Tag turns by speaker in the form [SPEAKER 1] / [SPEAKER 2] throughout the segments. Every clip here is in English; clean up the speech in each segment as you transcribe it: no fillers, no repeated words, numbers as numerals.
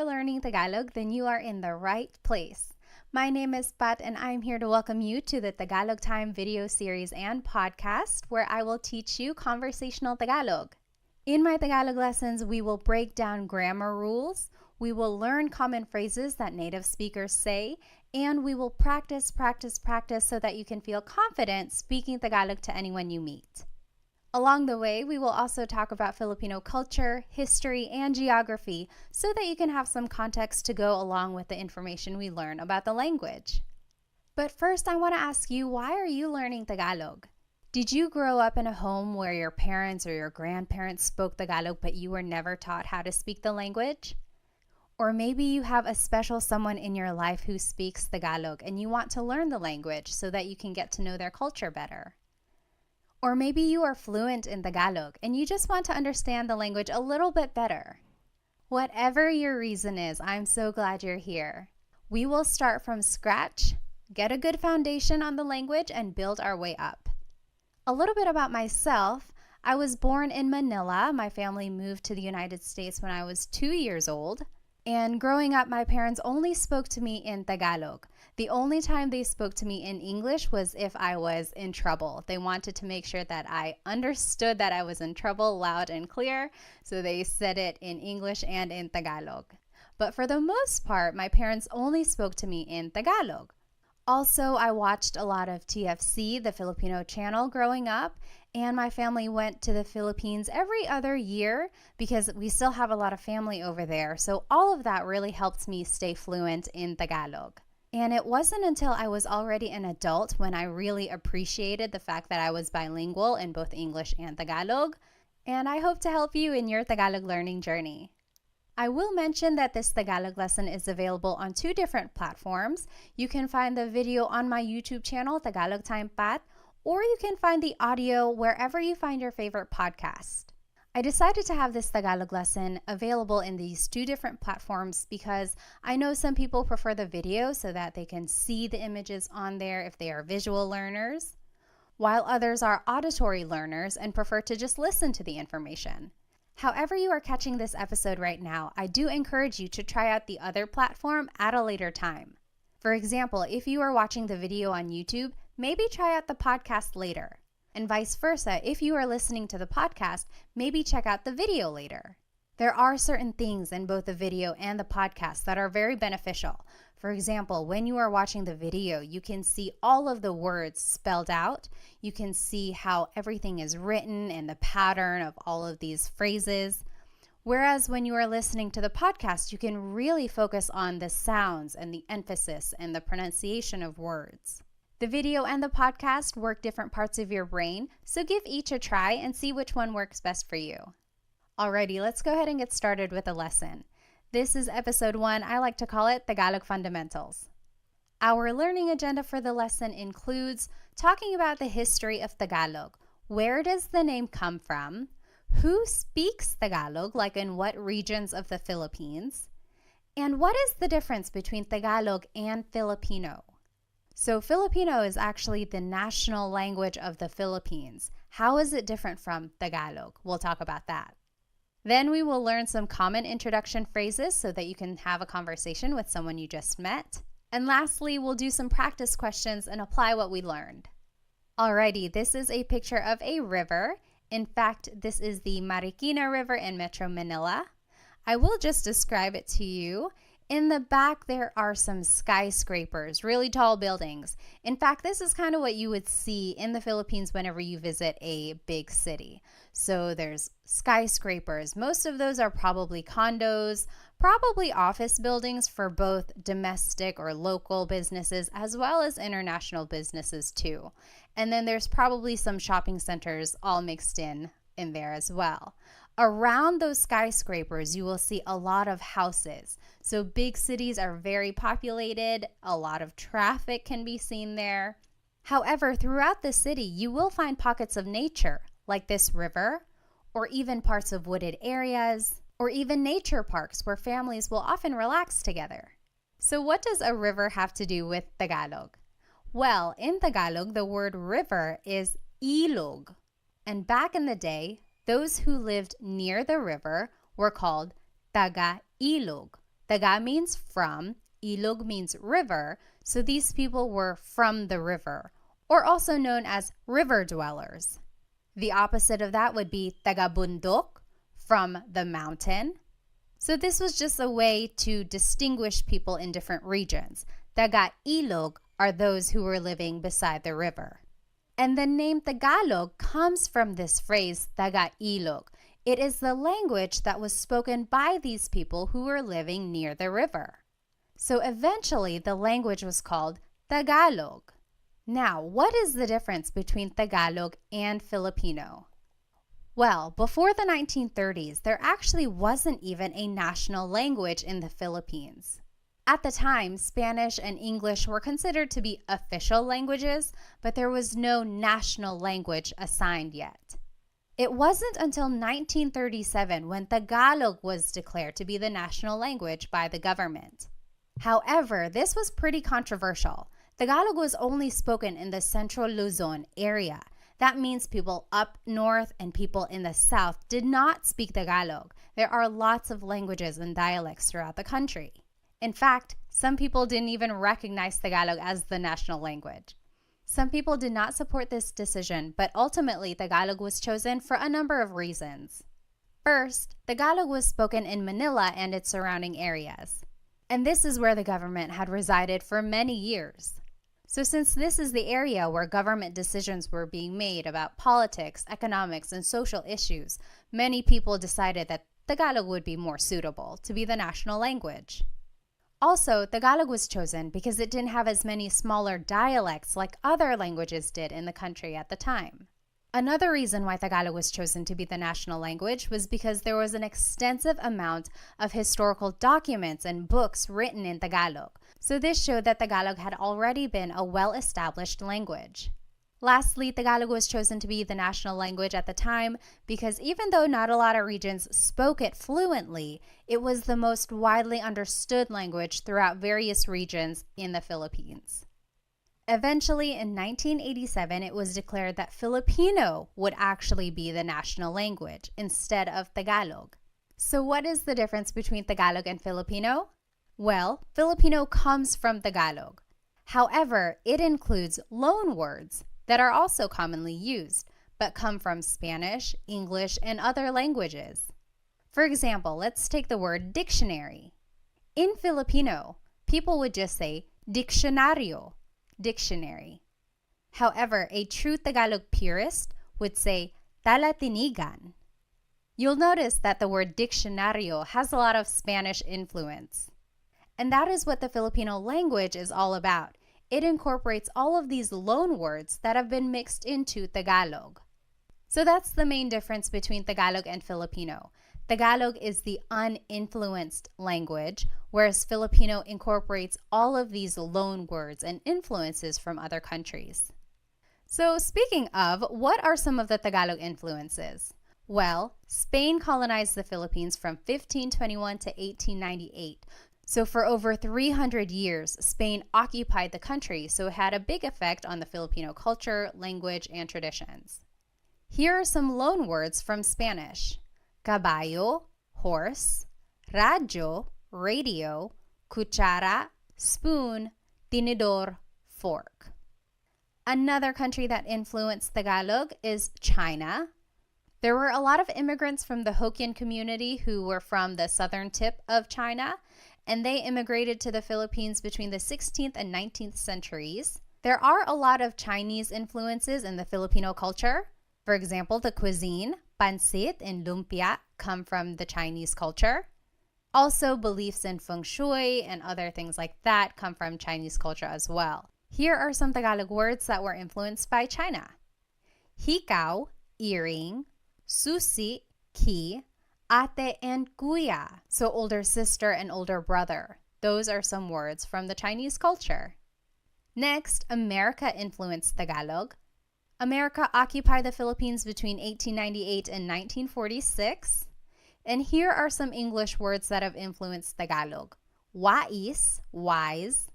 [SPEAKER 1] are learning Tagalog, then you are in the right place. My name is Pat, and I'm here to welcome you to the Tagalog Time video series and podcast, where I will teach you conversational Tagalog. In my Tagalog lessons, we will break down grammar rules, we will learn common phrases that native speakers say, and we will practice so that you can feel confident speaking Tagalog to anyone you meet. Along the way, we will also talk about Filipino culture, history, and geography so that you can have some context to go along with the information we learn about the language. But first, I want to ask you, why are you learning Tagalog? Did you grow up in a home where your parents or your grandparents spoke Tagalog but you were never taught how to speak the language? Or maybe you have a special someone in your life who speaks Tagalog and you want to learn the language so that you can get to know their culture better. Or maybe you are fluent in Tagalog and you just want to understand the language a little bit better. Whatever your reason is, I'm so glad you're here. We will start from scratch, get a good foundation on the language, and build our way up. A little bit about myself. I was born in Manila. My family moved to the United States when I was 2 years old. And growing up, my parents only spoke to me in Tagalog. The only time they spoke to me in English was if I was in trouble. They wanted to make sure that I understood that I was in trouble loud and clear, so they said it in English and in Tagalog. But for the most part, my parents only spoke to me in Tagalog. Also, I watched a lot of TFC, the Filipino channel, growing up, and my family went to the Philippines every other year because we still have a lot of family over there. So all of that really helped me stay fluent in Tagalog. And it wasn't until I was already an adult when I really appreciated the fact that I was bilingual in both English and Tagalog. And I hope to help you in your Tagalog learning journey. I will mention that this Tagalog lesson is available on 2 different platforms. You can find the video on my YouTube channel, Tagalog Time Pat, or you can find the audio wherever you find your favorite podcast. I decided to have this Tagalog lesson available in these 2 different platforms because I know some people prefer the video so that they can see the images on there if they are visual learners, while others are auditory learners and prefer to just listen to the information. However you are catching this episode right now, I do encourage you to try out the other platform at a later time. For example, if you are watching the video on YouTube, maybe try out the podcast later. And vice versa, if you are listening to the podcast, maybe check out the video later. There are certain things in both the video and the podcast that are very beneficial. For example, when you are watching the video, you can see all of the words spelled out. You can see how everything is written and the pattern of all of these phrases. Whereas when you are listening to the podcast, you can really focus on the sounds and the emphasis and the pronunciation of words. The video and the podcast work different parts of your brain, so give each a try and see which one works best for you. Alrighty, let's go ahead and get started with the lesson. This is episode 1. I like to call it Tagalog Fundamentals. Our learning agenda for the lesson includes talking about the history of Tagalog. Where does the name come from? Who speaks Tagalog, like in what regions of the Philippines? And what is the difference between Tagalog and Filipino? So Filipino is actually the national language of the Philippines. How is it different from Tagalog? We'll talk about that. Then we will learn some common introduction phrases so that you can have a conversation with someone you just met. And lastly, we'll do some practice questions and apply what we learned. Alrighty, this is a picture of a river. In fact, this is the Marikina River in Metro Manila. I will just describe it to you. In the back, there are some skyscrapers, really tall buildings. In fact, this is kind of what you would see in the Philippines whenever you visit a big city. So there's skyscrapers. Most of those are probably condos, probably office buildings for both domestic or local businesses as well as international businesses too. And then there's probably some shopping centers all mixed in there as well. Around those skyscrapers, you will see a lot of houses. So big cities are very populated. A lot of traffic can be seen there. However, throughout the city, you will find pockets of nature, like this river, or even parts of wooded areas, or even nature parks where families will often relax together. So what does a river have to do with Tagalog? Well, in Tagalog, the word river is ilog. And back in the day, those who lived near the river were called taga-ilog, Taga means from, ilog means river, so these people were from the river, or also known as river dwellers. The opposite of that would be taga-bundok, from the mountain. So this was just a way to distinguish people in different regions. Taga-ilog are those who were living beside the river. And the name Tagalog comes from this phrase, taga-ilog. It is the language that was spoken by these people who were living near the river. So eventually, the language was called Tagalog. Now, what is the difference between Tagalog and Filipino? Well, before the 1930s, there actually wasn't even a national language in the Philippines. At the time, Spanish and English were considered to be official languages, but there was no national language assigned yet. It wasn't until 1937 when Tagalog was declared to be the national language by the government. However, this was pretty controversial. Tagalog was only spoken in the Central Luzon area. That means people up north and people in the south did not speak Tagalog. There are lots of languages and dialects throughout the country. In fact, some people didn't even recognize Tagalog as the national language. Some people did not support this decision, but ultimately Tagalog was chosen for a number of reasons. First, Tagalog was spoken in Manila and its surrounding areas. And this is where the government had resided for many years. So since this is the area where government decisions were being made about politics, economics, and social issues, many people decided that Tagalog would be more suitable to be the national language. Also, Tagalog was chosen because it didn't have as many smaller dialects like other languages did in the country at the time. Another reason why Tagalog was chosen to be the national language was because there was an extensive amount of historical documents and books written in Tagalog. So this showed that Tagalog had already been a well-established language. Lastly, Tagalog was chosen to be the national language at the time because even though not a lot of regions spoke it fluently, it was the most widely understood language throughout various regions in the Philippines. Eventually, in 1987, it was declared that Filipino would actually be the national language instead of Tagalog. So what is the difference between Tagalog and Filipino? Well, Filipino comes from Tagalog. However, it includes loan words that are also commonly used, but come from Spanish, English, and other languages. For example, let's take the word dictionary. In Filipino, people would just say diccionario, dictionary. However, a true Tagalog purist would say talatinigan. You'll notice that the word diccionario has a lot of Spanish influence. And that is what the Filipino language is all about. It incorporates all of these loan words that have been mixed into Tagalog. So that's the main difference between Tagalog and Filipino. Tagalog is the uninfluenced language, whereas Filipino incorporates all of these loan words and influences from other countries. So speaking of, what are some of the Tagalog influences? Well, Spain colonized the Philippines from 1521 to 1898. So for over 300 years, Spain occupied the country, so it had a big effect on the Filipino culture, language, and traditions. Here are some loan words from Spanish. Caballo, horse; radyo, radio; cuchara, spoon; tinidor, fork. Another country that influenced Tagalog is China. There were a lot of immigrants from the Hokkien community who were from the southern tip of China, and they immigrated to the Philippines between the 16th and 19th centuries. There are a lot of Chinese influences in the Filipino culture. For example, the cuisine, pancit and lumpia, come from the Chinese culture. Also, beliefs in feng shui and other things like that come from Chinese culture as well. Here are some Tagalog words that were influenced by China. Hikaw, earring; susi, key; ate and kuya, so older sister and older brother. Those are some words from the Chinese culture. Next, America influenced Tagalog. America occupied the Philippines between 1898 and 1946. And here are some English words that have influenced Tagalog. Wais, wise;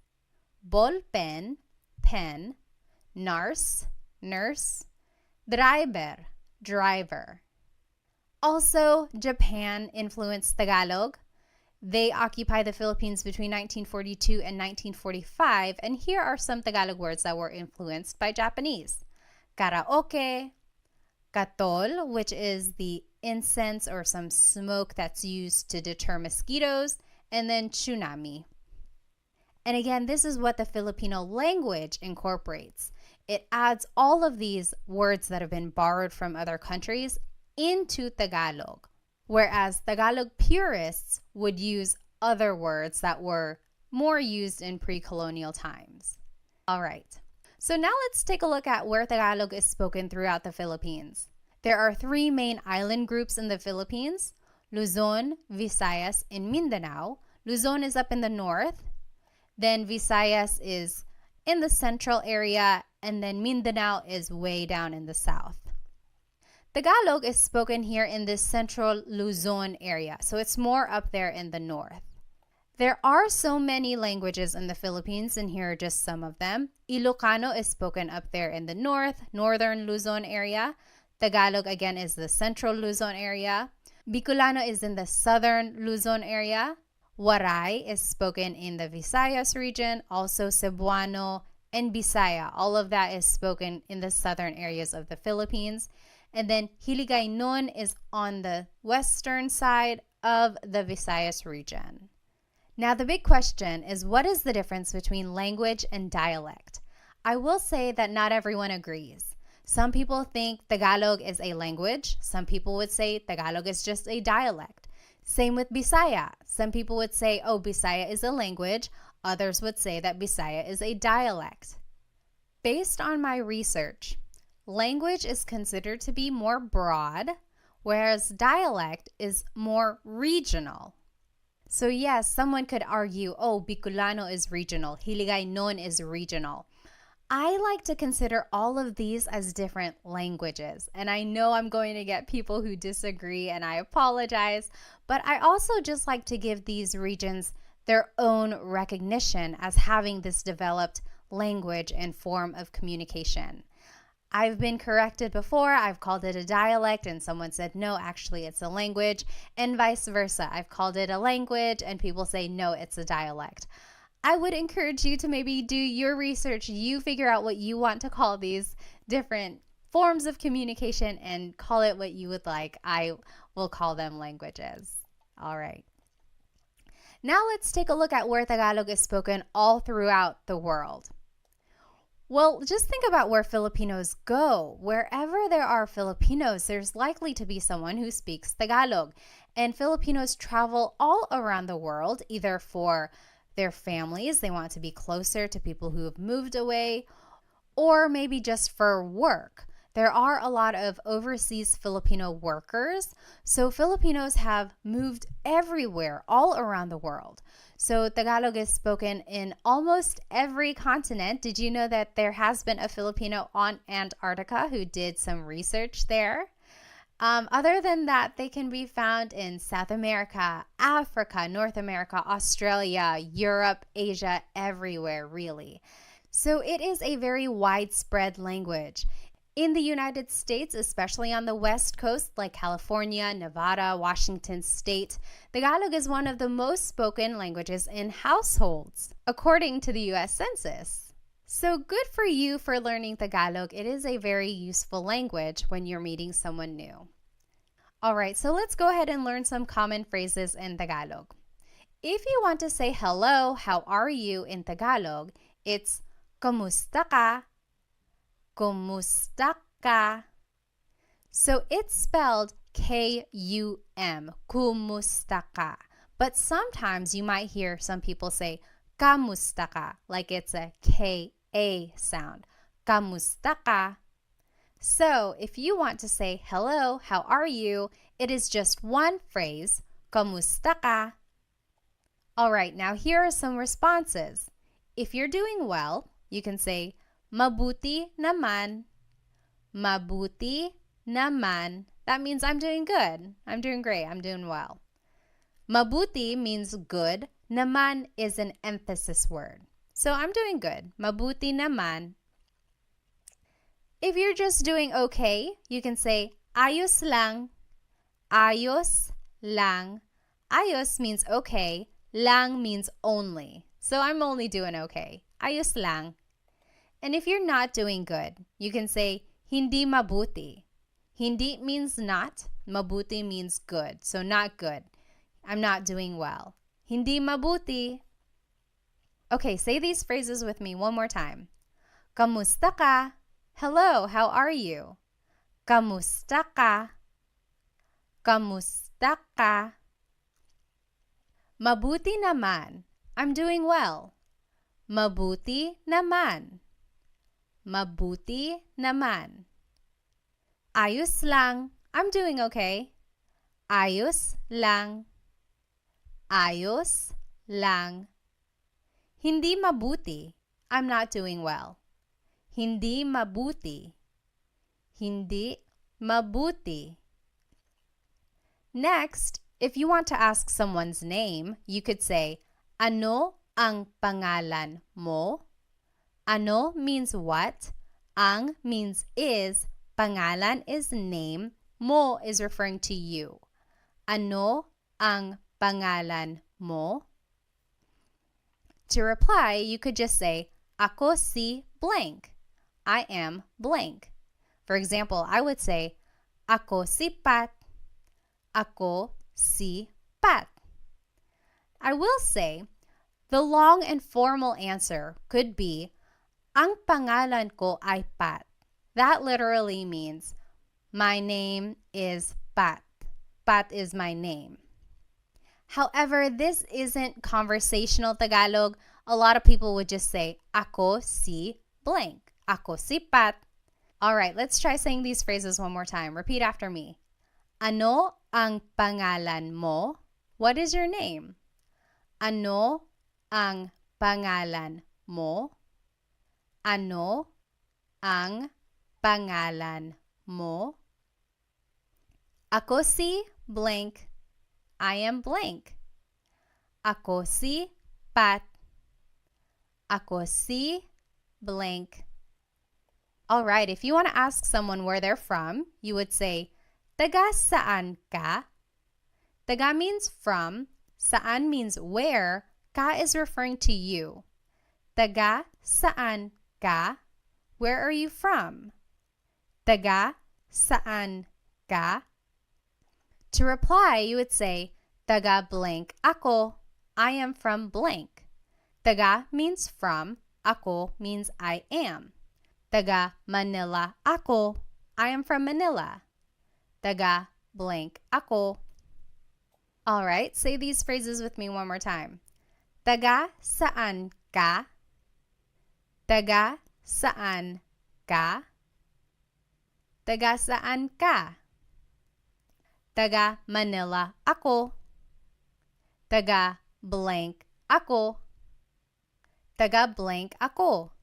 [SPEAKER 1] ballpen, pen; nurse, nurse; driver, driver. Also, Japan influenced Tagalog. They occupy the Philippines between 1942 and 1945, and here are some Tagalog words that were influenced by Japanese. Karaoke, katol, which is the incense or some smoke that's used to deter mosquitoes, and then tsunami. And again, this is what the Filipino language incorporates. It adds all of these words that have been borrowed from other countries into Tagalog, whereas Tagalog purists would use other words that were more used in pre-colonial times. All right, so now let's take a look at where Tagalog is spoken throughout the Philippines. There are three main island groups in the Philippines: Luzon, Visayas, and Mindanao. Luzon is up in the north, then Visayas is in the central area, and then Mindanao is way down in the south. Tagalog is spoken here in this central Luzon area, so it's more up there in the north. There are so many languages in the Philippines, and here are just some of them. Ilocano is spoken up there in the north, northern Luzon area. Tagalog again is the central Luzon area. Bicolano is in the southern Luzon area. Waray is spoken in the Visayas region, also Cebuano and Bisaya. All of that is spoken in the southern areas of the Philippines. And then Hiligaynon is on the western side of the Visayas region. Now the big question is, what is the difference between language and dialect? I will say that not everyone agrees. Some people think Tagalog is a language. Some people would say Tagalog is just a dialect. Same with Bisaya. Some people would say, oh, Bisaya is a language. Others would say that Bisaya is a dialect. Based on my research, language is considered to be more broad, whereas dialect is more regional. So yes, someone could argue, oh, Bicolano is regional, Hiligaynon is regional. I like to consider all of these as different languages, and I know I'm going to get people who disagree, and I apologize, but I also just like to give these regions their own recognition as having this developed language and form of communication. I've been corrected before. I've called it a dialect and someone said, no, actually it's a language, and vice versa. I've called it a language and people say, no, it's a dialect. I would encourage you to maybe do your research. You figure out what you want to call these different forms of communication and call it what you would like. I will call them languages. All right. Now let's take a look at where Tagalog is spoken all throughout the world. Well, just think about where Filipinos go. Wherever there are Filipinos, there's likely to be someone who speaks Tagalog. And Filipinos travel all around the world, either for their families, they want to be closer to people who have moved away, or maybe just for work. There are a lot of overseas Filipino workers, so Filipinos have moved everywhere, all around the world. So Tagalog is spoken in almost every continent. Did you know that there has been a Filipino on Antarctica who did some research there? Other than that, they can be found in South America, Africa, North America, Australia, Europe, Asia, everywhere, really. So it is a very widespread language. In the United States, especially on the West Coast, like California, Nevada, Washington State, Tagalog is one of the most spoken languages in households, according to the U.S. Census. So good for you for learning Tagalog. It is a very useful language when you're meeting someone new. All right, so let's go ahead and learn some common phrases in Tagalog. If you want to say hello, how are you in Tagalog, it's Kamusta ka? Kumusta ka? So it's spelled K-U-M, kumusta ka. But sometimes you might hear some people say kamusta ka, like it's a K-A sound. Kamusta ka? So if you want to say hello, how are you, it is just one phrase, kamusta ka? All right, now here are some responses. If you're doing well, you can say mabuti naman. Mabuti naman. That means I'm doing good. I'm doing great. I'm doing well. Mabuti means good. Naman is an emphasis word. So I'm doing good. Mabuti naman. If you're just doing okay, you can say ayos lang. Ayos lang. Ayos means okay. Lang means only. So I'm only doing okay. Ayos lang. And if you're not doing good, you can say hindi mabuti. Hindi means not. Mabuti means good. So not good. I'm not doing well. Hindi mabuti. Okay, say these phrases with me one more time. Kamusta ka? Hello, how are you? Kamusta ka? Kamusta ka? Mabuti naman. I'm doing well. Mabuti naman. Mabuti naman. Ayos lang. I'm doing okay. Ayos lang. Ayos lang. Hindi mabuti. I'm not doing well. Hindi mabuti. Hindi mabuti. Next, if you want to ask someone's name, you could say, ano ang pangalan mo? Ano means what? Ang means is. Pangalan is name. Mo is referring to you. Ano ang pangalan mo? To reply, you could just say, ako si blank. I am blank. For example, I would say, ako si Pat. Ako si Pat. I will say, the long and formal answer could be, ang pangalan ko ay Pat. That literally means, my name is Pat. Pat is my name. However, this isn't conversational Tagalog. A lot of people would just say, ako si blank. Ako si Pat. All right, let's try saying these phrases one more time. Repeat after me. Ano ang pangalan mo? What is your name? Ano ang pangalan mo? Ano ang pangalan mo? Ako si blank. I am blank. Ako si Pat. Ako si blank. All right, if you want to ask someone where they're from, you would say, taga saan ka? Taga means from. Saan means where. Ka is referring to you. Taga saan ka? Where are you from? Taga saan ka? To reply, you would say, taga blank ako. I am from blank. Taga means from. Ako means I am. Taga Manila ako. I am from Manila. Taga blank ako. All right, say these phrases with me one more time. Taga saan ka? Taga saan ka? Taga saan ka? Taga Manila ako. Taga blank ako. Taga blank ako.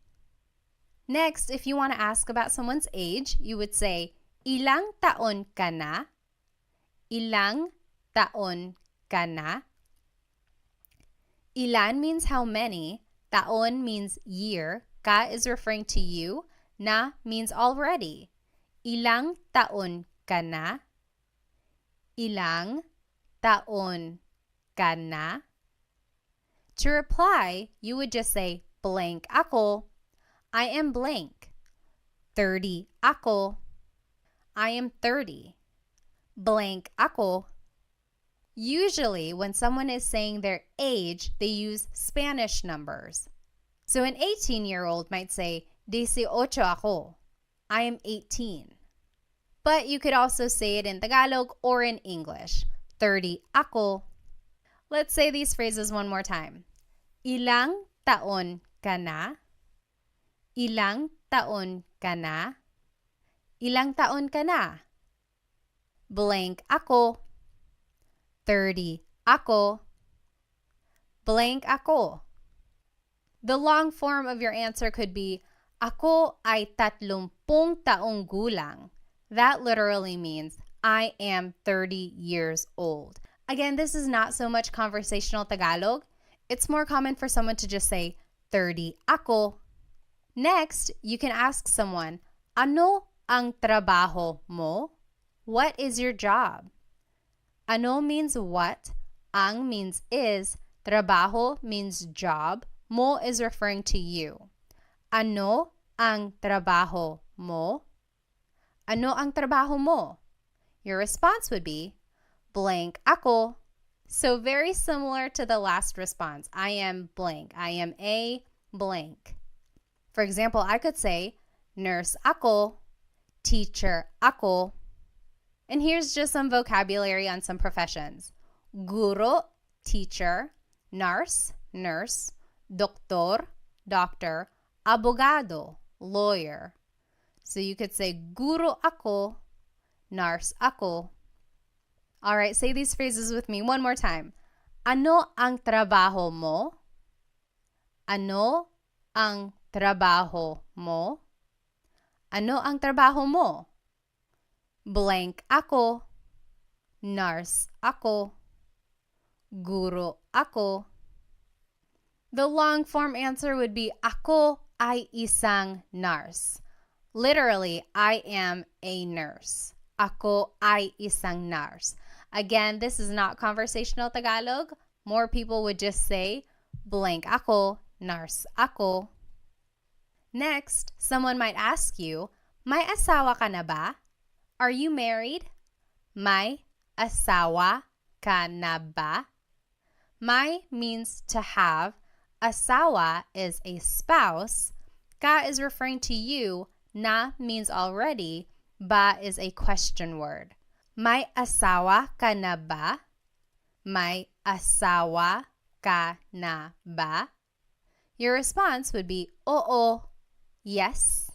[SPEAKER 1] Next, if you want to ask about someone's age, you would say, ilang taon ka na? Ilang taon ka na? Ilan means how many. Taon means year. Ka is referring to you. Na means already. Ilang taon ka na? Ilang taon ka na? To reply, you would just say, blank ako. I am blank. 30 ako. I am 30. Blank ako. Usually, when someone is saying their age, they use Spanish numbers. So an 18-year-old might say, 18 ako. I am 18. But you could also say it in Tagalog or in English. 30 ako. Let's say these phrases one more time. Ilang taon ka na? Ilang taon ka na? Ilang taon ka na? Blank ako. 30 ako. Blank ako. The long form of your answer could be, ako ay 30 taong gulang. That literally means, I am 30 years old. Again, this is not so much conversational Tagalog. It's more common for someone to just say, 30 ako. Next, you can ask someone, ano ang trabaho mo? What is your job? Ano means what? Ang means is, trabaho means job, mo is referring to you. Ano ang trabaho mo? Ano ang trabaho mo? Your response would be, blank ako. So very similar to the last response. I am blank. I am a blank. For example, I could say, nurse ako, teacher ako. And here's just some vocabulary on some professions. Guro, teacher. Nurse, nurse. Doktor, doctor. Abogado, lawyer. So you could say, guro ako, nurse ako. All right, say these phrases with me one more time. Ano ang trabaho mo? Ano ang trabaho mo? Ano ang trabaho mo? Blank ako. Nurse ako. Guro ako. The long form answer would be, ako ay isang nurse. Literally, I am a nurse. Ako ay isang nurse. Again, this is not conversational Tagalog. More people would just say, blank ako, nurse ako. Next, someone might ask you, may asawa ka na ba? Are you married? May asawa ka na ba? May means to have. Asawa is a spouse. Ka is referring to you. Na means already. Ba is a question word. May asawa ka na ba? May asawa ka na ba? Your response would be, oo, yes,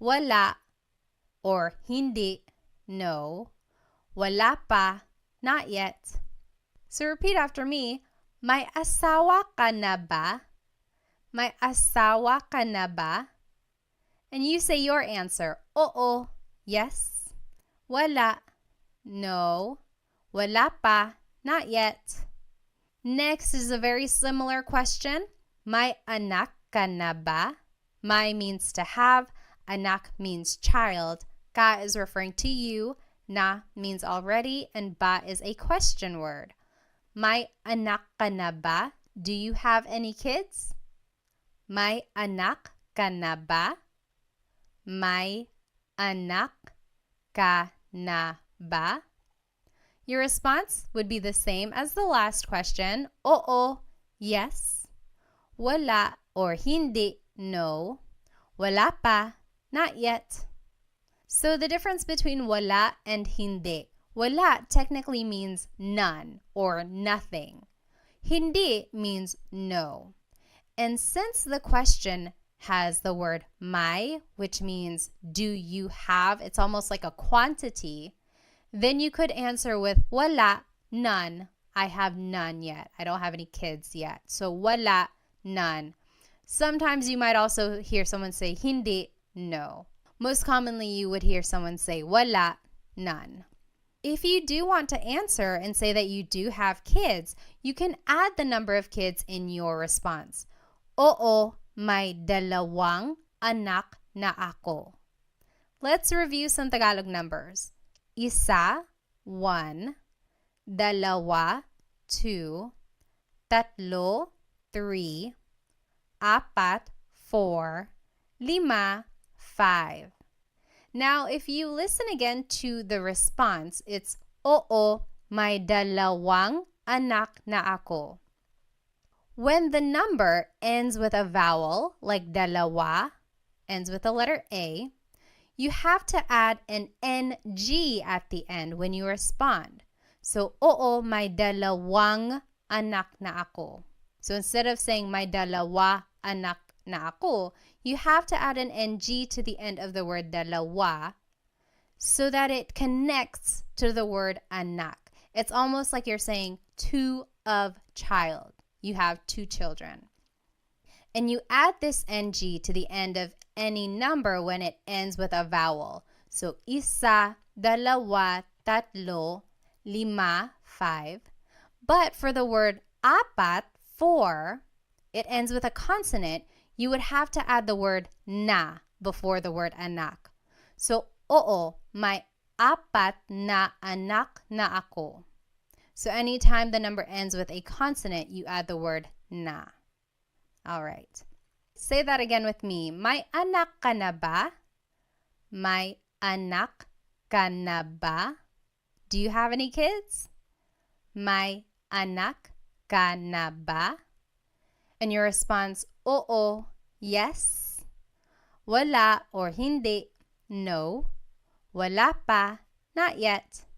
[SPEAKER 1] wala, or hindi, no, wala pa, not yet. So repeat after me, may asawa ka na ba? May asawa ka na ba? And you say your answer, oo, yes, wala, no, wala pa, not yet. Next is a very similar question. May anak ka na ba? May means to have. Anak means child. Ka is referring to you. Na means already. And ba is a question word. May anak ka na ba? Do you have any kids? May anak ka na ba? May anak ka na ba? Your response would be the same as the last question. Oo, yes. Wala or hindi, no. Wala pa, not yet. So the difference between wala and hindi. Wala technically means none or nothing. Hindi means no. And since the question has the word may, which means do you have, it's almost like a quantity, then you could answer with wala, none. I have none yet. I don't have any kids yet. So wala, none. Sometimes you might also hear someone say hindi, no. Most commonly you would hear someone say wala, none. If you do want to answer and say that you do have kids, you can add the number of kids in your response. Oo, may dalawang anak na ako. Let's review some Tagalog numbers. Isa, 1, dalawa, 2, tatlo, 3, apat, 4, 5, 5. Now, if you listen again to the response, it's oo, may dalawang anak na ako. When the number ends with a vowel, like dalawa, ends with the letter A, you have to add an NG at the end when you respond. So, oo, may dalawang anak na ako. So instead of saying may dalawa anak na ako, you have to add an NG to the end of the word dalawa so that it connects to the word anak. It's almost like you're saying two of child. You have two children. And you add this NG to the end of any number when it ends with a vowel. So, isa, dalawa, tatlo, 5, 5. But for the word apat, 4, it ends with a consonant. You would have to add the word na before the word anak. So, oo, may apat na anak na ako. So anytime the number ends with a consonant, you add the word na. All right. Say that again with me. May anak ka na ba? May anak ka na ba? Do you have any kids? May anak ka na ba? And your response, oo, yes. Wala or hindi, no. Wala pa, not yet.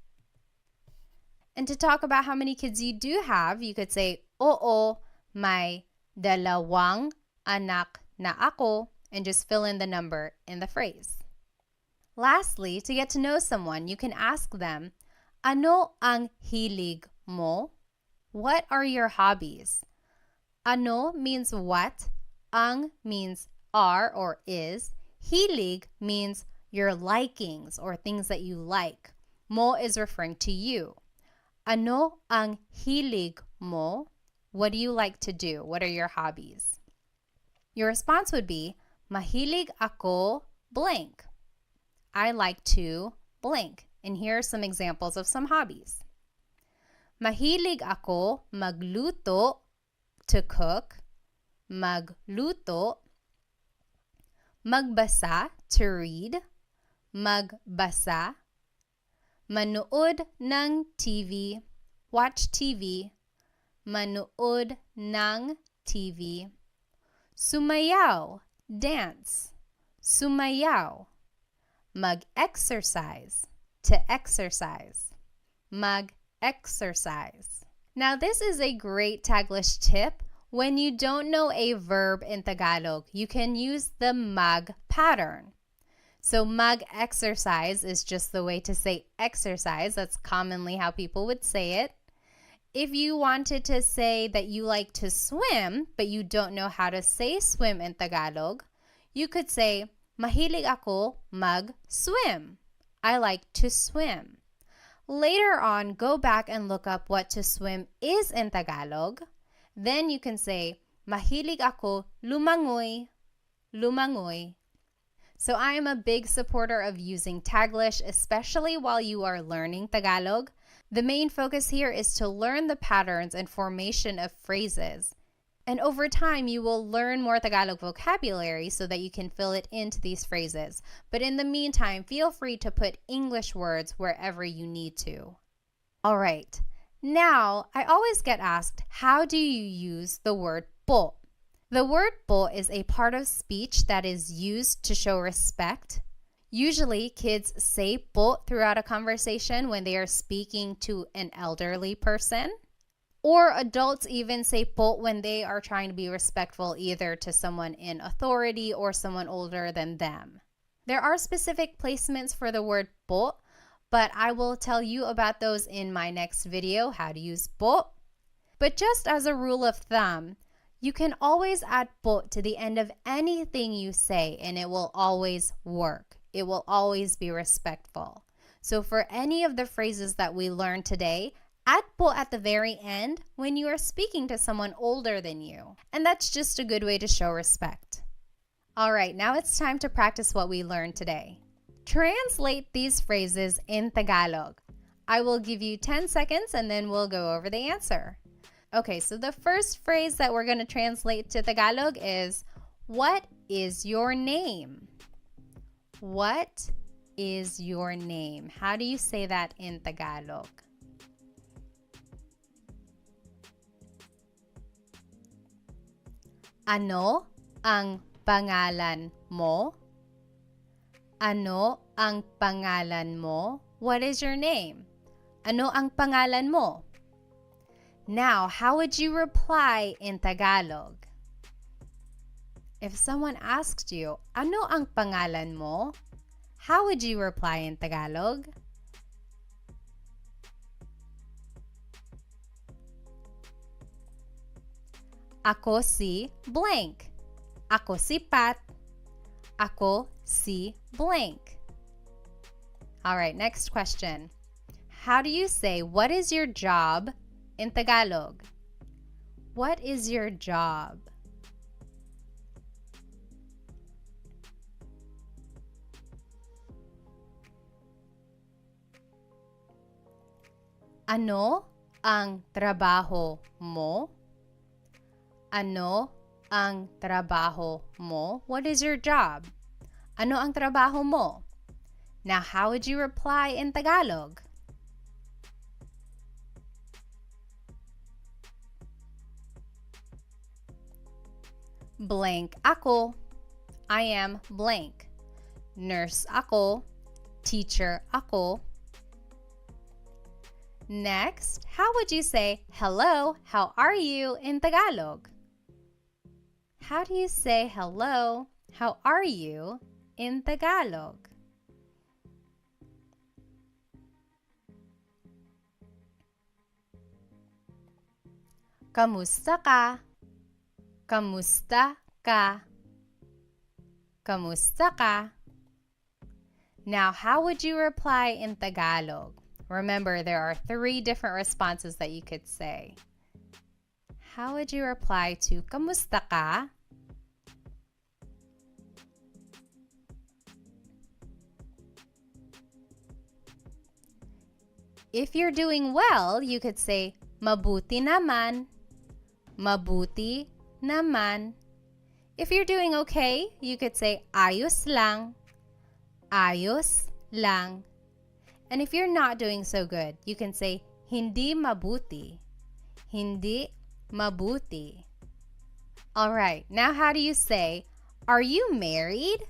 [SPEAKER 1] And to talk about how many kids you do have, you could say, oo, may dalawang anak na ako, and just fill in the number in the phrase. Lastly, to get to know someone, you can ask them, ano ang hilig mo? What are your hobbies? Ano means what, ang means are or is, hilig means your likings or things that you like. Mo is referring to you. Ano ang hilig mo? What do you like to do? What are your hobbies? Your response would be, mahilig ako blank. I like to blank. And here are some examples of some hobbies. Mahilig ako magluto, to cook, magluto, magbasa, to read, magbasa, manood ng TV, watch TV, manood ng TV, sumayaw, dance, sumayaw, mag-exercise, to exercise, mag-exercise. Now, this is a great Taglish tip. When you don't know a verb in Tagalog, you can use the mag pattern. So mag-exercise is just the way to say exercise. That's commonly how people would say it. If you wanted to say that you like to swim, but you don't know how to say swim in Tagalog, you could say, mahilig ako mag-swim. I like to swim. Later on, go back and look up what to swim is in Tagalog. Then you can say, mahilig ako lumangoy, lumangoy. So I am a big supporter of using Taglish, especially while you are learning Tagalog. The main focus here is to learn the patterns and formation of phrases. And over time, you will learn more Tagalog vocabulary so that you can fill it into these phrases. But in the meantime, feel free to put English words wherever you need to. All right. Now, I always get asked, how do you use the word po? The word po is a part of speech that is used to show respect. Usually, kids say po throughout a conversation when they are speaking to an elderly person. Or adults even say po when they are trying to be respectful either to someone in authority or someone older than them. There are specific placements for the word po, but I will tell you about those in my next video, how to use po. But just as a rule of thumb, you can always add po to the end of anything you say and it will always work. It will always be respectful. So for any of the phrases that we learned today, add po at the very end when you are speaking to someone older than you. And that's just a good way to show respect. All right, now it's time to practice what we learned today. Translate these phrases in Tagalog. I will give you 10 seconds and then we'll go over the answer. Okay, so the first phrase that we're going to translate to Tagalog is, what is your name? What is your name? How do you say that in Tagalog? Ano ang pangalan mo? Ano ang pangalan mo? What is your name? Ano ang pangalan mo? Now, how would you reply in Tagalog? If someone asked you, ano ang pangalan mo? How would you reply in Tagalog? Ako si blank. Ako si Pat. Ako si blank. All right, next question. How do you say, what is your job in Tagalog? What is your job? Ano ang trabaho mo? Ano ang trabaho mo? What is your job? Ano ang trabaho mo? Now, how would you reply in Tagalog? Blank ako. I am blank. Nurse ako. Teacher ako. Next, how would you say, hello, how are you in Tagalog? How do you say hello, how are you in Tagalog? Kamusta ka? Kamusta ka? Kamusta ka? Now, how would you reply in Tagalog? Remember, there are 3 different responses that you could say. How would you reply to kamusta ka? If you're doing well, you could say mabuti naman. Mabuti naman. If you're doing okay, you could say ayos lang. Ayos lang. And if you're not doing so good, you can say hindi mabuti. Hindi mabuti. All right, now how do you say, are you married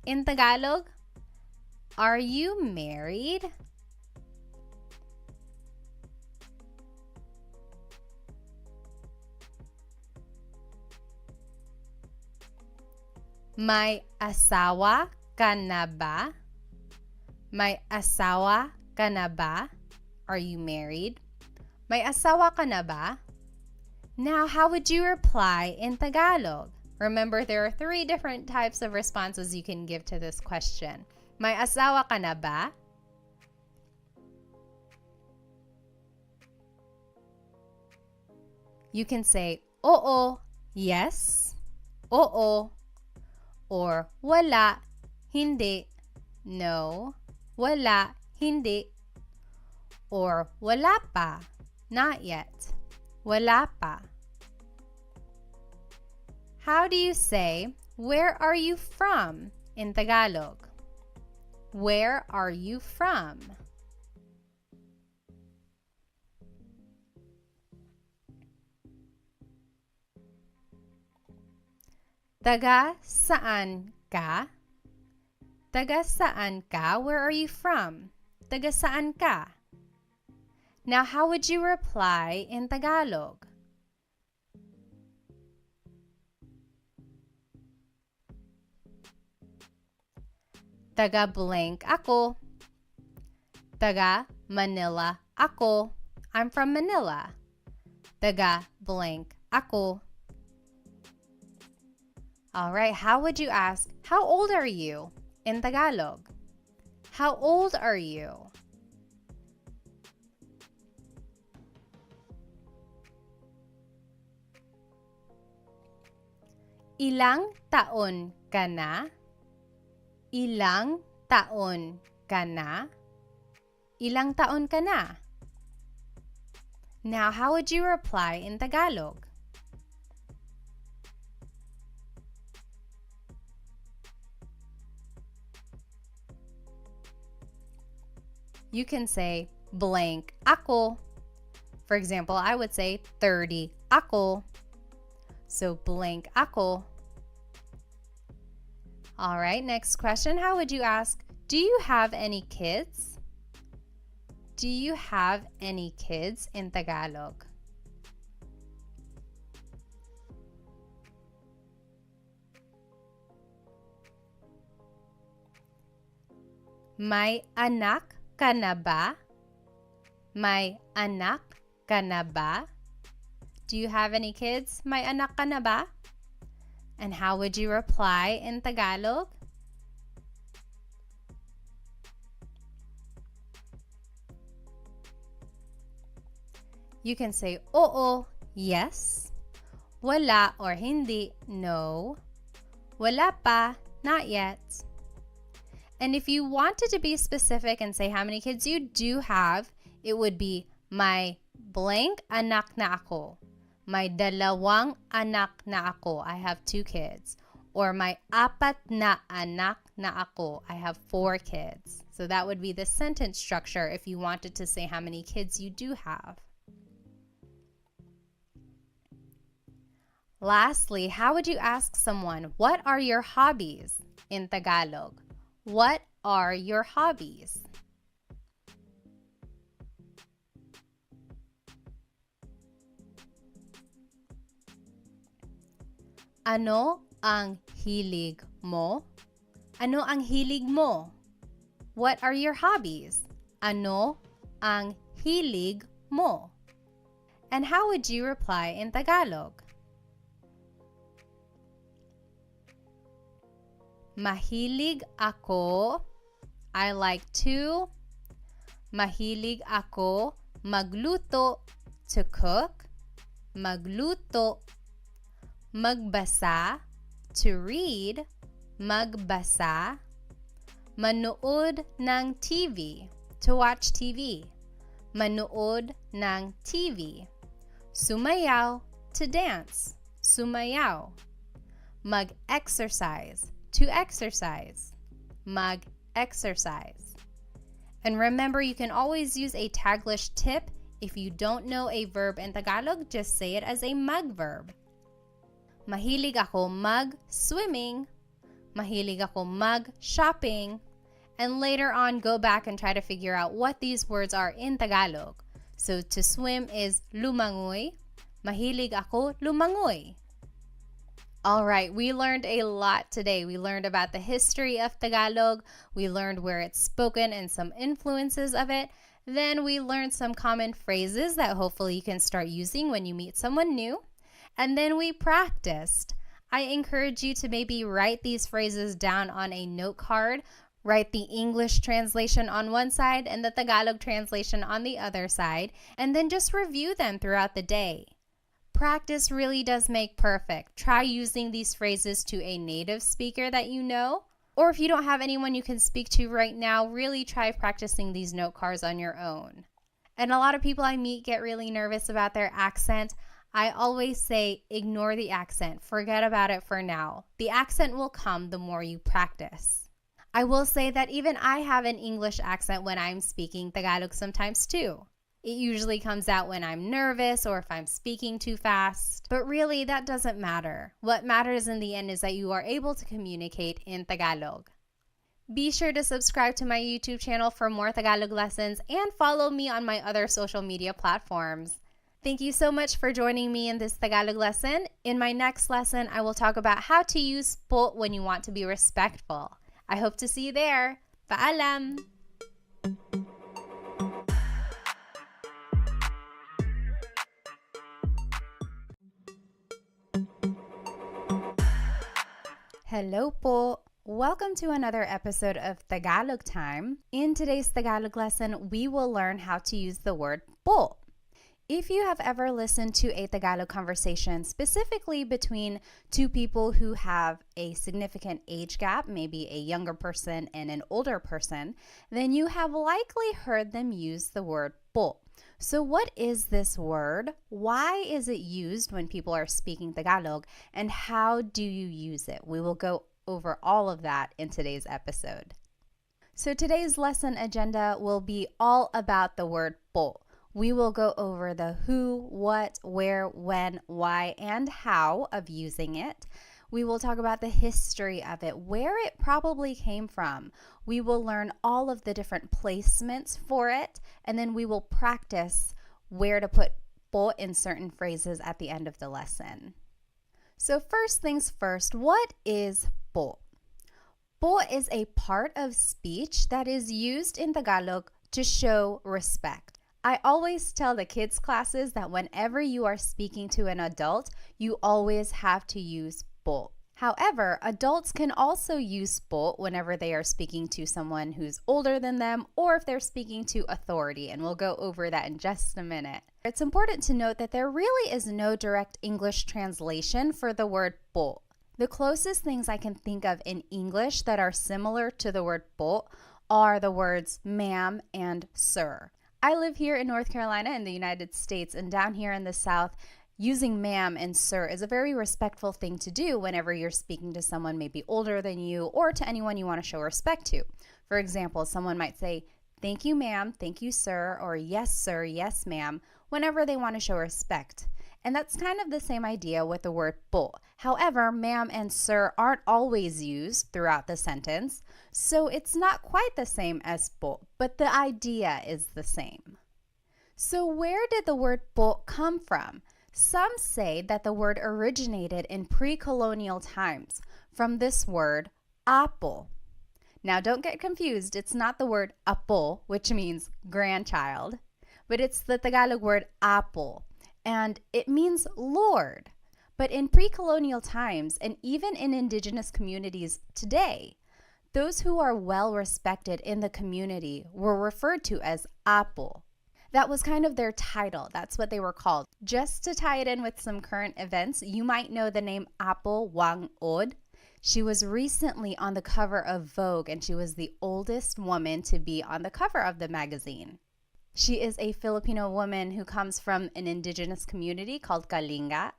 [SPEAKER 1] in Tagalog? Are you married? May asawa ka na ba? May asawa ka na ba? Are you married? May asawa ka na ba? Now, how would you reply in Tagalog? Remember, there are 3 different types of responses you can give to this question. May asawa ka na ba? You can say, oo, yes, oo, or wala, hindi, no, wala, hindi, or wala pa, not yet, wala pa. How do you say, where are you from in Tagalog? Where are you from? Taga saan ka? Taga saan ka? Where are you from? Taga saan ka? Now, how would you reply in Tagalog? Taga blank ako. Taga Manila ako. I'm from Manila. Taga blank ako. All right, how would you ask, how old are you in Tagalog? How old are you? Ilang taon ka na? Ilang taon ka na? Ilang taon ka na? Now, how would you reply in Tagalog? You can say blank ako. For example, I would say 30 ako. So blank ako. All right, next question. How would you ask, do you have any kids? Do you have any kids in Tagalog? May anak ka na ba? May anak ka na ba? Do you have any kids? May anak ka na ba? And how would you reply in Tagalog? You can say, oo, yes. Wala or hindi, no. Wala pa, not yet. And if you wanted to be specific and say how many kids you do have, it would be may blank anak na ako. May dalawang anak na ako. I have 2 kids. Or may apat na anak na ako. I have 4 kids. So that would be the sentence structure if you wanted to say how many kids you do have. Lastly, how would you ask someone, what are your hobbies in Tagalog? What are your hobbies? Ano ang hilig mo? Ano ang hilig mo? What are your hobbies? Ano ang hilig mo? And how would you reply in Tagalog? Mahilig ako. I like to. Mahilig ako magluto, to cook. Magluto. Magbasa, to read. Magbasa. Manood ng TV, to watch TV. Manood ng TV. Sumayaw, to dance. Sumayaw. Mag-exercise, to exercise. Mag-exercise. And remember, you can always use a Taglish tip. If you don't know a verb in Tagalog, just say it as a mag verb. Mahilig ako mag-swimming. Mahilig ako mag-shopping. And later on, go back and try to figure out what these words are in Tagalog. So to swim is lumangoy. Mahilig ako lumangoy. All right, we learned a lot today. We learned about the history of Tagalog. We learned where it's spoken and some influences of it. Then we learned some common phrases that hopefully you can start using when you meet someone new. And then we practiced. I encourage you to maybe write these phrases down on a note card. Write the English translation on one side and the Tagalog translation on the other side. And then just review them throughout the day. Practice really does make perfect. Try using these phrases to a native speaker that you know. Or if you don't have anyone you can speak to right now, really try practicing these note cards on your own. And a lot of people I meet get really nervous about their accent. I always say, ignore the accent. Forget about it for now. The accent will come the more you practice. I will say that even I have an English accent when I'm speaking Tagalog sometimes too. It usually comes out when I'm nervous or if I'm speaking too fast. But really, that doesn't matter. What matters in the end is that you are able to communicate in Tagalog. Be sure to subscribe to my YouTube channel for more Tagalog lessons and follow me on my other social media platforms. Thank you so much for joining me in this Tagalog lesson. In my next lesson, I will talk about how to use po when you want to be respectful. I hope to see you there. Paalam! Hello po! Welcome to another episode of Tagalog Time. In today's Tagalog lesson, we will learn how to use the word po. If you have ever listened to a Tagalog conversation, specifically between two people who have a significant age gap, maybe a younger person and an older person, then you have likely heard them use the word po. So what is this word? Why is it used when people are speaking Tagalog? And how do you use it? We will go over all of that in today's episode. So today's lesson agenda will be all about the word po. We will go over the who, what, where, when, why, and how of using it. We will talk about the history of it, where it probably came from. We will learn all of the different placements for it, and then we will practice where to put po in certain phrases at the end of the lesson. So first things first, what is po? Po is a part of speech that is used in Tagalog to show respect. I always tell the kids' classes that whenever you are speaking to an adult, you always have to use po. However, adults can also use po whenever they are speaking to someone who's older than them or if they're speaking to authority, and we'll go over that in just a minute. It's important to note that there really is no direct English translation for the word po. The closest things I can think of in English that are similar to the word po are the words ma'am and sir. I live here in North Carolina in the United States, and down here in the South, using ma'am and sir is a very respectful thing to do whenever you're speaking to someone maybe older than you or to anyone you want to show respect to. For example, someone might say, "Thank you, ma'am, thank you, sir," or "Yes, sir, yes, ma'am," whenever they want to show respect. And that's kind of the same idea with the word po. However, ma'am and sir aren't always used throughout the sentence, so it's not quite the same as po, but the idea is the same. So where did the word po come from? Some say that the word originated in pre-colonial times from this word apo. Now don't get confused, it's not the word apo, which means grandchild, but it's the Tagalog word apo, and it means Lord. But in pre-colonial times, and even in indigenous communities today, those who are well respected in the community were referred to as apo. That was kind of their title. That's what they were called. Just to tie it in with some current events, you might know the name Apo Wang Od. She was recently on the cover of Vogue, and she was the oldest woman to be on the cover of the magazine. She is a Filipino woman who comes from an indigenous community called Kalinga,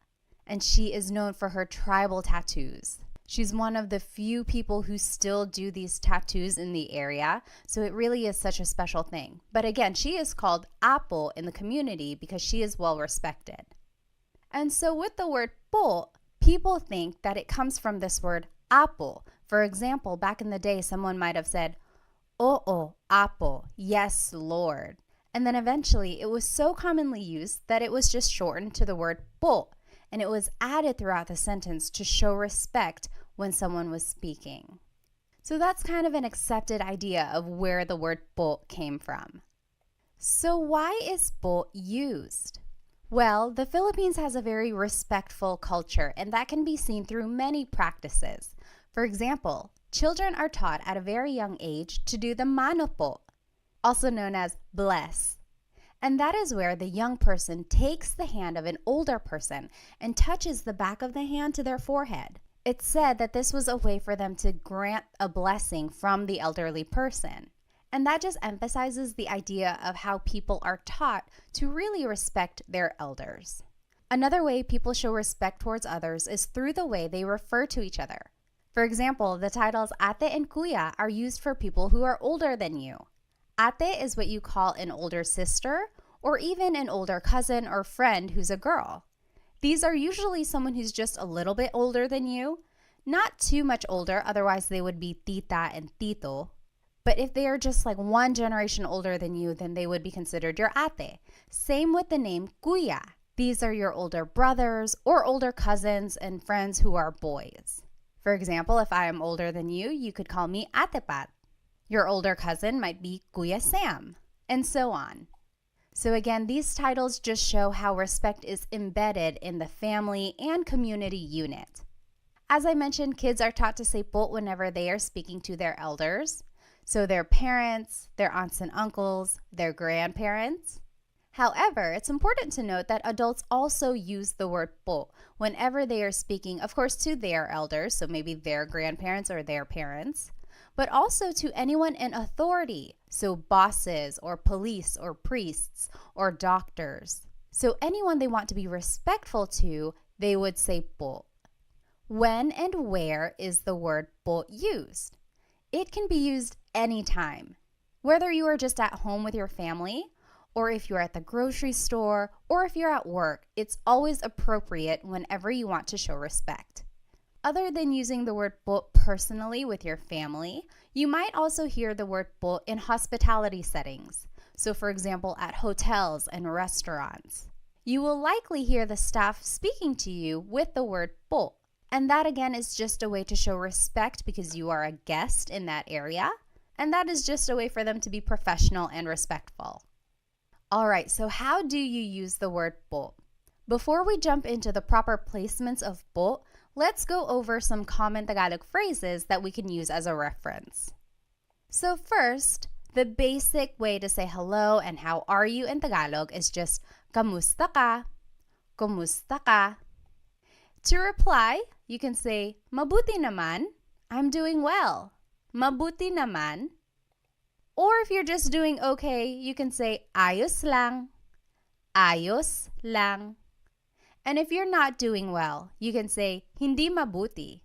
[SPEAKER 1] and she is known for her tribal tattoos. She's one of the few people who still do these tattoos in the area, so it really is such a special thing. But again, she is called Apo in the community because she is well respected. And so with the word po, people think that it comes from this word apo. For example, back in the day, someone might have said, "Oo, apo, yes, Lord." And then eventually it was so commonly used that it was just shortened to the word po, and it was added throughout the sentence to show respect when someone was speaking. So that's kind of an accepted idea of where the word po came from. So why is po used? Well, the Philippines has a very respectful culture, and that can be seen through many practices. For example, children are taught at a very young age to do the mano po, also known as bless. And that is where the young person takes the hand of an older person and touches the back of the hand to their forehead. It's said that this was a way for them to grant a blessing from the elderly person. And that just emphasizes the idea of how people are taught to really respect their elders. Another way people show respect towards others is through the way they refer to each other. For example, the titles ate and kuya are used for people who are older than you. Ate is what you call an older sister or even an older cousin or friend who's a girl. These are usually someone who's just a little bit older than you, not too much older, otherwise they would be tita and tito. But if they are just like one generation older than you, then they would be considered your ate. Same with the name kuya. These are your older brothers or older cousins and friends who are boys. For example, if I am older than you, you could call me Ate Pat. Your older cousin might be Kuya Sam, and so on. So again, these titles just show how respect is embedded in the family and community unit. As I mentioned, kids are taught to say po whenever they are speaking to their elders. So their parents, their aunts and uncles, their grandparents. However, it's important to note that adults also use the word po whenever they are speaking, of course, to their elders, so maybe their grandparents or their parents, but also to anyone in authority, so bosses or police or priests or doctors. So anyone they want to be respectful to, they would say po. When and where is the word po used? It can be used anytime, whether you are just at home with your family, or if you're at the grocery store, or if you're at work, it's always appropriate whenever you want to show respect. Other than using the word po personally with your family, you might also hear the word po in hospitality settings. So for example, at hotels and restaurants. You will likely hear the staff speaking to you with the word po. And that again is just a way to show respect because you are a guest in that area. And that is just a way for them to be professional and respectful. All right, so how do you use the word po? Before we jump into the proper placements of po, let's go over some common Tagalog phrases that we can use as a reference. So first, the basic way to say hello and how are you in Tagalog is just kamusta ka, kumusta ka. To reply, you can say mabuti naman, I'm doing well. Mabuti naman. Or if you're just doing okay, you can say ayos lang, ayos lang. And if you're not doing well, you can say hindi mabuti,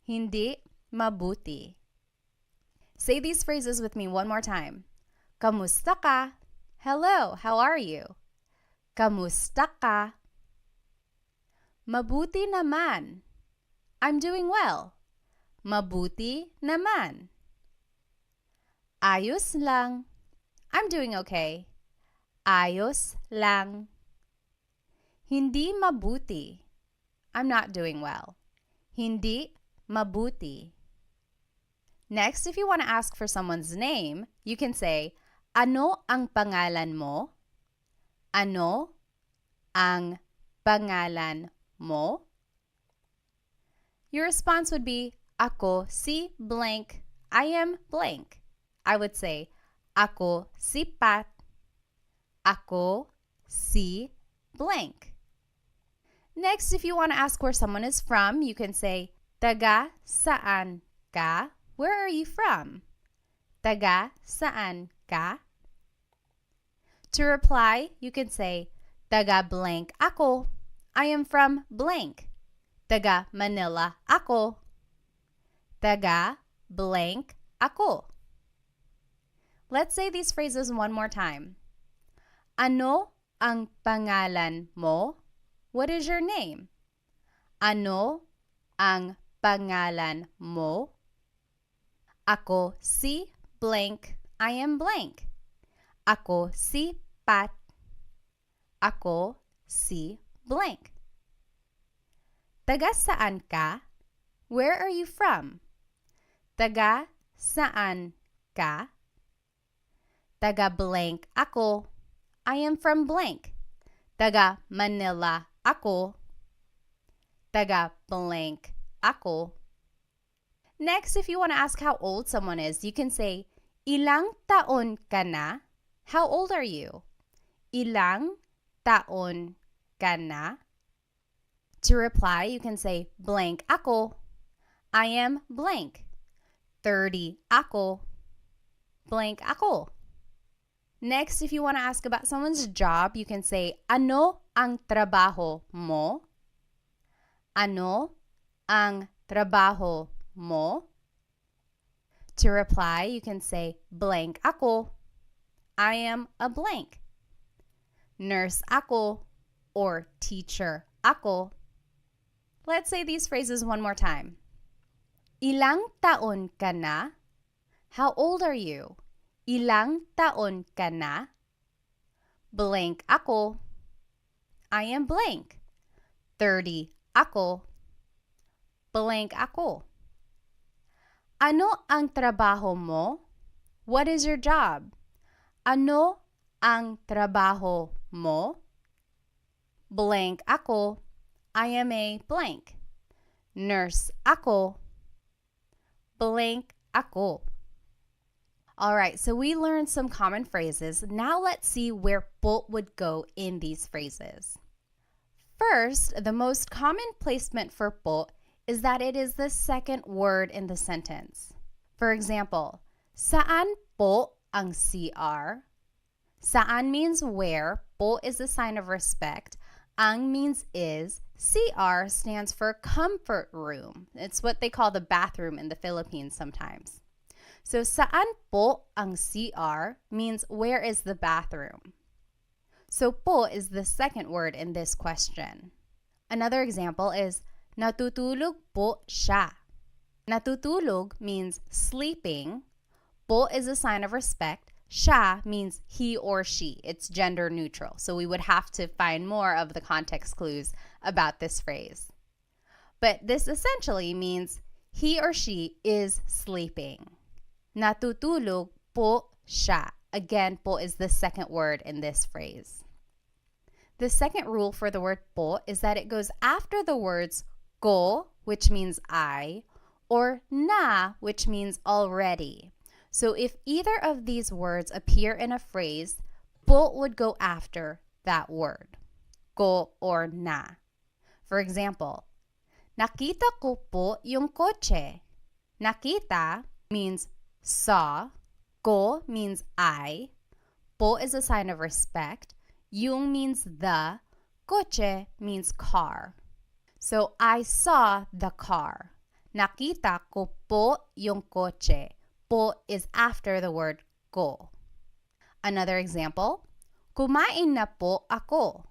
[SPEAKER 1] hindi mabuti. Say these phrases with me one more time. Kamusta ka? Hello, how are you? Kamusta ka? Mabuti naman. I'm doing well. Mabuti naman. Ayos lang. I'm doing okay. Ayos lang. Hindi mabuti. I'm not doing well. Hindi mabuti. Next, if you want to ask for someone's name, you can say, ano ang pangalan mo? Ano ang pangalan mo? Your response would be, ako si blank. I am blank. I would say, ako si Pat. Ako si blank. Next, if you want to ask where someone is from, you can say, taga saan ka? Where are you from? Taga saan ka? To reply, you can say, taga blank ako. I am from blank. Taga Manila ako. Taga blank ako. Let's say these phrases one more time. Ano ang pangalan mo? What is your name? Ano ang pangalan mo? Ako si blank. I am blank. Ako si Pat. Ako si blank. Taga saan ka? Where are you from? Taga saan ka? Taga blank ako. I am from blank. Taga Manila ako. Taga blank ako. Next, if you want to ask how old someone is, you can say, ilang taon ka na? How old are you? Ilang taon ka na? To reply, you can say, blank ako. I am blank. 30 ako. Blank ako. Next, if you want to ask about someone's job, you can say, ano ang trabaho mo? Ano ang trabaho mo? To reply, you can say, blank ako. I am a blank. Nurse ako or teacher ako. Let's say these phrases one more time. Ilang taon ka na? How old are you? Ilang taon ka na? Blank ako. I am blank. 30 ako. Blank ako. Ano ang trabaho mo? What is your job? Ano ang trabaho mo? Blank ako. I am a blank. Nurse ako. Blank ako. Alright, so we learned some common phrases. Now let's see where po would go in these phrases. First, the most common placement for po is that it is the second word in the sentence. For example, saan po ang CR? Saan means where, po is a sign of respect, ang means is, CR stands for comfort room. It's what they call the bathroom in the Philippines sometimes. So saan po ang CR means where is the bathroom? So po is the second word in this question. Another example is natutulog po siya. Natutulog means sleeping. Po is a sign of respect. Siya means he or she. It's gender neutral. So we would have to find more of the context clues about this phrase. But this essentially means he or she is sleeping. Natutulog po siya. Again, po is the second word in this phrase. The second rule for the word po is that it goes after the words ko, which means I, or na, which means already. So if either of these words appear in a phrase, po would go after that word, ko or na. For example, nakita ko po yung kotse. Nakita means saw. Ko means I. Po is a sign of respect. Yung means the. Kotse means car. So, I saw the car. Nakita ko po yung kotse. Po is after the word ko. Another example, kumain na po ako.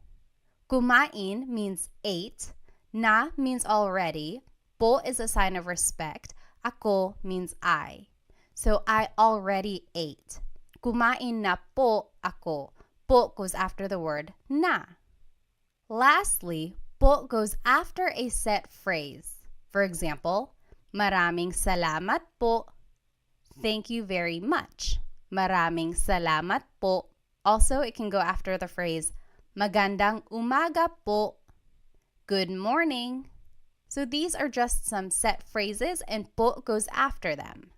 [SPEAKER 1] Kumain means ate. Na means already. Po is a sign of respect. Ako means I. So, I already ate. Kumain na po ako. Po goes after the word na. Lastly, po goes after a set phrase. For example, maraming salamat po. Thank you very much. Maraming salamat po. Also, it can go after the phrase magandang umaga po. Good morning. So these are just some set phrases and po goes after them.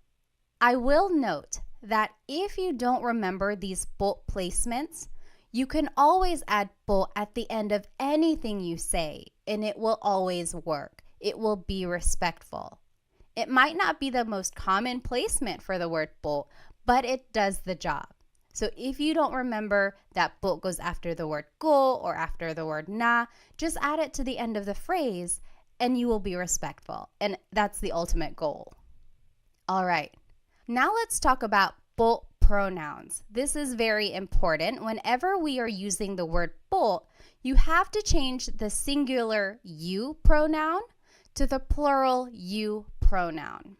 [SPEAKER 1] I will note that if you don't remember these po placements, you can always add po at the end of anything you say, and it will always work. It will be respectful. It might not be the most common placement for the word po, but it does the job. So if you don't remember that po goes after the word ko or after the word na, just add it to the end of the phrase and you will be respectful. And that's the ultimate goal. All right. Now let's talk about po pronouns. This is very important. Whenever we are using the word po, you have to change the singular you pronoun to the plural you pronoun.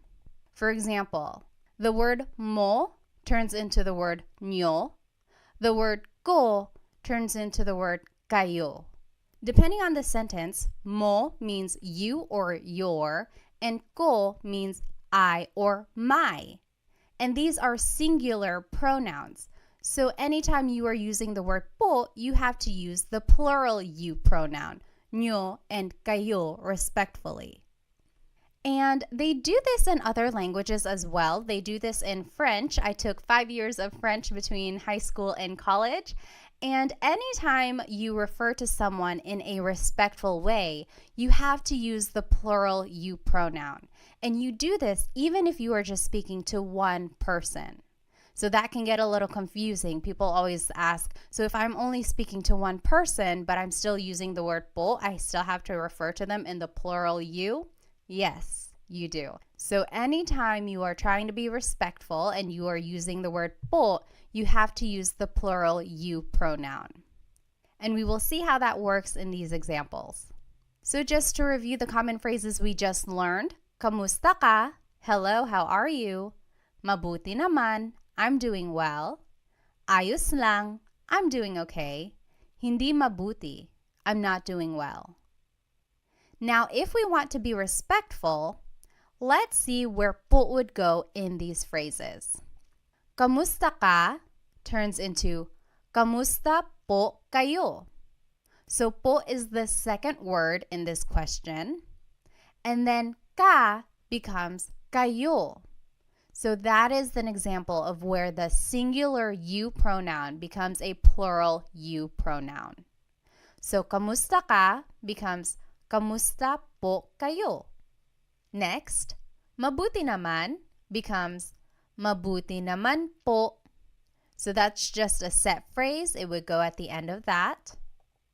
[SPEAKER 1] For example, the word mo turns into the word nyo. The word ko turns into the word kayo. Depending on the sentence, mo means you or your, and ko means I or my. And these are singular pronouns. So anytime you are using the word po, you have to use the plural you pronoun, nyo and kayo, respectfully. And they do this in other languages as well. They do this in French. I took 5 years of French between high school and college. And anytime you refer to someone in a respectful way, you have to use the plural you pronoun. And you do this even if you are just speaking to one person. So that can get a little confusing. People always ask, so if I'm only speaking to one person, but I'm still using the word po, I still have to refer to them in the plural you? Yes, you do. So anytime you are trying to be respectful and you are using the word po, you have to use the plural you pronoun. And we will see how that works in these examples. So just to review the common phrases we just learned, kamusta ka? Hello, how are you? Mabuti naman, I'm doing well. Ayos lang, I'm doing okay. Hindi mabuti, I'm not doing well. Now, if we want to be respectful, let's see where po would go in these phrases. Kamusta ka turns into kamusta po kayo. So po is the second word in this question. And then ka becomes kayo. So that is an example of where the singular you pronoun becomes a plural you pronoun. So kamusta ka becomes kamusta po kayo. Next, mabuti naman becomes mabuti naman po. So that's just a set phrase. It would go at the end of that.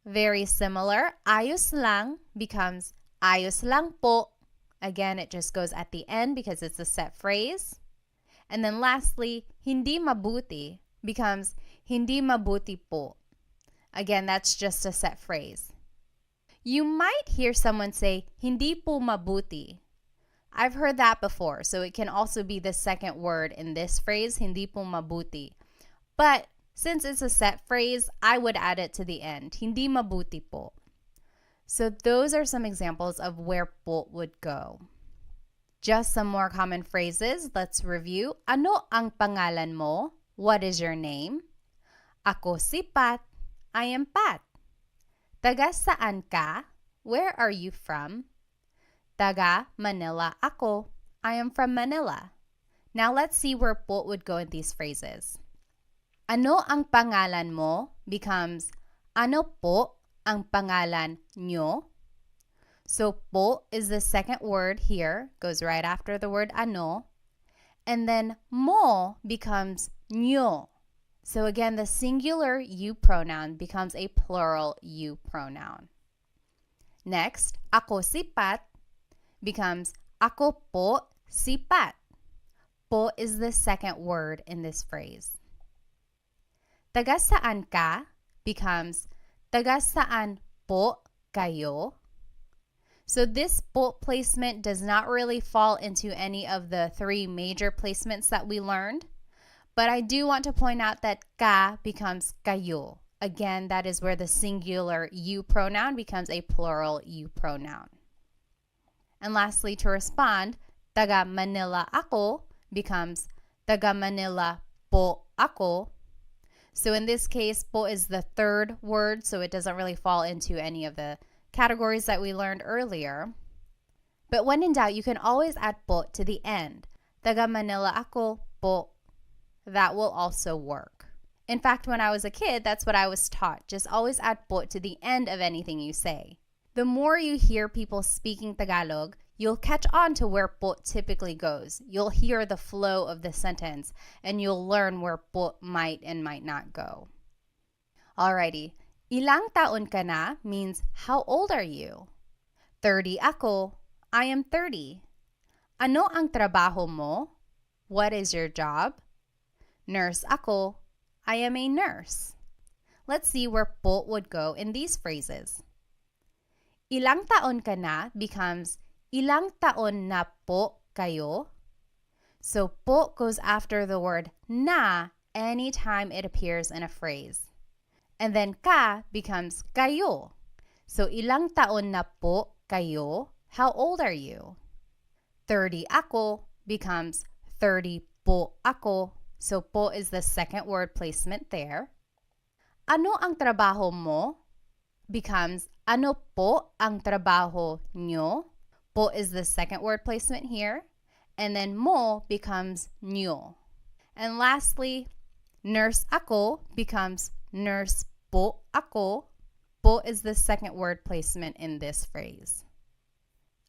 [SPEAKER 1] Very similar, ayos lang becomes ayos lang po. Again, it just goes at the end because it's a set phrase. And then lastly, hindi mabuti becomes hindi mabuti po. Again, that's just a set phrase. You might hear someone say, hindi po mabuti. I've heard that before, so it can also be the second word in this phrase, hindi po mabuti. But since it's a set phrase, I would add it to the end, hindi mabuti po. So those are some examples of where po would go. Just some more common phrases. Let's review. Ano ang pangalan mo? What is your name? Ako si Pat. I am Pat. Taga saan ka? Where are you from? Taga Manila ako. I am from Manila. Now let's see where po would go in these phrases. Ano ang pangalan mo becomes ano po ang pangalan nyo? So po is the second word here, goes right after the word ano. And then mo becomes nyo. So again, the singular you pronoun becomes a plural you pronoun. Next, ako sipat becomes ako po sipat. Po is the second word in this phrase. Taga saan ka becomes taga saan po kayo. So this po placement does not really fall into any of the three major placements that we learned. But I do want to point out that ka becomes kayo. Again, that is where the singular you pronoun becomes a plural you pronoun. And lastly, to respond, taga Manila ako becomes taga Manila po ako. So in this case, po is the third word, so it doesn't really fall into any of the categories that we learned earlier. But when in doubt, you can always add po to the end. Taga Manila ako po. That will also work. In fact, when I was a kid, that's what I was taught. Just always add po to the end of anything you say. The more you hear people speaking Tagalog, you'll catch on to where po typically goes. You'll hear the flow of the sentence, and you'll learn where po might and might not go. Alrighty, ilang taon ka na means how old are you? 30 ako, I am 30. Ano ang trabaho mo? What is your job? Nurse ako, I am a nurse. Let's see where po would go in these phrases. Ilang taon ka na becomes ilang taon na po kayo. So po goes after the word na anytime it appears in a phrase. And then ka becomes kayo. So ilang taon na po kayo? How old are you? 30 ako becomes 30 po ako. So po is the second word placement there. Ano ang trabaho mo becomes ano po ang trabaho nyo. Po is the second word placement here. And then mo becomes nyo. And lastly, nurse ako becomes nurse po ako. Po is the second word placement in this phrase.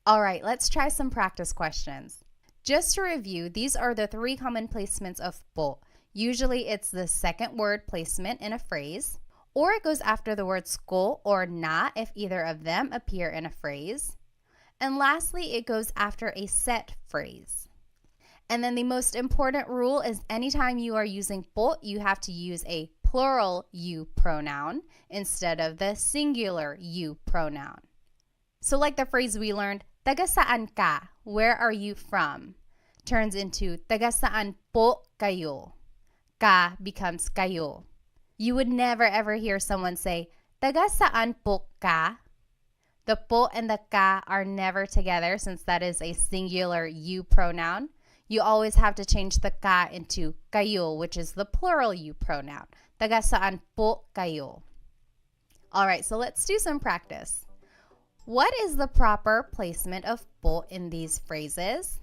[SPEAKER 1] All right, let's try some practice questions. Just to review, these are the three common placements of po. Usually it's the second word placement in a phrase, or it goes after the words ko or na if either of them appear in a phrase. And lastly, it goes after a set phrase. And then the most important rule is anytime you are using po, you have to use a plural you pronoun instead of the singular you pronoun. So like the phrase we learned, taga saan ka? Where are you from? Turns into taga saan po kayo? Ka becomes kayo. You would never ever hear someone say, taga saan po ka? The po and the ka are never together since that is a singular you pronoun. You always have to change the ka into kayo, which is the plural you pronoun. Taga saan po kayo? All right, so let's do some practice. What is the proper placement of po in these phrases?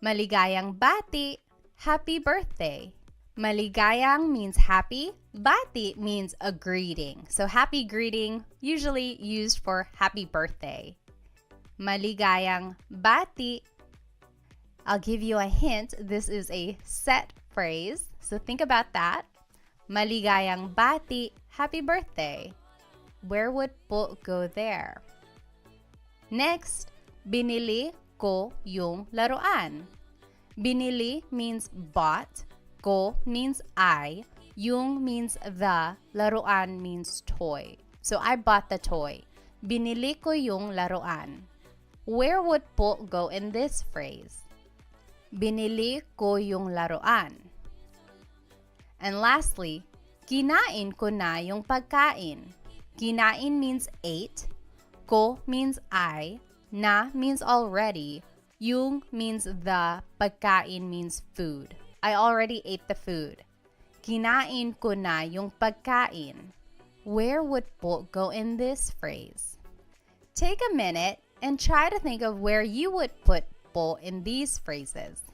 [SPEAKER 1] Maligayang bati, happy birthday. Maligayang means happy. Bati means a greeting. So happy greeting, usually used for happy birthday. Maligayang bati. I'll give you a hint. This is a set phrase. So think about that. Maligayang bati, happy birthday. Where would po go there? Next, binili ko yung laruan. Binili means bought. Ko means I. Yung means the. Laruan means toy. So I bought the toy. Binili ko yung laruan. Where would po go in this phrase? Binili ko yung laruan. And lastly, kinain ko na yung pagkain. Kinain means ate. Ko means I, na means already, yung means the, pagkain means food. I already ate the food. Kinain ko na yung pagkain. Where would po go in this phrase? Take a minute and try to think of where you would put po in these phrases.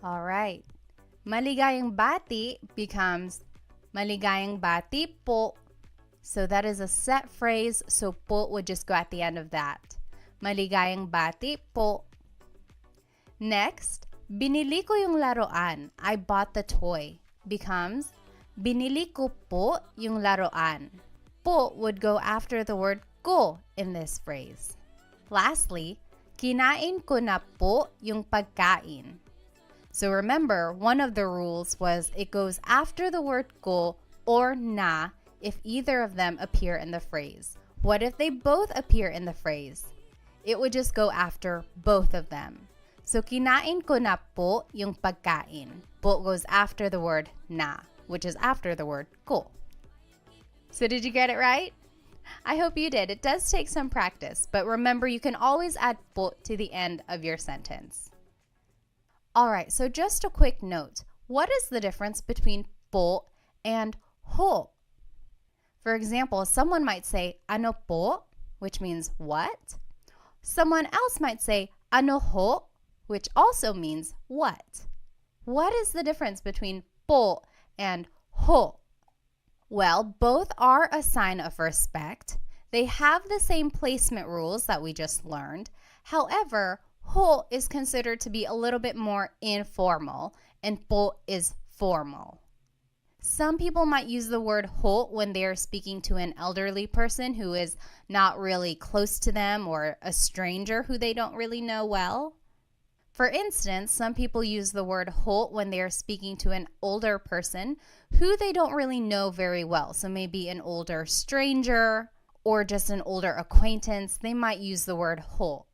[SPEAKER 1] All right. Maligayang bati becomes maligayang bati po. So that is a set phrase, so po would just go at the end of that. Maligayang bati po. Next, binili ko yung laruan. I bought the toy. Becomes, binili ko po yung laruan. Po would go after the word ko in this phrase. Lastly, kinain ko na po yung pagkain. So remember, one of the rules was it goes after the word ko or na if either of them appear in the phrase. What if they both appear in the phrase? It would just go after both of them. So kinain ko na po yung pagkain. Po goes after the word na, which is after the word ko. So did you get it right? I hope you did. It does take some practice, but remember you can always add po to the end of your sentence. All right, so just a quick note. What is the difference between po and ho? For example, someone might say ano po, which means what? Someone else might say ano ho, which also means what? What is the difference between po and ho? Well, both are a sign of respect. They have the same placement rules that we just learned. However, ho is considered to be a little bit more informal and po is formal. Some people might use the word ho when they are speaking to an elderly person who is not really close to them or a stranger who they don't really know well. For instance, some people use the word ho when they are speaking to an older person who they don't really know very well. So maybe an older stranger or just an older acquaintance, they might use the word ho.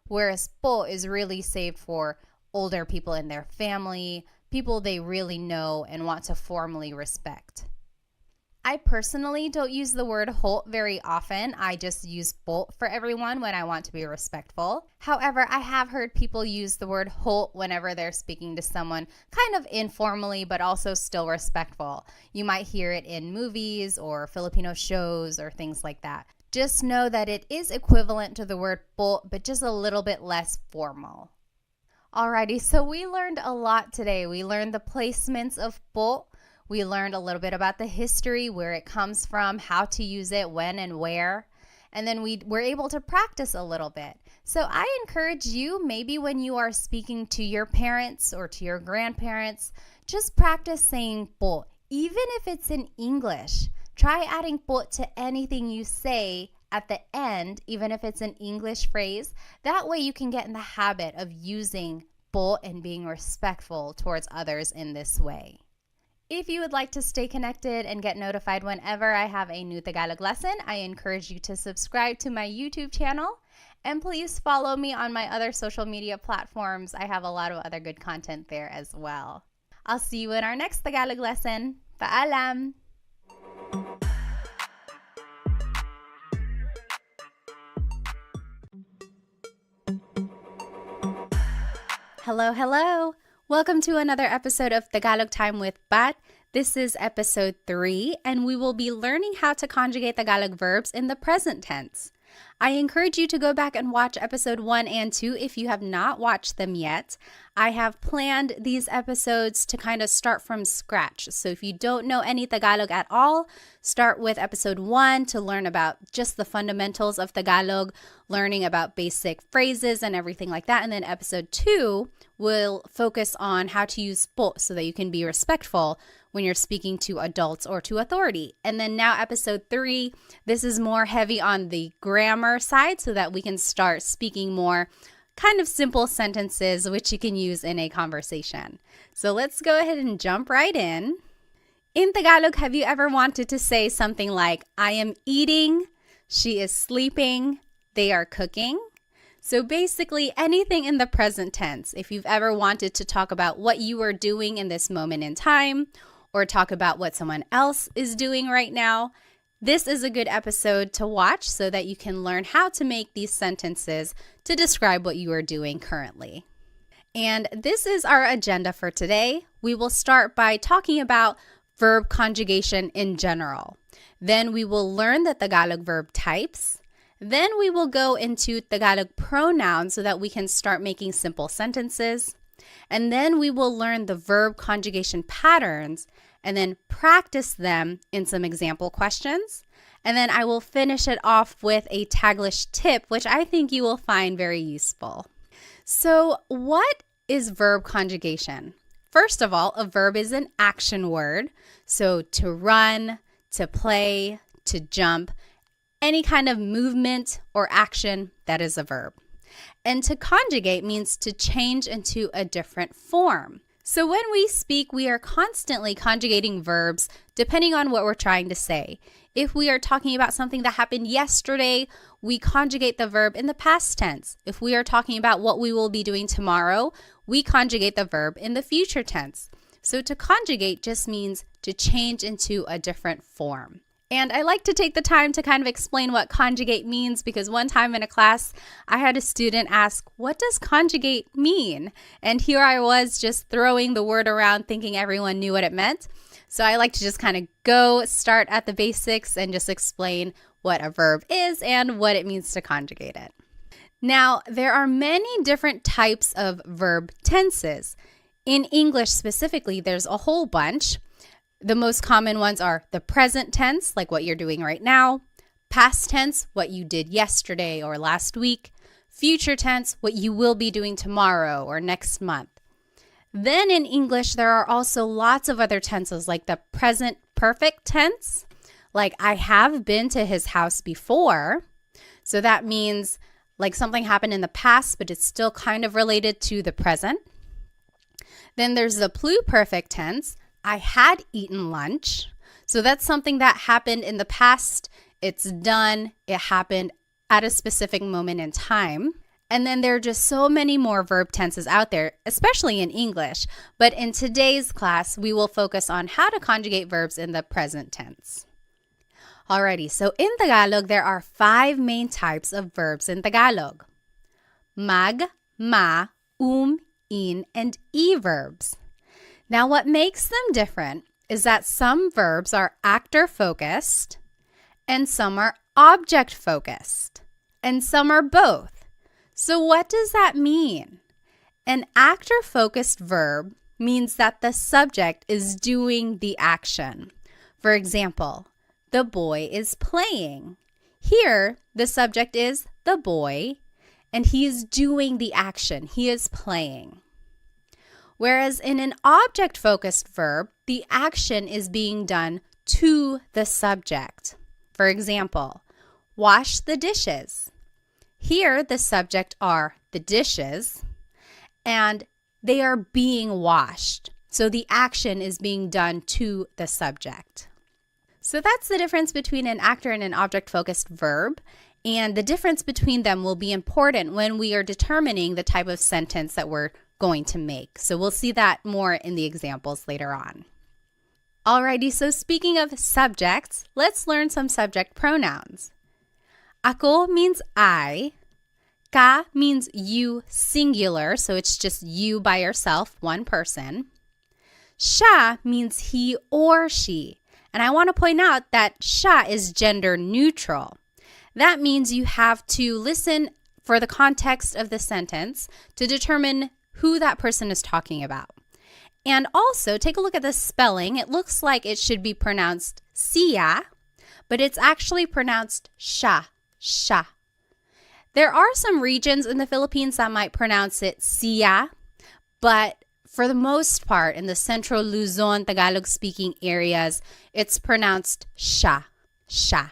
[SPEAKER 1] Whereas po is really saved for older people in their family, people they really know and want to formally respect. I personally don't use the word ho very often. I just use po for everyone when I want to be respectful. However, I have heard people use the word ho whenever they're speaking to someone kind of informally, but also still respectful. You might hear it in movies or Filipino shows or things like that. Just know that it is equivalent to the word po, but just a little bit less formal. Alrighty, so we learned a lot today. We learned the placements of po. We learned a little bit about the history, where it comes from, how to use it, when and where. And then we were able to practice a little bit. So I encourage you, maybe when you are speaking to your parents or to your grandparents, just practice saying po, even if it's in English. Try adding po to anything you say at the end, even if it's an English phrase. That way you can get in the habit of using po and being respectful towards others in this way. If you would like to stay connected and get notified whenever I have a new Tagalog lesson, I encourage you to subscribe to my YouTube channel. And please follow me on my other social media platforms. I have a lot of other good content there as well. I'll see you in our next Tagalog lesson. Paalam! Hello, hello! Welcome to another episode of Tagalog Time with Pat. This is episode 3, and we will be learning how to conjugate Tagalog verbs in the present tense. I encourage you to go back and watch episode 1 and 2 if you have not watched them yet. I have planned these episodes to kind of start from scratch. So if you don't know any Tagalog at all, start with episode 1 to learn about just the fundamentals of Tagalog, learning about basic phrases and everything like that. And then episode 2 will focus on how to use po so that you can be respectful when you're speaking to adults or to authority. And then now episode 3, this is more heavy on the grammar side so that we can start speaking more kind of simple sentences which you can use in a conversation. So let's go ahead and jump right in. In Tagalog, have you ever wanted to say something like, I am eating, she is sleeping, they are cooking? So basically anything in the present tense. If you've ever wanted to talk about what you are doing in this moment in time, or talk about what someone else is doing right now, this is a good episode to watch so that you can learn how to make these sentences to describe what you are doing currently. And this is our agenda for today. We will start by talking about verb conjugation in general. Then we will learn the Tagalog verb types. Then we will go into Tagalog pronouns so that we can start making simple sentences. And then we will learn the verb conjugation patterns and then practice them in some example questions. And then I will finish it off with a Taglish tip, which I think you will find very useful. So what is verb conjugation? First of all, a verb is an action word. So to run, to play, to jump, any kind of movement or action, that is a verb. And to conjugate means to change into a different form. So when we speak, we are constantly conjugating verbs depending on what we're trying to say. If we are talking about something that happened yesterday, we conjugate the verb in the past tense. If we are talking about what we will be doing tomorrow, we conjugate the verb in the future tense. So to conjugate just means to change into a different form. And I like to take the time to kind of explain what conjugate means because one time in a class, I had a student ask, what does conjugate mean? And here I was just throwing the word around thinking everyone knew what it meant. So I like to just kind of start at the basics and just explain what a verb is and what it means to conjugate it. Now, there are many different types of verb tenses. In English specifically, there's a whole bunch. The most common ones are the present tense, like what you're doing right now, past tense, what you did yesterday or last week, future tense, what you will be doing tomorrow or next month. Then in English, there are also lots of other tenses like the present perfect tense, like I have been to his house before. So that means like something happened in the past, but it's still kind of related to the present. Then there's the pluperfect tense. I had eaten lunch. So that's something that happened in the past. It's done. It happened at a specific moment in time. And then there are just so many more verb tenses out there, especially in English. But in today's class, we will focus on how to conjugate verbs in the present tense. Alrighty, so in Tagalog, there are 5 main types of verbs in Tagalog. Mag, ma, in, and e verbs. Now, what makes them different is that some verbs are actor-focused and some are object-focused and some are both. So what does that mean? An actor-focused verb means that the subject is doing the action. For example, the boy is playing. Here, the subject is the boy and he is doing the action. He is playing. Whereas in an object-focused verb, the action is being done to the subject. For example, wash the dishes. Here, the subject are the dishes, and they are being washed. So the action is being done to the subject. So that's the difference between an actor and an object-focused verb. And the difference between them will be important when we are determining the type of sentence that we're going to make. So we'll see that more in the examples later on. Alrighty, so speaking of subjects, let's learn some subject pronouns. Ako means I. Ka means you singular, so it's just you by yourself, one person. Siya means he or she. And I want to point out that siya is gender neutral. That means you have to listen for the context of the sentence to determine who that person is talking about. And also, take a look at the spelling. It looks like it should be pronounced siya, but it's actually pronounced siya. There are some regions in the Philippines that might pronounce it siya, but for the most part, in the Central Luzon, Tagalog-speaking areas, it's pronounced siya.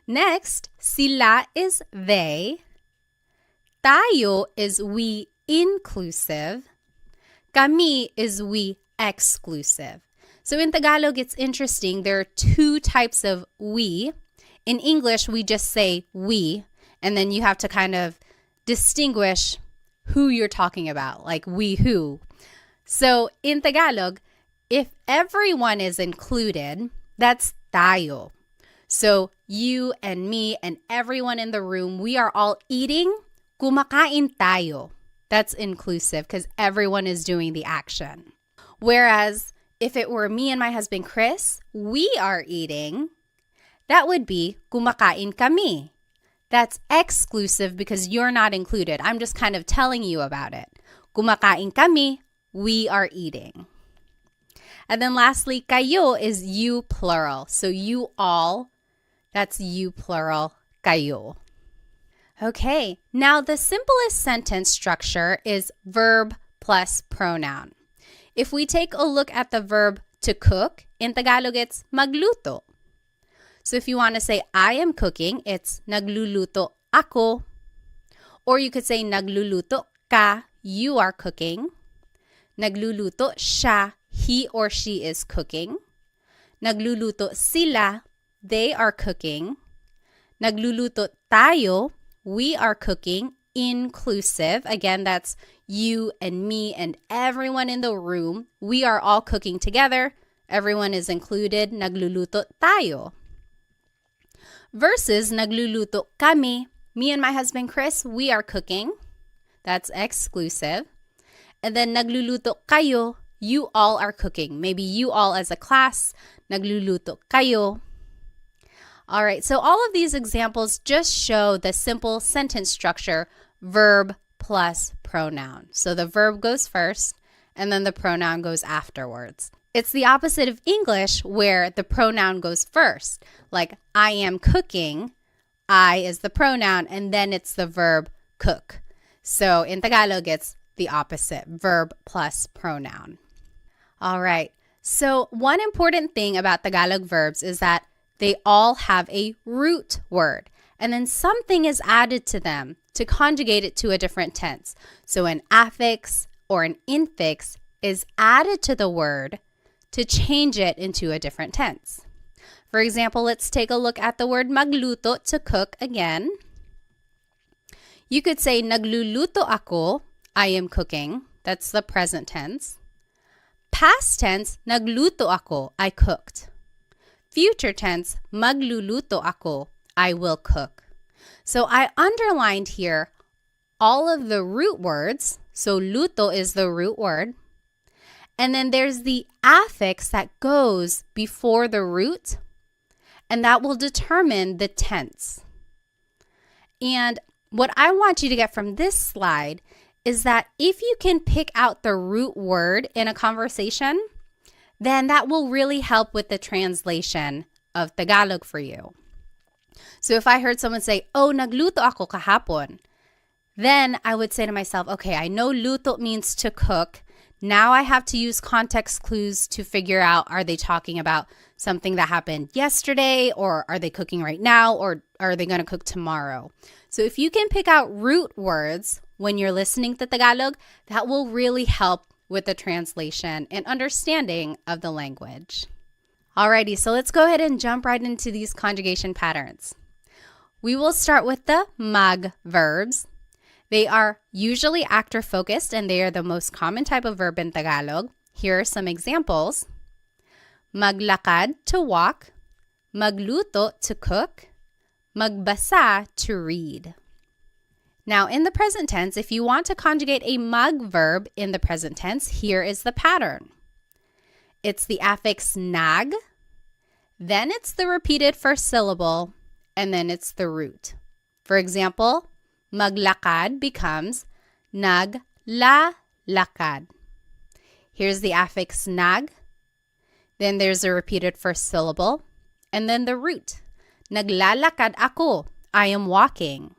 [SPEAKER 1] Next, sila is they. Tayo is we inclusive. Kami is we exclusive. So in Tagalog, it's interesting. There are 2 types of we. In English, we just say we, and then you have to kind of distinguish who you're talking about, like we who. So in Tagalog, if everyone is included, that's tayo. So you and me and everyone in the room, we are all eating, kumakain tayo. That's inclusive because everyone is doing the action. Whereas if it were me and my husband Chris, we are eating, that would be kumakain kami. That's exclusive because you're not included. I'm just kind of telling you about it. kumakain kami, we are eating. And then lastly, kayo is you plural. So you all, that's you plural, kayo. Okay, now the simplest sentence structure is verb plus pronoun. If we take a look at the verb to cook, in Tagalog it's magluto. So if you want to say I am cooking, it's nagluluto ako. Or you could say nagluluto ka, you are cooking. Nagluluto siya, he or she is cooking. Nagluluto sila, they are cooking. Nagluluto tayo, we are cooking, inclusive. Again, that's you and me and everyone in the room. We are all cooking together. Everyone is included. Nagluluto tayo. Versus nagluluto kami. Me and my husband Chris, we are cooking. That's exclusive. And then nagluluto kayo, you all are cooking. Maybe you all as a class, nagluluto kayo. All right, so all of these examples just show the simple sentence structure, verb plus pronoun. So the verb goes first, and then the pronoun goes afterwards. It's the opposite of English where the pronoun goes first. Like, I am cooking, I is the pronoun, and then it's the verb cook. So in Tagalog, it's the opposite, verb plus pronoun. All right, so one important thing about Tagalog verbs is that they all have a root word, and then something is added to them to conjugate it to a different tense. So an affix or an infix is added to the word to change it into a different tense. For example, let's take a look at the word magluto, to cook again. You could say nagluluto ako, I am cooking. That's the present tense. Past tense, nagluto ako, I cooked. Future tense, magluluto ako, I will cook. So I underlined here all of the root words. So luto is the root word. And then there's the affix that goes before the root, and that will determine the tense. And what I want you to get from this slide is that if you can pick out the root word in a conversation, then that will really help with the translation of Tagalog for you. So if I heard someone say, oh, nagluto ako kahapon, then I would say to myself, okay, I know luto means to cook. Now I have to use context clues to figure out, are they talking about something that happened yesterday, or are they cooking right now, or are they going to cook tomorrow? So if you can pick out root words when you're listening to Tagalog, that will really help with the translation and understanding of the language. Alrighty, so let's go ahead and jump right into these conjugation patterns. We will start with the mag verbs. They are usually actor focused, and they are the most common type of verb in Tagalog. Here are some examples. Maglakad, to walk. Magluto, to cook. Magbasa, to read. Now, in the present tense, if you want to conjugate a mag verb in the present tense, here is the pattern. It's the affix nag, then it's the repeated first syllable, and then it's the root. For example, maglakad becomes naglalakad. Here's the affix nag, then there's a repeated first syllable, and then the root. Naglalakad ako, I am walking.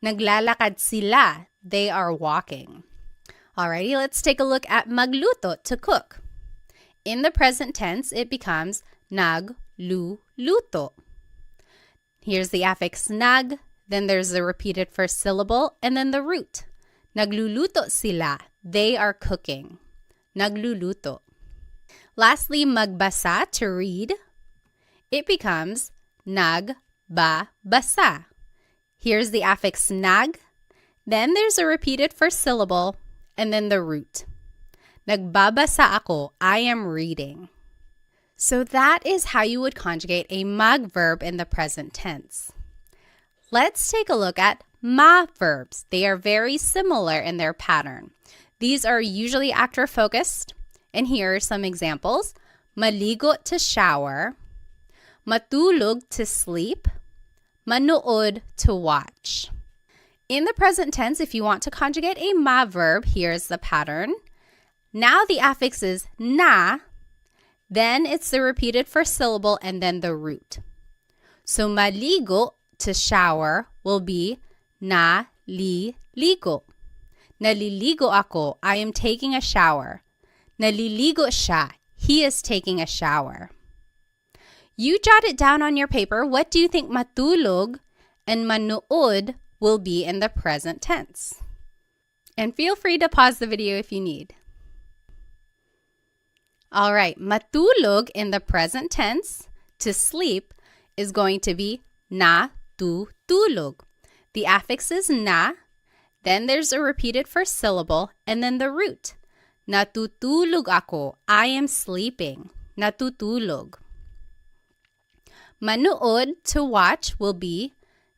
[SPEAKER 1] Naglalakad sila, they are walking. Alrighty, let's take a look at magluto, to cook. In the present tense, it becomes nagluluto. Here's the affix nag, then there's the repeated first syllable, and then the root. Nagluluto sila, they are cooking. Nagluluto. Lastly, magbasa, to read. It becomes nagbabasa. Here's the affix nag, then there's a repeated first syllable, and then the root. Nagbabasa ako, I am reading. So that is how you would conjugate a mag verb in the present tense. Let's take a look at ma verbs. They are very similar in their pattern. These are usually actor focused, and here are some examples. Maligo, to shower. Matulog, to sleep. Manood, to watch. In the present tense, if you want to conjugate a ma verb, here's the pattern. Now the affix is na, then it's the repeated first syllable and then the root. So maligo, to shower, will be naliligo. Naliligo ako, I am taking a shower. Naliligo siya, he is taking a shower. You jot it down on your paper. What do you think matulog and manood will be in the present tense? And feel free to pause the video if you need. All right, matulog in the present tense, to sleep, is going to be natutulog. The affix is na, then there's a repeated first syllable, and then the root. Natutulog ako, I am sleeping. Natutulog. Manood, to watch, will be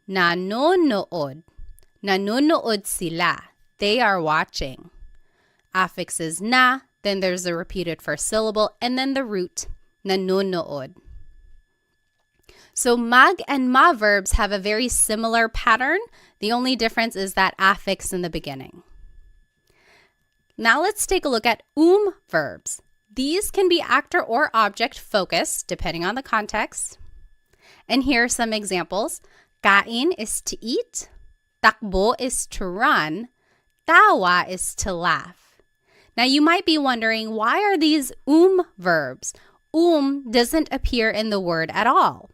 [SPEAKER 1] nanonood. Nanonood sila. They are watching. Affix is na, then there's a repeated first syllable, and then the root, nanonood. So mag and ma verbs have a very similar pattern. The only difference is that affix in the beginning. Now let's take a look at verbs. These can be actor or object focused, depending on the context. And here are some examples. Kain is to eat. Takbo is to run. Tawa is to laugh. Now you might be wondering, why are these verbs? Doesn't appear in the word at all.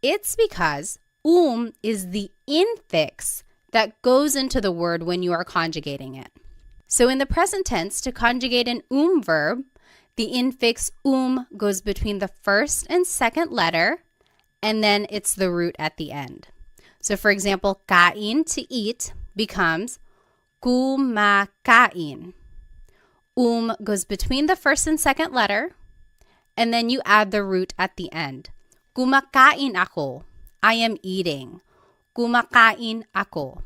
[SPEAKER 1] It's because is the infix that goes into the word when you are conjugating it. So in the present tense, to conjugate an verb, the infix goes between the first and second letter, and then it's the root at the end. So for example, kain, to eat, becomes kumakain. Goes between the first and second letter, and then you add the root at the end. Kumakain ako. I am eating. Kumakain ako.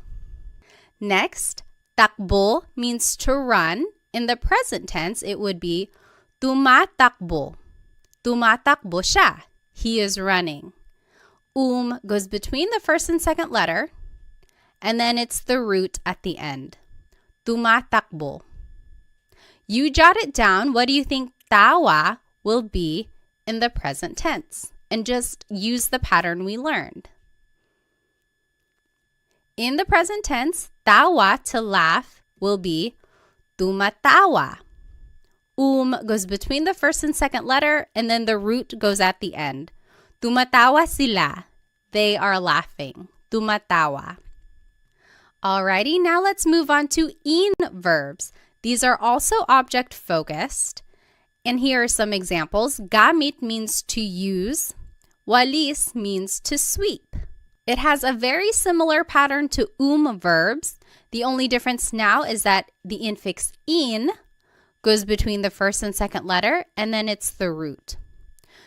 [SPEAKER 1] Next, takbo means to run. In the present tense, it would be tumatakbo. Tumatakbo siya. He is running. Goes between the first and second letter, and then it's the root at the end. Tumatakbo. You jot it down. What do you think tawa will be in the present tense? And just use the pattern we learned. In the present tense, tawa, to laugh, will be tumatawa. Goes between the first and second letter, and then the root goes at the end. Tumatawa sila. They are laughing. Tumatawa. Alrighty, now let's move on to verbs. These are also object focused. And here are some examples. Gamit means to use. Walis means to sweep. It has a very similar pattern to verbs. The only difference now is that the infix in goes between the first and second letter, and then it's the root.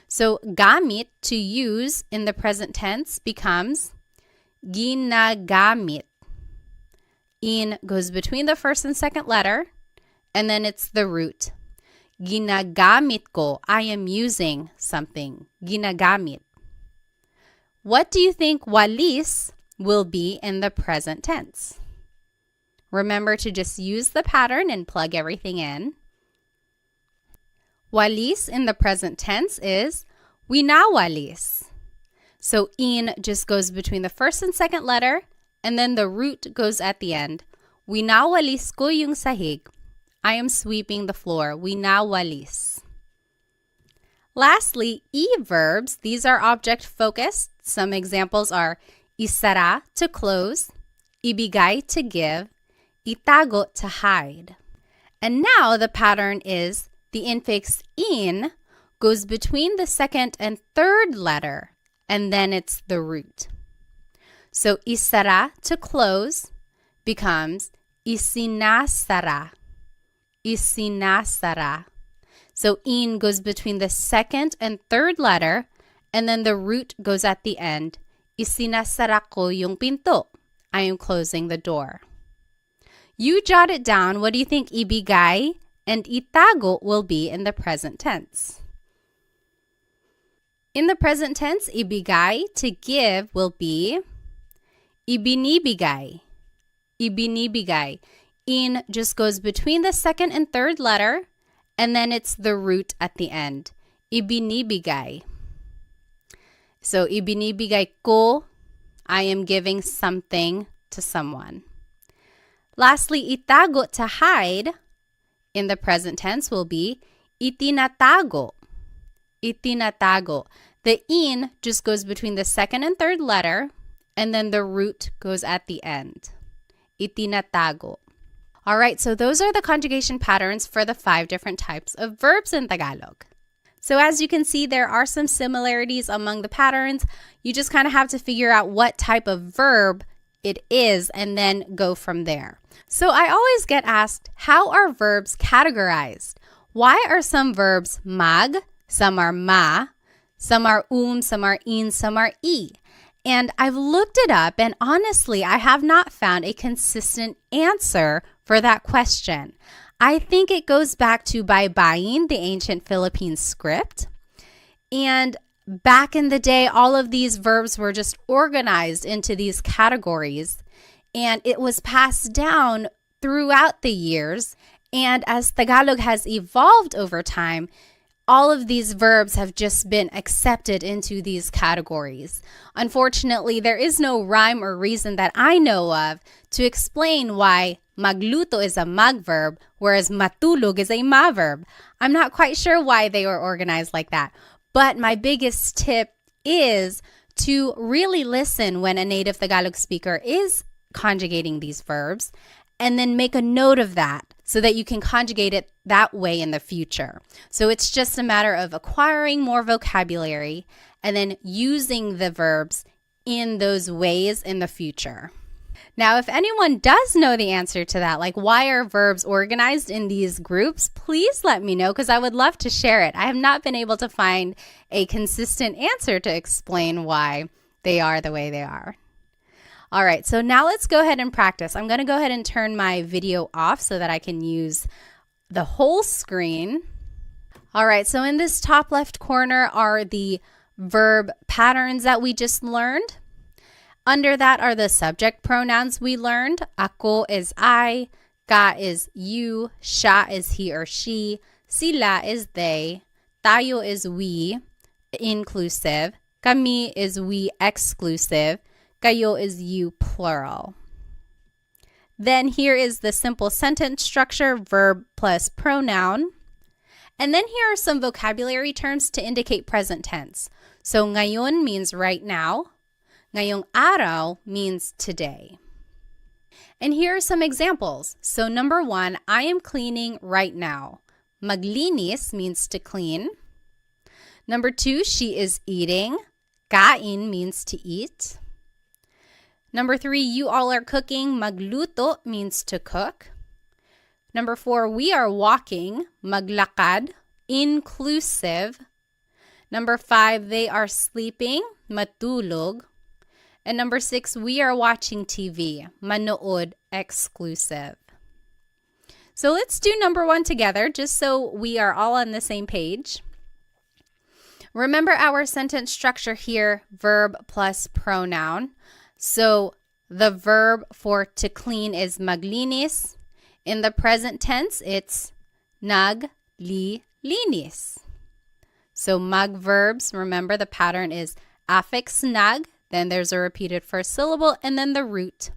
[SPEAKER 1] So gamit, to use, in the present tense becomes ginagamit. In goes between the first and second letter, and then it's the root. Ginagamit ko, I am using something. Ginagamit. What do you think walis will be in the present tense? Remember to just use the pattern and plug everything in. Walis in the present tense is winawalis. So in just goes between the first and second letter, and then the root goes at the end. Winawalis ko yung sahig. I am sweeping the floor. Winawalis. Lastly, verbs. These are object focused. Some examples are isara, to close, ibigay, to give, itago, to hide. And now the pattern is the infix in goes between the second and third letter, and then it's the root. So isara, to close, becomes isinasara. Isinasara. So in goes between the second and third letter, and then the root goes at the end. Isinasara ko yung pinto. I am closing the door. You jot it down. What do you think ibigay and itago will be in the present tense? In the present tense, ibigay, to give, will be ibinibigay. ibinibigay. In just goes between the second and third letter, and then it's the root at the end. Ibinibigay. So, ibinibigay ko, I am giving something to someone. Lastly, itago, to hide, in the present tense will be itinatago. Itinatago. The in just goes between the second and third letter, and then the root goes at the end. Itinatago. All right, so those are the conjugation patterns for the 5 different types of verbs in Tagalog. So as you can see, there are some similarities among the patterns. You just kind of have to figure out what type of verb it is and then go from there. So I always get asked, how are verbs categorized? Why are some verbs mag, some are ma, some are some are in, some are e? And I've looked it up, and honestly, I have not found a consistent answer for that question. I think it goes back to baybayin, the ancient Philippine script. And back in the day, all of these verbs were just organized into these categories, and it was passed down throughout the years. And as Tagalog has evolved over time, all of these verbs have just been accepted into these categories. Unfortunately, there is no rhyme or reason that I know of to explain why magluto is a mag verb, whereas matulog is a ma verb. I'm not quite sure why they were organized like that. But my biggest tip is to really listen when a native Tagalog speaker is conjugating these verbs, and then make a note of that so that you can conjugate it that way in the future. So it's just a matter of acquiring more vocabulary and then using the verbs in those ways in the future. Now, if anyone does know the answer to that, like why are verbs organized in these groups, please let me know because I would love to share it. I have not been able to find a consistent answer to explain why they are the way they are. All right, so now let's go ahead and practice. I'm going to go ahead and turn my video off so that I can use the whole screen. All right, so in this top left corner are the verb patterns that we just learned. Under that are the subject pronouns we learned. Ako is I, ka is you, siya is he or she, sila is they, tayo is we, inclusive, kami is we, exclusive, kayo is you, plural. Then here is the simple sentence structure, verb plus pronoun. And then here are some vocabulary terms to indicate present tense. So ngayon means right now. Ngayong araw means today. And here are some examples. So number 1, I am cleaning right now. Maglinis means to clean. Number 2, she is eating. Kain means to eat. Number 3, you all are cooking. Magluto means to cook. Number 4, we are walking. Maglakad, inclusive. Number 5, they are sleeping. Matulog. And number 6, we are watching TV. Manood, exclusive. So let's do number 1 together just so we are all on the same page. Remember our sentence structure here, verb plus pronoun. So the verb for to clean is maglinis. In the present tense, it's naglilinis. So mag verbs, remember the pattern is affix nag, then there's a repeated first syllable, and then the root.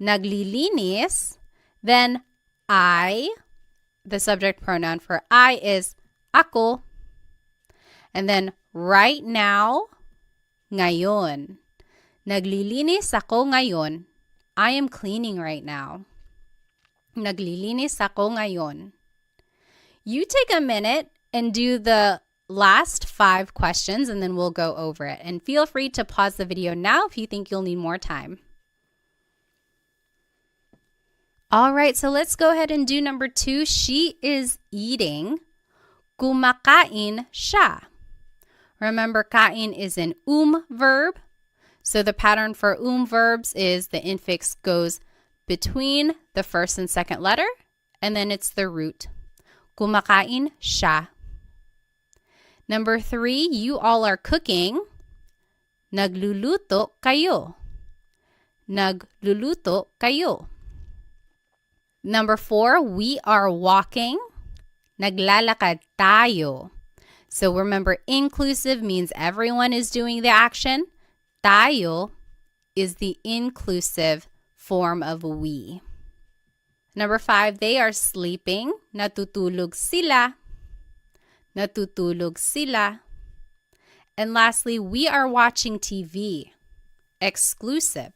[SPEAKER 1] Naglilinis, then I, the subject pronoun for I is ako. And then right now, ngayon. Naglilinis ako ngayon. I am cleaning right now. Naglilinis ako ngayon. You take a minute and do the last 5 questions and then we'll go over it. And feel free to pause the video now if you think you'll need more time. All right, so let's go ahead and do number 2. She is eating. Kumakain siya. Remember, kain is an verb. So the pattern for verbs is the infix goes between the first and second letter, and then it's the root. Kumakain siya. Number 3, you all are cooking. Nagluluto kayo. Nagluluto kayo. Number 4, we are walking. Naglalakad tayo. So remember, inclusive means everyone is doing the action. Tayo is the inclusive form of we. Number 5, they are sleeping. Natutulog sila. Natutulog sila. And lastly, we are watching TV. Exclusive.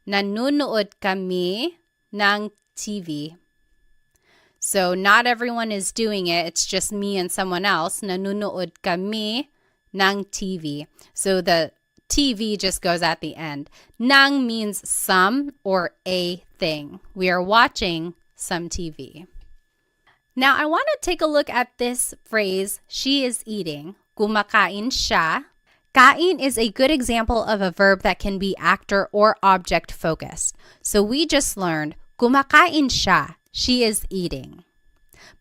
[SPEAKER 1] Nanonood kami ng TV. So not everyone is doing it. It's just me and someone else. Nanonood kami ng TV. So the TV just goes at the end. Nang means some or a thing. We are watching some TV. Now, I want to take a look at this phrase, she is eating. Kumakain siya. Kain is a good example of a verb that can be actor or object focused. So we just learned, kumakain siya. She is eating.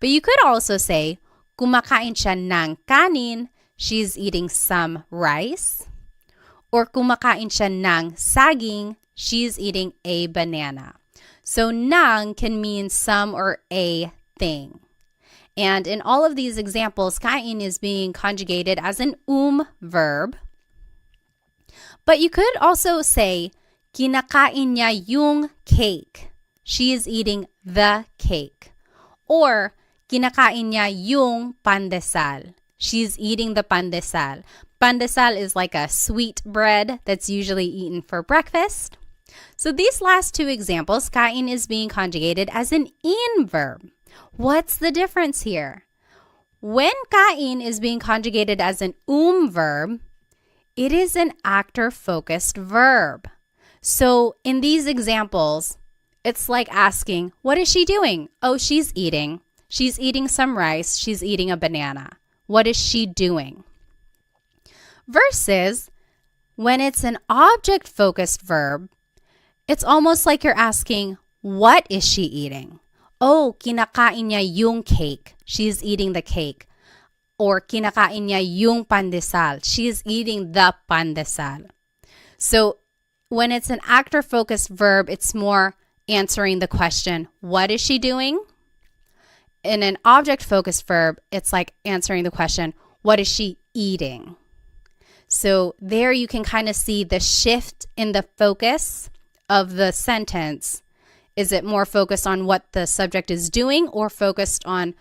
[SPEAKER 1] But you could also say, kumakain siya ng kanin. She's eating some rice. Or kumakain siya ng saging. She's eating a banana. So ng can mean some or a thing. And in all of these examples, kain is being conjugated as an verb. But you could also say, kinakain niya yung cake. She is eating the cake. Or, kinakain niya yung pandesal. She's eating the pandesal. Pandesal is like a sweet bread that's usually eaten for breakfast. So these last two examples, kain is being conjugated as an in verb. What's the difference here? When kain is being conjugated as an verb, it is an actor-focused verb. So in these examples, it's like asking, what is she doing? Oh, she's eating. She's eating some rice. She's eating a banana. What is she doing? Versus when it's an object-focused verb, it's almost like you're asking, what is she eating? Oh, kinakain niya yung cake. She's eating the cake. Or kinakain niya yung pandesal. She's eating the pandesal. So when it's an actor-focused verb, it's more answering the question, what is she doing? In an object-focused verb, it's like answering the question, what is she eating? So there you can kind of see the shift in the focus of the sentence. Is it more focused on what the subject is doing or focused on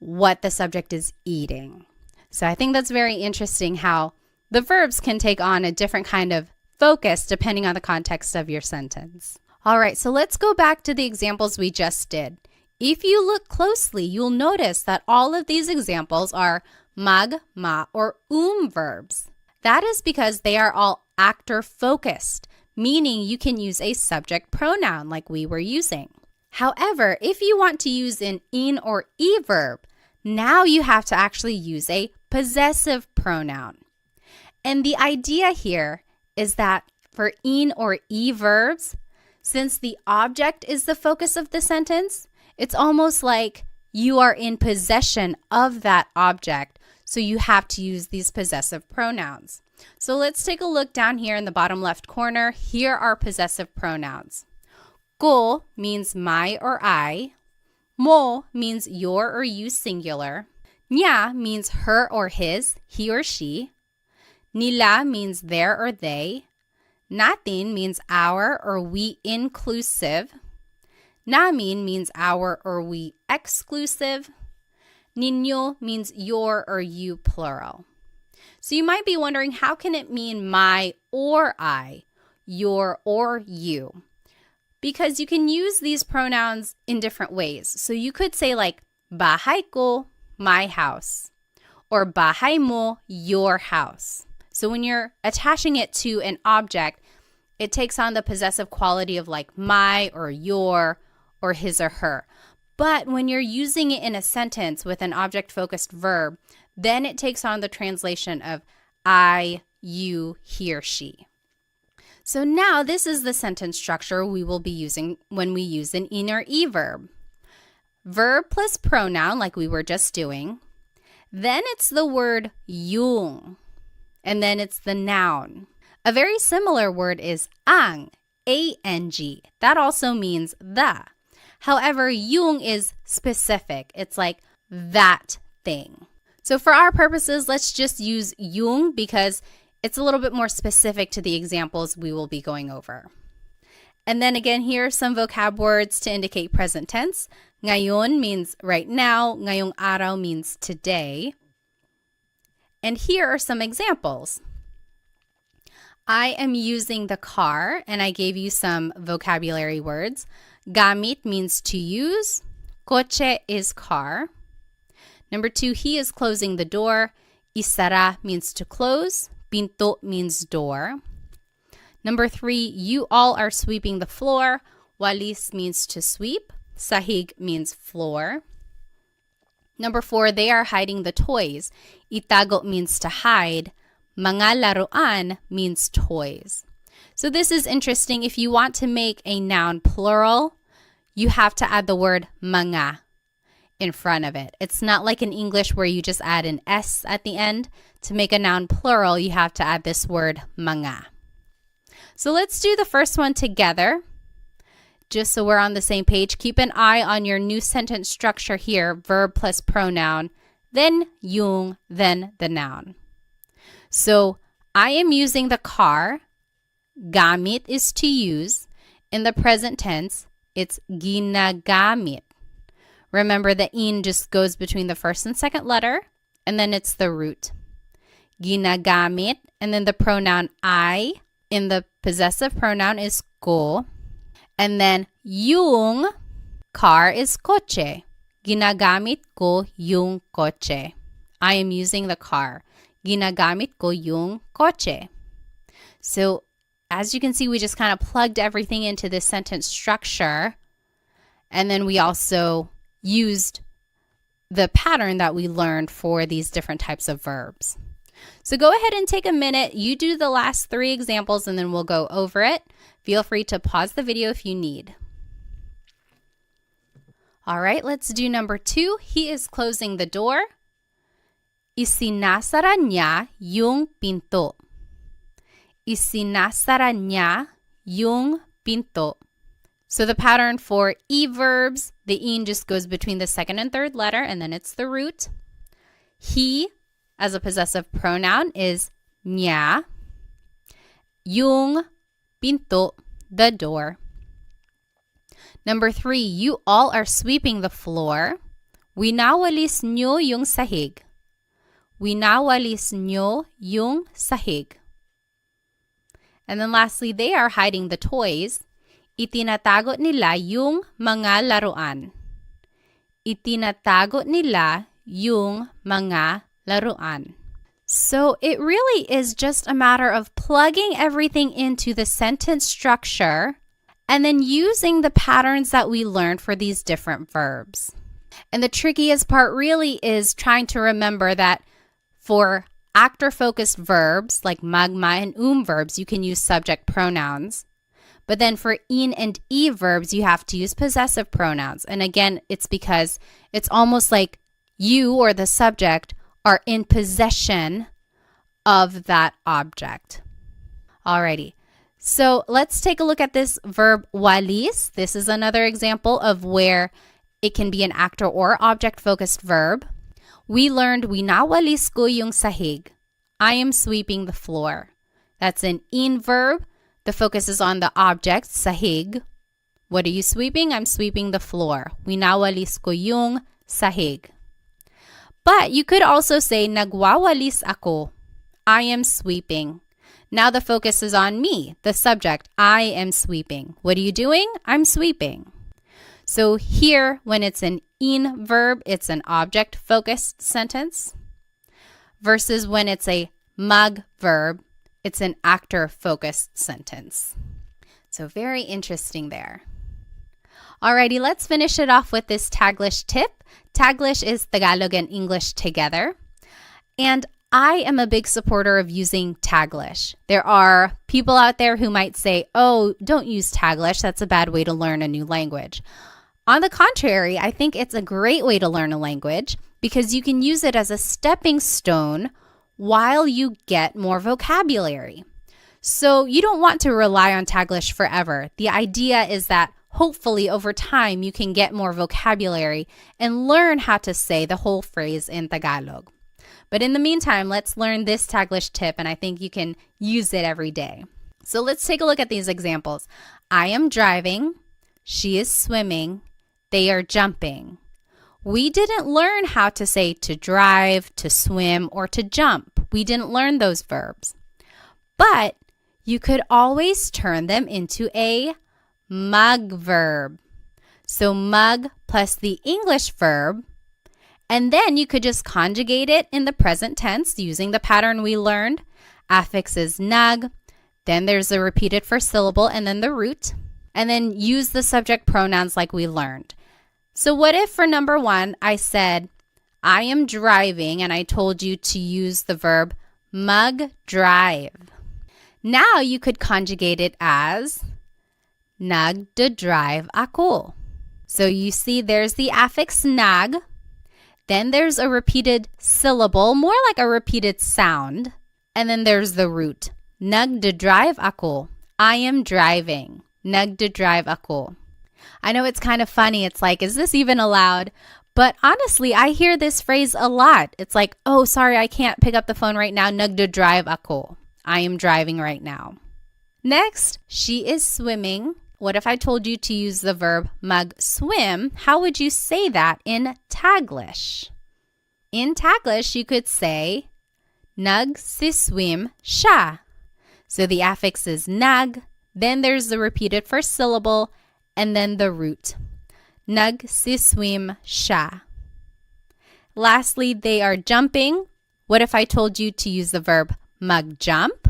[SPEAKER 1] what the subject is eating? So I think that's very interesting how the verbs can take on a different kind of focus depending on the context of your sentence. All right, so let's go back to the examples we just did. If you look closely, you'll notice that all of these examples are mag, ma, or verbs. That is because they are all actor-focused, meaning you can use a subject pronoun like we were using. However, if you want to use an in or verb, now you have to actually use a possessive pronoun. And the idea here is that for in or verbs, since the object is the focus of the sentence, it's almost like you are in possession of that object, so you have to use these possessive pronouns. So let's take a look down here in the bottom left corner. Here are possessive pronouns. Ko means my or I. Mo means your or you singular. Niya means her or his, he or she. Nila means their or they. Natin means our or we inclusive. Namin means our or we exclusive. Ninyo means your or you plural. So you might be wondering, how can it mean my or I, your or you? Because you can use these pronouns in different ways. So you could say like, bahay ko, my house, or bahay mo, your house. So when you're attaching it to an object, it takes on the possessive quality of like my or your or his or her. But when you're using it in a sentence with an object-focused verb, then it takes on the translation of I, you, he or she. So now this is the sentence structure we will be using when we use an in or verb. Verb plus pronoun like we were just doing. Then it's the word yung. And then it's the noun. A very similar word is ang, A-N-G. That also means the. However, yung is specific. It's like that thing. So for our purposes, let's just use yung because it's a little bit more specific to the examples we will be going over. And then again, here are some vocab words to indicate present tense. Ngayon means right now. Ngayong araw means today. And here are some examples. I am using the car, and I gave you some vocabulary words. Gamit means to use. Coche is car. Number 2, he is closing the door. Isara means to close. Pinto means door. Number 3, you all are sweeping the floor. Walis means to sweep. Sahig means floor. Number 4, they are hiding the toys. Itago means to hide. Mga laruan means toys. So this is interesting. If you want to make a noun plural, you have to add the word mga in front of it. It's not like in English where you just add an S at the end. To make a noun plural, you have to add this word mga. So let's do the first one together. Just so we're on the same page, keep an eye on your new sentence structure here, verb plus pronoun, then yung, then the noun. So I am using the car. Gamit is to use. In the present tense, it's ginagamit. Remember, the in just goes between the first and second letter, and then it's the root. Ginagamit, and then the pronoun I in the possessive pronoun is ko. And then yung car is coche. Ginagamit ko yung coche. I am using the car. Ginagamit ko yung coche. So as you can see, we just kind of plugged everything into this sentence structure. And then we also used the pattern that we learned for these different types of verbs. So go ahead and take a minute. You do the last 3 examples and then we'll go over it. Feel free to pause the video if you need. All right, let's do number 2. He is closing the door. Isinasara niya yung pinto. Isinasara niya yung pinto. So the pattern for E verbs, the in just goes between the second and third letter, and then it's the root. He, as a possessive pronoun, is niya. Yung pinto, the door. Number 3, you all are sweeping the floor. Winawalis nyo yung sahig. Winawalis nyo yung sahig. And then lastly, they are hiding the toys. Itinatago nila yung mga laruan. Itinatago nila yung mga laruan. So it really is just a matter of plugging everything into the sentence structure and then using the patterns that we learned for these different verbs. And the trickiest part really is trying to remember that for actor-focused verbs like magma and verbs, you can use subject pronouns. But then for in and e verbs, you have to use possessive pronouns. And again, it's because it's almost like you or the subject are in possession of that object. Alrighty, so let's take a look at this verb walis. This is another example of where it can be an actor or object-focused verb. We learned winawalis ko yung sahig. I am sweeping the floor. That's an in verb. The focus is on the object, sahig. What are you sweeping? I'm sweeping the floor. Winawalis ko yung sahig. But you could also say, nagwawalis ako. I am sweeping. Now the focus is on me, the subject. I am sweeping. What are you doing? I'm sweeping. So here, when it's an in verb, it's an object-focused sentence. Versus when it's a mag verb, it's an actor-focused sentence. So very interesting there. Alrighty, let's finish it off with this Taglish tip. Taglish is Tagalog and English together. And I am a big supporter of using Taglish. There are people out there who might say, oh, don't use Taglish. That's a bad way to learn a new language. On the contrary, I think it's a great way to learn a language because you can use it as a stepping stone while you get more vocabulary. So you don't want to rely on Taglish forever. The idea is that hopefully over time you can get more vocabulary and learn how to say the whole phrase in Tagalog. But in the meantime, let's learn this Taglish tip, and I think you can use it every day. So let's take a look at these examples. I am driving, she is swimming, they are jumping. We didn't learn how to say to drive, to swim, or to jump. We didn't learn those verbs. But you could always turn them into a mug verb. So mug plus the English verb, and then you could just conjugate it in the present tense using the pattern we learned. Affix is nug, then there's a repeated first syllable and then the root, and then use the subject pronouns like we learned. So what if for number 1, I said, I am driving, and I told you to use the verb mug drive. Now you could conjugate it as nagdadrive ako. So you see there's the affix nag, then there's a repeated syllable, more like a repeated sound, and then there's the root. Nagdadrive ako. I am driving. Nagdadrive ako. I know it's kind of funny. It's like, is this even allowed? But honestly, I hear this phrase a lot. It's like, oh, sorry, I can't pick up the phone right now. Nagdadrive ako. I am driving right now. Next, she is swimming. What if I told you to use the verb mag-swim? How would you say that in Taglish? In Taglish, you could say, nagsiswim siya. So the affix is nag, then there's the repeated first syllable, and then the root. Nagsiswim siya. Lastly, they are jumping. What if I told you to use the verb mag-jump?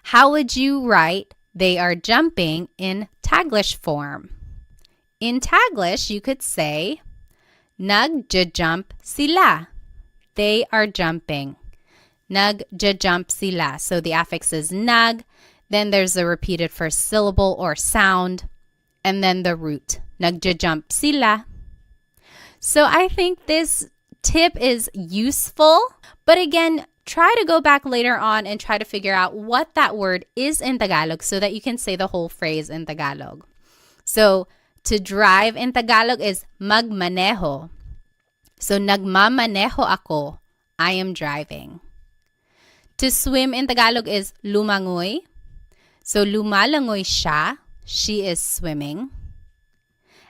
[SPEAKER 1] How would you write they are jumping in Taglish form? In Taglish, you could say, nagjajump sila. They are jumping. Nagjajump sila. So the affix is nag, then there's a repeated first syllable or sound, and then the root. Nagjajump sila. So I think this tip is useful, but again, try to go back later on and try to figure out what that word is in Tagalog so that you can say the whole phrase in Tagalog. So to drive in Tagalog is magmaneho. So nagmamaneho ako. I am driving. To swim in Tagalog is lumangoy. So lumalangoy siya. She is swimming.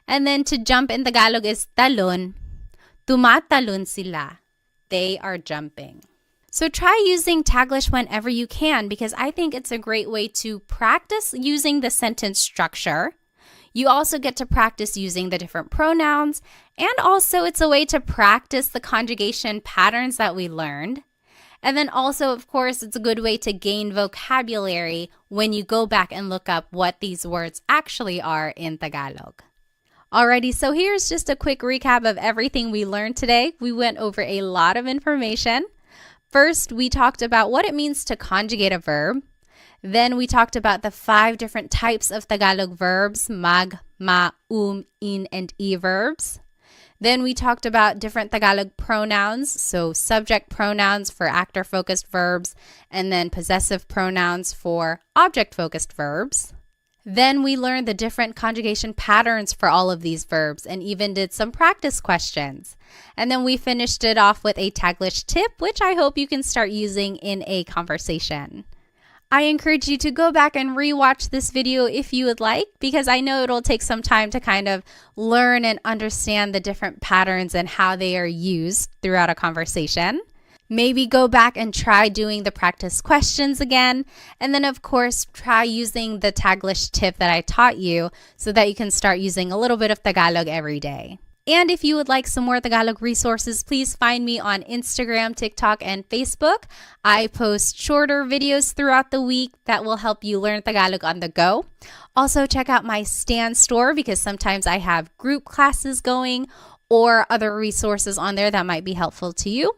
[SPEAKER 1] And then to jump in Tagalog is talon. Tumatalon sila. They are jumping. So try using Taglish whenever you can, because I think it's a great way to practice using the sentence structure. You also get to practice using the different pronouns, and also it's a way to practice the conjugation patterns that we learned. And then also, of course, it's a good way to gain vocabulary when you go back and look up what these words actually are in Tagalog. Alrighty, so here's just a quick recap of everything we learned today. We went over a lot of information. First, we talked about what it means to conjugate a verb. Then we talked about the 5 different types of Tagalog verbs, mag, ma, in, and e verbs. Then we talked about different Tagalog pronouns, so subject pronouns for actor-focused verbs, and then possessive pronouns for object-focused verbs. Then we learned the different conjugation patterns for all of these verbs and even did some practice questions. And then we finished it off with a Taglish tip, which I hope you can start using in a conversation. I encourage you to go back and rewatch this video if you would like, because I know it'll take some time to kind of learn and understand the different patterns and how they are used throughout a conversation. Maybe go back and try doing the practice questions again. And then, of course, try using the Taglish tip that I taught you so that you can start using a little bit of Tagalog every day. And if you would like some more Tagalog resources, please find me on Instagram, TikTok, and Facebook. I post shorter videos throughout the week that will help you learn Tagalog on the go. Also, check out my Stan store because sometimes I have group classes going or other resources on there that might be helpful to you.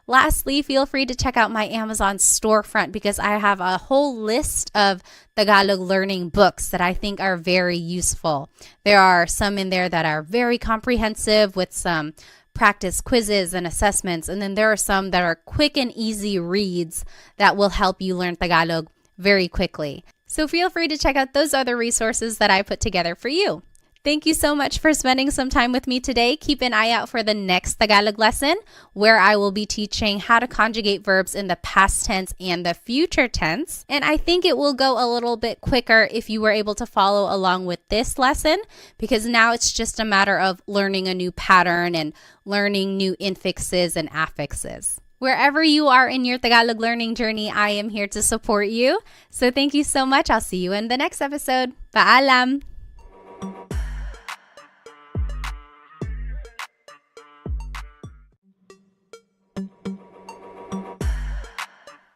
[SPEAKER 1] Lastly, feel free to check out my Amazon storefront because I have a whole list of Tagalog learning books that I think are very useful. There are some in there that are very comprehensive with some practice quizzes and assessments, and then there are some that are quick and easy reads that will help you learn Tagalog very quickly. So feel free to check out those other resources that I put together for you. Thank you so much for spending some time with me today. Keep an eye out for the next Tagalog lesson where I will be teaching how to conjugate verbs in the past tense and the future tense. And I think it will go a little bit quicker if you were able to follow along with this lesson, because now it's just a matter of learning a new pattern and learning new infixes and affixes. Wherever you are in your Tagalog learning journey, I am here to support you. So thank you so much. I'll see you in the next episode. Paalam!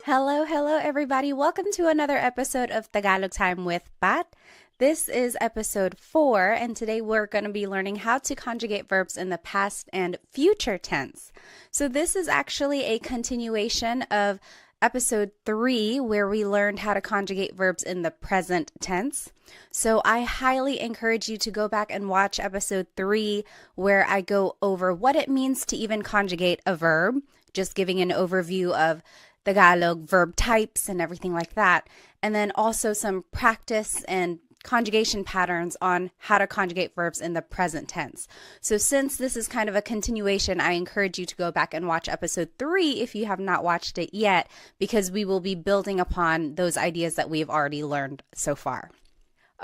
[SPEAKER 1] Hello, everybody. Welcome to another episode of Tagalog Time with Pat. This is episode 4, and today we're going to be learning how to conjugate verbs in the past and future tense. So this is actually a continuation of episode 3, where we learned how to conjugate verbs in the present tense. So I highly encourage you to go back and watch episode 3, where I go over what it means to even conjugate a verb, just giving an overview of Tagalog verb types and everything like that. And then also some practice and conjugation patterns on how to conjugate verbs in the present tense. So since this is kind of a continuation, I encourage you to go back and watch episode 3 if you have not watched it yet, because we will be building upon those ideas that we've already learned so far.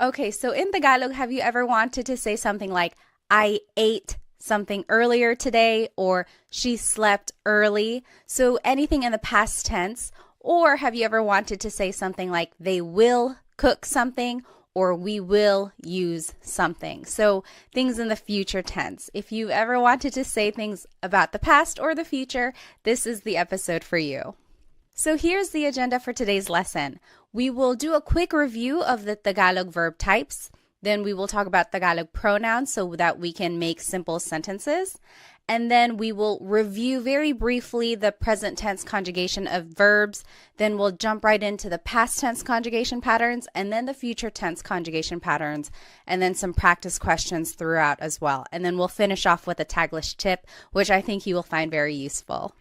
[SPEAKER 1] Okay, so in Tagalog, have you ever wanted to say something like, I ate something earlier today, or she slept early? So anything in the past tense. Or have you ever wanted to say something like they will cook something, or we will use something? So things in the future tense. If you ever wanted to say things about the past or the future, this is the episode for you. So here's the agenda for today's lesson. We will do a quick review of the Tagalog verb types. Then we will talk about Tagalog pronouns so that we can make simple sentences. And then we will review very briefly the present tense conjugation of verbs. Then we'll jump right into the past tense conjugation patterns, and then the future tense conjugation patterns, and then some practice questions throughout as well. And then we'll finish off with a Taglish tip, which I think you will find very useful.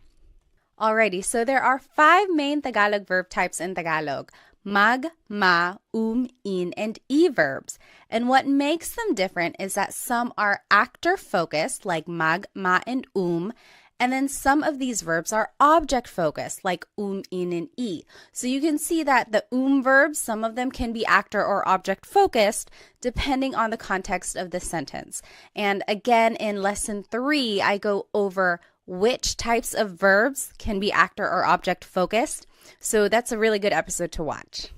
[SPEAKER 1] Alrighty, so there are 5 main Tagalog verb types in Tagalog: mag, ma, in, and e verbs. And what makes them different is that some are actor-focused, like mag, ma, and and then some of these verbs are object-focused, like in, and e. So you can see that the verbs, some of them can be actor or object-focused, depending on the context of the sentence. And again, in lesson 3, I go over which types of verbs can be actor or object-focused. So that's a really good episode to watch.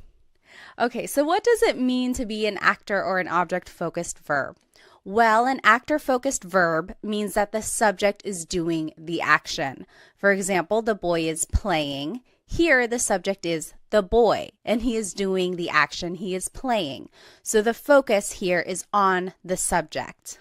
[SPEAKER 1] Okay, so what does it mean to be an actor or an object-focused verb? Well, an actor-focused verb means that the subject is doing the action. For example, the boy is playing. Here, the subject is the boy, and he is doing the action. He is playing. So the focus here is on the subject.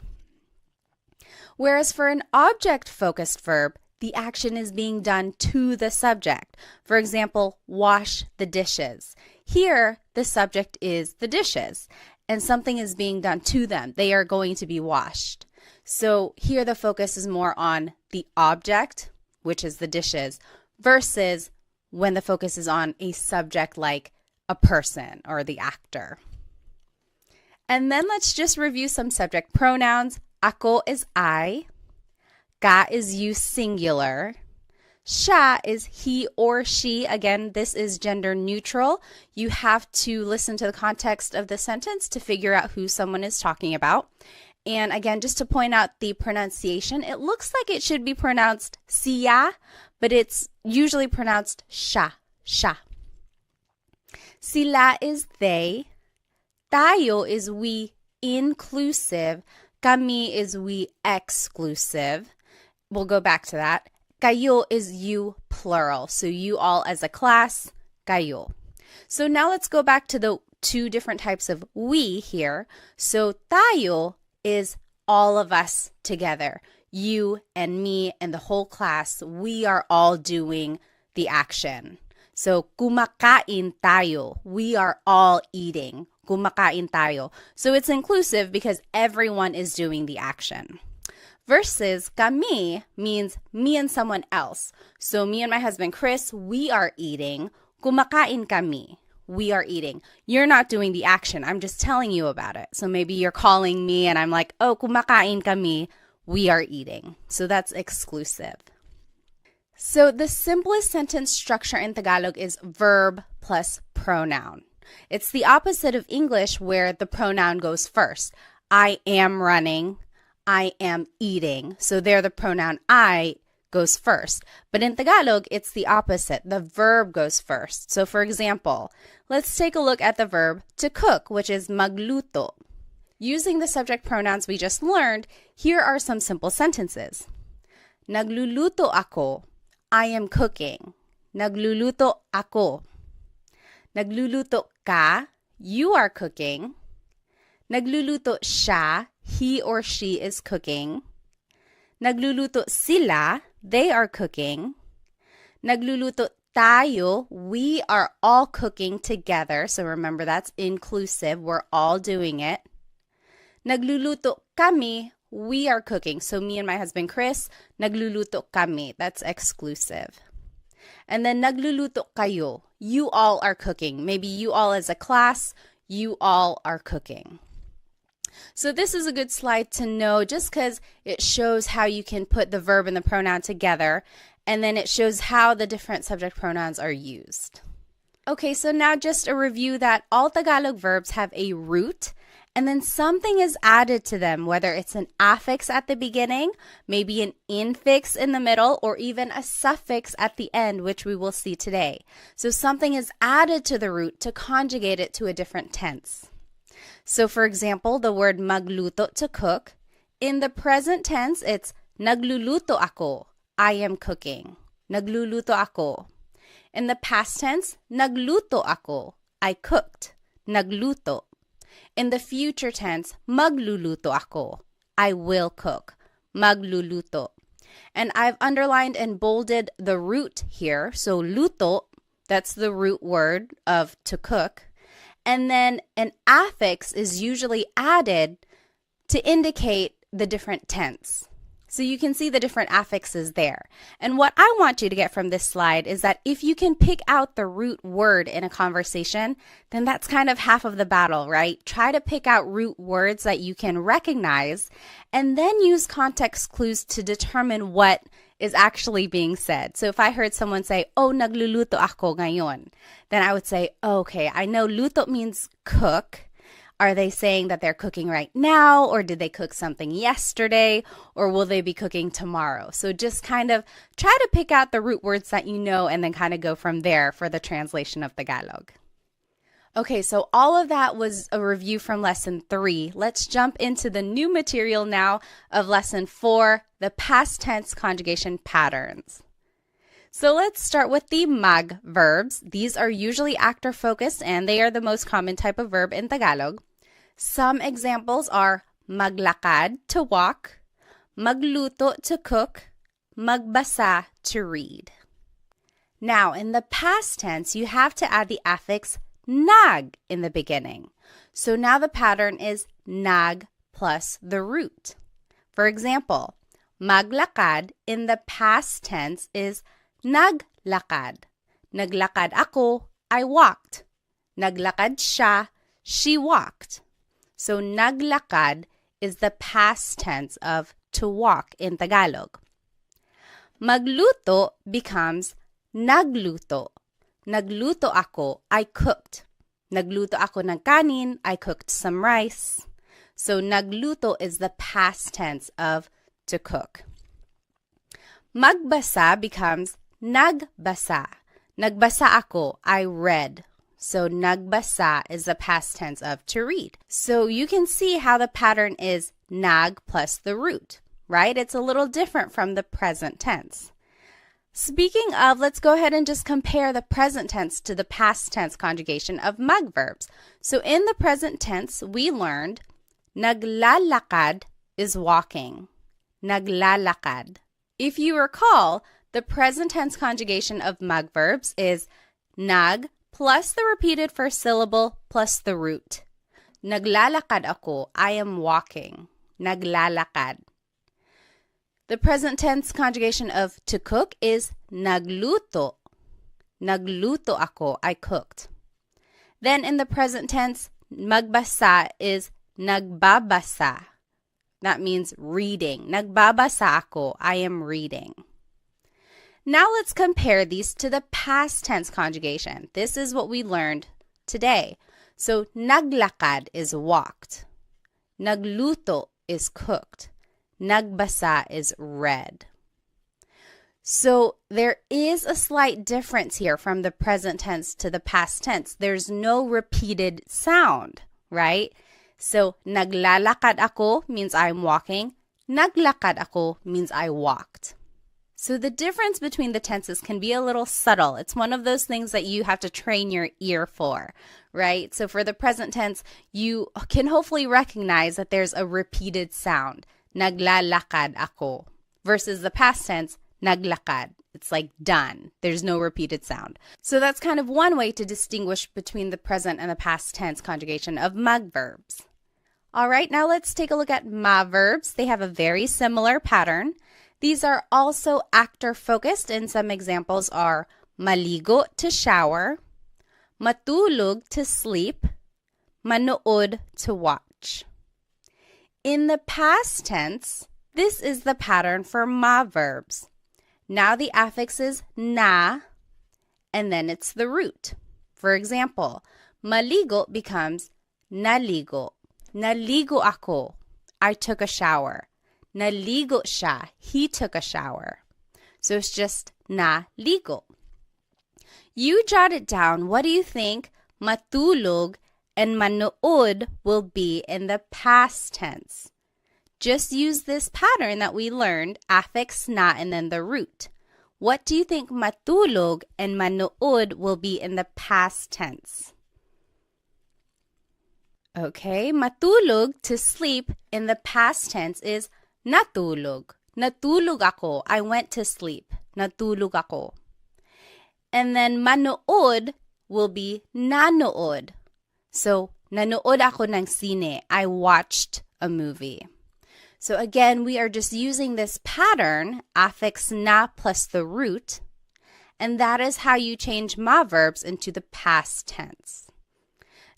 [SPEAKER 1] Whereas for an object-focused verb, the action is being done to the subject. For example, wash the dishes. Here, the subject is the dishes, and something is being done to them. They are going to be washed. So here the focus is more on the object, which is the dishes, versus when the focus is on a subject like a person or the actor. And then let's just review some subject pronouns. Ako is I. Ka is you singular. Siya is he or she. Again, this is gender neutral. You have to listen to the context of the sentence to figure out who someone is talking about. And again, just to point out the pronunciation, it looks like it should be pronounced siya, but it's usually pronounced siya, siya. Sila is they. Tayo is we inclusive. Kami is we exclusive. We'll go back to that. Kayo is you plural. So you all as a class, kayo. So now let's go back to the 2 different types of we here. So tayo is all of us together. You and me and the whole class, we are all doing the action. So kumakain tayo. We are all eating. Kumakain tayo. So it's inclusive because everyone is doing the action. Versus kami means me and someone else. So me and my husband Chris, we are eating. Kumakain kami. we are eating. You're not doing the action. I'm just telling you about it. So maybe you're calling me and I'm like, oh, kumakain kami. We are eating. So that's exclusive. So the simplest sentence structure in Tagalog is verb plus pronoun. It's the opposite of English where the pronoun goes first. I am running. I am eating. So there the pronoun I goes first. But in Tagalog, it's the opposite. The verb goes first. So for example, let's take a look at the verb to cook, which is magluto. Using the subject pronouns we just learned, here are some simple sentences. Nagluluto ako. I am cooking. Nagluluto ako. Nagluluto ka. You are cooking. Nagluluto siya. He or she is cooking. Nagluluto sila. They are cooking. Nagluluto tayo. We are all cooking together. So remember, that's inclusive. We're all doing it. Nagluluto kami. We are cooking. So me and my husband Chris, nagluluto kami. That's exclusive. And then nagluluto kayo. You all are cooking. Maybe you all as a class, you all are cooking. So this is a good slide to know just because it shows how you can put the verb and the pronoun together, and then it shows how the different subject pronouns are used. Okay, so now just a review that all Tagalog verbs have a root, and then something is added to them, whether it's an affix at the beginning, maybe an infix in the middle, or even a suffix at the end, which we will see today. So something is added to the root to conjugate it to a different tense. So for example, the word magluto, to cook, in the present tense, it's nagluluto ako. I am cooking. Nagluluto ako. In the past tense, nagluto ako. I cooked. Nagluto. In the future tense, magluluto ako. I will cook. Magluluto. And I've underlined and bolded the root here. So luto, that's the root word of to cook. And then an affix is usually added to indicate the different tense. So you can see the different affixes there. And what I want you to get from this slide is that if you can pick out the root word in a conversation, then that's kind of half of the battle, right? Try to pick out root words that you can recognize and then use context clues to determine what is actually being said. So if I heard someone say, oh, nagluluto ako ngayon, then I would say, okay, I know luto means cook. Are they saying that they're cooking right now, or did they cook something yesterday, or will they be cooking tomorrow? So just kind of try to pick out the root words that you know and then kind of go from there for the translation of Tagalog. Okay, so all of that was a review from Lesson 3. Let's jump into the new material now of Lesson 4, the past tense conjugation patterns. So let's start with the mag verbs. These are usually actor-focused and they are the most common type of verb in Tagalog. Some examples are maglakad, to walk, magluto, to cook, magbasa, to read. Now, in the past tense, you have to add the affix nag in the beginning. So now the pattern is nag plus the root. For example, maglakad in the past tense is naglakad. Naglakad ako, I walked. Naglakad siya, she walked. So naglakad is the past tense of to walk in Tagalog. Magluto becomes nagluto. Nagluto ako, I cooked. Nagluto ako ng kanin, I cooked some rice. So nagluto is the past tense of to cook. Magbasa becomes nagbasa. Nagbasa ako, I read. So nagbasa is the past tense of to read. So you can see how the pattern is nag plus the root, right? It's a little different from the present tense. Speaking of, let's go ahead and just compare the present tense to the past tense conjugation of mag verbs. So in the present tense, we learned naglalakad is walking. Naglalakad. If you recall, the present tense conjugation of mag verbs is nag plus the repeated first syllable plus the root. Naglalakad ako, I am walking. Naglalakad. The present tense conjugation of to cook is nagluto. Nagluto ako, I cooked. Then in the present tense, magbasa is nagbabasa. That means reading. Nagbabasa ako. I am reading. Now let's compare these to the past tense conjugation. This is what we learned today. So naglakad is walked. Nagluto is cooked. Nagbasa is read. So there is a slight difference here from the present tense to the past tense. There's no repeated sound, right? So naglalakad ako means I'm walking. Naglakad ako means I walked. So the difference between the tenses can be a little subtle. It's one of those things that you have to train your ear for, right? So for the present tense, you can hopefully recognize that there's a repeated sound. Naglalakad ako. Versus the past tense, naglakad. It's like done. There's no repeated sound. So that's kind of one way to distinguish between the present and the past tense conjugation of mag verbs. All right, now let's take a look at ma verbs. They have a very similar pattern. These are also actor-focused, and some examples are maligo to shower, matulog to sleep, manood to watch. In the past tense, this is the pattern for ma verbs. Now the affix is na, and then it's the root. For example, maligo becomes naligo. Naligo ako. I took a shower. Naligo siya. He took a shower. So it's just naligo. You jot it down. What do you think matulog and manood will be in the past tense? Just use this pattern that we learned, affix na and then the root. What do you think matulog and manood will be in the past tense? Okay, matulog, to sleep, in the past tense is natulog. Natulog ako. I went to sleep. Natulog ako. And then manood will be nanood. So, nanood ako ng sine. I watched a movie. So again, we are just using this pattern, affix na plus the root, and that is how you change ma verbs into the past tense.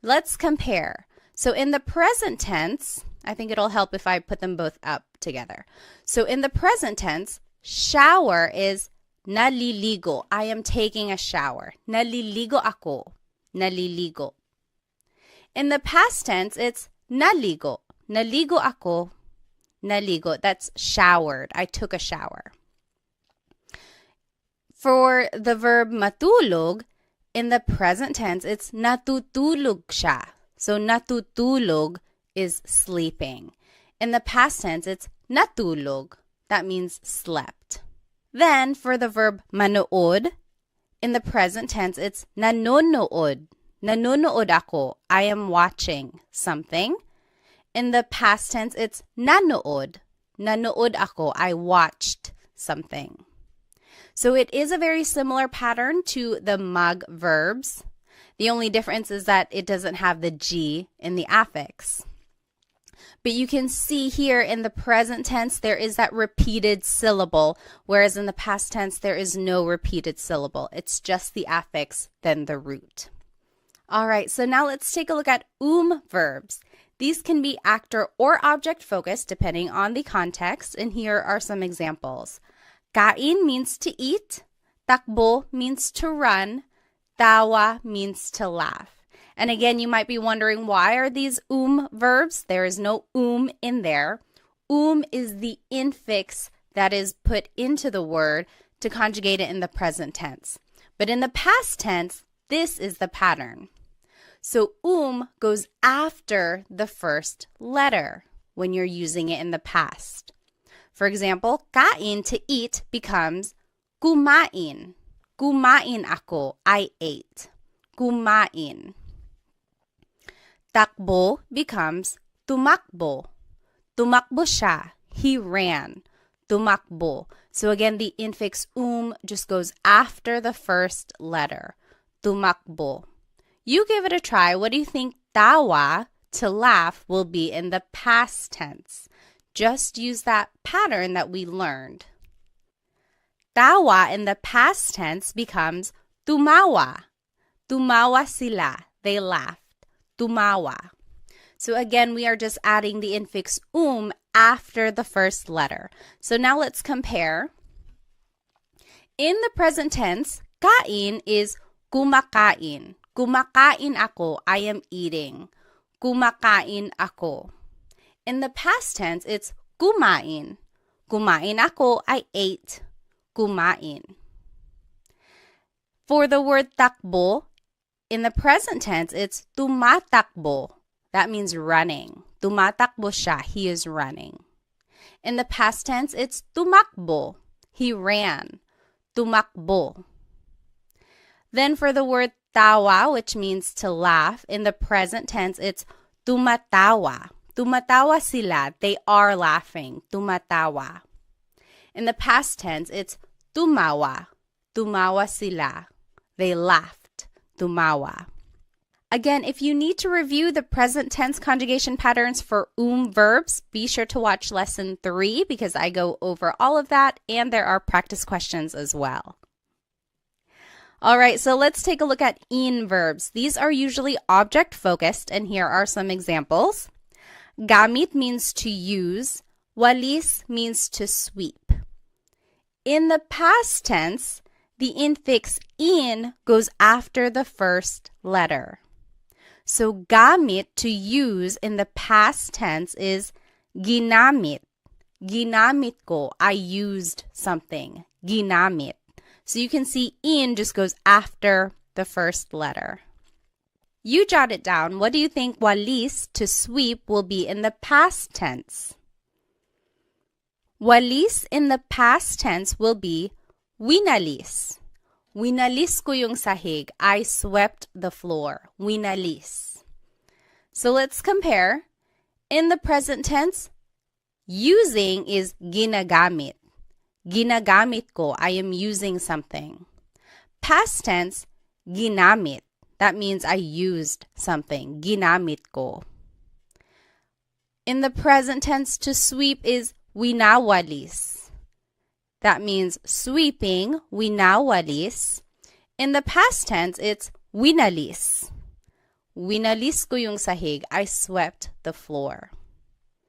[SPEAKER 1] Let's compare. So in the present tense, I think it'll help if I put them both up together. So in the present tense, shower is naliligo. I am taking a shower. Naliligo ako. Naliligo. In the past tense, it's naligo. Naligo ako. Naligo. That's showered. I took a shower. For the verb matulog, in the present tense, it's natutulog siya. So natutulog is sleeping. In the past tense, it's natulog. That means slept. Then for the verb manood, in the present tense, it's nanonood. Nanonood ako. I am watching something. In the past tense, it's nanood. Nanood ako. I watched something. So it is a very similar pattern to the mag verbs. The only difference is that it doesn't have the G in the affix. But you can see here in the present tense, there is that repeated syllable, whereas in the past tense, there is no repeated syllable. It's just the affix, then the root. All right, so now let's take a look at verbs. These can be actor or object focused depending on the context, and here are some examples. Kain means to eat. Takbo means to run. Tawa means to laugh. And again, you might be wondering, why are these verbs? There is no in there. Is the infix that is put into the word to conjugate it in the present tense. But in the past tense, this is the pattern. So goes after the first letter when you're using it in the past. For example, kain, to eat, becomes kumain. Kumain ako. I ate. Kumain. Takbo becomes tumakbo. Tumakbo siya. He ran. Tumakbo. So again, the infix just goes after the first letter. Tumakbo. You give it a try. What do you think tawa, to laugh, will be in the past tense? Just use that pattern that we learned. Tawa in the past tense becomes tumawa. Tumawa sila. They laughed. Tumawa. So again, we are just adding the infix after the first letter. So now let's compare. In the present tense, kain is kumakain. Kumakain ako, I am eating. Kumakain ako. In the past tense, it's kumain. Kumain ako, I ate. Kumain. For the word takbo, in the present tense, it's tumatakbo. That means running. Tumatakbo siya, he is running. In the past tense, it's tumakbo. He ran. Tumakbo. Then for the word tawa, which means to laugh, in the present tense, it's tumatawa. Tumatawa sila. They are laughing. Tumatawa. In the past tense, it's tumawa. Tumawa sila. They laughed. Tumawa. Again, if you need to review the present tense conjugation patterns for verbs, be sure to watch lesson 3 because I go over all of that and there are practice questions as well. All right, so let's take a look at in verbs. These are usually object focused and here are some examples. Gamit means to use. Walis means to sweep. In the past tense, the infix in goes after the first letter. So gamit, to use, in the past tense is ginamit. Ginamit ko, I used something. Ginamit. So you can see in just goes after the first letter. You jot it down. What do you think walis, to sweep, will be in the past tense? Walis in the past tense will be winalis. Winalis ko yung sahig. I swept the floor. Winalis. So let's compare. In the present tense, using is ginagamit. Ginagamit ko. I am using something. Past tense, ginamit. That means I used something. Ginamit ko. In the present tense, to sweep is winawalis. That means sweeping, winawalis. In the past tense, it's winalis. Winalis ko yung sahig. I swept the floor.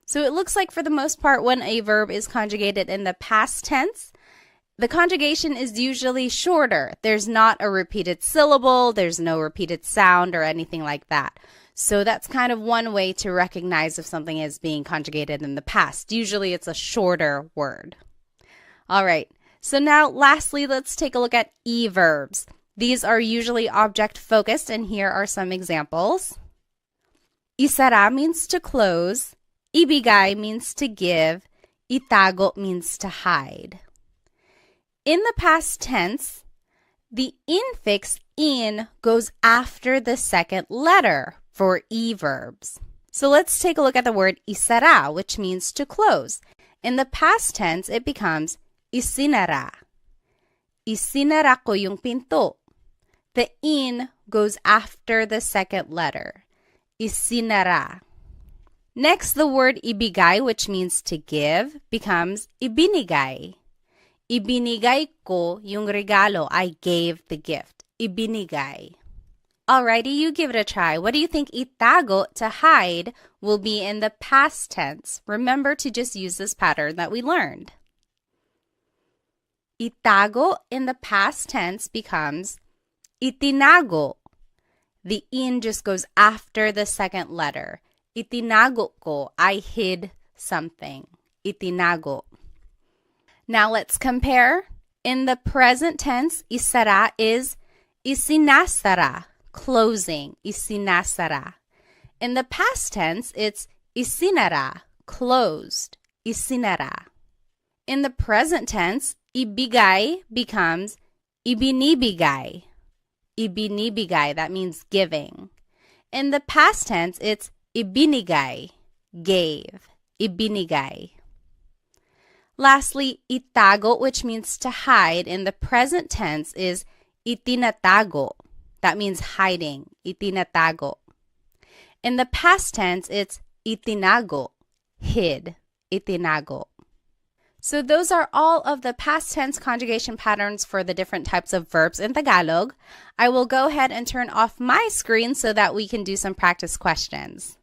[SPEAKER 1] So it looks like for the most part, when a verb is conjugated in the past tense, the conjugation is usually shorter. There's not a repeated syllable, there's no repeated sound or anything like that. So that's kind of one way to recognize if something is being conjugated in the past. Usually it's a shorter word. All right, so now lastly, let's take a look at e-verbs. These are usually object-focused, and here are some examples. Isara means to close. Ibigay means to give. Itago means to hide. In the past tense, the infix in goes after the second letter for e-verbs. So let's take a look at the word isara, which means to close. In the past tense, it becomes isinara. Isinara ko yung pinto. The in goes after the second letter. Isinara. Next, the word ibigay, which means to give, becomes ibinigay. Ibinigay ko yung regalo. I gave the gift. Ibinigay. Alrighty, you give it a try. What do you think itago, to hide, will be in the past tense? Remember to just use this pattern that we learned. Itago in the past tense becomes itinago. The in just goes after the second letter. Itinago ko, I hid something. Itinago. Now let's compare. In the present tense, isara is isinasara, closing. Isinasara. In the past tense, it's isinara, closed. Isinara. In the present tense, ibigay becomes ibinibigay. Ibinibigay, that means giving. In the past tense, it's ibinigay, gave. Ibinigay. Lastly, itago, which means to hide, in the present tense is itinatago. That means hiding. Itinatago. In the past tense, it's itinago, hid. Itinago. So those are all of the past tense conjugation patterns for the different types of verbs in Tagalog. I will go ahead and turn off my screen so that we can do some practice questions.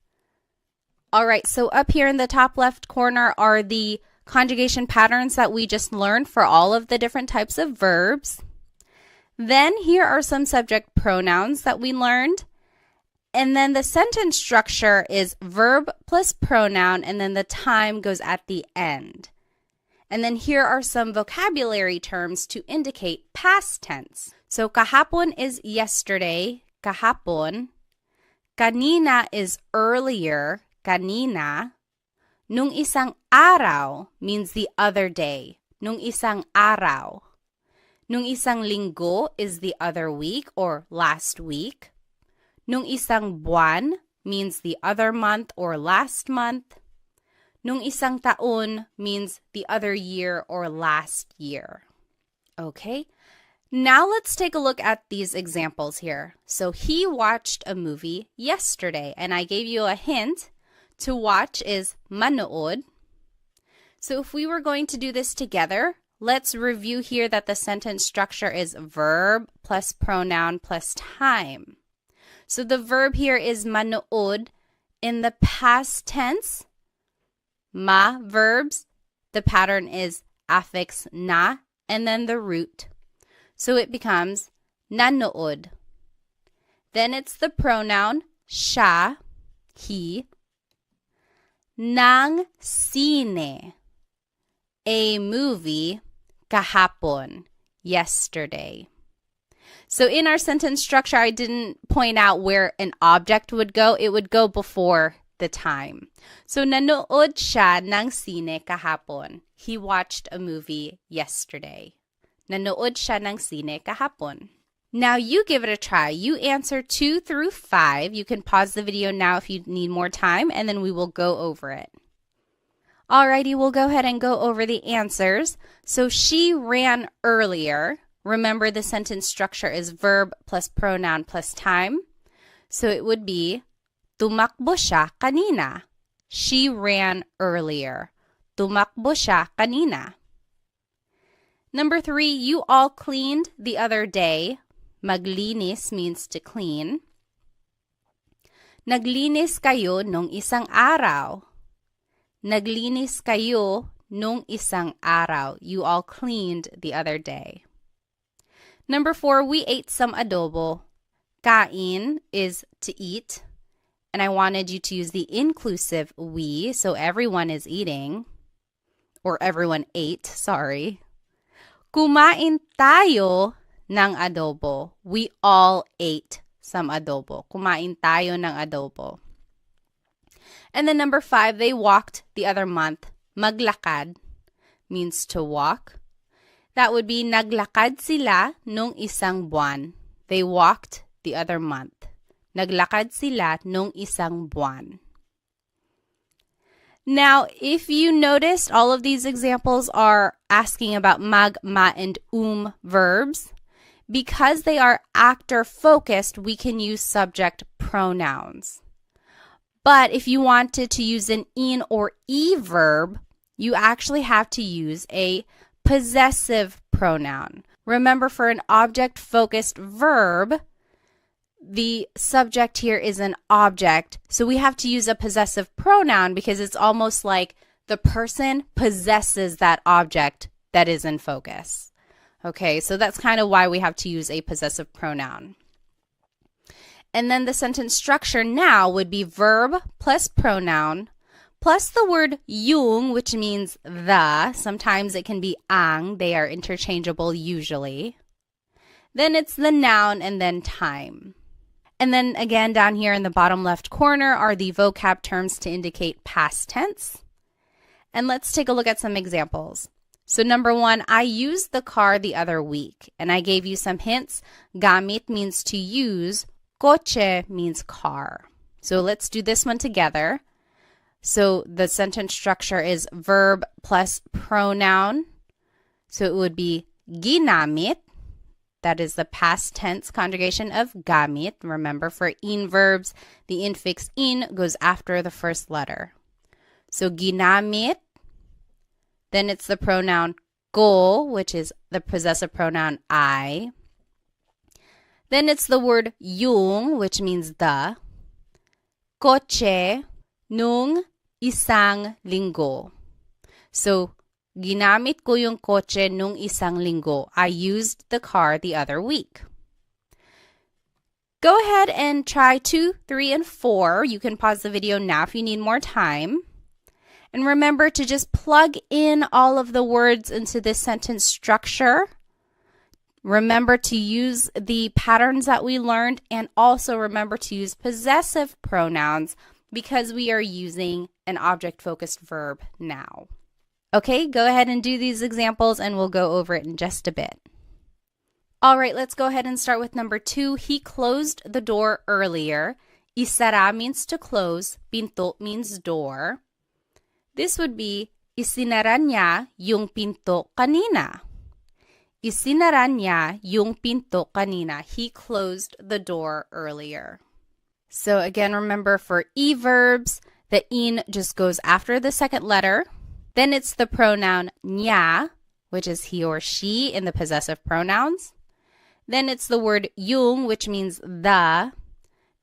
[SPEAKER 1] All right, so up here in the top left corner are the conjugation patterns that we just learned for all of the different types of verbs. Then here are some subject pronouns that we learned. And then the sentence structure is verb plus pronoun, and then the time goes at the end. And then here are some vocabulary terms to indicate past tense. So kahapon is yesterday, kahapon. Kanina is earlier, kanina. Nung isang araw means the other day, nung isang araw. Nung isang linggo is the other week or last week. Nung isang buwan means the other month or last month. Nung isang taon means the other year or last year. Okay, now let's take a look at these examples here. So he watched a movie yesterday, and I gave you a hint. To watch is manood. So if we were going to do this together, let's review here that the sentence structure is verb plus pronoun plus time. So the verb here is manood. In the past tense, ma verbs, the pattern is affix na and then the root. So it becomes nanood. Then it's the pronoun siya, he. Ng sine, a movie, kahapon, yesterday. So in our sentence structure, I didn't point out where an object would go. It would go before the time. So nanood siya ng sine kahapon. He watched a movie yesterday. Nanood siya ng sine kahapon. Now you give it a try. You answer 2 through 5. You can pause the video now if you need more time, and then we will go over it. Alrighty, we'll go ahead and go over the answers. So she ran earlier. Remember, the sentence structure is verb plus pronoun plus time. So it would be tumakbo siya kanina. She ran earlier. Tumakbo siya kanina. Number 3, you all cleaned the other day. Maglinis means to clean. Naglinis kayo nung isang araw. Naglinis kayo nung isang araw. You all cleaned the other day. Number 4, we ate some adobo. Kain is to eat. And I wanted you to use the inclusive we, so everyone is eating. Or everyone ate, sorry. Kumain tayo ng adobo. We all ate some adobo. Kumain tayo ng adobo. And then number 5, they walked the other month. Maglakad means to walk. That would be naglakad sila nung isang buwan. They walked the other month. Naglakad sila nung isang buwan. Now, if you noticed, all of these examples are asking about mag, ma, and verbs. Because they are actor-focused, we can use subject pronouns. But if you wanted to use an in or e verb, you actually have to use a possessive pronoun. Remember, for an object-focused verb, the subject here is an object, so we have to use a possessive pronoun because it's almost like the person possesses that object that is in focus. Okay, so that's kind of why we have to use a possessive pronoun. And then the sentence structure now would be verb plus pronoun plus the word yung, which means the. Sometimes it can be ang. They are interchangeable usually. Then it's the noun and then time. And then again, down here in the bottom left corner are the vocab terms to indicate past tense. And let's take a look at some examples. So number 1, I used the car the other week. And I gave you some hints. Gamit means to use. Coche means car. So let's do this one together. So the sentence structure is verb plus pronoun. So it would be ginamit. That is the past tense conjugation of gamit. Remember, for in verbs, the infix in goes after the first letter. So ginamit Then it's the pronoun ko, which is the possessive pronoun I. Then it's the word yung, which means the. Kotse nung isang linggo. So, ginamit ko yung kotse nung isang linggo. I used the car the other week. Go ahead and try 2, 3, and 4. You can pause the video now if you need more time. And remember to just plug in all of the words into this sentence structure. Remember to use the patterns that we learned, and also remember to use possessive pronouns because we are using an object-focused verb now. Okay, go ahead and do these examples and we'll go over it in just a bit. All right, let's go ahead and start with number 2. He closed the door earlier. Isara means to close. Pinto means door. This would be, isinara niya yung pinto kanina. Isinara niya yung pinto kanina. He closed the door earlier. So again, remember for e-verbs, the in just goes after the second letter. Then it's the pronoun niya, which is he or she in the possessive pronouns. Then it's the word yung, which means the.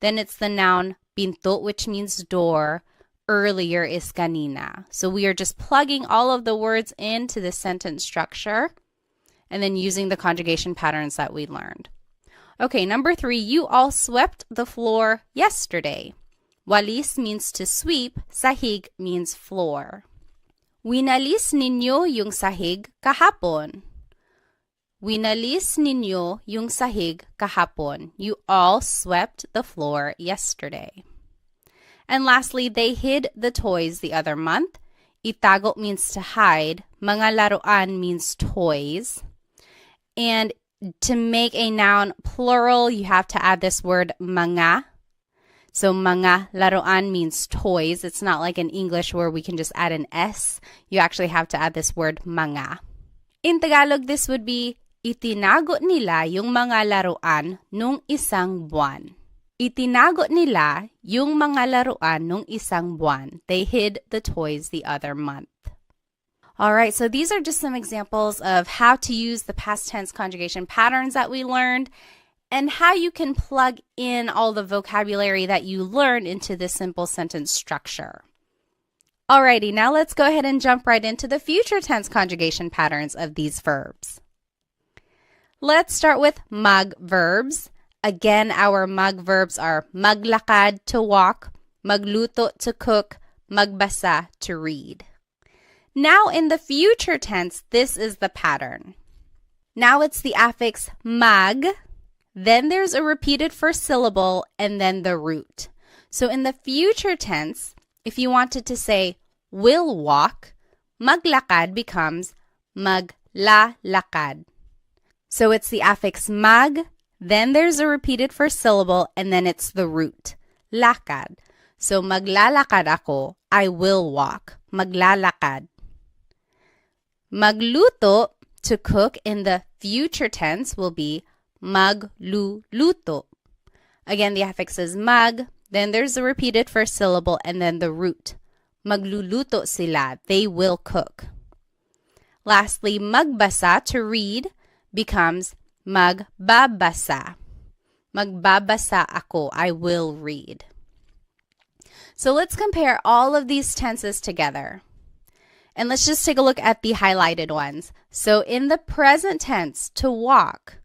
[SPEAKER 1] Then it's the noun pinto, which means door. Earlier is kanina. So we are just plugging all of the words into the sentence structure and then using the conjugation patterns that we learned. Okay, number 3, you all swept the floor yesterday. Walis means to sweep, sahig means floor. Winalis ninyo yung sahig kahapon. Winalis ninyo yung sahig kahapon. You all swept the floor yesterday. And lastly, they hid the toys the other month. Itago means to hide. Mga laruan means toys. And to make a noun plural, you have to add this word mga. So mga laruan means toys. It's not like in English where we can just add an S. You actually have to add this word mga. In Tagalog, this would be, itinago nila yung mga laruan nung isang buwan. Itinago nila yung mga laruan nung isang buwan. They hid the toys the other month. All right, so these are just some examples of how to use the past tense conjugation patterns that we learned and how you can plug in all the vocabulary that you learned into this simple sentence structure. Alrighty, now let's go ahead and jump right into the future tense conjugation patterns of these verbs. Let's start with mag verbs. Again, our mag verbs are maglakad to walk, magluto to cook, magbasa to read. Now in the future tense, this is the pattern. Now it's the affix mag, then there's a repeated first syllable, and then the root. So in the future tense, if you wanted to say will walk, maglakad becomes maglalakad. So it's the affix mag, then there's a repeated first syllable, and then it's the root, lakad. So maglalakad ako, I will walk, maglalakad. Magluto, to cook, in the future tense will be magluluto. Again, the affix is mag, then there's a repeated first syllable, and then the root. Magluluto sila, they will cook. Lastly, magbasa, to read, becomes magbabasa. Magbabasa ako, I will read. So let's compare all of these tenses together. And let's just take a look at the highlighted ones. So in the present tense, to walk,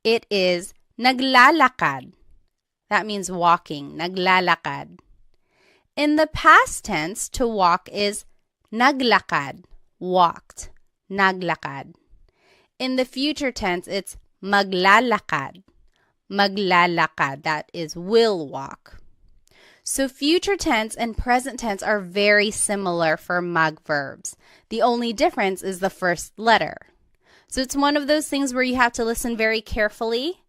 [SPEAKER 1] it is naglalakad. That means walking, naglalakad. In the past tense, to walk is naglakad, walked, naglakad. In the future tense, it's maglalakad, maglalakad. That is will walk. So future tense and present tense are very similar for mag verbs. The only difference is the first letter. So it's one of those things where you have to listen very carefully,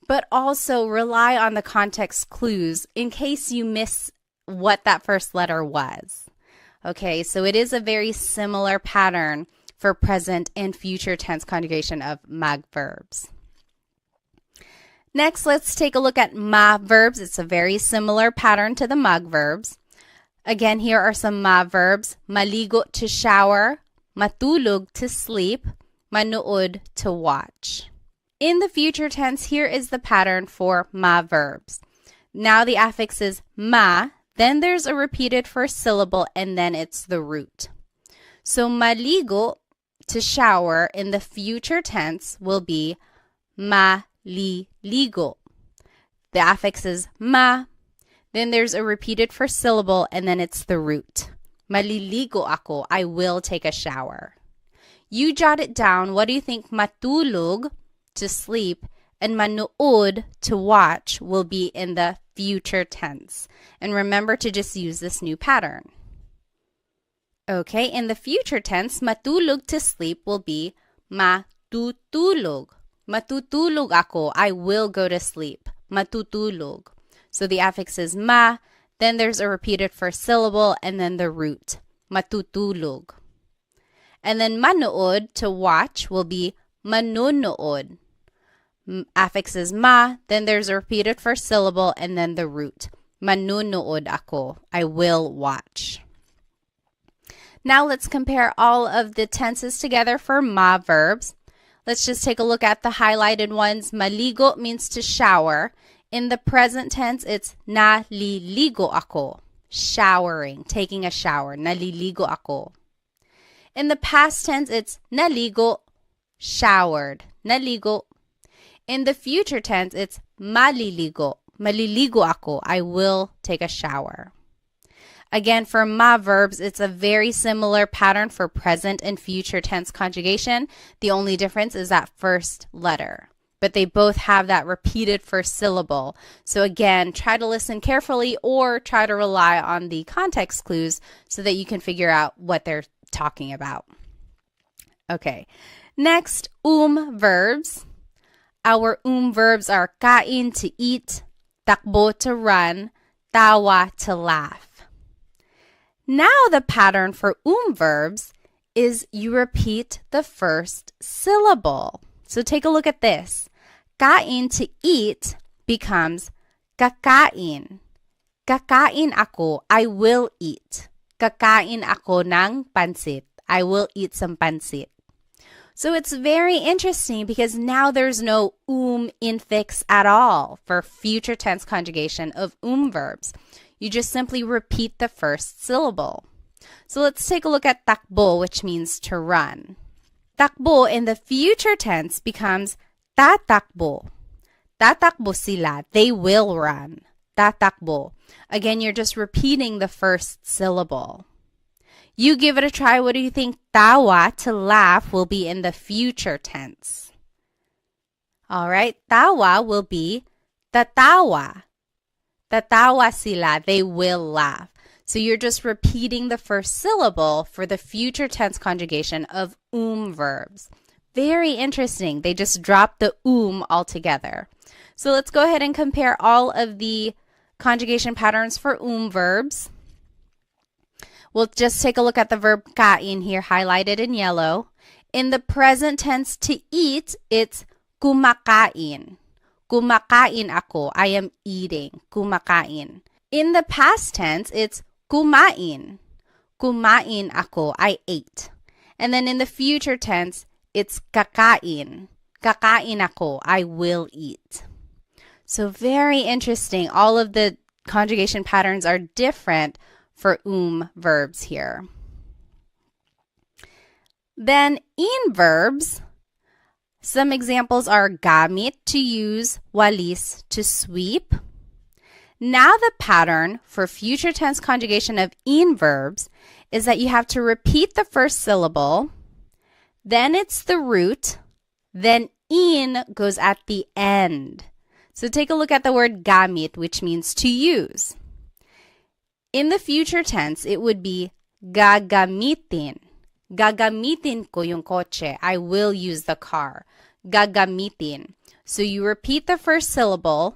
[SPEAKER 1] but also rely on the context clues in case you miss what that first letter was. Okay, so it is a very similar pattern for present and future tense conjugation of mag verbs. Next, let's take a look at ma verbs. It's a very similar pattern to the mag verbs. Again, here are some ma verbs. Maligo, to shower. matulog to sleep, manood to watch. In the future tense, here is the pattern for ma verbs. Now the affix is ma, then there's a repeated first syllable, and then it's the root. So maligo, to shower, in the future tense will be maliligo. The affix is ma, then there's a repeated first syllable, and then it's the root. Maliligo ako, I will take a shower. You jot it down. What do you think matulog, to sleep, and manood, to watch, will be in the future tense? And remember to just use this new pattern. Okay, in the future tense, matulog to sleep will be matutulog. Matutulog ako, I will go to sleep. Matutulog. So the affix is ma, then there's a repeated first syllable, and then the root. Matutulog. And then manood, to watch, will be manunood. Affix is ma, then there's a repeated first syllable, and then the root. Manunood ako, I will watch. Now let's compare all of the tenses together for ma verbs. Let's just take a look at the highlighted ones. Maligo means to shower. In the present tense, it's naliligo ako. Showering, taking a shower. Naliligo ako. In the past tense, it's naligo, showered. Naligo. In the future tense, it's maliligo. Maliligo ako. I will take a shower. Again, for ma verbs, it's a very similar pattern for present and future tense conjugation. The only difference is that first letter. But they both have that repeated first syllable. So again, try to listen carefully or try to rely on the context clues so that you can figure out what they're talking about. Okay, next, verbs. Our verbs are kain, to eat, takbo, to run, tawa, to laugh. Now the pattern for verbs is you repeat the first syllable. So take a look at this. Kain, to eat, becomes kakain. Kakain ako, I will eat. Kakain ako ng pansit. I will eat some pansit. So it's very interesting because now there's no infix at all for future tense conjugation of verbs. You just simply repeat the first syllable. So let's take a look at takbo, which means to run. Takbo in the future tense becomes tatakbo. Tatakbo sila. They will run. Tatakbo. Again, you're just repeating the first syllable. You give it a try. What do you think tawa, to laugh, will be in the future tense? All right. Tawa will be tatawa. Tatawa sila. They will laugh. So you're just repeating the first syllable for the future tense conjugation of verbs. Very interesting. They just dropped the altogether. So let's go ahead and compare all of the conjugation patterns for verbs. We'll just take a look at the verb kain here, highlighted in yellow. In the present tense, to eat, it's kumakain. Kumakain ako. I am eating. Kumakain. In the past tense, it's kumain. Kumain ako. I ate. And then in the future tense, it's kakain. Kakain ako. I will eat. So very interesting. All of the conjugation patterns are different for verbs here. Then in verbs, some examples are gamit, to use, walis, to sweep. Now the pattern for future tense conjugation of verbs is that you have to repeat the first syllable, then it's the root, then in goes at the end. So take a look at the word gamit, which means to use. In the future tense, it would be gagamitin. Gagamitin ko yung kotse. I will use the car. Gagamitin. So you repeat the first syllable,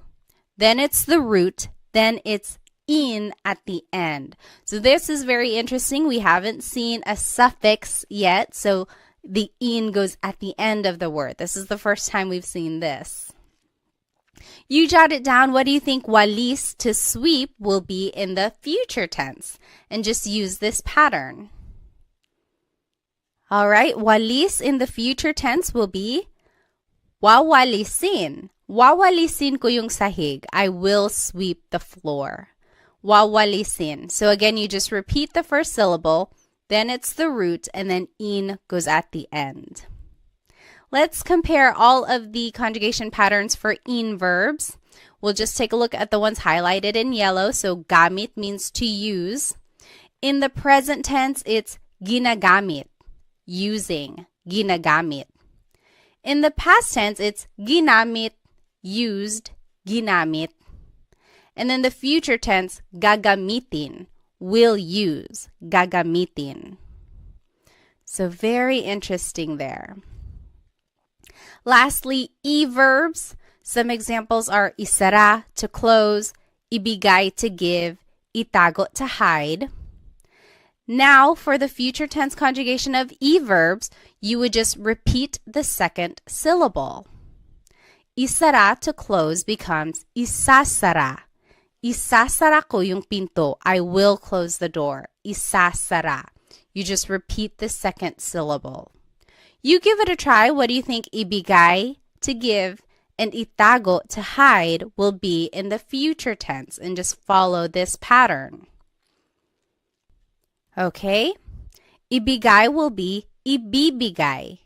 [SPEAKER 1] then it's the root, then it's in at the end. So this is very interesting. We haven't seen a suffix yet, so the in goes at the end of the word. This is the first time we've seen this. You jot it down. What do you think walis, to sweep, will be in the future tense? And just use this pattern. All right, walis in the future tense will be wawalisin. Wawalisin ko yung sahig. I will sweep the floor. Wawalisin. So again, you just repeat the first syllable, then it's the root, and then in goes at the end. Let's compare all of the conjugation patterns for in verbs. We'll just take a look at the ones highlighted in yellow. So gamit means to use. In the present tense, it's ginagamit, using, ginagamit. In the past tense, it's ginamit, used, ginamit. And then the future tense, gagamitin, will use, gagamitin. So very interesting there. Lastly, e-verbs. Some examples are isara, to close, ibigay, to give, itago, to hide. Now, for the future tense conjugation of e-verbs, you would just repeat the second syllable. Isara, to close, becomes isasara. Isasara ko yung pinto. I will close the door. Isasara. You just repeat the second syllable. You give it a try. What do you think ibigay, to give, and itago, to hide, will be in the future tense? And just follow this pattern. Okay? Ibigay will be ibibigay.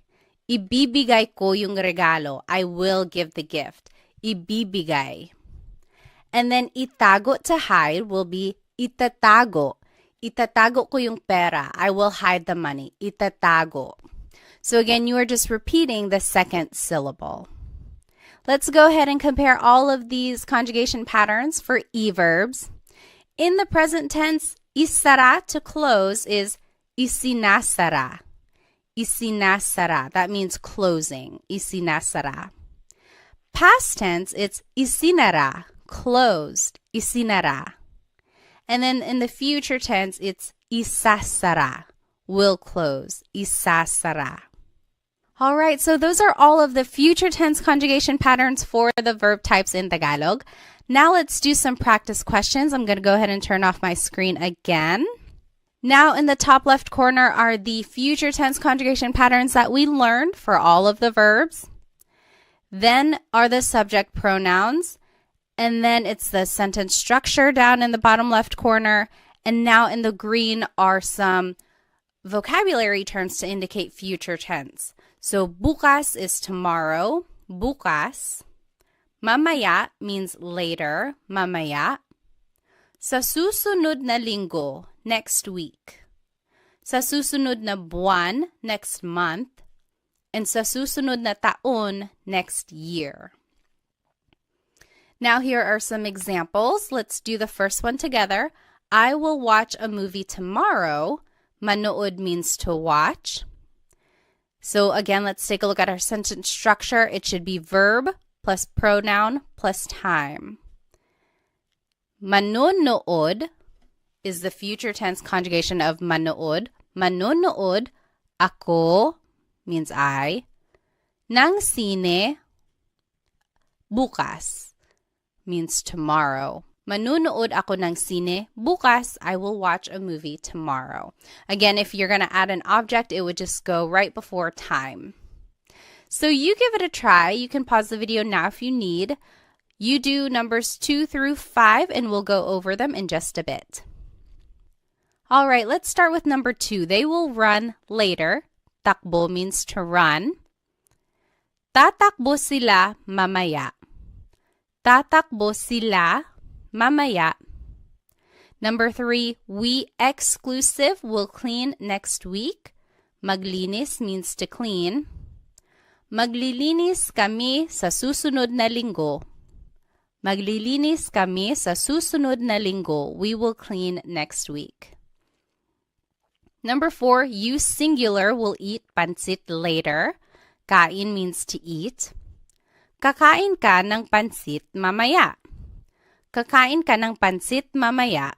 [SPEAKER 1] Ibibigay ko yung regalo. I will give the gift. Ibibigay. And then itago, to hide, will be itatago. Itatago ko yung pera. I will hide the money. Itatago. So again, you are just repeating the second syllable. Let's go ahead and compare all of these conjugation patterns for e-verbs. In the present tense, isara, to close, is isinasara. Isinasara. That means closing. Isinasara. Past tense, it's isinara, closed. Isinara. And then in the future tense, it's isasara, will close. Isasara. All right, so those are all of the future tense conjugation patterns for the verb types in Tagalog. Now let's do some practice questions. I'm going to go ahead and turn off my screen again. Now in the top left corner are the future tense conjugation patterns that we learned for all of the verbs. Then are the subject pronouns. And then it's the sentence structure down in the bottom left corner. And now in the green are some vocabulary terms to indicate future tense. So bukas is tomorrow, bukas. Mamaya means later, mamaya. Sa susunod na linggo, next week. Sa susunod na buwan, next month. And sa susunod na taon, next year. Now here are some examples. Let's do the first one together. I will watch a movie tomorrow. Manood means to watch. So again, let's take a look at our sentence structure. It should be verb plus pronoun plus time. Manonood is the future tense conjugation of manood. Manonood, ako means I. Ng sine, bukas means tomorrow. Manunood ako ng sine. Bukas, I will watch a movie tomorrow. Again, if you're going to add an object, it would just go right before time. So you give it a try. You can pause the video now if you need. You do numbers 2 through 5, and we'll go over them in just a bit. All right, let's start with number 2. They will run later. Takbo means to run. Tatakbo sila mamaya. Tatakbo sila mamaya. Number 3, we exclusive will clean next week. Maglinis means to clean. Maglilinis kami sa susunod na linggo. Maglilinis kami sa susunod na linggo. We will clean next week. Number 4, you singular will eat pansit later. Kain means to eat. Kakain ka ng pansit mamaya. Kakain ka ng pansit mamaya.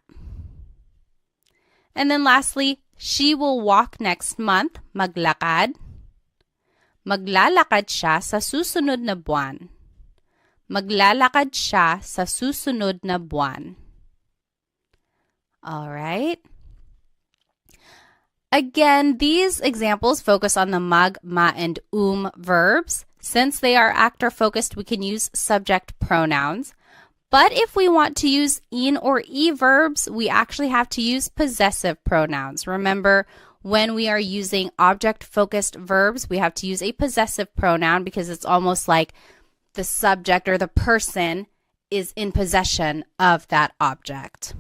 [SPEAKER 1] And then lastly, she will walk next month. Maglakad. Maglalakad siya sa susunod na buwan. Maglalakad siya sa susunod na buwan. All right. Again, these examples focus on the mag, ma, and verbs. Since they are actor-focused, we can use subject pronouns. But if we want to use in or e verbs, we actually have to use possessive pronouns. Remember, when we are using object-focused verbs, we have to use a possessive pronoun because it's almost like the subject or the person is in possession of that object.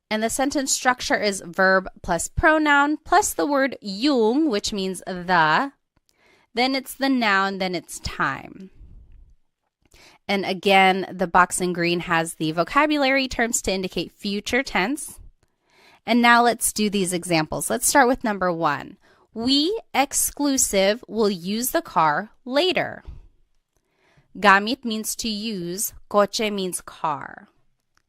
[SPEAKER 1] And the sentence structure is verb plus pronoun plus the word yung, which means the. Then it's the noun, then it's time. And again, the box in green has the vocabulary terms to indicate future tense. And now let's do these examples. Let's start with number 1. We, exclusive, will use the car later. Gamit means to use. Coche means car.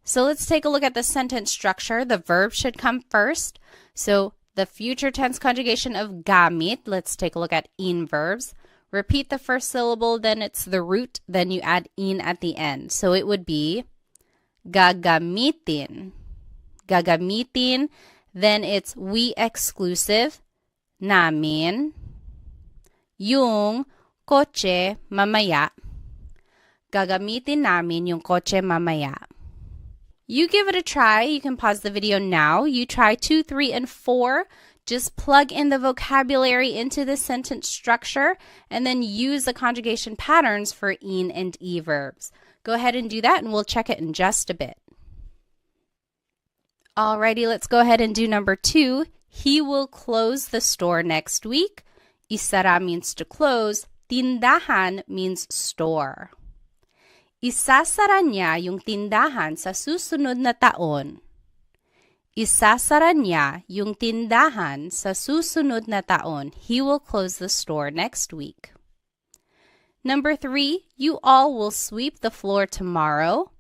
[SPEAKER 1] So let's take a look at the sentence structure. The verb should come first. So the future tense conjugation of gamit, let's take a look at in verbs. Repeat the first syllable, then it's the root, then you add in at the end. So it would be gagamitin. Gagamitin, then it's we exclusive, namin, yung kotse mamaya. Gagamitin namin yung kotse mamaya. You give it a try. You can pause the video now. You try 2, 3, and 4. Just plug in the vocabulary into the sentence structure and then use the conjugation patterns for in and e verbs. Go ahead and do that and we'll check it in just a bit. Alrighty, let's go ahead and do number 2. He will close the store next week. Isara means to close. Tindahan means store. Isasara niya yung tindahan sa susunod na taon. Isasara niya yung tindahan sa susunod na taon. He will close the store next week. Number 3, you all will sweep the floor tomorrow.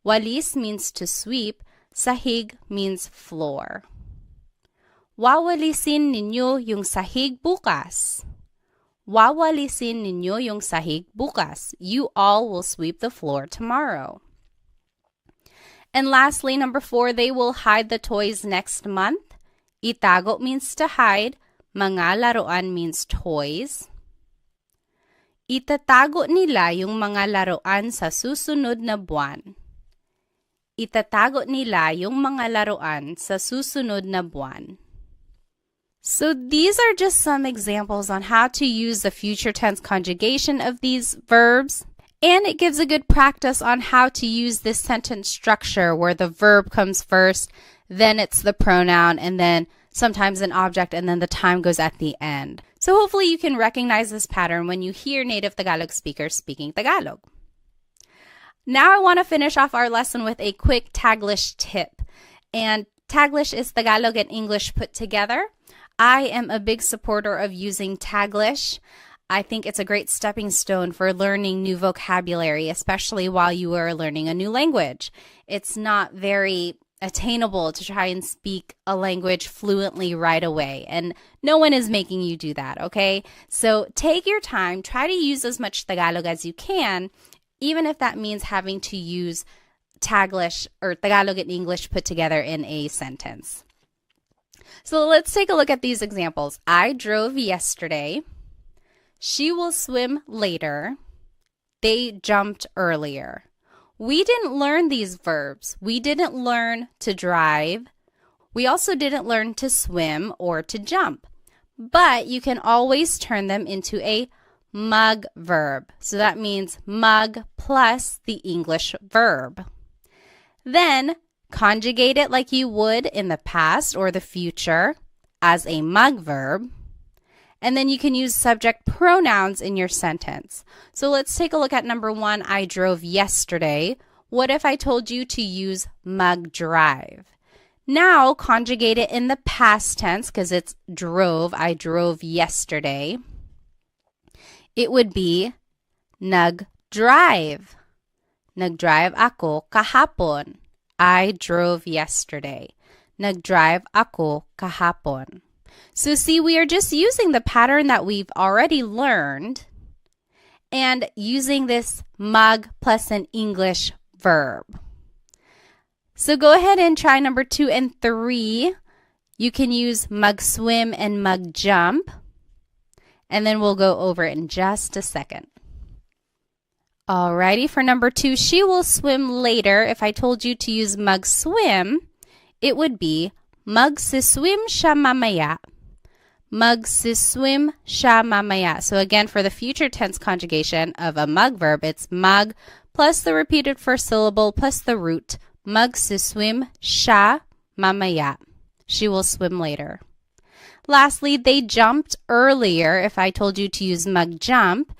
[SPEAKER 1] Walis means to sweep. Sahig means floor. Wawalisin ninyo yung sahig bukas. Wawalisin ninyo yung sahig bukas. You all will sweep the floor tomorrow. And lastly, number 4, they will hide the toys next month. Itago means to hide. Mga laruan means toys. Itatago nila yung mga laruan sa susunod na buwan. Itatago nila yung mga laruan sa susunod na buwan. So these are just some examples on how to use the future tense conjugation of these verbs. And it gives a good practice on how to use this sentence structure where the verb comes first, then it's the pronoun, and then sometimes an object, and then the time goes at the end. So hopefully you can recognize this pattern when you hear native Tagalog speakers speaking Tagalog. Now I want to finish off our lesson with a quick Taglish tip. And Taglish is Tagalog and English put together. I am a big supporter of using Taglish. I think it's a great stepping stone for learning new vocabulary, especially while you are learning a new language. It's not very attainable to try and speak a language fluently right away, and no one is making you do that, okay? So take your time, try to use as much Tagalog as you can, even if that means having to use Taglish or Tagalog and English put together in a sentence. So let's take a look at these examples. I drove yesterday. She will swim later. They jumped earlier. We didn't learn these verbs. We didn't learn to drive. We also didn't learn to swim or to jump. But you can always turn them into a mug verb. So that means mug plus the English verb. Then conjugate it like you would in the past or the future as a mug verb. And then you can use subject pronouns in your sentence. So let's take a look at number 1, I drove yesterday. What if I told you to use mug drive? Now conjugate it in the past tense because it's drove. I drove yesterday. It would be nag-drive. Nag-drive ako kahapon. I drove yesterday. Nag-drive ako kahapon. So see, we are just using the pattern that we've already learned and using this mug plus an English verb. So go ahead and try number 2 and 3. You can use mag-swim and mag-jump, and then we'll go over it in just a second. Alrighty, for number 2, she will swim later. If I told you to use mag-swim, it would be magsiswim siya mamaya. Magsiswim siya mamaya. So again, for the future tense conjugation of a mag verb, it's mag plus the repeated first syllable plus the root. Magsiswim siya mamaya. She will swim later. Lastly, they jumped earlier. If I told you to use mag-jump,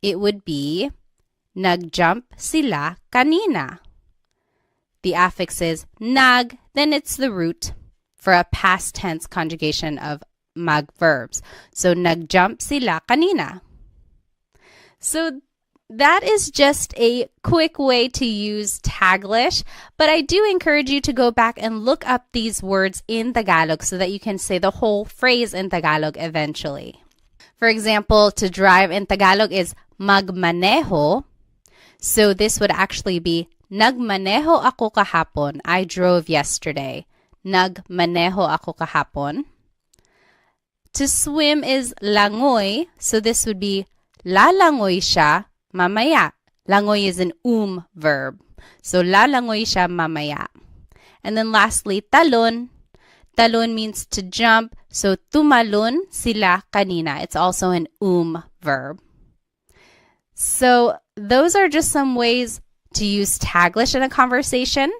[SPEAKER 1] it would be nagjump sila kanina. The affix is nag, then it's the root for a past tense conjugation of mag verbs. So nagjump sila kanina. So that is just a quick way to use Taglish, but I do encourage you to go back and look up these words in Tagalog so that you can say the whole phrase in Tagalog eventually. For example, to drive in Tagalog is magmaneho. So this would actually be nagmaneho ako kahapon. I drove yesterday. Nagmaneho ako kahapon. To swim is langoy. So this would be lalangoy siya mamaya. Langoy is an verb. So lalangoy siya mamaya. And then lastly, talon. Talon means to jump. So tumalon sila kanina. It's also an verb. So those are just some ways to use Taglish in a conversation.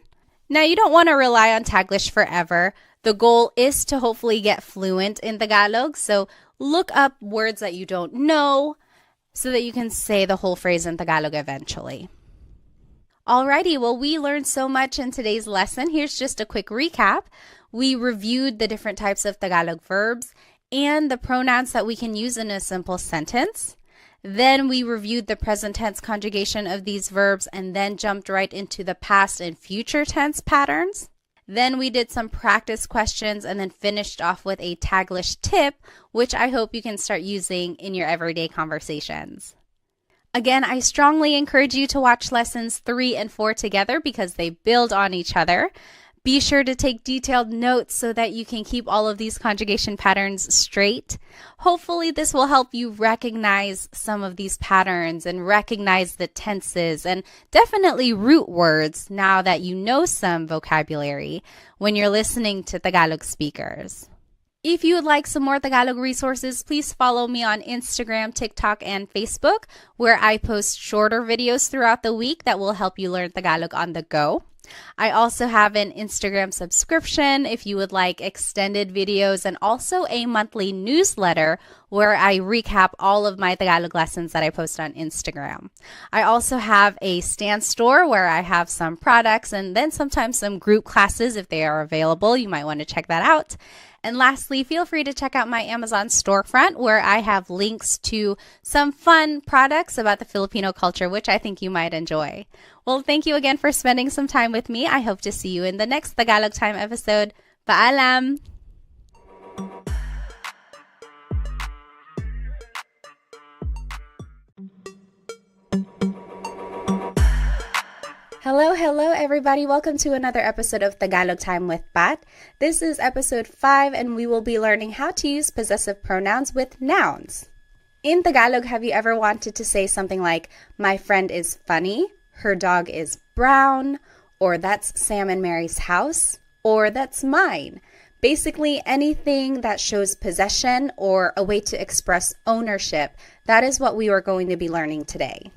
[SPEAKER 1] Now, you don't want to rely on Taglish forever. The goal is to hopefully get fluent in Tagalog. So look up words that you don't know so that you can say the whole phrase in Tagalog eventually. Alrighty, well, we learned so much in today's lesson. Here's just a quick recap. We reviewed the different types of Tagalog verbs and the pronouns that we can use in a simple sentence. Then we reviewed the present tense conjugation of these verbs and then jumped right into the past and future tense patterns. Then we did some practice questions and then finished off with a Taglish tip, which I hope you can start using in your everyday conversations. Again, I strongly encourage you to watch lessons 3 and 4 together because they build on each other. Be sure to take detailed notes so that you can keep all of these conjugation patterns straight. Hopefully, this will help you recognize some of these patterns and recognize the tenses and definitely root words now that you know some vocabulary when you're listening to Tagalog speakers. If you would like some more Tagalog resources, please follow me on Instagram, TikTok, and Facebook, where I post shorter videos throughout the week that will help you learn Tagalog on the go. I also have an Instagram subscription if you would like extended videos and also a monthly newsletter where I recap all of my Tagalog lessons that I post on Instagram. I also have a Stan store where I have some products and then sometimes some group classes if they are available. You might want to check that out. And lastly, feel free to check out my Amazon storefront where I have links to some fun products about the Filipino culture, which I think you might enjoy. Well, thank you again for spending some time with me. I hope to see you in the next Tagalog Time episode. Paalam! Hello everybody. Welcome to another episode of Tagalog Time with Pat. This is episode 5 and we will be learning how to use possessive pronouns with nouns. In Tagalog, have you ever wanted to say something like, my friend is funny, her dog is brown, or that's Sam and Mary's house, or that's mine? Basically, anything that shows possession or a way to express ownership, that is what we are going to be learning today.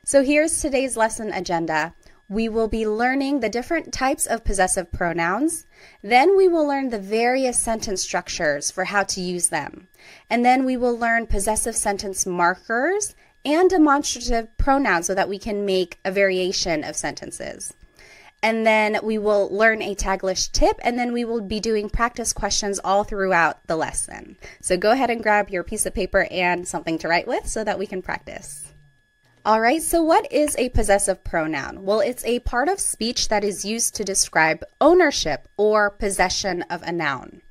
[SPEAKER 1] So here's today's lesson agenda. We will be learning the different types of possessive pronouns. Then we will learn the various sentence structures for how to use them. And then we will learn possessive sentence markers and demonstrative pronouns so that we can make a variation of sentences. And then we will learn a Taglish tip, and then we will be doing practice questions all throughout the lesson. So go ahead and grab your piece of paper and something to write with so that we can practice. All right, so what is a possessive pronoun? Well, it's a part of speech that is used to describe ownership or possession of a noun.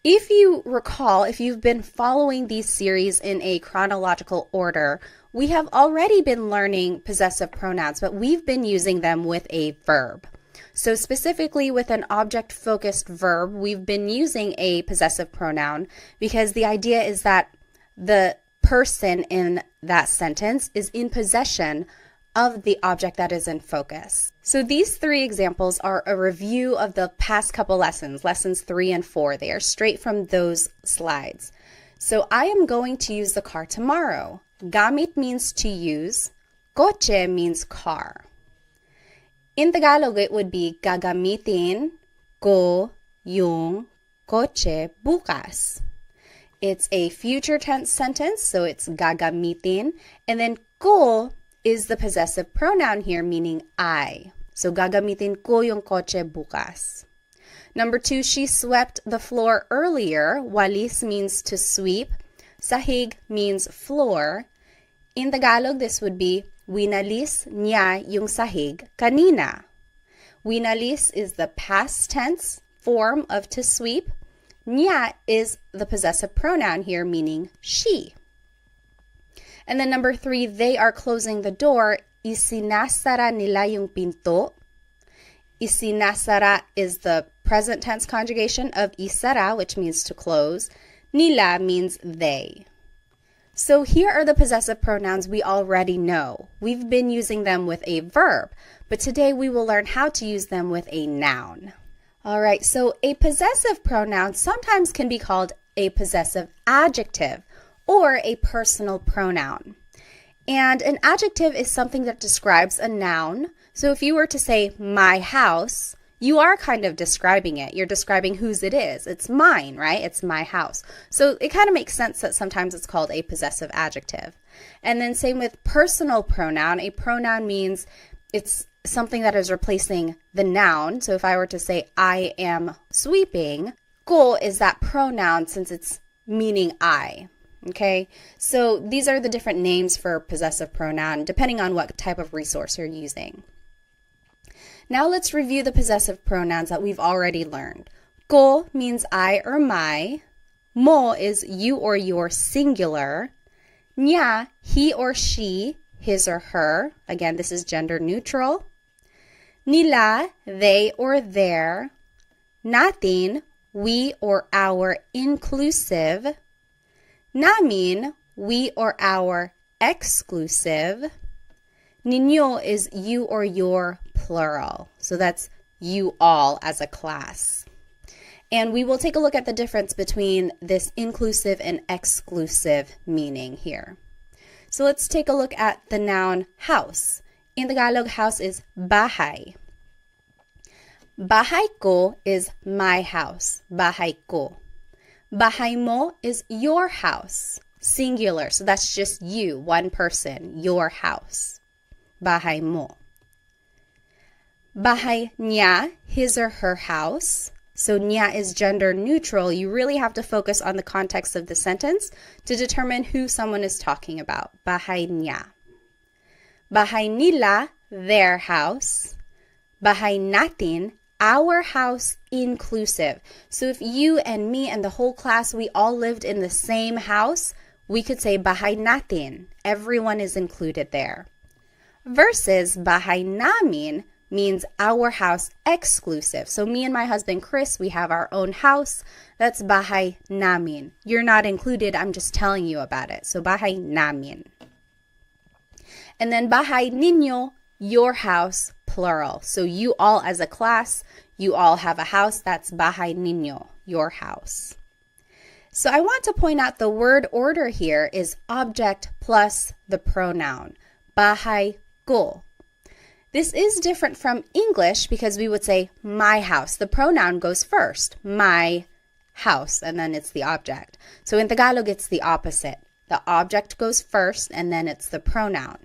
[SPEAKER 1] If you recall, if you've been following these series in a chronological order, we have already been learning possessive pronouns, but we've been using them with a verb. So specifically with an object-focused verb, we've been using a possessive pronoun because the idea is that the person in that sentence is in possession of the object that is in focus. So these three examples are a review of the past couple lessons, lessons 3 and 4. They are straight from those slides. So I am going to use the car tomorrow. Gamit means to use. Kotse means car. In Tagalog, it would be gagamitin ko yung kotse bukas. It's a future tense sentence, so it's gagamitin. And then ko is the possessive pronoun here, meaning I. So gagamitin ko yung kotse bukas. Number 2, she swept the floor earlier. Walis means to sweep. Sahig means floor. In Tagalog, this would be winalis niya yung sahig kanina. Winalis is the past tense form of to sweep. Niya is the possessive pronoun here, meaning she. And then number 3, they are closing the door. Isinasara nila yung pinto. Isinasara is the present tense conjugation of isara, which means to close. Nila means they. So here are the possessive pronouns we already know. We've been using them with a verb, but today we will learn how to use them with a noun. All right, so a possessive pronoun sometimes can be called a possessive adjective or a personal pronoun. And an adjective is something that describes a noun. So if you were to say my house, you are kind of describing it. You're describing whose it is. It's mine, right? It's my house. So it kind of makes sense that sometimes it's called a possessive adjective. And then same with personal pronoun. A pronoun means it's something that is replacing the noun. So if I were to say I am sweeping, ko is that pronoun since it's meaning I. Okay, so these are the different names for possessive pronoun depending on what type of resource you're using. Now let's review the possessive pronouns that we've already learned. Ko means I or my. Mo is you or your singular. Nya, he or she, his or her. Again, this is gender neutral. Nila, they or their. Natin, we or our inclusive. Namin, we or our exclusive. Ninyo is you or your plural. So that's you all as a class. And we will take a look at the difference between this inclusive and exclusive meaning here. So let's take a look at the noun house. In Tagalog, house is bahay. Bahay ko is my house. Bahay ko. Bahay mo is your house, singular. So that's just you, one person, your house. Bahay mo. Bahay niya, his or her house. So niya is gender neutral. You really have to focus on the context of the sentence to determine who someone is talking about. Bahay niya. Bahay nila, their house. Bahay natin, our house inclusive. So if you and me and the whole class, we all lived in the same house, we could say bahay natin. Everyone is included there. Versus bahay namin means our house exclusive. So me and my husband Chris, we have our own house. That's bahay namin. You're not included, I'm just telling you about it. So bahay namin. And then bahay ninyo, your house, plural. So you all as a class, you all have a house. That's bahay ninyo, your house. So I want to point out the word order here is object plus the pronoun. Bahay ko. This is different from English because we would say my house. The pronoun goes first, my house, and then it's the object. So in Tagalog, it's the opposite. The object goes first, and then it's the pronoun.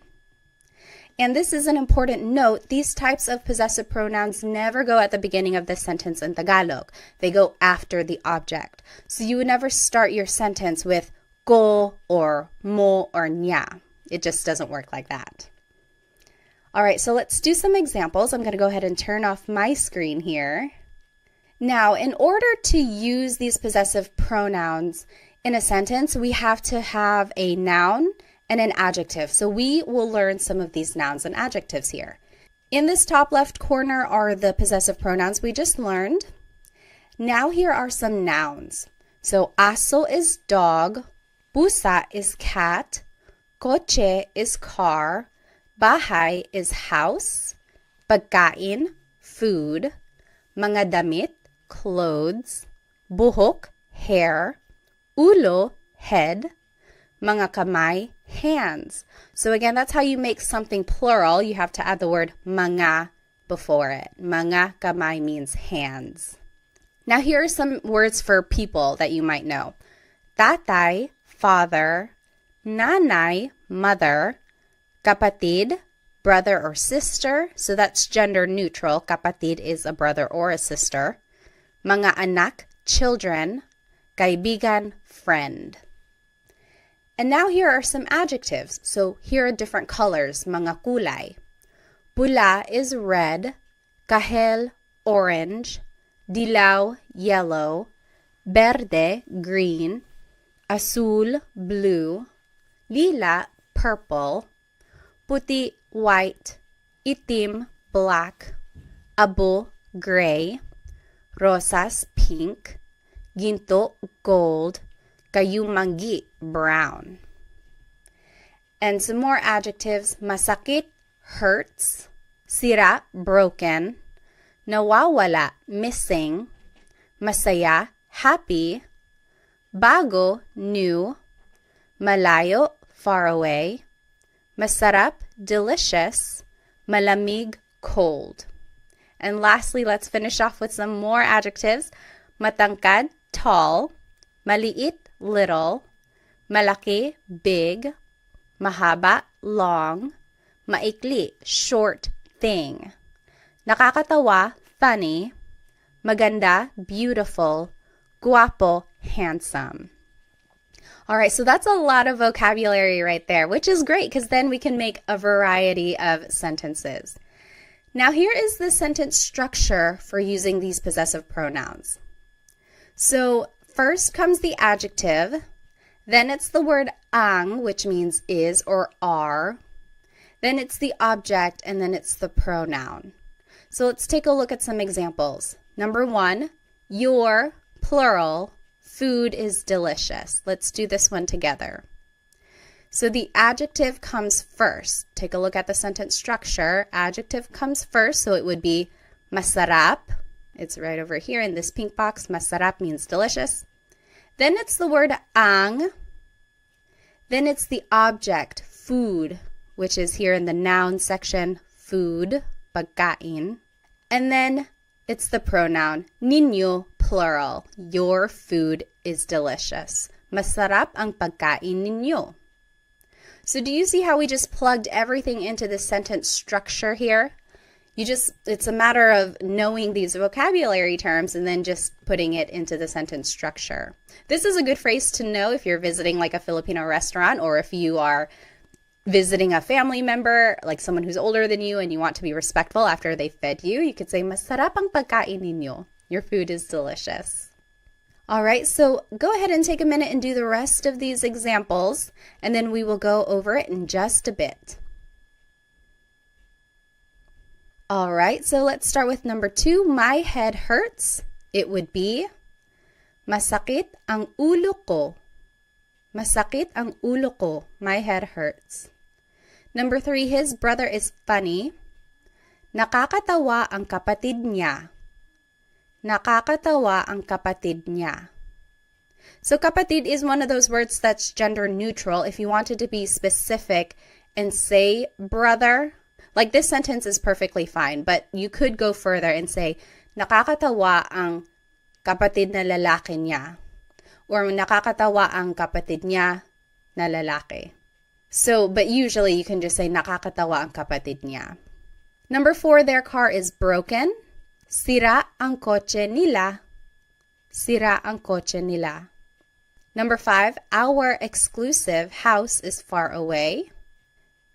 [SPEAKER 1] And this is an important note. These types of possessive pronouns never go at the beginning of the sentence in Tagalog. They go after the object. So you would never start your sentence with ko or mo or nya. It just doesn't work like that. All right, so let's do some examples. I'm going to go ahead and turn off my screen here. Now, in order to use these possessive pronouns in a sentence, we have to have a noun and an adjective. So we will learn some of these nouns and adjectives here. In this top left corner are the possessive pronouns we just learned. Now here are some nouns. So aso is dog, pusa is cat, coche is car, bahay is house, pagkain, food, mga damit, clothes, buhok, hair, ulo, head, mga kamay, hands. So again, that's how you make something plural. You have to add the word mga before it. Mga kamay means hands. Now here are some words for people that you might know. Tatay, father, nanay, mother, kapatid, brother or sister. So that's gender neutral. Kapatid is a brother or a sister. Mga anak, children, kaibigan, friend. And now here are some adjectives. So here are different colors, mga kulay. Pula is red, kahel, orange, dilaw, yellow, verde, green, azul, blue, lila, purple, puti, white, itim, black, abo, gray, rosas, pink, ginto, gold, kayumanggi, brown. And some more adjectives, masakit, hurts, sira, broken, nawawala, missing, masaya, happy, bago, new, malayo, far away, masarap, delicious, malamig, cold. And lastly, let's finish off with some more adjectives. Matangkad, tall, maliit, little, malaki, big, mahaba, long, maikli, short, thing, nakakatawa, funny, maganda, beautiful, guapo, handsome. All right, so that's a lot of vocabulary right there, which is great because then we can make a variety of sentences. Now here is the sentence structure for using these possessive pronouns. So first comes the adjective, then it's the word ang, which means is or are, then it's the object, and then it's the pronoun. So let's take a look at some examples. Number 1, your, plural, food is delicious. Let's do this one together. So the adjective comes first. Take a look at the sentence structure. Adjective comes first, so it would be masarap. It's right over here in this pink box. Masarap means delicious. Then it's the word ang. Then it's the object, food, which is here in the noun section, food, pagkain. And then it's the pronoun, ninyo, plural. Your food is delicious. Masarap ang pagkain ninyo. So do you see how we just plugged everything into the sentence structure here? It's a matter of knowing these vocabulary terms and then just putting it into the sentence structure. This is a good phrase to know if you're visiting like a Filipino restaurant, or if you are visiting a family member, like someone who's older than you, and you want to be respectful after they fed you. You could say, masarap ang pagkain ninyo. Your food is delicious. All right, so go ahead and take a minute and do the rest of these examples, and then we will go over it in just a bit. All right, so let's start with number 2. My head hurts. It would be, masakit ang ulo ko. Masakit ang ulo ko. My head hurts. Number 3, his brother is funny. Nakakatawa ang kapatid niya. Nakakatawa ang kapatid niya. So kapatid is one of those words that's gender neutral. If you wanted to be specific and say brother, like this sentence is perfectly fine, but you could go further and say, nakakatawa ang kapatid na lalaki niya. Or nakakatawa ang kapatid niya na lalaki. So, but usually you can just say nakakatawa ang kapatid niya. Number 4, their car is broken. Sira ang kotse nila. Sira ang kotse nila. Number 5, our exclusive house is far away.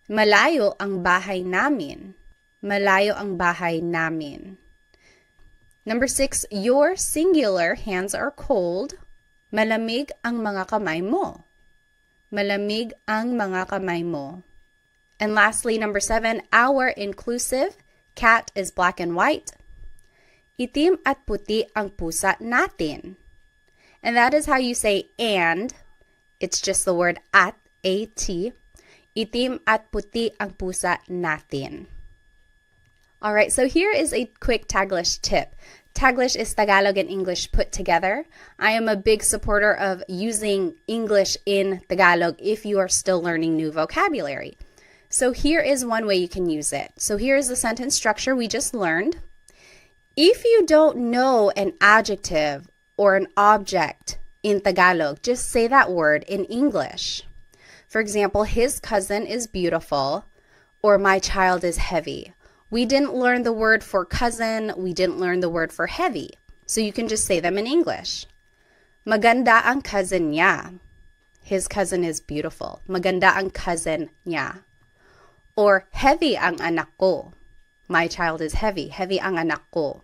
[SPEAKER 1] Malayo ang bahay namin. Malayo ang bahay namin. Number 6, your singular hands are cold. Malamig ang mga kamay mo. Malamig ang mga kamay mo. And lastly, number 7, our inclusive cat is black and white. Itim at puti ang pusa natin. And that is how you say and. It's just the word at, A-T. Itim at puti ang pusa natin. All right, so here is a quick Taglish tip. Taglish is Tagalog and English put together. I am a big supporter of using English in Tagalog if you are still learning new vocabulary. So here is one way you can use it. So here is the sentence structure we just learned. If you don't know an adjective or an object in Tagalog, just say that word in English. For example, his cousin is beautiful, or my child is heavy. We didn't learn the word for cousin, we didn't learn the word for heavy. So you can just say them in English. Maganda ang cousin niya. His cousin is beautiful. Maganda ang cousin niya. Or heavy ang anak ko. My child is heavy. Heavy ang anak ko.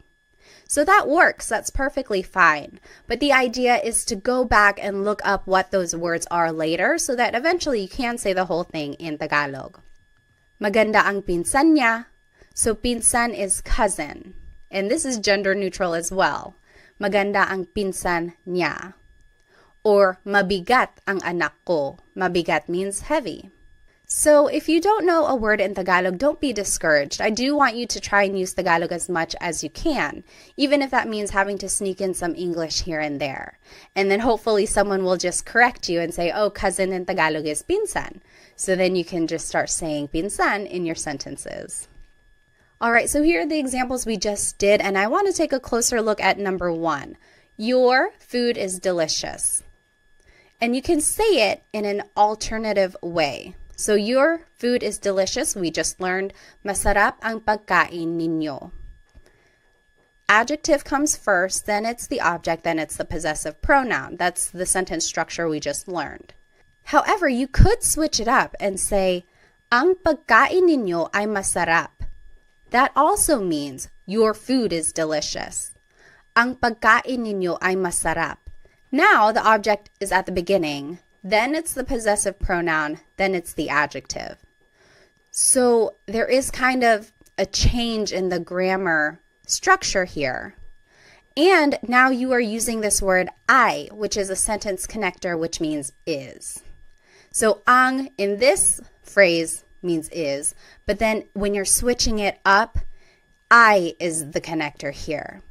[SPEAKER 1] So that works. That's perfectly fine. But the idea is to go back and look up what those words are later so that eventually you can say the whole thing in Tagalog. Maganda ang pinsan niya. So pinsan is cousin. And this is gender neutral as well. Maganda ang pinsan niya. Or mabigat ang anak ko. Mabigat means heavy. So if you don't know a word in Tagalog, don't be discouraged. I do want you to try and use Tagalog as much as you can, even if that means having to sneak in some English here and there. And then hopefully someone will just correct you and say, oh, cousin in Tagalog is pinsan. So then you can just start saying pinsan in your sentences. All right, so here are the examples we just did, and I want to take a closer look at number 1. Your food is delicious. And you can say it in an alternative way. So your food is delicious. We just learned, masarap ang pagkain ninyo. Adjective comes first, then it's the object, then it's the possessive pronoun. That's the sentence structure we just learned. However, you could switch it up and say, ang pagkain ninyo ay masarap. That also means your food is delicious. Ang pagkain ninyo ay masarap. Now the object is at the beginning. Then it's the possessive pronoun, then it's the adjective. So there is kind of a change in the grammar structure here. And now you are using this word ay, which is a sentence connector, which means is. So ang in this phrase means is, but then when you're switching it up, I is the connector here.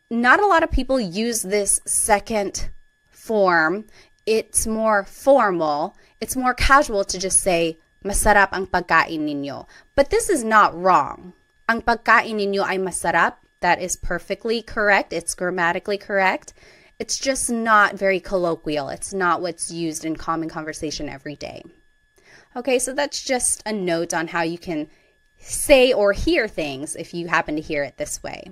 [SPEAKER 1] Not a lot of people use this second form. It's more formal. It's more casual to just say, masarap ang pagkain ninyo. But this is not wrong. Ang pagkain ninyo ay masarap. That is perfectly correct. It's grammatically correct. It's just not very colloquial. It's not what's used in common conversation every day. Okay, so that's just a note on how you can say or hear things if you happen to hear it this way.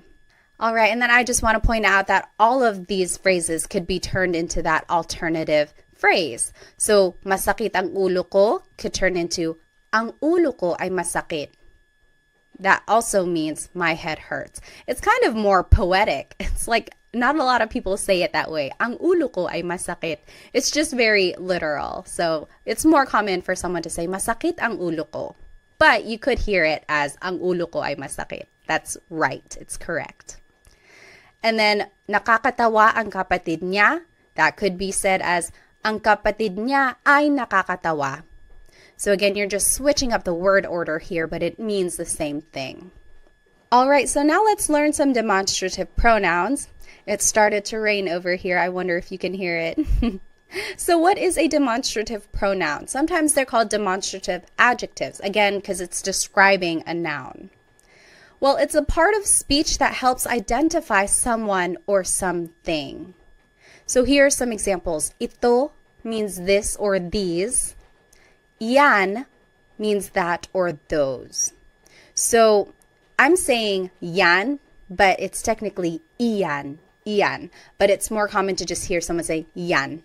[SPEAKER 1] All right, and then I just want to point out that all of these phrases could be turned into that alternative phrase. So, masakit ang ulo ko could turn into, ang ulo ko ay masakit. That also means my head hurts. It's kind of more poetic. It's like not a lot of people say it that way. Ang ulo ko ay masakit. It's just very literal. So, it's more common for someone to say, masakit ang ulo ko. But you could hear it as, ang ulo ko ay masakit. That's right. It's correct. And then, nakakatawa ang kapatid niya. That could be said as, ang kapatid niya ay nakakatawa. So again, you're just switching up the word order here, but it means the same thing. All right, so now let's learn some demonstrative pronouns. It started to rain over here. I wonder if you can hear it. So what is a demonstrative pronoun? Sometimes they're called demonstrative adjectives, again, because it's describing a noun. Well, it's a part of speech that helps identify someone or something. So here are some examples. Ito means this or these. Yan means that or those. So I'm saying yan, but it's technically iyan, iyan. But it's more common to just hear someone say yan.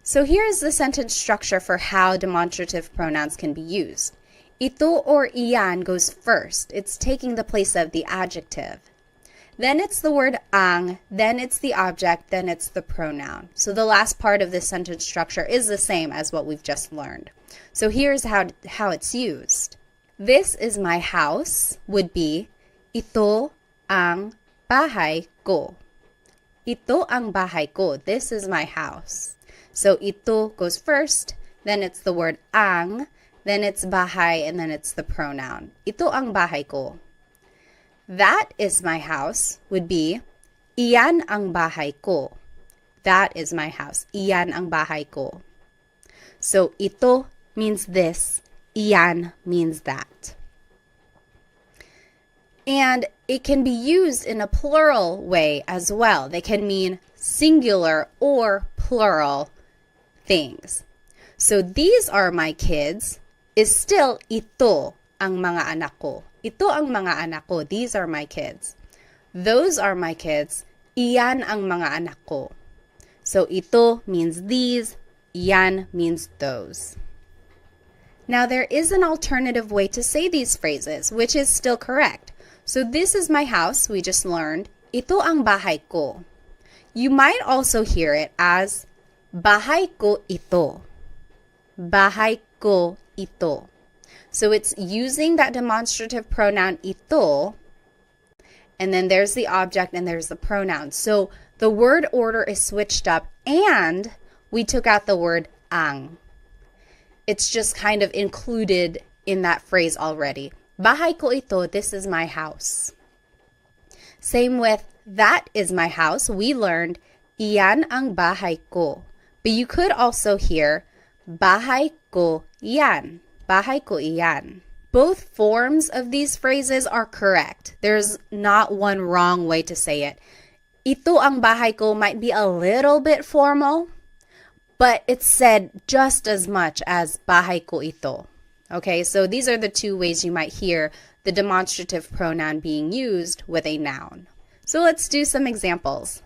[SPEAKER 1] So here's the sentence structure for how demonstrative pronouns can be used. Ito or iyan goes first. It's taking the place of the adjective. Then it's the word ang, then it's the object, then it's the pronoun. So the last part of this sentence structure is the same as what we've just learned. So here's how it's used. This is my house would be Ito ang bahay ko. Ito ang bahay ko. This is my house. So ito goes first, then it's the word ang, then it's bahay, and then it's the pronoun. Ito ang bahay ko. That is my house would be iyan ang bahay ko. That is my house. Iyan ang bahay ko. So ito means this, iyan means that. And it can be used in a plural way as well. They can mean singular or plural things. So these are my kids is still ito ang mga anak ko. Ito ang mga anak ko. These are my kids. Those are my kids. Iyan ang mga anak ko. So ito means these. Iyan means those. Now there is an alternative way to say these phrases, which is still correct. So this is my house, we just learned. Ito ang bahay ko. You might also hear it as bahay ko ito. Bahay ko ito. So it's using that demonstrative pronoun ito, and then there's the object and there's the pronoun. So the word order is switched up, and we took out the word ang. It's just kind of included in that phrase already. Bahay ko ito, this is my house. Same with that is my house. We learned iyan ang bahay ko. But you could also hear bahay ko yan. Bahay ko iyan. Both forms of these phrases are correct. There's not one wrong way to say it. Ito ang bahay ko might be a little bit formal, but it's said just as much as bahay ko ito. Okay, so these are the two ways you might hear the demonstrative pronoun being used with a noun. So let's do some examples.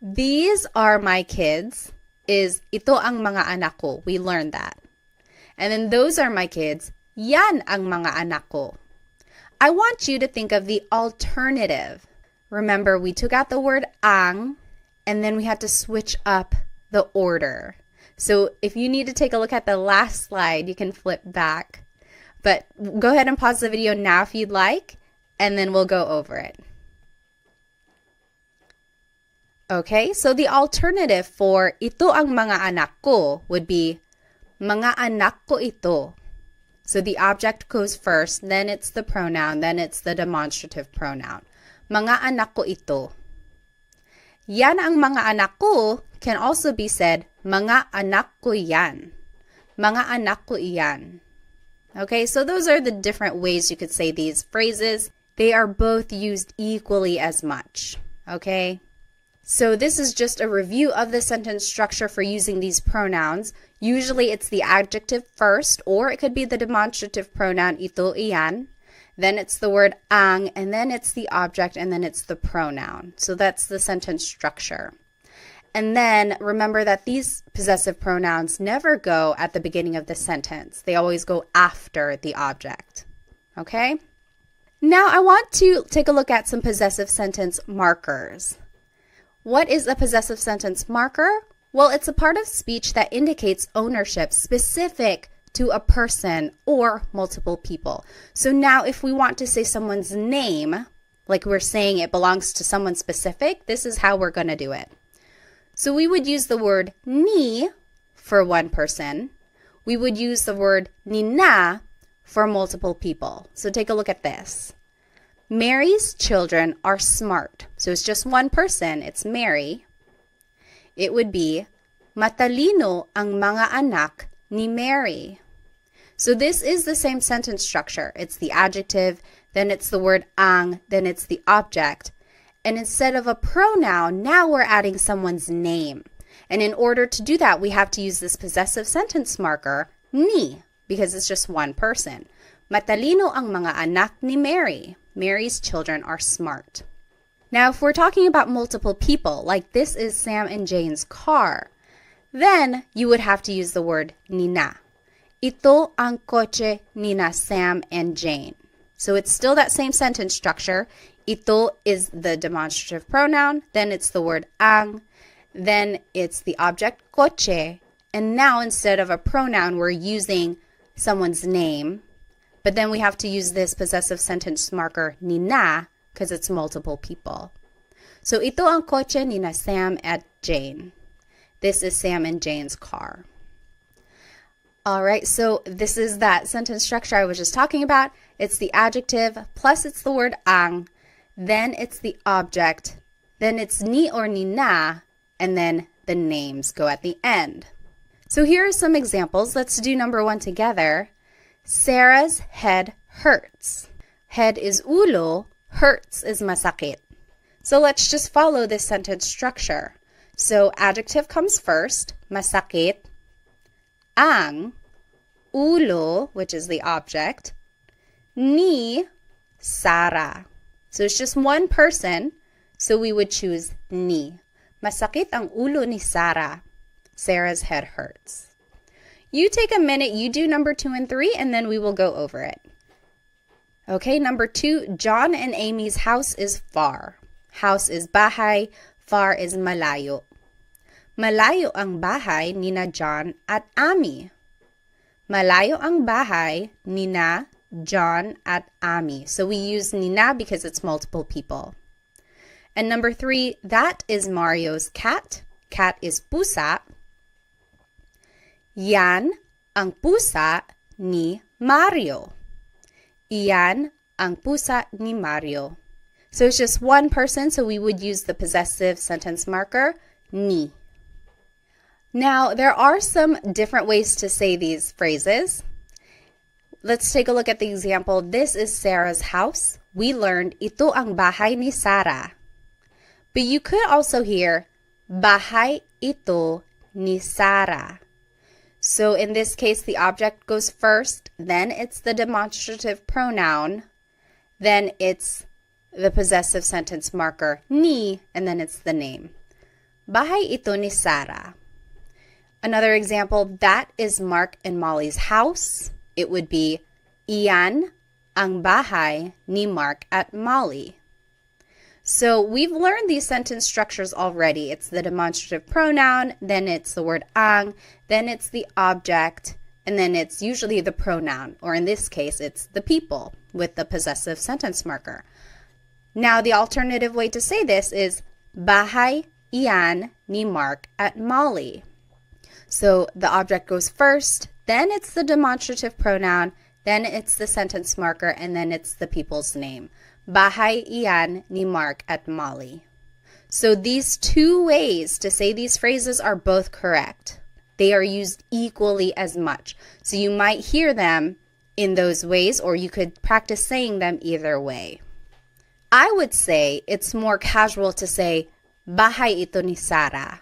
[SPEAKER 1] These are my kids is ito ang mga anak ko. We learned that. And then those are my kids. Yan ang mga anak ko. I want you to think of the alternative. Remember, we took out the word ang, and then we had to switch up the order. So if you need to take a look at the last slide, you can flip back. But go ahead and pause the video now if you'd like, and then we'll go over it. Okay, so the alternative for ito ang mga anak ko would be mga anak ko ito. So the object goes first, then it's the pronoun, then it's the demonstrative pronoun. Mga anak ko ito. Yan ang mga anak ko can also be said, mga anak ko yan. Mga anak ko iyan. Okay, so those are the different ways you could say these phrases. They are both used equally as much. Okay, so this is just a review of the sentence structure for using these pronouns. Usually it's the adjective first, or it could be the demonstrative pronoun ito, iyan. Then it's the word ang, and then it's the object, and then it's the pronoun. So that's the sentence structure. And then remember that these possessive pronouns never go at the beginning of the sentence. They always go after the object. Okay? Now I want to take a look at some possessive sentence markers. What is a possessive sentence marker? Well, it's a part of speech that indicates ownership specific to a person or multiple people. So now if we want to say someone's name, like we're saying it belongs to someone specific, this is how we're going to do it. So we would use the word ni for one person. We would use the word ni na for multiple people. So take a look at this. Mary's children are smart. So it's just one person. It's Mary. It would be matalino ang mga anak ni Mary. So this is the same sentence structure. It's the adjective, then it's the word ang, then it's the object. And instead of a pronoun, now we're adding someone's name. And in order to do that, we have to use this possessive sentence marker, ni, because it's just one person. Matalino ang mga anak ni Mary. Mary's children are smart. Now, if we're talking about multiple people, like this is Sam and Jane's car, then you would have to use the word nina. Ito ang kotse nina Sam and Jane. So it's still that same sentence structure. Ito is the demonstrative pronoun, then it's the word ang, then it's the object kotse, and now instead of a pronoun, we're using someone's name, But then we have to use this possessive sentence marker ni na because it's multiple people. So ito ang kotse ni na Sam at Jane. This is Sam and Jane's car. All right, so this is that sentence structure I was just talking about. It's the adjective plus it's the word ang, then it's the object, then it's ni or ni na, and then the names go at the end. So here are some examples. Let's do number 1 together. Sarah's head hurts. Head is ulo, hurts is masakit. So let's just follow this sentence structure. So adjective comes first, masakit, ang, ulo, which is the object, ni, Sarah. So it's just one person, so we would choose ni. Masakit ang ulo ni Sarah. Sarah's head hurts. You take a minute, you do number 2 and 3, and then we will go over it. Okay, number 2, John and Amy's house is far. House is bahay, far is malayo. Malayo ang bahay ni na John at Amy. Malayo ang bahay ni na John at Amy. So we use ni na because it's multiple people. And number 3, that is Mario's cat. Cat is pusa. Yan ang pusa ni Mario. Iyan ang pusa ni Mario. So it's just one person, so we would use the possessive sentence marker, ni. Now, there are some different ways to say these phrases. Let's take a look at the example. This is Sarah's house. We learned, ito ang bahay ni Sarah. But you could also hear, bahay ito ni Sarah. So in this case, the object goes first, then it's the demonstrative pronoun, then it's the possessive sentence marker, ni, and then it's the name. Bahay ito ni Sarah. Another example, that is Mark and Molly's house. It would be, iyan ang bahay ni Mark at Molly. So we've learned these sentence structures already. It's the demonstrative pronoun, then it's the word ang, then it's the object, and then it's usually the pronoun, or in this case, it's the people with the possessive sentence marker. Now, the alternative way to say this is bahay iyan ni Mark at Molly. So the object goes first, then it's the demonstrative pronoun, then it's the sentence marker, and then it's the people's name. Bahay iyan ni Mark at Molly. So these two ways to say these phrases are both correct. They are used equally as much. So you might hear them in those ways, or you could practice saying them either way. I would say it's more casual to say, bahay ito ni Sarah.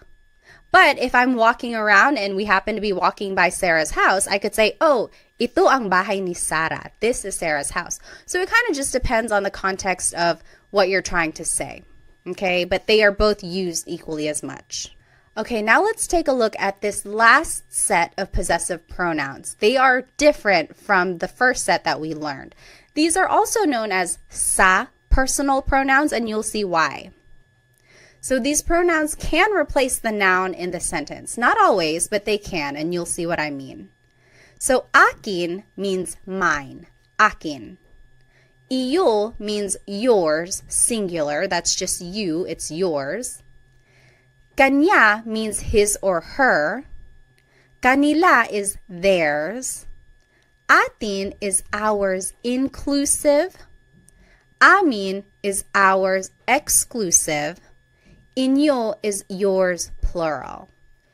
[SPEAKER 1] But if I'm walking around and we happen to be walking by Sarah's house, I could say, oh, ito ang bahay ni Sarah. This is Sarah's house. So it kind of just depends on the context of what you're trying to say. Okay, but they are both used equally as much. Okay, now let's take a look at this last set of possessive pronouns. They are different from the first set that we learned. These are also known as sa personal pronouns, and you'll see why. So these pronouns can replace the noun in the sentence. Not always, but they can, and you'll see what I mean. So akin means mine, akin. Iyo means yours, singular. That's just you, it's yours. Kanya means his or her. Kanila is theirs. Atin is ours, inclusive. Amin is ours, exclusive. Inyo is yours, plural.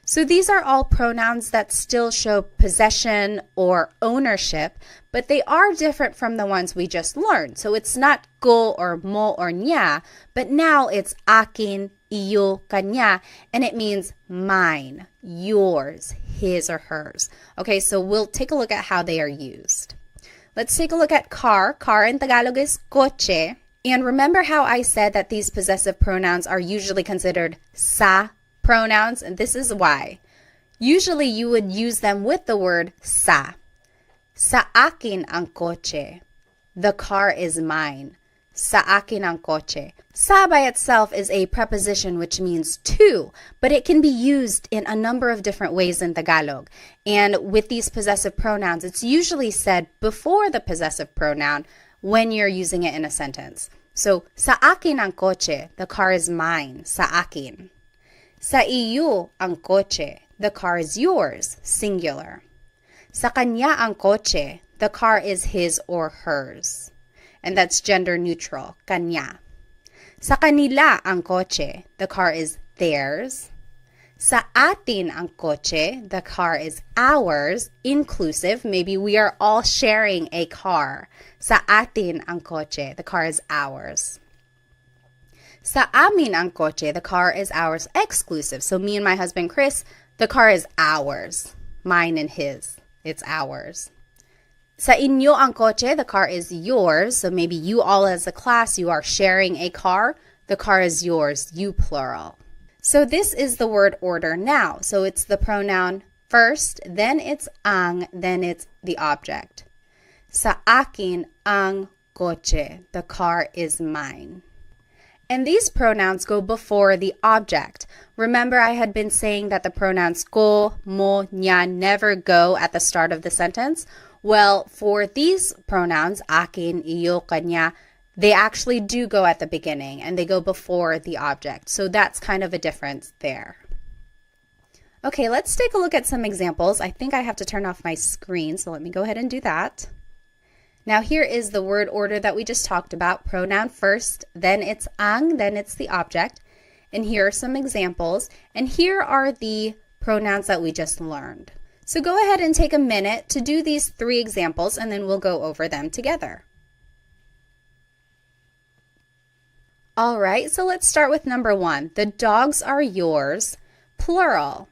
[SPEAKER 1] So these are all pronouns that still show possession or ownership, but they are different from the ones we just learned. So it's not ko or mo or nya, but now it's akin, iyo, kanya, and it means mine, yours, his or hers. Okay, so we'll take a look at how they are used. Let's take a look at car. Car in Tagalog is kotse. And remember how I said that these possessive pronouns are usually considered sa pronouns, and this is why. Usually you would use them with the word sa. Sa akin ang kotse. The car is mine. Sa akin ang kotse. Sa by itself is a preposition which means to, but it can be used in a number of different ways in Tagalog. And with these possessive pronouns, it's usually said before the possessive pronoun when you're using it in a sentence. So, sa akin ang kotse, the car is mine, sa akin. Sa iyo ang kotse, the car is yours, singular. Sa kanya ang kotse, the car is his or hers. And that's gender neutral, kanya. Sa kanila ang kotse, the car is theirs. Sa atin ang kotse, the car is ours, inclusive. Maybe we are all sharing a car. Sa atin ang kotse, the car is ours. Sa amin ang kotse, the car is ours, exclusive. So me and my husband Chris, the car is ours. Mine and his. It's ours. Sa inyo ang kotse, the car is yours. So maybe you all as a class, you are sharing a car. The car is yours, you plural. So this is the word order now. So it's the pronoun first, then it's ang, then it's the object. Sa akin ang kotse, the car is mine. And these pronouns go before the object. Remember, I had been saying that the pronouns ko, mo, nya never go at the start of the sentence. Well, for these pronouns, akin, iyo, kanya, they actually do go at the beginning and they go before the object. So that's kind of a difference there. Okay, let's take a look at some examples. I think I have to turn off my screen, so let me go ahead and do that. Now here is the word order that we just talked about. Pronoun first, then it's ang, then it's the object. And here are some examples. And here are the pronouns that we just learned. So go ahead and take a minute to do these 3 examples and then we'll go over them together. All right, so let's start with number 1. The dogs are yours, plural.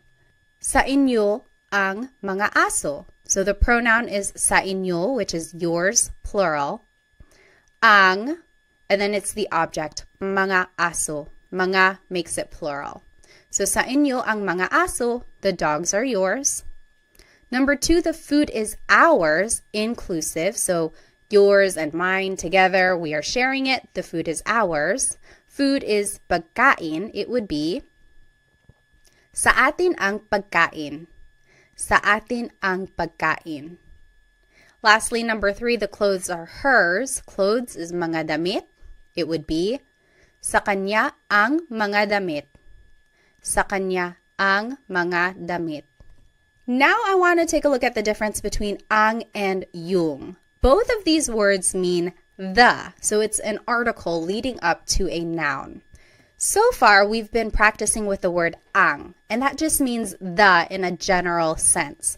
[SPEAKER 1] Sa inyo ang mga aso. So the pronoun is sa inyo, which is yours, plural. Ang, and then it's the object, mga aso. Mga makes it plural. So sa inyo ang mga aso, the dogs are yours. Number 2, the food is ours, inclusive. So yours and mine together, we are sharing it. The food is ours. Food is pagkain. It would be sa atin ang pagkain. Sa atin ang pagkain. Lastly, number 3, the clothes are hers. Clothes is mga damit. It would be sa kanya ang mga damit. Sa kanya ang mga damit. Now I want to take a look at the difference between ang and yung. Both of these words mean the, so it's an article leading up to a noun. So far, we've been practicing with the word ang, and that just means the in a general sense.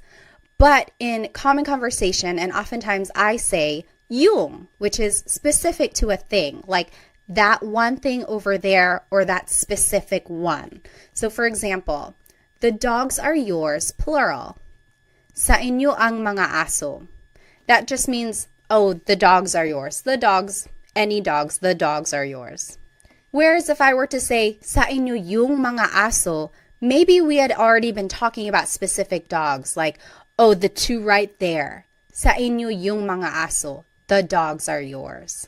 [SPEAKER 1] But in common conversation, and oftentimes I say yung, which is specific to a thing, like that one thing over there or that specific one. So for example, the dogs are yours, plural. Sa inyo ang mga aso. That just means, oh, the dogs are yours. The dogs, any dogs, the dogs are yours. Whereas if I were to say, sa inyo yung mga aso, maybe we had already been talking about specific dogs, like, oh, the 2 right there. Sa inyo yung mga aso, the dogs are yours.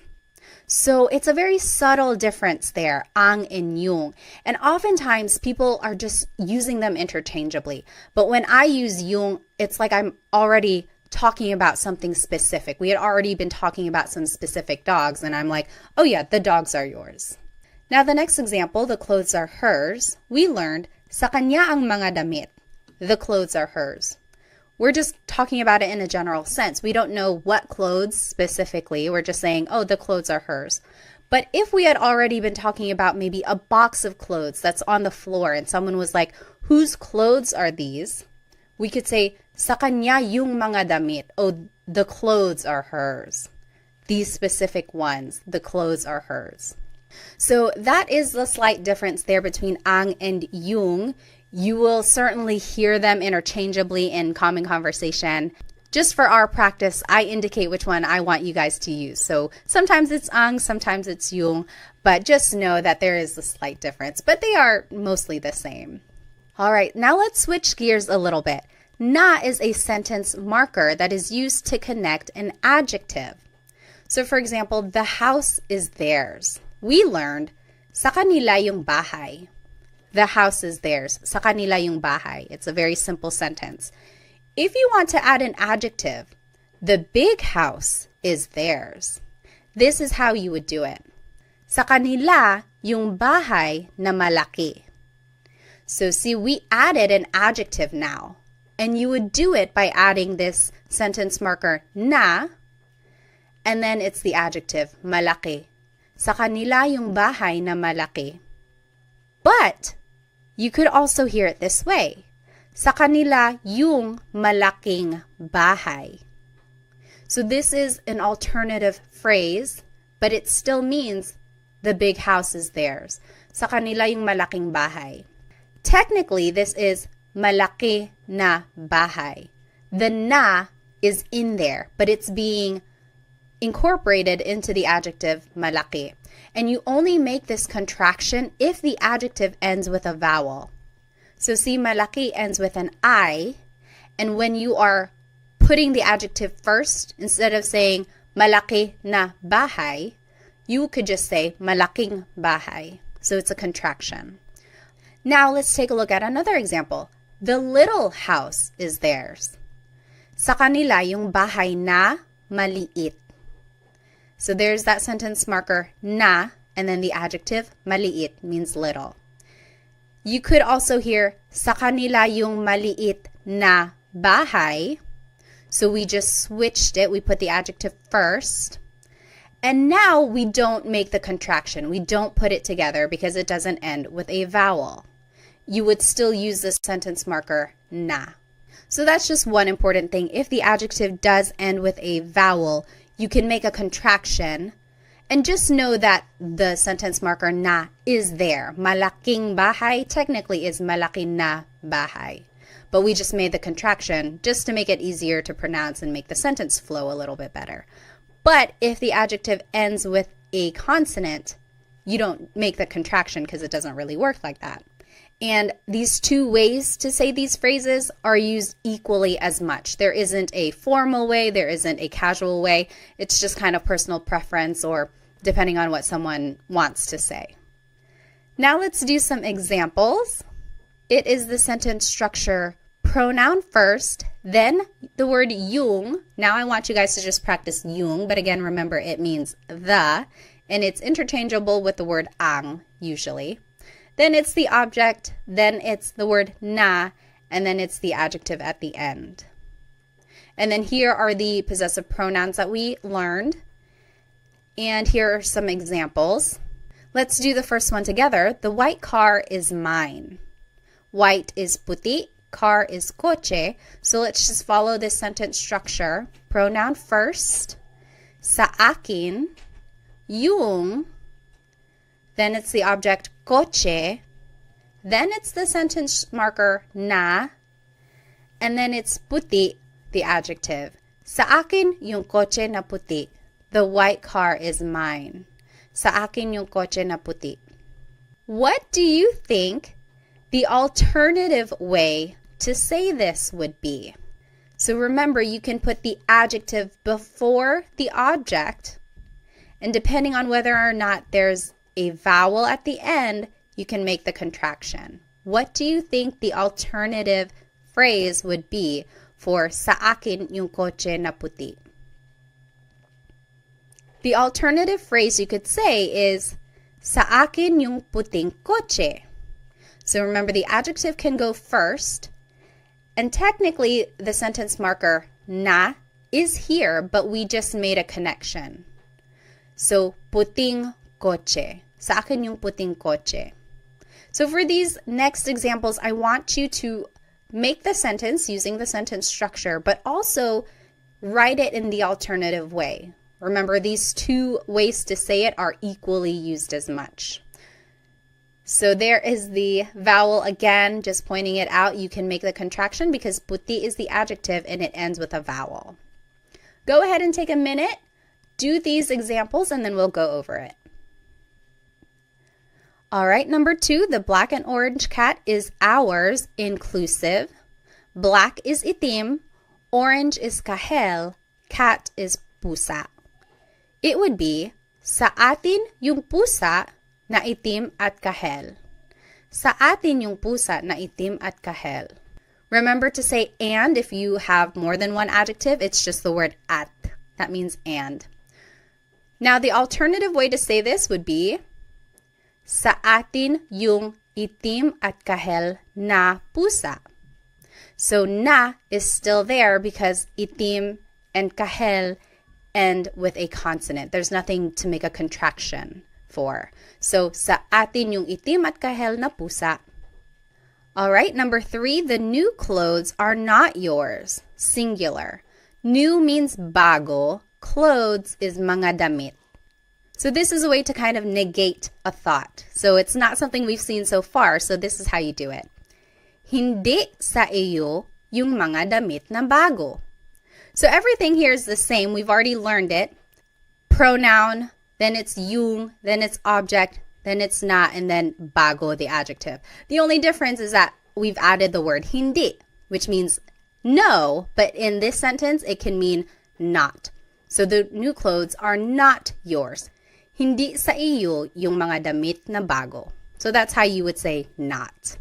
[SPEAKER 1] So it's a very subtle difference there, ang and yung. And oftentimes people are just using them interchangeably. But when I use yung, it's like I'm already talking about something specific. We had already been talking about some specific dogs, and I'm like, oh yeah, the dogs are yours. Now the next example, the clothes are hers. We learned, sa kanya ang mga damit. The clothes are hers. We're just talking about it in a general sense. We don't know what clothes specifically. We're just saying, oh, the clothes are hers. But if we had already been talking about maybe a box of clothes that's on the floor and someone was like, whose clothes are these? We could say, sa kanya yung mga damit. Oh, the clothes are hers. These specific ones, the clothes are hers. So that is the slight difference there between ang and yung. You will certainly hear them interchangeably in common conversation. Just for our practice, I indicate which one I want you guys to use. So sometimes it's ang, sometimes it's yung, but just know that there is a slight difference, but they are mostly the same. All right, now let's switch gears a little bit. Na is a sentence marker that is used to connect an adjective. So for example, the house is theirs. We learned, sa kanila yung bahay. The house is theirs. Sa kanila yung bahay. It's a very simple sentence. If you want to add an adjective, the big house is theirs. This is how you would do it. Sa kanila yung bahay na malaki. So see, we added an adjective now. And you would do it by adding this sentence marker na, and then it's the adjective malaki. Sa kanila yung bahay na malaki. But you could also hear it this way. Sa kanila yung malaking bahay. So this is an alternative phrase, but it still means the big house is theirs. Sa kanila yung malaking bahay. Technically, this is malaki na bahay. The na is in there, but it's being incorporated into the adjective malaki. And you only make this contraction if the adjective ends with a vowel. So see, malaki ends with an I, and when you are putting the adjective first, instead of saying malaki na bahay, you could just say malaking bahay. So it's a contraction. Now let's take a look at another example. The little house is theirs. Sa kanila yung bahay na maliit. So there's that sentence marker na, and then the adjective maliit means little. You could also hear sa kanila yung maliit na bahay. So we just switched it. We put the adjective first. And now we don't make the contraction. We don't put it together because it doesn't end with a vowel. You would still use the sentence marker na. So that's just one important thing. If the adjective does end with a vowel, you can make a contraction and just know that the sentence marker na is there. Malaking bahay technically is malaki na bahay. But we just made the contraction just to make it easier to pronounce and make the sentence flow a little bit better. But if the adjective ends with a consonant, you don't make the contraction because it doesn't really work like that. And these two ways to say these phrases are used equally as much. There isn't a formal way, there isn't a casual way. It's just kind of personal preference or depending on what someone wants to say. Now let's do some examples. It is the sentence structure pronoun first, then the word yung. Now I want you guys to just practice yung, but again, remember it means the, and it's interchangeable with the word ang usually. Then it's the object, then it's the word na, and then it's the adjective at the end. And then here are the possessive pronouns that we learned. And here are some examples. Let's do the first one together. The white car is mine. White is puti, car is coche. So let's just follow this sentence structure. Pronoun first, sa akin, yung, then it's the object coche, then it's the sentence marker na, and then it's puti, the adjective. Sa akin yung coche na puti. The white car is mine. Sa akin yung coche na puti. What do you think the alternative way to say this would be? So remember, you can put the adjective before the object, and depending on whether or not there's a vowel at the end, you can make the contraction. What do you think the alternative phrase would be for sa akin yung coche na puti? The alternative phrase you could say is sa akin yung puting coche. So remember, the adjective can go first, and technically the sentence marker na is here, but we just made a connection. So puting coche. Sa akin yung puting coche. So for these next examples, I want you to make the sentence using the sentence structure, but also write it in the alternative way. Remember, these two ways to say it are equally used as much. So there is the vowel again, just pointing it out. You can make the contraction because puti is the adjective and it ends with a vowel. Go ahead and take a minute, do these examples, and then we'll go over it. All right, number 2, the black and orange cat is ours, inclusive. Black is itim, orange is kahel, cat is pusa. it would be, sa atin yung pusa na itim at kahel. Sa atin yung pusa na itim at kahel. Remember to say and if you have more than one adjective, it's just the word at. That means and. Now, the alternative way to say this would be, sa atin yung itim at kahel na pusa. So, na is still there because itim and kahel end with a consonant. There's nothing to make a contraction for. So, sa atin yung itim at kahel na pusa. All right, number 3, the new clothes are not yours. Singular. New means bago. Clothes is mga damit. So this is a way to kind of negate a thought. So it's not something we've seen so far, so this is how you do it. Hindi sa iyo yung mga damit na bago. So everything here is the same. We've already learned it. Pronoun, then it's yung, then it's object, then it's not, and then bago, the adjective. The only difference is that we've added the word hindi, which means no, but in this sentence, it can mean not. So the new clothes are not yours. Hindi sa iyo yung mga damit na bago. So that's how you would say not.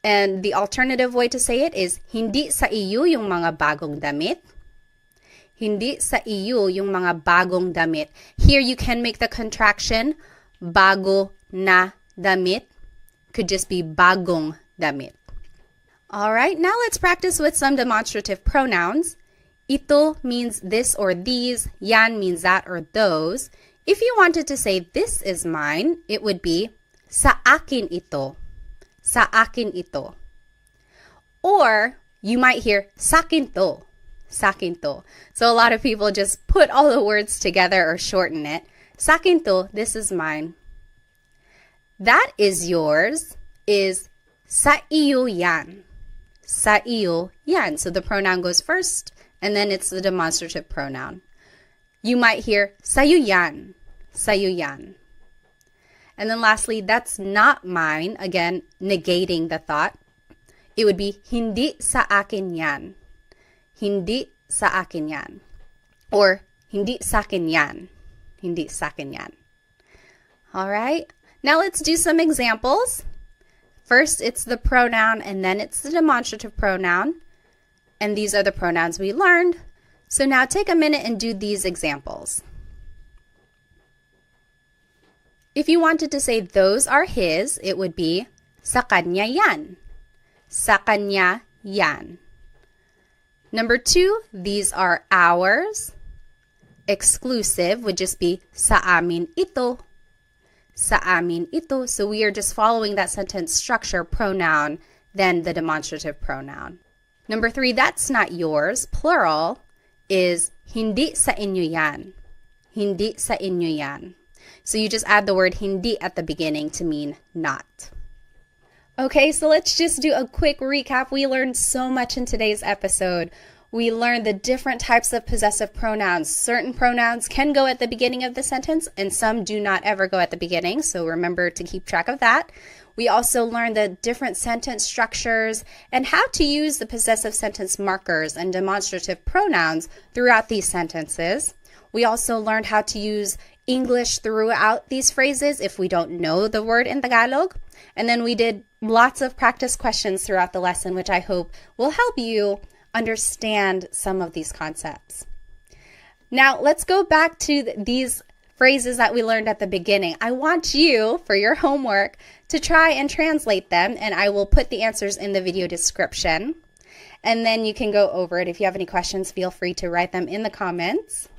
[SPEAKER 1] And the alternative way to say it is, hindi sa iyo yung mga bagong damit. Hindi sa iyo yung mga bagong damit. Here you can make the contraction, bago na damit. Could just be bagong damit. All right, now let's practice with some demonstrative pronouns. Ito means this or these. Yan means that or those. If you wanted to say this is mine, it would be sa akin ito. Sa akin ito. Or you might hear sakin to. Sakin to. So a lot of people just put all the words together or shorten it. Sakin to, this is mine. That is yours is sa iyo yan. Sa iyo yan. So the pronoun goes first, and then it's the demonstrative pronoun. You might hear sa'yo yan. Sa'yo yan. And then lastly, that's not mine. Again, negating the thought. It would be hindi sa akin yan. Hindi sa akin yan. Or hindi sa akin yan. Hindi sa akin yan. All right. Now let's do some examples. First, it's the pronoun, and then it's the demonstrative pronoun. And these are the pronouns we learned. So now take a minute and do these examples. If you wanted to say those are his, it would be sa kanya yan. Sa kanya yan. Number 2, these are ours. Exclusive would just be sa amin ito. Sa amin ito. So we are just following that sentence structure, pronoun, then the demonstrative pronoun. Number 3, that's not yours. Plural is hindi sa inyo yan. Hindi sa inyo yan. So you just add the word hindi at the beginning to mean not. Okay, so let's just do a quick recap. We learned so much in today's episode. We learned the different types of possessive pronouns. Certain pronouns can go at the beginning of the sentence, and some do not ever go at the beginning, so remember to keep track of that. We also learned the different sentence structures and how to use the possessive sentence markers and demonstrative pronouns throughout these sentences. We also learned how to use English throughout these phrases if we don't know the word in Tagalog. And then we did lots of practice questions throughout the lesson, which I hope will help you understand some of these concepts. Now, let's go back to these phrases that we learned at the beginning. I want you, for your homework, to try and translate them, and I will put the answers in the video description. And then you can go over it. If you have any questions, feel free to write them in the comments.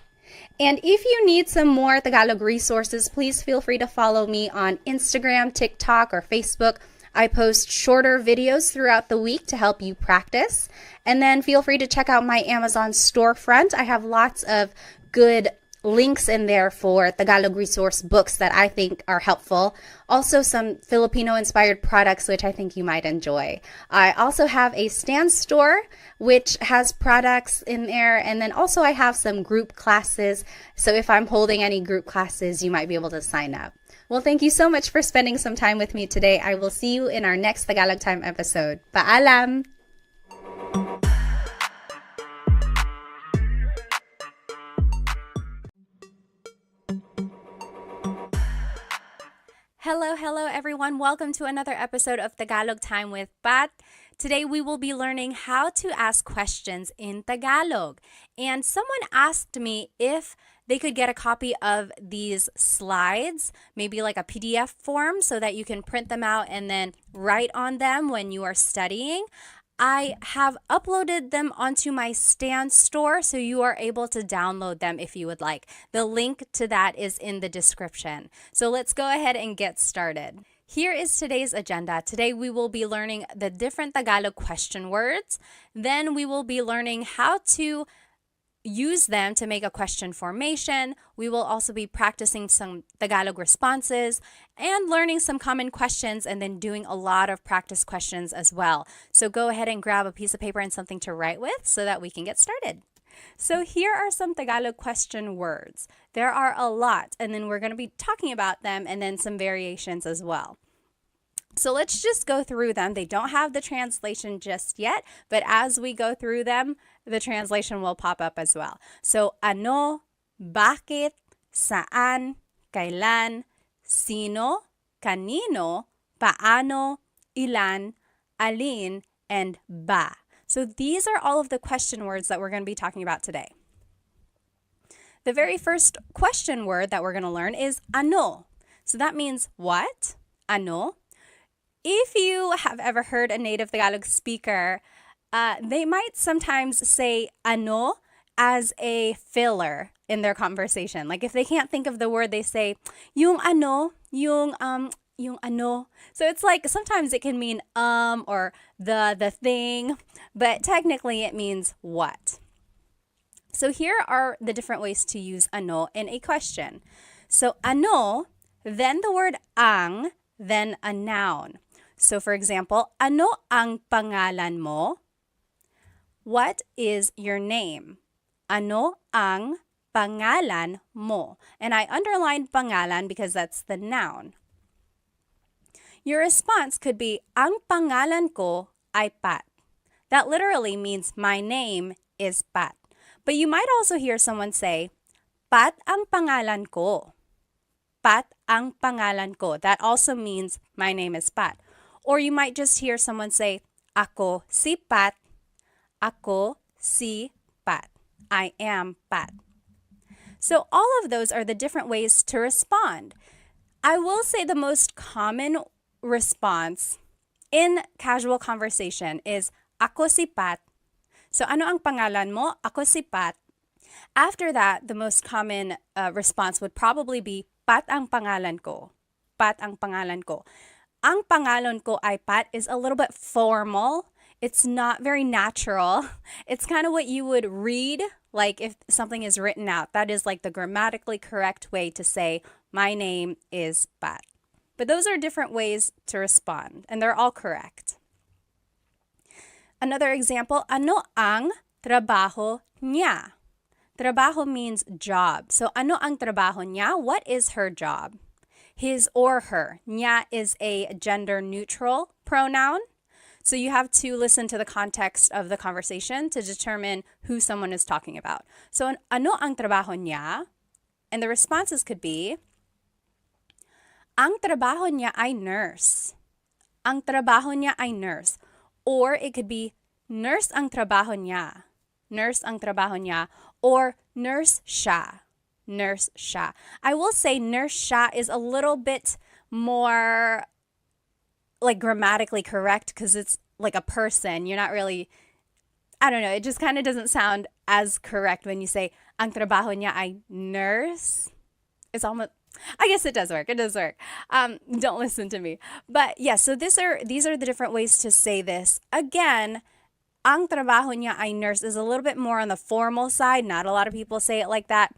[SPEAKER 1] And if you need some more Tagalog resources, please feel free to follow me on Instagram, TikTok, or Facebook. I post shorter videos throughout the week to help you practice. And then feel free to check out my Amazon storefront. I have lots of good links in there for Tagalog resource books that I think are helpful. Also some Filipino-inspired products which I think you might enjoy. I also have a Stan store which has products in there, and then also I have some group classes. So if I'm holding any group classes, you might be able to sign up. Well, thank you so much for spending some time with me today. I will see you in our next Tagalog Time episode. Paalam! Hello, hello, everyone. Welcome to another episode of Tagalog Time with Pat. Today, we will be learning how to ask questions in Tagalog. And someone asked me if they could get a copy of these slides, maybe like a PDF form, so that you can print them out and then write on them when you are studying. I have uploaded them onto my Stan store, so you are able to download them if you would like. The link to that is in the description. So let's go ahead and get started. Here is today's agenda. Today we will be learning the different Tagalog question words. Then we will be learning how to use them to make a question formation. We will also be practicing some Tagalog responses and learning some common questions and then doing a lot of practice questions as well. So go ahead and grab a piece of paper and something to write with so that we can get started. So here are some Tagalog question words. There are a lot, and then we're going to be talking about them and then some variations as well. So let's just go through them. They don't have the translation just yet, but as we go through them, the translation will pop up as well. So ano, bakit, saan, kailan, sino, kanino, paano, ilan, alin, and ba. So these are all of the question words that we're going to be talking about today. The very first question word that we're going to learn is ano. So that means what? Ano. If you have ever heard a native Tagalog speaker, they might sometimes say ano as a filler in their conversation. Like if they can't think of the word, they say yung ano, yung ano. So it's like sometimes it can mean or the thing, but technically it means what. So here are the different ways to use ano in a question. So ano, then the word ang, then a noun. So for example, ano ang pangalan mo? What is your name? Ano ang pangalan mo? And I underlined pangalan because that's the noun. Your response could be, ang pangalan ko ay Pat. That literally means my name is Pat. But you might also hear someone say, Pat ang pangalan ko. Pat ang pangalan ko. That also means my name is Pat. Or you might just hear someone say, ako si Pat. Ako si Pat. I am Pat. So all of those are the different ways to respond. I will say the most common response in casual conversation is, ako si Pat. So ano ang pangalan mo? Ako si Pat. After that, the most common response would probably be, Pat ang pangalan ko. Pat ang pangalan ko. Ang pangalan ko ay Pat is a little bit formal. It's not very natural. It's kind of what you would read, like if something is written out. That is like the grammatically correct way to say, my name is Pat. But those are different ways to respond, and they're all correct. Another example, ano ang trabaho niya? Trabaho means job. So ano ang trabaho niya? What is her job? His or her. Niya is a gender-neutral pronoun. So you have to listen to the context of the conversation to determine who someone is talking about. So ano ang trabaho niya? And the responses could be, ang trabaho niya ay nurse. Ang trabaho niya ay nurse. Or it could be, nurse ang trabaho niya. Nurse ang trabaho niya. Or nurse siya. Nurse siya. I will say nurse siya is a little bit more like grammatically correct because it's like a person. You're not really, I don't know, it just kind of doesn't sound as correct when you say, ang trabaho niya ay nurse. It's almost, I guess it does work. It does work. Don't listen to me. But yeah, so these are the different ways to say this. Again, ang trabaho niya ay nurse is a little bit more on the formal side. Not a lot of people say it like that.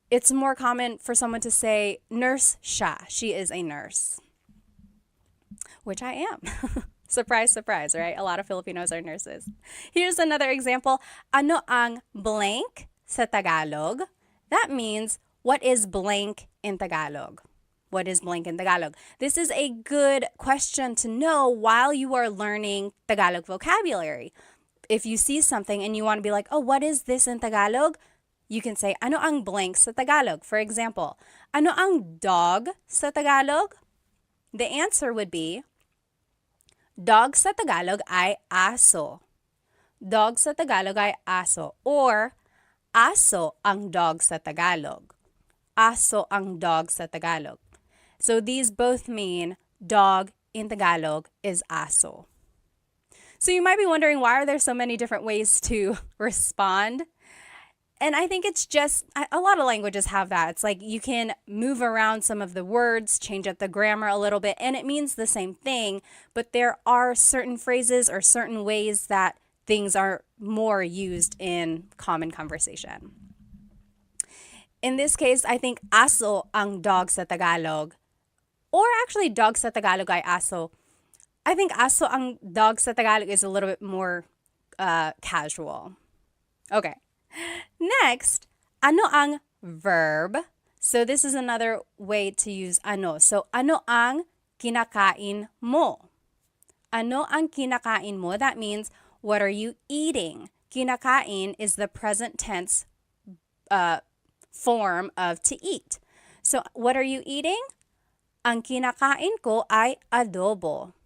[SPEAKER 1] It's more common for someone to say, nurse siya. She is a nurse. Which I am. Surprise, surprise, right? A lot of Filipinos are nurses. Here's another example. Ano ang blank sa Tagalog? That means, what is blank in Tagalog? What is blank in Tagalog? This is a good question to know while you are learning Tagalog vocabulary. If you see something and you want to be like, oh, what is this in Tagalog? You can say, ano ang blank sa Tagalog? For example, ano ang dog sa Tagalog? the answer would be, dog sa Tagalog ay aso. Dog sa Tagalog ay aso. Or, aso ang dog sa Tagalog. Aso ang dog sa Tagalog. So these both mean dog in Tagalog is aso. So you might be wondering, why are there so many different ways to respond? And I think it's just, a lot of languages have that. It's like you can move around some of the words, change up the grammar a little bit, and it means the same thing, but there are certain phrases or certain ways that things are more used in common conversation. In this case, I think aso ang dog sa Tagalog, or actually dog sa Tagalog ay aso. I think aso ang dog sa Tagalog is a little bit more casual. Okay. Next, ano ang verb? So this is another way to use ano. So ano ang kinakain mo? Ano ang kinakain mo? That means, what are you eating? Kinakain is the present tense form of to eat. So what are you eating? Ang kinakain ko ay adobo.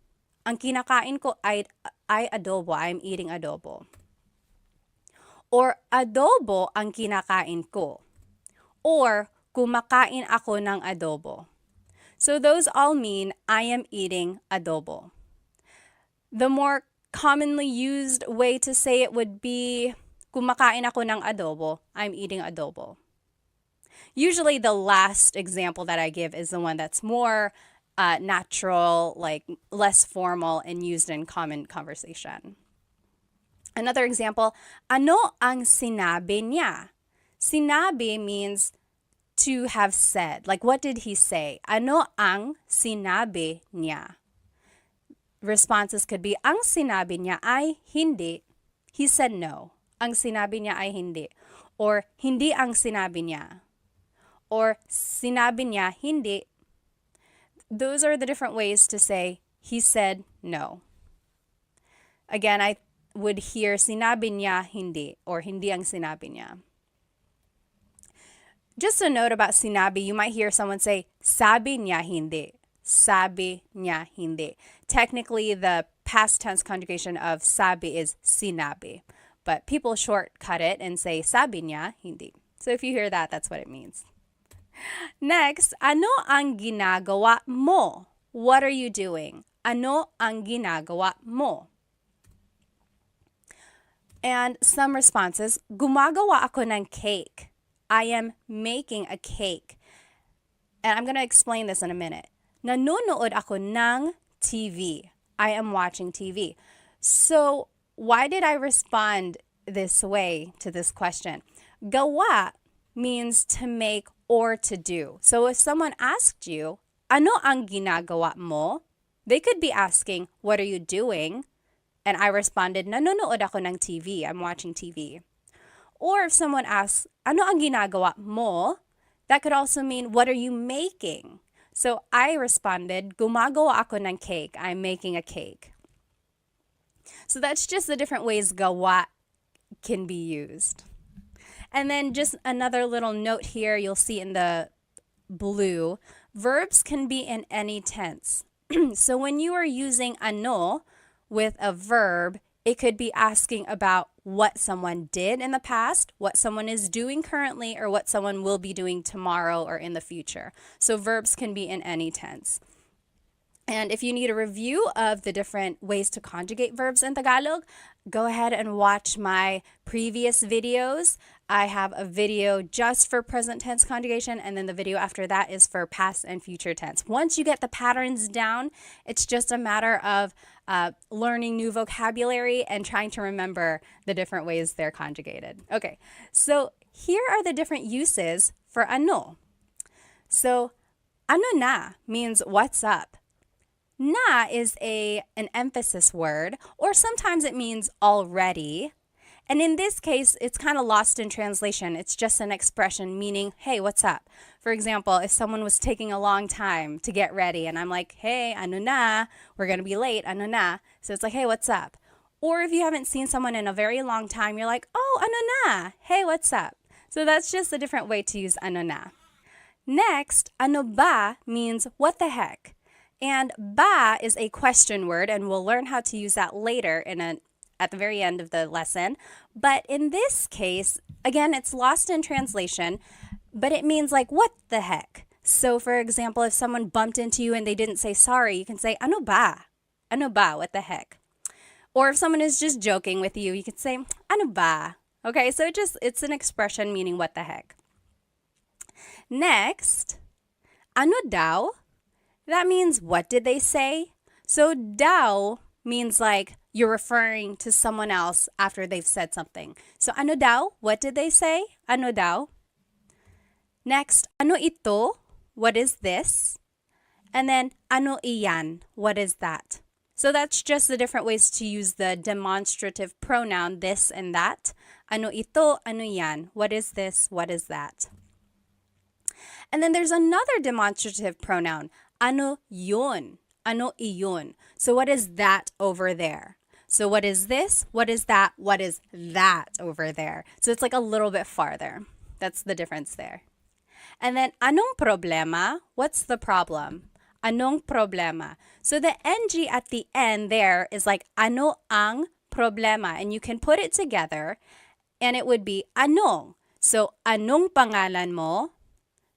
[SPEAKER 1] Ang kinakain ko ay adobo. I'm eating adobo. Or adobo ang kinakain ko. Or kumakain ako ng adobo. So those all mean I am eating adobo. The more commonly used way to say it would be kumakain ako ng adobo. I'm eating adobo. Usually the last example that I give is the one that's more natural, like less formal and used in common conversation. Another example, ano ang sinabi niya? Sinabi means to have said. Like, what did he say? Ano ang sinabi niya? Responses could be, ang sinabi niya ay hindi. He said no. Ang sinabi niya ay hindi. Or, hindi ang sinabi niya. Or, sinabi niya hindi. Those are the different ways to say, he said no. Again, I would hear sinabi niya hindi, or hindi ang sinabi niya. Just a note about sinabi, you might hear someone say, sabi niya hindi. Sabi niya hindi. Technically, the past tense conjugation of sabi is sinabi, but people shortcut it and say sabi niya hindi. So if you hear that, that's what it means. Next, ano ang ginagawa mo? What are you doing? Ano ang ginagawa mo? And some responses, gumagawa ako ng cake. I am making a cake. And I'm going to explain this in a minute. Nanonood ako ng TV. I am watching TV. So why did I respond this way to this question? Gawa means to make or to do. So if someone asked you, ano ang ginagawa mo? They could be asking, what are you doing? And I responded, nanonood ako ng TV. I'm watching TV. Or if someone asks, ano ang ginagawa mo? That could also mean, what are you making? So I responded, gumagawa ako ng cake. I'm making a cake. So that's just the different ways gawa can be used. And then just another little note here, you'll see in the blue, verbs can be in any tense. So when you are using ano with a verb, it could be asking about what someone did in the past, what someone is doing currently, or what someone will be doing tomorrow or in the future. So verbs can be in any tense. And if you need a review of the different ways to conjugate verbs in Tagalog, go ahead and watch my previous videos. I have a video just for present tense conjugation, and then the video after that is for past and future tense. Once you get the patterns down, it's just a matter of learning new vocabulary and trying to remember the different ways they're conjugated. Okay, so here are the different uses for ano. So, ano na means what's up. Na is an emphasis word, or sometimes it means already. And in this case, it's kind of lost in translation. It's just an expression meaning, hey, what's up? For example, if someone was taking a long time to get ready and I'm like, hey, ano na, we're going to be late, ano na. So it's like, hey, what's up? Or if you haven't seen someone in a very long time, you're like, oh, ano na, hey, what's up? So that's just a different way to use ano na. Next, ano ba means what the heck. And ba is a question word, and we'll learn how to use that later at the very end of the lesson. But in this case, again, it's lost in translation, but it means like, what the heck? So for example, if someone bumped into you and they didn't say sorry, you can say, ano ba? Ano ba? What the heck? Or if someone is just joking with you, you can say, ano ba? Okay, so it's an expression meaning what the heck. Next, ano daw? That means what did they say? So daw means like you're referring to someone else after they've said something. So ano daw? What did they say? Ano daw? Next, ano ito? What is this? And then ano iyan? What is that? So that's just the different ways to use the demonstrative pronoun this and that. Ano ito? Ano yan? What is this? What is that? And then there's another demonstrative pronoun. Ano yun? Ano iyon? So what is that over there? So what is this? What is that? What is that over there? So it's like a little bit farther. That's the difference there. And then anong problema? What's the problem? Anong problema? So the NG at the end there is like ano ang problema. And you can put it together and it would be anong. So anong pangalan mo?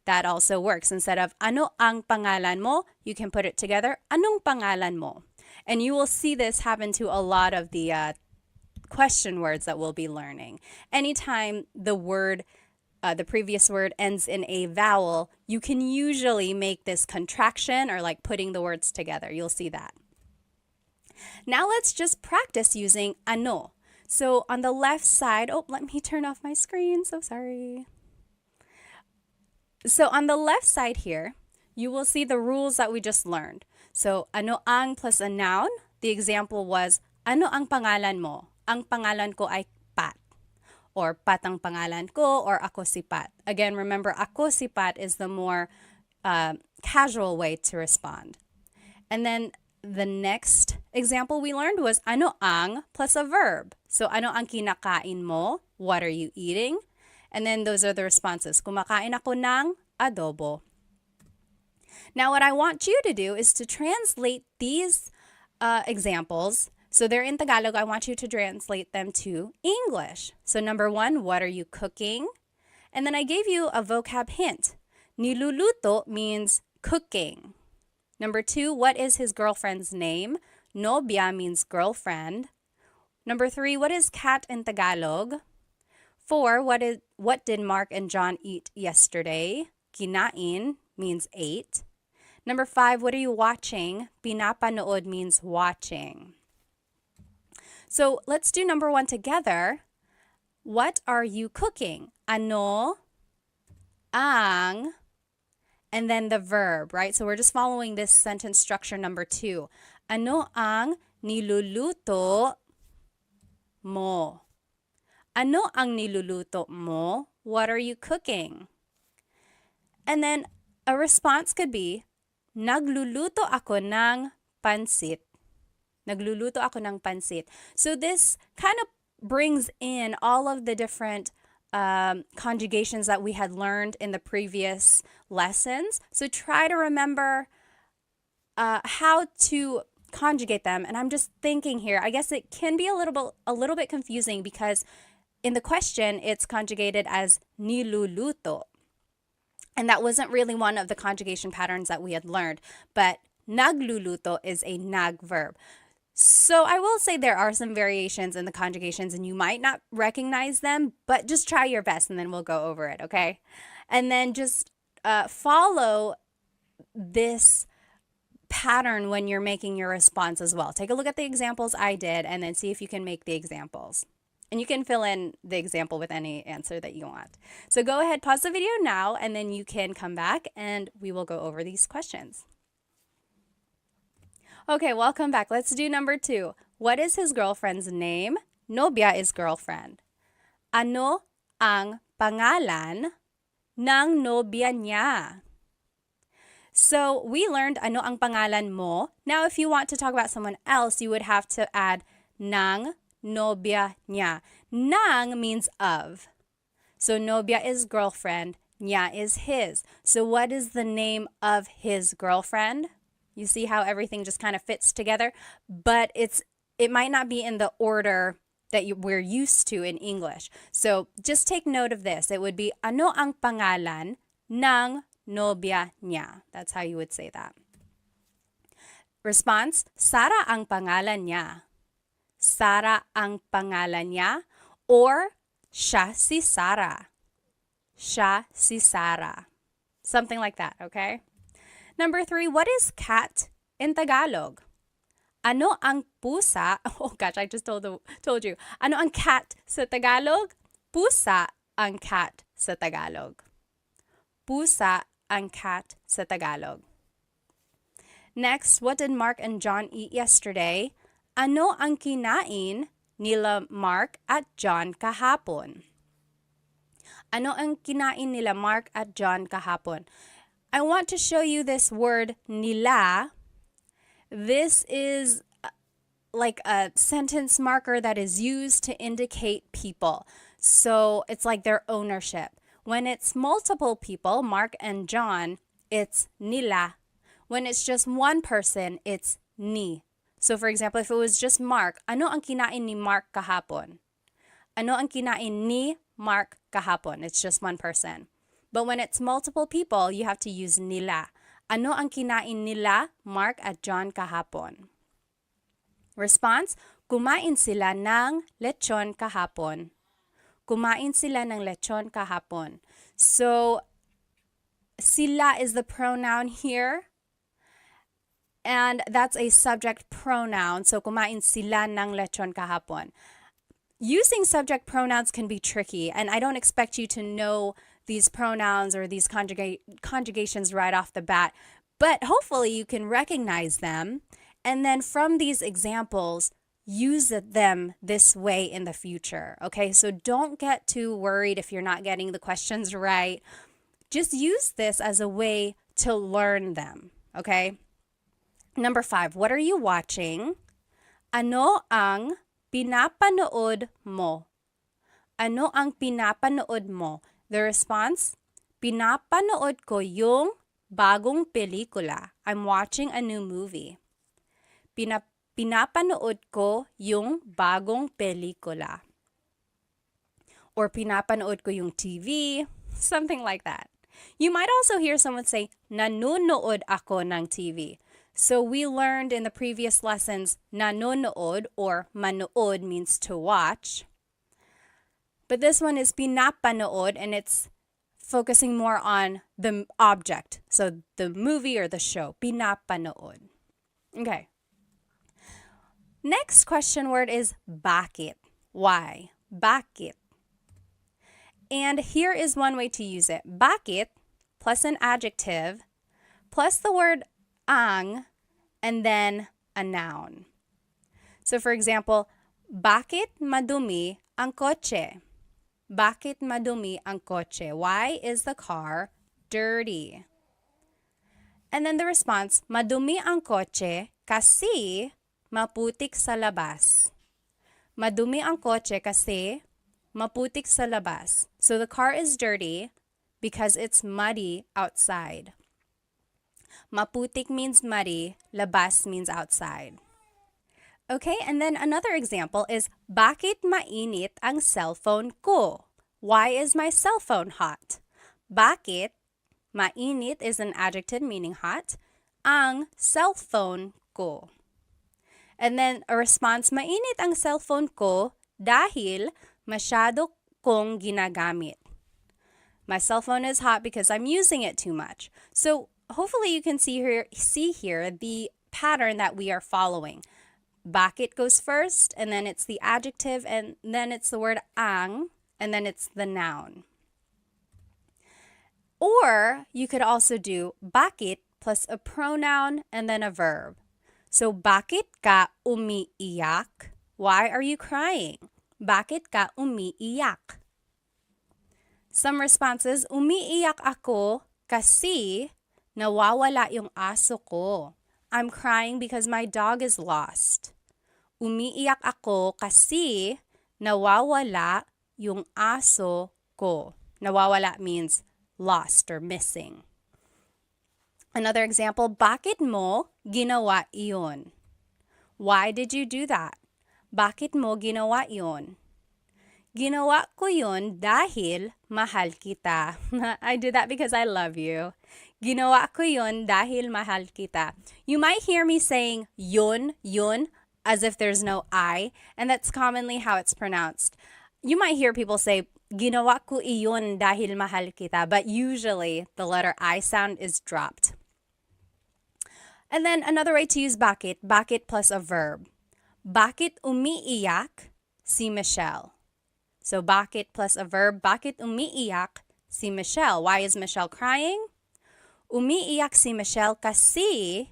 [SPEAKER 1] That also works. Instead of ano ang pangalan mo, you can put it together, anong pangalan mo? And you will see this happen to a lot of the question words that we'll be learning. Anytime the previous word ends in a vowel, you can usually make this contraction or like putting the words together. You'll see that. Now let's just practice using ano. So on the left side, let me turn off my screen. So sorry. So on the left side here, you will see the rules that we just learned. So ano ang plus a noun. The example was, ano ang pangalan mo? Ang pangalan ko ay Pat. Or Pat ang pangalan ko, or ako si Pat. Again, remember, ako si Pat is the more casual way to respond. And then the next example we learned was ano ang plus a verb. So ano ang kinakain mo? What are you eating? And then those are the responses. Kumakain ako ng adobo. Now what I want you to do is to translate these examples. So they're in Tagalog. I want you to translate them to English. So number 1, what are you cooking? And then I gave you a vocab hint. Niluluto means cooking. Number 2, what is his girlfriend's name? Nobya means girlfriend. Number 3, what is cat in Tagalog? 4, what did Mark and John eat yesterday? Kinain means ate. Number 5, what are you watching? Pinapanood means watching. So let's do number 1 together. What are you cooking? Ano ang, and then the verb, right? So we're just following this sentence structure number 2. Ano ang niluluto mo? Ano ang niluluto mo? What are you cooking? And then a response could be, nagluluto ako ng pansit. Nagluluto ako ng pansit. So this kind of brings in all of the different conjugations that we had learned in the previous lessons. So try to remember how to conjugate them. And I'm just thinking here, I guess it can be a little bit confusing because in the question, it's conjugated as niluluto. And that wasn't really one of the conjugation patterns that we had learned. But nagluluto is a nag verb. So I will say there are some variations in the conjugations and you might not recognize them, but just try your best and then we'll go over it, okay? And then just follow this pattern when you're making your response as well. Take a look at the examples I did and then see if you can make the examples. And you can fill in the example with any answer that you want. So go ahead, pause the video now, and then you can come back and we will go over these questions. Okay, welcome back. Let's do number 2. What is his girlfriend's name? Nobya is girlfriend. Ano ang pangalan ng nobya niya? So we learned ano ang pangalan mo. Now if you want to talk about someone else, you would have to add ng nobya niya. Nang means of. So nobya is girlfriend, niya is his. So what is the name of his girlfriend? You see how everything just kind of fits together, but it might not be in the order that we're used to in English. So just take note of this. It would be, ano ang pangalan ng nobya niya? That's how you would say that. Response, Sara ang pangalan niya. Sara ang pangalan niya, or siya si Sara. Siya si Sara. Something like that, okay? Number 3, what is cat in Tagalog? Ano ang pusa? Oh gosh, I just told you. Ano ang cat sa Tagalog? Pusa ang cat sa Tagalog. Pusa ang cat sa Tagalog. Next, what did Mark and John eat yesterday? Ano ang kinain nila Mark at John kahapon? Ano ang kinain nila Mark at John kahapon? I want to show you this word nila. This is like a sentence marker that is used to indicate people. So it's like their ownership. When it's multiple people, Mark and John, it's nila. When it's just one person, it's ni. So for example, if it was just Mark, ano ang kinain ni Mark kahapon? Ano ang kinain ni Mark kahapon? It's just one person. But when it's multiple people, you have to use nila. Ano ang kinain nila Mark at John kahapon? Response, kumain sila ng lechon kahapon. Kumain sila ng lechon kahapon. So, sila is the pronoun here. And that's a subject pronoun. So, kumain sila ng lechon kahapon. Using subject pronouns can be tricky, and I don't expect you to know these pronouns or these conjugations right off the bat, but hopefully you can recognize them, and then from these examples, use them this way in the future, okay? So don't get too worried if you're not getting the questions right. Just use this as a way to learn them, okay? Number 5, what are you watching? Ano ang pinapanood mo? Ano ang pinapanood mo? The response, pinapanood ko yung bagong pelikula. I'm watching a new movie. Pinapanood ko yung bagong pelikula. Or pinapanood ko yung TV, something like that. You might also hear someone say, nanonood ako ng TV. So we learned in the previous lessons, nanonood or manood means to watch. But this one is pinapanood, and it's focusing more on the object. So the movie or the show, pinapanood. Okay. Next question word is bakit. Why? Bakit. And here is one way to use it. Bakit plus an adjective plus the word ang, and then a noun. So for example, bakit madumi ang kotse? Bakit madumi ang kotse? Why is the car dirty? And then the response, madumi ang kotse kasi maputik sa labas. Madumi ang kotse kasi maputik sa labas. So the car is dirty because it's muddy outside. Maputik means muddy, labas means outside. Okay, and then another example is, bakit mainit ang cellphone ko? Why is my cell phone hot? Bakit, mainit is an adjective meaning hot, ang cellphone ko. And then a response, mainit ang cellphone ko dahil masyado kong ginagamit. My cell phone is hot because I'm using it too much. So hopefully you can see here the pattern that we are following. Bakit goes first, and then it's the adjective, and then it's the word ang, and then it's the noun. Or you could also do bakit plus a pronoun and then a verb. So bakit ka umiiyak? Why are you crying? Bakit ka umiiyak? Some responses, umiiyak ako kasi nawawala yung aso ko. I'm crying because my dog is lost. Umiiyak ako kasi nawawala yung aso ko. Nawawala means lost or missing. Another example, bakit mo ginawa iyon? Why did you do that? Bakit mo ginawa iyon? Ginawa ko yun dahil mahal kita. I do that because I love you. Ginawa ko yun dahil mahal kita. You might hear me saying yun, as if there's no I, and that's commonly how it's pronounced. You might hear people say, ginawa ko iyon dahil mahal kita, but usually the letter I sound is dropped. And then another way to use bakit plus a verb. Bakit umiiyak si Michelle? So bakit plus a verb, bakit umiiyak si Michelle? Why is Michelle crying? Umiiyak si Michelle kasi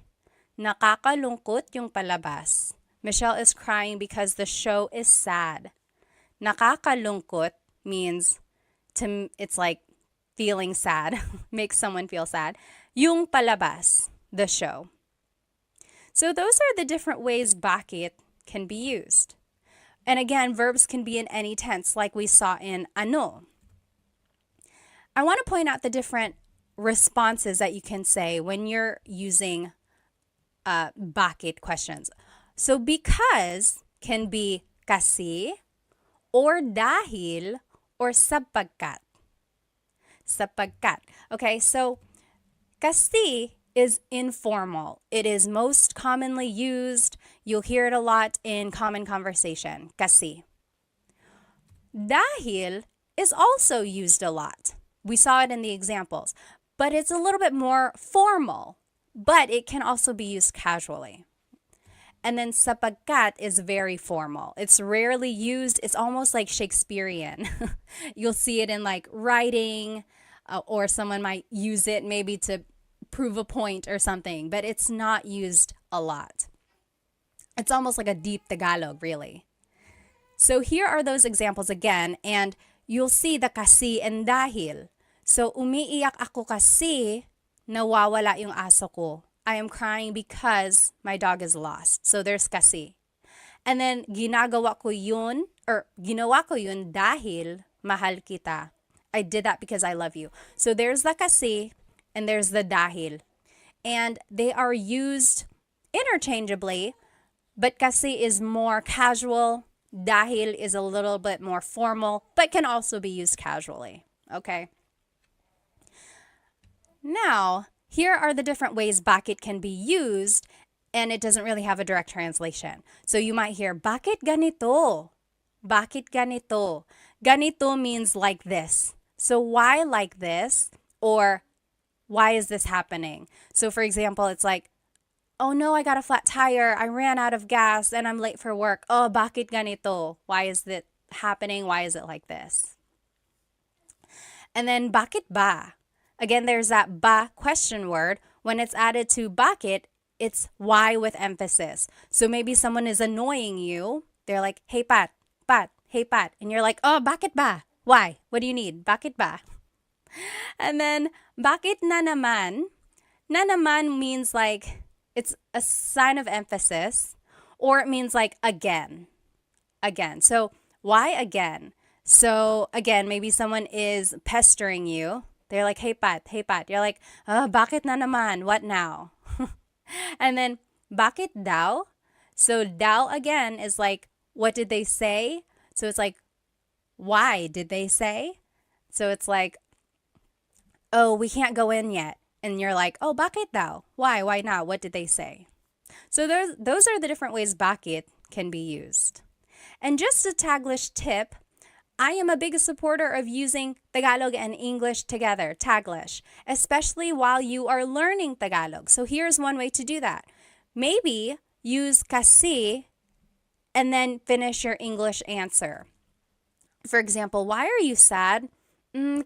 [SPEAKER 1] nakakalungkot yung palabas. Michelle is crying because the show is sad. Nakakalungkot means it's like feeling sad, makes someone feel sad. Yung palabas, the show. So those are the different ways bakit can be used. And again, verbs can be in any tense, like we saw in ano. I want to point out the different responses that you can say when you're using bakit questions. So because can be kasi, or dahil, or sapagkat. Sapagkat. Okay, so kasi is informal. It is most commonly used. You'll hear it a lot in common conversation. Kasi. Dahil is also used a lot. We saw it in the examples. But it's a little bit more formal. But it can also be used casually. And then sapagkat is very formal. It's rarely used. It's almost like Shakespearean. You'll see it in like writing, or someone might use it maybe to prove a point or something, but it's not used a lot. It's almost like a deep Tagalog, really. So here are those examples again, and you'll see the kasi and dahil. So umiiyak ako kasi nawawala yung aso ko. I am crying because my dog is lost. So there's kasi. And then ginawa ko yun dahil mahal kita. I did that because I love you. So there's the kasi and there's the dahil. And they are used interchangeably, but kasi is more casual, dahil is a little bit more formal, but can also be used casually. Okay? Now, here are the different ways bakit can be used, and it doesn't really have a direct translation. So you might hear, bakit ganito? Bakit ganito? Ganito means like this. So why like this? Or why is this happening? So for example, it's like, oh no, I got a flat tire. I ran out of gas and I'm late for work. Oh, bakit ganito? Why is that happening? Why is it like this? And then bakit ba? Again, there's that ba question word. When it's added to bakit, it's why with emphasis. So maybe someone is annoying you. They're like, hey Pat, hey Pat. And you're like, oh, bakit ba? Why? What do you need? Bakit ba? And then, bakit na naman? Na naman means like, it's a sign of emphasis, or it means like again. Again. So, why again? So, again, maybe someone is pestering you. They're like, hey Pat. You're like, oh, bakit na naman? What now? And then, bakit daw? So, daw again is like, what did they say? So, it's like, why did they say? So, it's like, oh, we can't go in yet. And you're like, oh, bakit daw? Why? Why not? What did they say? So those are the different ways bakit can be used. And just a Taglish tip, I am a big supporter of using Tagalog and English together, Taglish, especially while you are learning Tagalog. So here's one way to do that. Maybe use kasi and then finish your English answer. For example, why are you sad?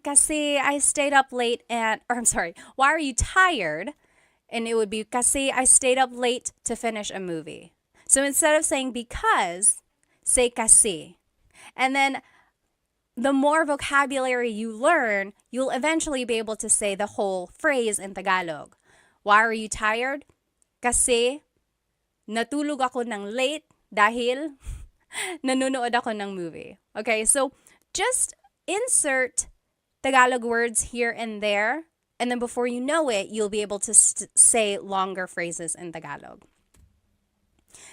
[SPEAKER 1] Kasi I stayed up late why are you tired? And it would be kasi I stayed up late to finish a movie. So instead of saying because, say kasi. And then the more vocabulary you learn, you'll eventually be able to say the whole phrase in Tagalog. Why are you tired? Kasi natulog ako ng late dahil nanonood ako ng movie. Okay, so just insert Tagalog words here and there And then before you know it, you'll be able to say longer phrases in Tagalog.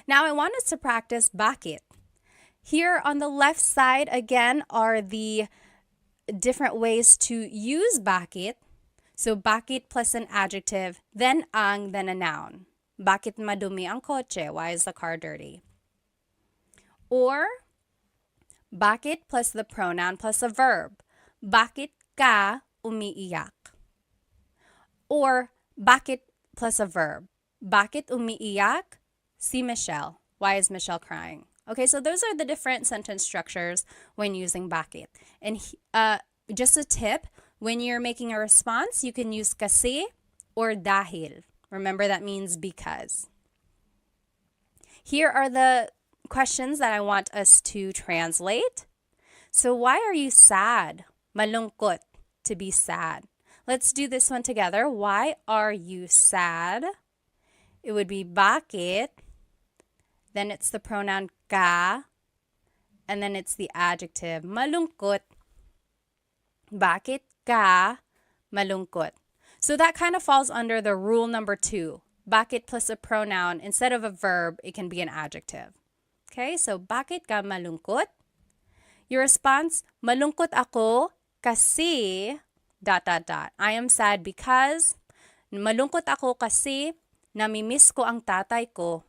[SPEAKER 1] Now I want us to practice bakit. Here on the left side, again, are the different ways to use bakit. So bakit plus an adjective, then ang, then a noun. Bakit madumi ang kotse? Why is the car dirty? Or bakit plus the pronoun plus a verb. Bakit ka umiiyak? Or bakit plus a verb. Bakit umiiyak si Michelle? Why is Michelle crying? Okay, so those are the different sentence structures when using bakit. And just a tip, when you're making a response, you can use kasi or dahil. Remember, that means because. Here are the questions that I want us to translate. So why are you sad? Malungkot, to be sad. Let's do this one together. Why are you sad? It would be bakit. Then it's the pronoun ka. And then it's the adjective malungkot. Bakit ka malungkot? So that kind of falls under the rule number 2. Bakit plus a pronoun. Instead of a verb, it can be an adjective. Okay, so bakit ka malungkot? Your response, malungkot ako kasi ... I am sad because, malungkot ako kasi namimiss ko ang tatay ko.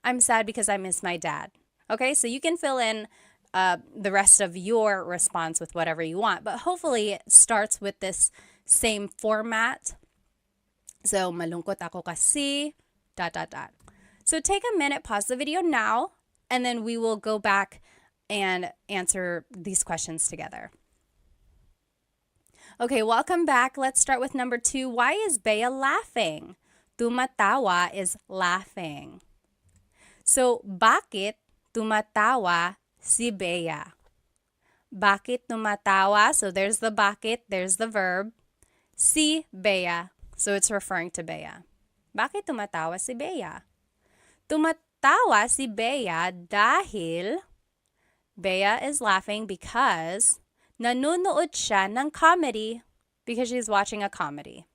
[SPEAKER 1] I'm sad because I miss my dad. Okay, so you can fill in the rest of your response with whatever you want, but hopefully it starts with this same format. So, malungkot ako kasi ... So take a minute, pause the video now, and then we will go back and answer these questions together. Okay, welcome back. Let's start with number 2. Why is Bea laughing? Tumatawa is laughing. So, bakit tumatawa si Bea? Bakit tumatawa? So, there's the bakit, there's the verb. Si Bea. So, it's referring to Bea. Bakit tumatawa si Bea? Tumatawa si Bea dahil Bea is laughing because nanonood siya ng comedy, because she's watching a comedy.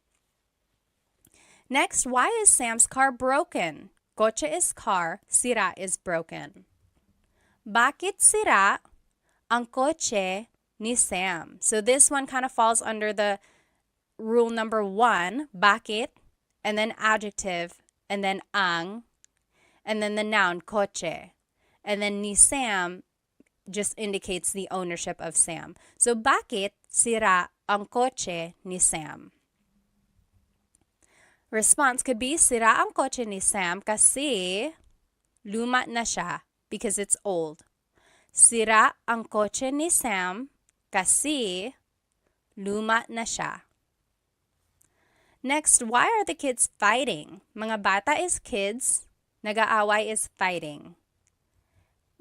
[SPEAKER 1] Next, why is Sam's car broken? Kotse is car, sira is broken. Bakit sira ang kotse ni Sam? So this one kind of falls under the rule number 1, bakit, and then adjective, and then ang, and then the noun, kotse. And then ni Sam just indicates the ownership of Sam. So, bakit sira ang kotse ni Sam? Response could be, sira ang kotse ni Sam kasi luma na siya, because it's old. Sira ang kotse ni Sam kasi luma na siya. Next, why are the kids fighting? Mga bata is kids, nag-aaway is fighting.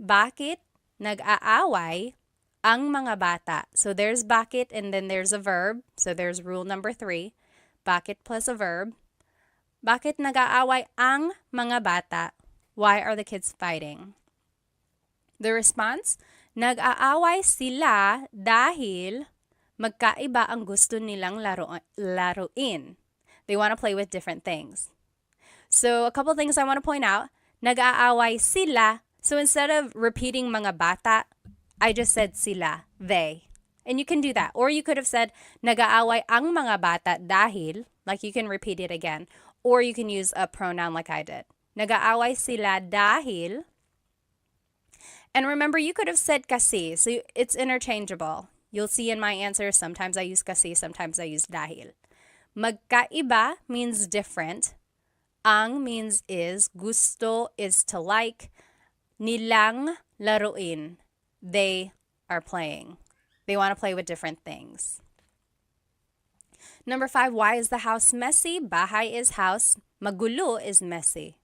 [SPEAKER 1] Bakit nag-aaway ang mga bata? So there's bakit and then there's a verb. So there's rule number 3. Bakit plus a verb. Bakit nag-aaway ang mga bata? Why are the kids fighting? The response, nag-aaway sila dahil magkaiba ang gusto nilang laruin. They want to play with different things. So a couple things I want to point out. Nag-aaway sila. So instead of repeating mga bata, I just said sila, they. And you can do that. Or you could have said, nag-aaway ang mga bata dahil, like you can repeat it again. Or you can use a pronoun like I did. Nag-aaway sila dahil. And remember, you could have said kasi. So it's interchangeable. You'll see in my answer, sometimes I use kasi, sometimes I use dahil. Magkaiba means different. Ang means is. Gusto is to like. Nilang laruin. They are playing. They want to play with different things. Number 5, why is the house messy? Bahay is house. Magulo is messy.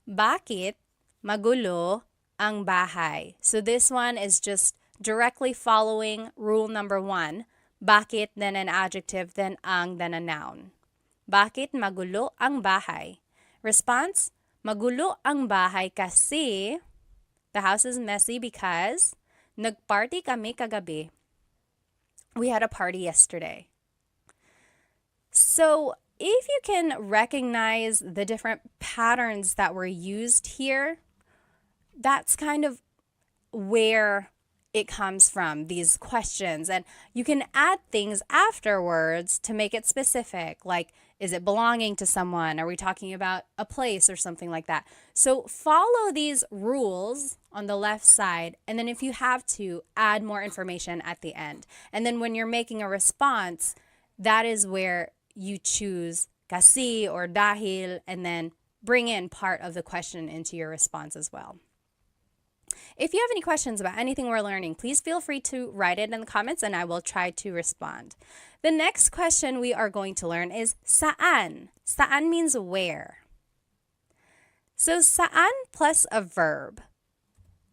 [SPEAKER 1] Bakit magulo ang bahay? So this one is just directly following rule number 1. Bakit, then an adjective, then ang, then a noun. Bakit magulo ang bahay? Response, magulo ang bahay kasi the house is messy because nagparty kami kagabi. We had a party yesterday. So if you can recognize the different patterns that were used here, that's kind of where it comes from, these questions. And you can add things afterwards to make it specific, like, is it belonging to someone? Are we talking about a place or something like that? So follow these rules on the left side, and then if you have to, add more information at the end. And then when you're making a response, that is where you choose kasi or dahil, and then bring in part of the question into your response as well. If you have any questions about anything we're learning, please feel free to write it in the comments and I will try to respond. The next question we are going to learn is saan. Saan means where. So saan plus a verb.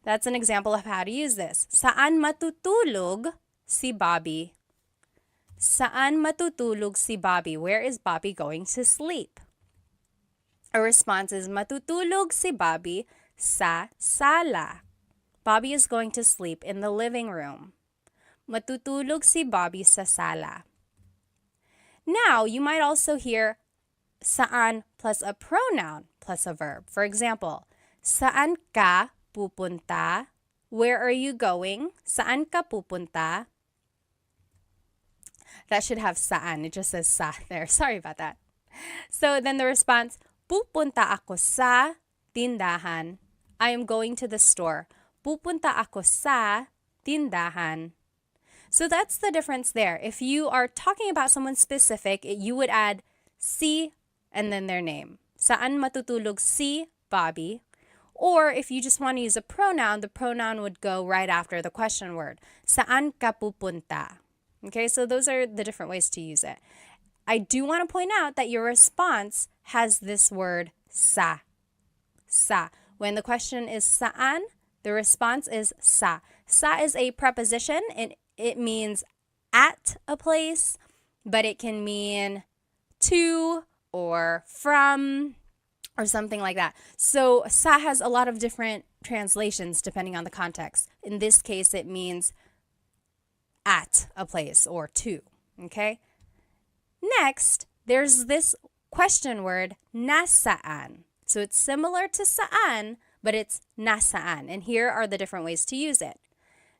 [SPEAKER 1] That's an example of how to use this. Saan matutulog si Bobby? Saan matutulog si Bobby? Where is Bobby going to sleep? A response is matutulog si Bobby sa sala. Bobby is going to sleep in the living room. Matutulog si Bobby sa sala. Now, you might also hear saan plus a pronoun plus a verb. For example, saan ka pupunta? Where are you going? Saan ka pupunta? That should have saan. It just says sa there. Sorry about that. So then the response, pupunta ako sa tindahan. I am going to the store. Pupunta ako sa tindahan. So that's the difference there. If you are talking about someone specific, you would add si and then their name. Saan matutulog si Bobby? Or if you just want to use a pronoun, the pronoun would go right after the question word. Saan ka pupunta? Okay, so those are the different ways to use it. I do want to point out that your response has this word sa. Sa. When the question is saan, the response is sa. Sa is a preposition and it means at a place, but it can mean to or from or something like that. So sa has a lot of different translations depending on the context. In this case, it means at a place or to, okay? Next, there's this question word, nasaan. So it's similar to saan, but it's nasaan. And here are the different ways to use it.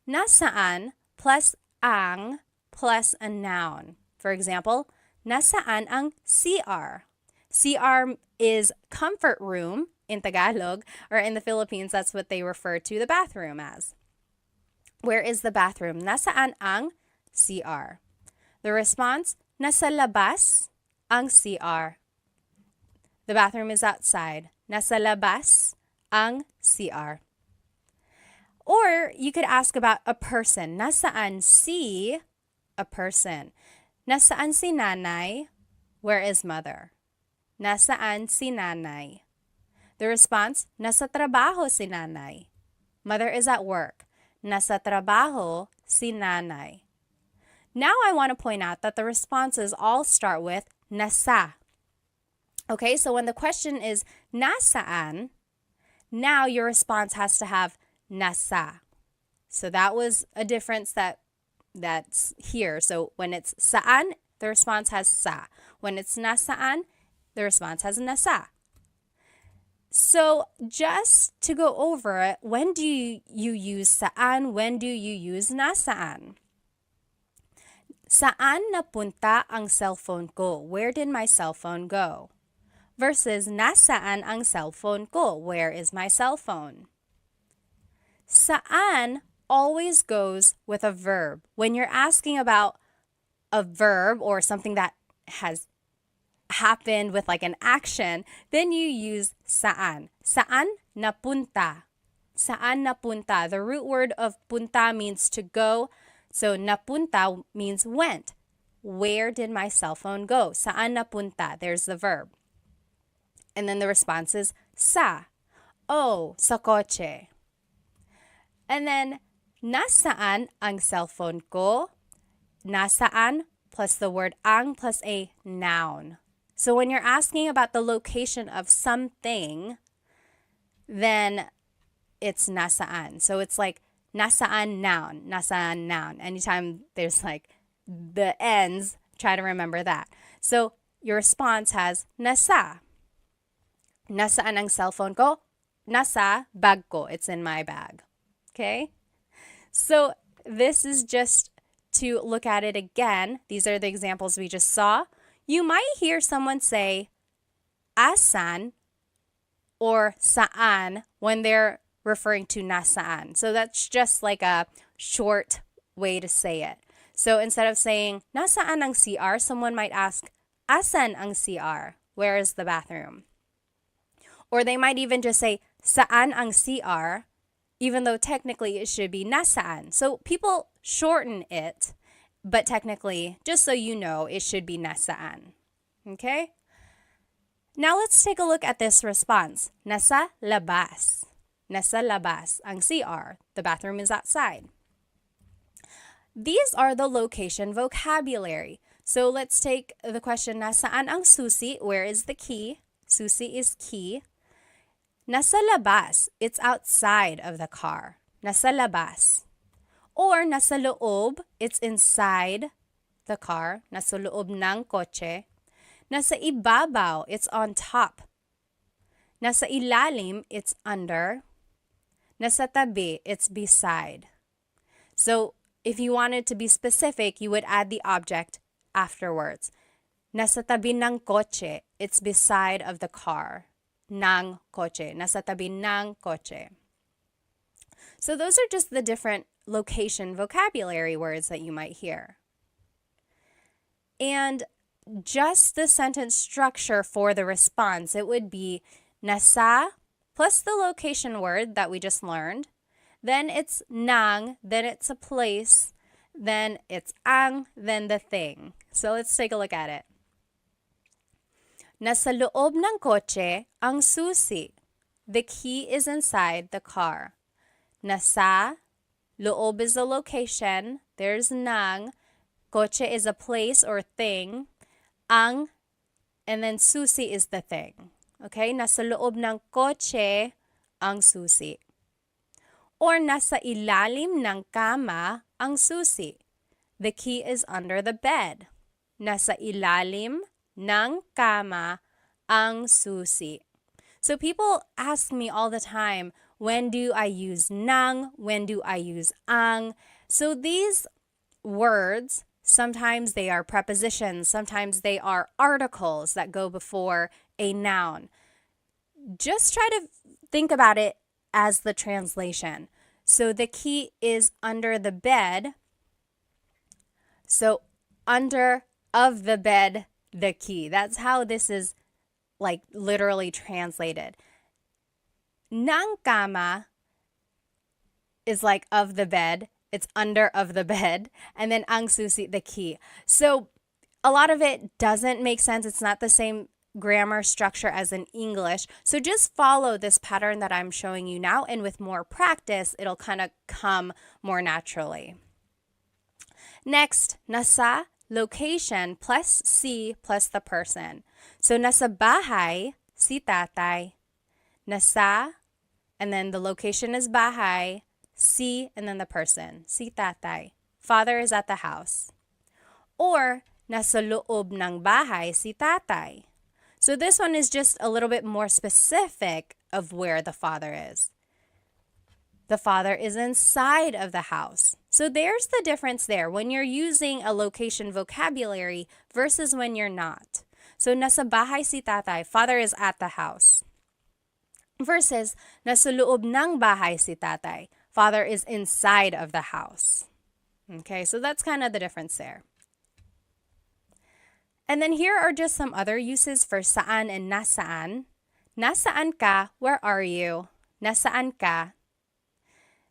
[SPEAKER 1] Nasaan plus ang plus a noun. For example, nasaan ang CR? CR is comfort room in Tagalog, or in the Philippines, that's what they refer to the bathroom as. Where is the bathroom? Nasaan ang CR? The response, nasa labas ang CR. The bathroom is outside. Nasa labas ang CR. Or you could ask about a person. Nasaan si a person? Nasaan si nanay? Where is mother? Nasaan si nanay? The response, nasa trabaho si nanay. Mother is at work. Nasa trabaho si nanay. Now I want to point out that the responses all start with nasa. Okay, so when the question is nasaan, now your response has to have nasa. So that was a difference that's here. So when it's saan, the response has sa. When it's nasaan, the response has nasa. So just to go over it, when do you use saan? When do you use nasaan? Saan napunta ang cellphone ko? Where did my cell phone go? Versus nasaan ang cellphone ko? Where is my cell phone? Saan always goes with a verb. When you're asking about a verb or something that has happened with like an action, then you use saan. Saan napunta? Saan napunta? The root word of punta means to go. So napunta means went. Where did my cell phone go? Saan napunta? There's the verb. And then the response is sa. Oh, sa kotse. And then nasaan ang cellphone ko? Nasaan plus the word ang plus a noun. So when you're asking about the location of something, then it's nasaan. So it's like nasaan noun. Anytime there's like the ends, try to remember that. So your response has nasa. Nasaan ang cellphone ko? Nasa bag ko. It's in my bag. Okay? So this is just to look at it again. These are the examples we just saw. You might hear someone say asan or saan when they're referring to nasaan. So that's just like a short way to say it. So instead of saying nasaan ang CR, someone might ask asan ang CR? Where is the bathroom? Or they might even just say saan ang CR, even though technically it should be nasaan. So people shorten it, but technically, just so you know, it should be nasaan. Okay? Now let's take a look at this response. Nasa labas. Nasa labas ang CR. The bathroom is outside. These are the location vocabulary. So let's take the question, nasaan ang susi? Where is the key? Susi is key. Nasa labas, it's outside of the car. Nasa labas. Or nasa loob, it's inside the car. Nasa loob ng kotse. Nasa ibabaw, it's on top. Nasa ilalim, it's under. Nasa tabi, it's beside. So if you wanted to be specific, you would add the object afterwards. Nasa tabi ng kotse, it's beside of the car. Ng kotse. Nasa tabi ng kotse. So those are just the different location vocabulary words that you might hear. And just the sentence structure for the response, it would be nasa plus the location word that we just learned. Then it's nang, then it's a place, then it's ang, then the thing. So let's take a look at it. Nasa loob ng kotse ang susi. The key is inside the car. Nasa, loob is the location. There's nang. Kotse is a place or thing. Ang, and then susi is the thing. Okay? Nasa loob ng kotse ang susi. Or nasa ilalim ng kama ang susi. The key is under the bed. Nasa ilalim ng kama ang susi. So people ask me all the time, when do I use nang? When do I use ang? So these words, sometimes they are prepositions, sometimes they are articles that go before a noun. Just try to think about it as the translation. So the key is under the bed. So under of the bed, the key. That's how this is like literally translated. Ng kama is like of the bed. It's under of the bed. And then ang susi, the key. So a lot of it doesn't make sense. It's not the same grammar structure as in English. So just follow this pattern that I'm showing you now. And with more practice, it'll kind of come more naturally. Next, nasa location plus si plus the person. So nasa bahay si tatay. Nasa, and then the location is bahay. Si, and then the person. Si tatay. Father is at the house. Or nasa loob ng bahay si tatay. So this one is just a little bit more specific of where the father is. The father is inside of the house. So there's the difference there when you're using a location vocabulary versus when you're not. So nasa bahay si tatay, father is at the house. Versus nasa loob ng bahay si tatay, father is inside of the house. Okay, so that's kind of the difference there. And then here are just some other uses for saan and nasaan. Nasaan ka? Where are you? Nasaan ka?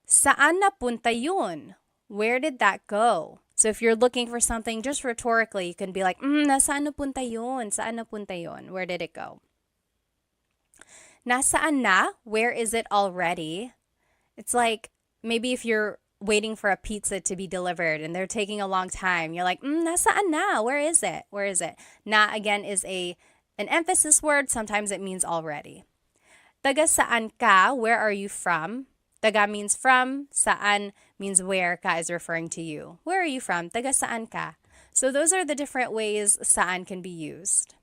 [SPEAKER 1] Saan napunta yun? Where did that go? So if you're looking for something just rhetorically, you can be like, nasaan napunta yun? Saan napunta yun? Where did it go? Nasaan na? Where is it already? It's like maybe if you're waiting for a pizza to be delivered and they're taking a long time, you're like, nasaan na? Where is it? Where is it? Na again is an emphasis word. Sometimes it means already. Taga saan ka? Where are you from? Taga means from. Saan means where. Ka is referring to you. Where are you from? Taga saan ka? So those are the different ways saan can be used.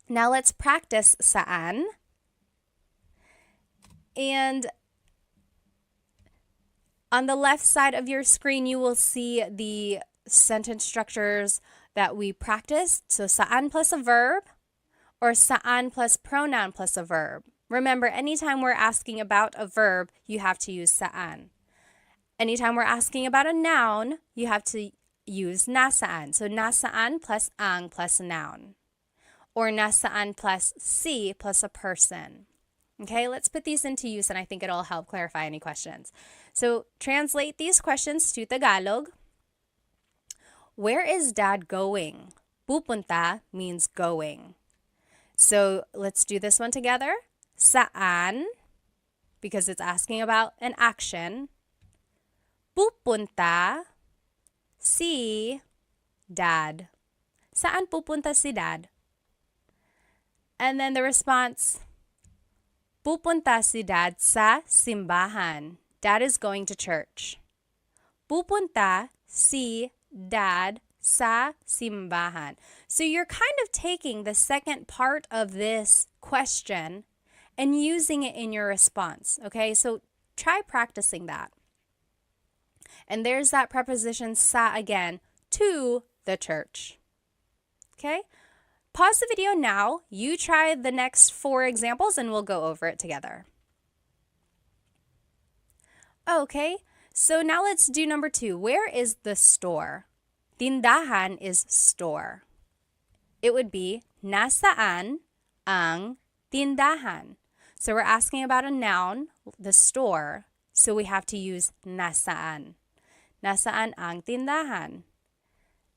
[SPEAKER 1] Now let's practice saan. And on the left side of your screen, you will see the sentence structures that we practiced. So saan plus a verb or saan plus pronoun plus a verb. Remember, anytime we're asking about a verb, you have to use saan. Anytime we're asking about a noun, you have to use nasaan. So nasaan plus ang plus noun. Or nasaan plus si plus a person. Okay, let's put these into use and I think it'll help clarify any questions. So translate these questions to Tagalog. Where is dad going? Pupunta means going. So let's do this one together. Saan, because it's asking about an action. Pupunta si dad. Saan pupunta si dad? And then the response, pupunta si dad sa simbahan. Dad is going to church. Pupunta si dad sa simbahan. So you're kind of taking the second part of this question and using it in your response. Okay, so try practicing that. And there's that preposition sa again, to the church. Okay? Pause the video now. You try the next 4 examples and we'll go over it together. Okay, so now let's do number 2. Where is the store? Tindahan is store. It would be, nasaan ang tindahan? So we're asking about a noun, the store, so we have to use nasaan. Nasaan ang tindahan?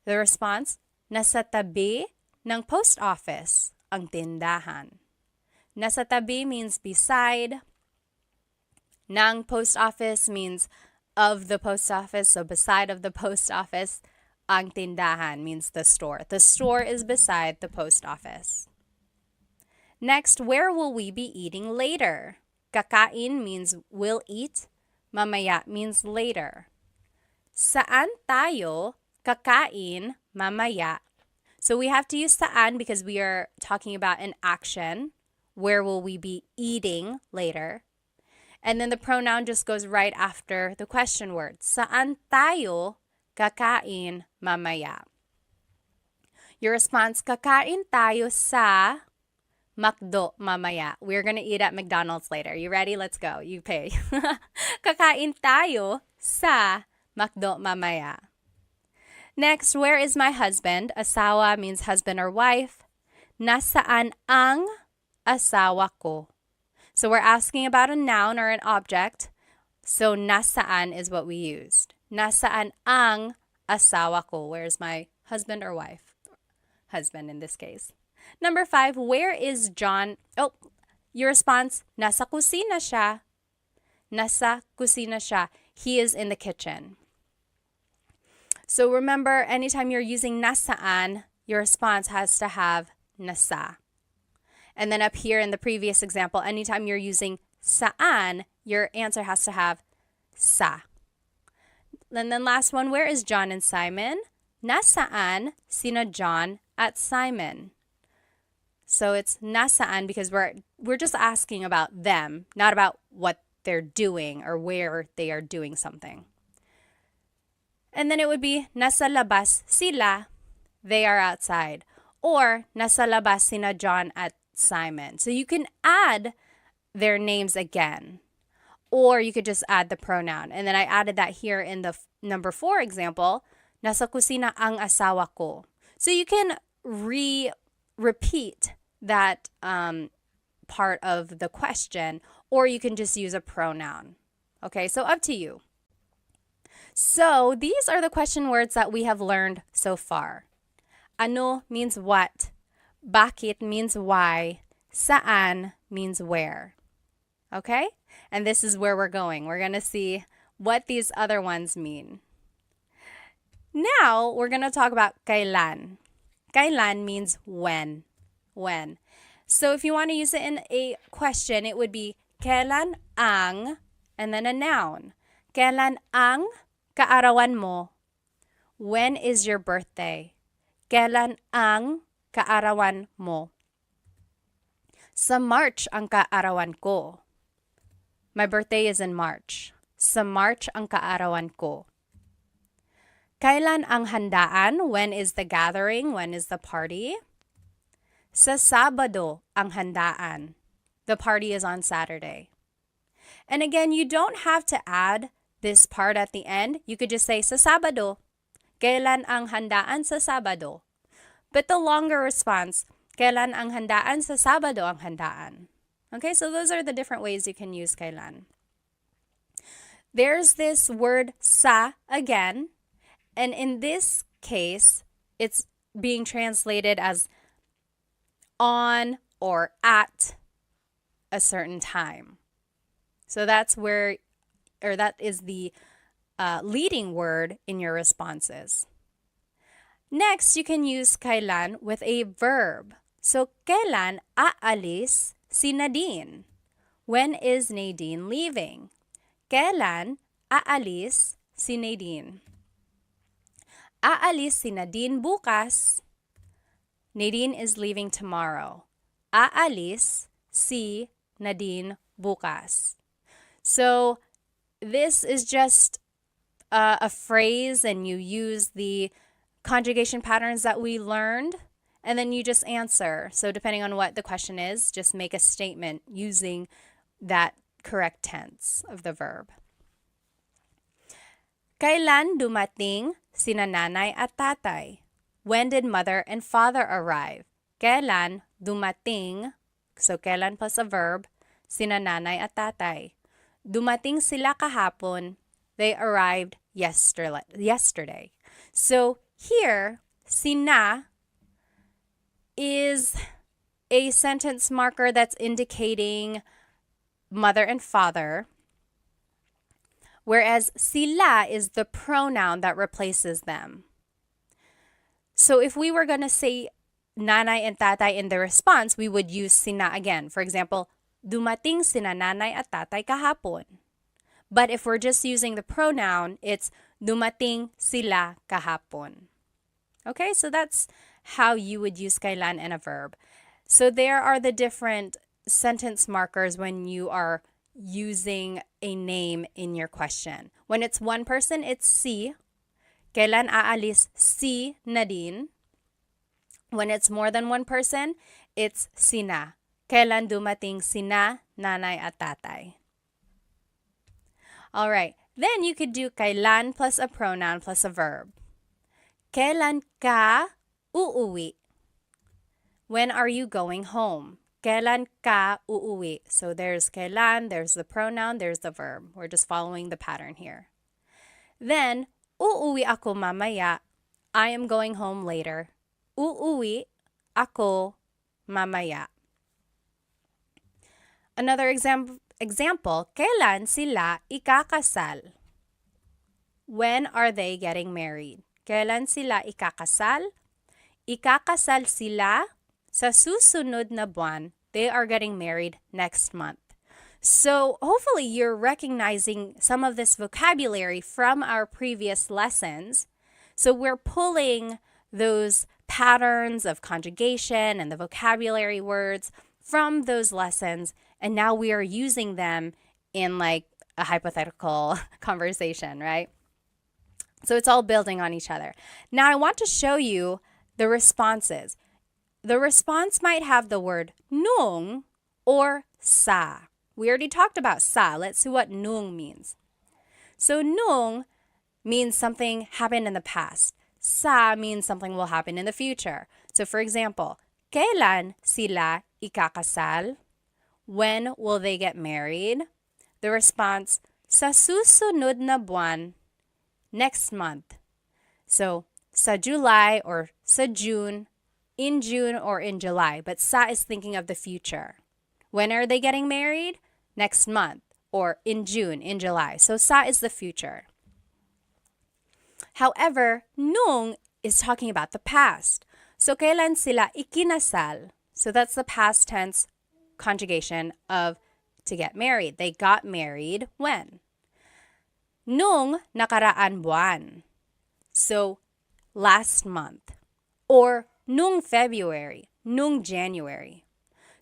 [SPEAKER 1] The response, nasa tabi ng post office ang tindahan. Nasa tabi means beside. Ng post office means of the post office, so beside of the post office. Ang tindahan means the store. The store is beside the post office. Next, where will we be eating later? Kakain means will eat. Mamaya means later. Saan tayo kakain mamaya? So we have to use saan because we are talking about an action. Where will we be eating later? And then the pronoun just goes right after the question word. Saan tayo kakain mamaya? Your response, kakain tayo sa McDo mamaya. We're going to eat at McDonald's later. You ready? Let's go. You pay. Kakain tayo sa McDo mamaya. Next, where is my husband? Asawa means husband or wife. Nasaan ang asawa ko? So we're asking about a noun or an object. So nasaan is what we used. Nasaan ang asawa ko? Where's my husband or wife? Husband in this case. Number 5, where is John? Oh, your response, nasa kusina siya. Nasa kusina siya. He is in the kitchen. So remember, anytime you're using nasaan, your response has to have nasa. And then up here in the previous example, anytime you're using saan, your answer has to have sa. And then last one, where is John and Simon? Nasaan sina John at Simon? So it's nasaan because we're just asking about them, not about what they're doing or where they are doing something. And then it would be nasa labas sila, they are outside. Or nasa labas sina John at Simon. So you can add their names again. Or you could just add the pronoun. And then I added that here in the number 4 example, nasa kusina ang asawa ko. So you can repeat that part of the question, or you can just use a pronoun. Okay, so up to you. So these are the question words that we have learned so far. Ano means what. Bakit means why. Saan means where. Okay? And this is where we're going. We're going to see what these other ones mean. Now, we're going to talk about kailan. Kailan means when. When. So if you want to use it in a question, it would be kailan ang, and then a noun. Kailan ang kaarawan mo? When is your birthday? Kailan ang kaarawan mo? Sa March ang kaarawan ko. My birthday is in March. Sa March ang kaarawan ko. Kailan ang handaan? When is the gathering? When is the party? Sa Sabado ang handaan. The party is on Saturday. And again, you don't have to add this part at the end. You could just say sa Sabado. Kailan ang handaan sa Sabado? But the longer response, kailan ang handaan sa Sabado ang handaan? Okay, so those are the different ways you can use kailan. There's this word sa again, and in this case, it's being translated as on or at a certain time. So that's where, or that is the leading word in your responses. Next, you can use kailan with a verb. So, kailan aalis si Nadine? When is Nadine leaving? Kailan aalis si Nadine? Aalis si Nadine bukas. Nadine is leaving tomorrow. Aalis si Nadine bukas. So, this is just a phrase, and you use the conjugation patterns that we learned, and then you just answer. So depending on what the question is, just make a statement using that correct tense of the verb. Kailan dumating sina nanay at tatay? When did mother and father arrive? Kailan dumating, so kailan plus a verb, sina nanay at tatay? Dumating sila kahapon. They arrived yesterday. So here, sina is a sentence marker that's indicating mother and father, whereas sila is the pronoun that replaces them. So if we were going to say nanay and tatay in the response, we would use sina again. For example, dumating sina nanay at tatay kahapon. But if we're just using the pronoun, it's dumating sila kahapon. Okay, so that's how you would use kailan in a verb. So there are the different sentence markers when you are using a name in your question. When it's one person, it's si. Kailan aalis si Nadine? When it's more than one person, it's sina. Kailan dumating sina nanay at tatay? All right, then you could do kailan plus a pronoun plus a verb. Kailan ka uuwi? When are you going home? Kailan ka uuwi? So there's kailan, there's the pronoun, there's the verb. We're just following the pattern here. Then, uuwi ako mamaya. I am going home later. Uuwi ako mamaya. Another example, kailan sila ikakasal? When are they getting married? Kailan sila ikakasal? Ikakasal sila sa susunod na buwan. They are getting married next month. So hopefully you're recognizing some of this vocabulary from our previous lessons. So we're pulling those patterns of conjugation and the vocabulary words from those lessons, and now we are using them in like a hypothetical conversation, right? So it's all building on each other. Now I want to show you the responses. The response might have the word nung or sa. We already talked about sa. Let's see what nung means. So nung means something happened in the past. Sa means something will happen in the future. So for example, kailan sila ikakasal? When will they get married? The response, sa susunod na buwan, next month. So sa July or sa June, in June or in July. But sa is thinking of the future. When are they getting married? Next month or in June, in July. So sa is the future. However, nung is talking about the past. So kailan sila ikinasal? So that's the past tense conjugation of to get married. They got married when? Nung nakaraan buwan. So last month. Or nung February, nung January.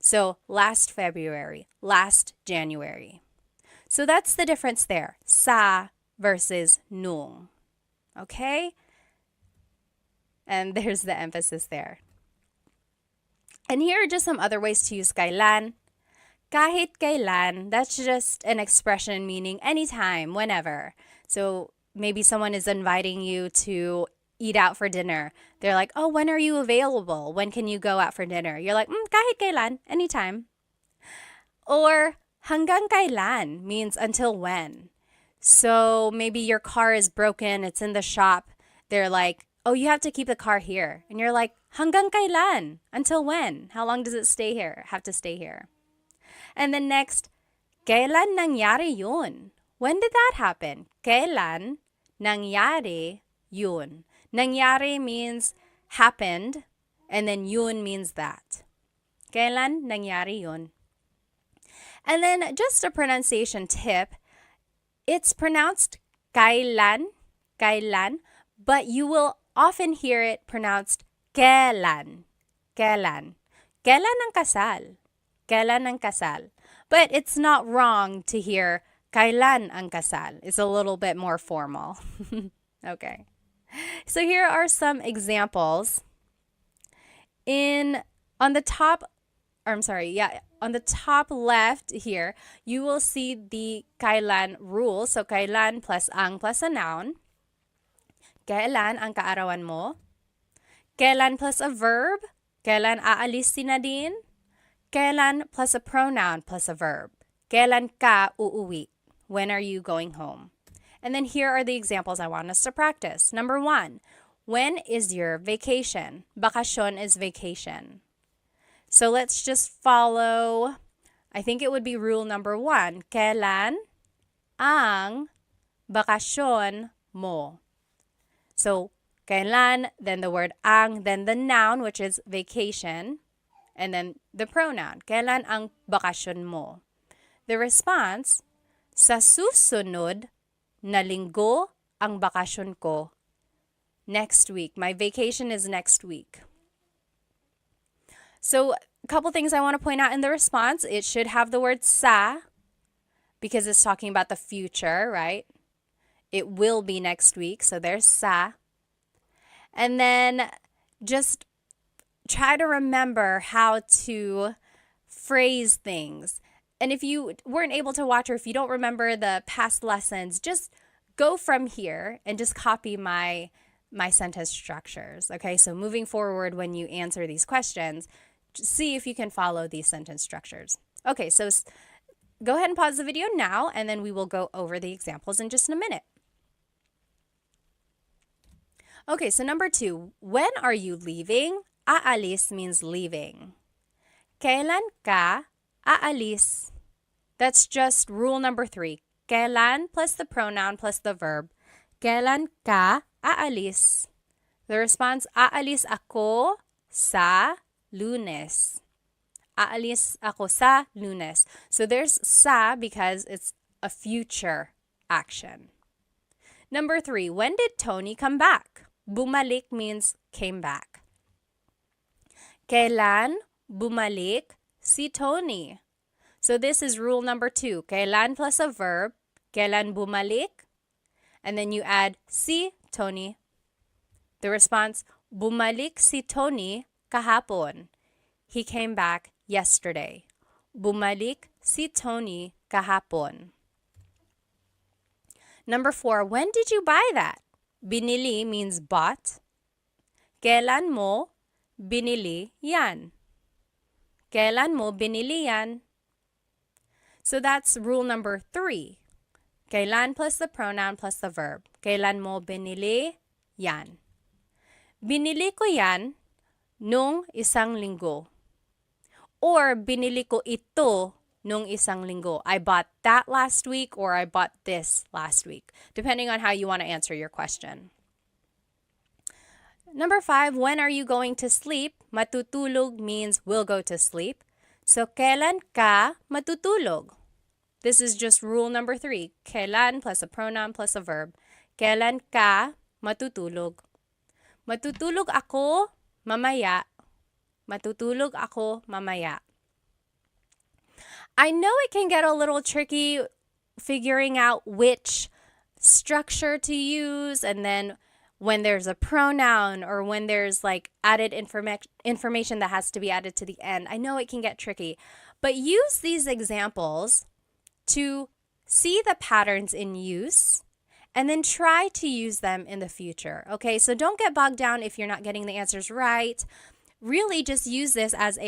[SPEAKER 1] So last February, last January. So that's the difference there. Sa versus nung. Okay? And there's the emphasis there. And here are just some other ways to use kailan. Kahit kailan, that's just an expression meaning anytime, whenever. So maybe someone is inviting you to eat out for dinner. They're like, oh, when are you available? When can you go out for dinner? You're like, kahit kailan, anytime. Or hanggang kailan means until when. So maybe your car is broken, it's in the shop. They're like, oh, you have to keep the car here. And you're like, hanggang kailan? Until when? How long does it stay here? Have to stay here. And then next, kailan nangyari yun? When did that happen? Kailan nangyari yun? Nangyari means happened, and then yun means that. Kailan nangyari yun? And then just a pronunciation tip, it's pronounced kailan, kailan, but you will often hear it pronounced kailan, kailan. Kailan ang kasal? Kailan ang kasal? But it's not wrong to hear kailan ang kasal. It's a little bit more formal. Okay. So here are some examples. On the top left here, you will see the kailan rule. So kailan plus ang plus a noun. Kailan ang kaarawan mo? Kailan plus a verb. Kailan aalis si Nadine? Kailan plus a pronoun plus a verb. Kailan ka uuwi? When are you going home? And then here are the examples I want us to practice. Number 1, when is your vacation? Bakasyon is vacation. So let's just follow, I think it would be rule number 1. Kailan ang bakasyon mo? So kailan, then the word ang, then the noun, which is vacation, and then the pronoun. Kailan ang bakasyon mo? The response, sa susunod na linggo ang bakasyon ko. Next week. My vacation is next week. So a couple things I want to point out in the response. It should have the word sa because it's talking about the future, right? It will be next week. So there's sa. And then just try to remember how to phrase things. And if you weren't able to watch or if you don't remember the past lessons, just go from here and just copy my sentence structures. Okay, so moving forward when you answer these questions, see if you can follow these sentence structures. Okay, so go ahead and pause the video now, and then we will go over the examples in just a minute. Okay, so number 2, when are you leaving? Aalis means leaving. Kailan ka aalis? That's just rule number 3. Kailan plus the pronoun plus the verb. Kailan ka aalis? The response, aalis ako sa Lunes. Aalis ako sa Lunes. So there's sa because it's a future action. Number 3, when did Tony come back? Bumalik means came back. Kailan bumalik si Tony? So this is rule number 2. Kailan plus a verb. Kailan bumalik? And then you add si Tony. The response, bumalik si Tony kahapon. He came back yesterday. Bumalik si Tony kahapon. Number 4, when did you buy that? Binili means bought. Kailan mo binili yan? Kailan mo binili yan? So that's rule number 3. Kailan plus the pronoun plus the verb. Kailan mo binili yan? Binili ko yan nung isang linggo. Or binili ko ito nung isang linggo. I bought that last week or I bought this last week, depending on how you want to answer your question. Number 5, when are you going to sleep? Matutulog means will go to sleep. So, kailan ka matutulog? This is just rule number 3. Kailan plus a pronoun plus a verb. Kailan ka matutulog? Matutulog ako mamaya. Matutulog ako mamaya. I know it can get a little tricky figuring out which structure to use, and then when there's a pronoun or when there's like added information that has to be added to the end. I know it can get tricky, but use these examples to see the patterns in use and then try to use them in the future. Okay, so don't get bogged down if you're not getting the answers right. Really just use this as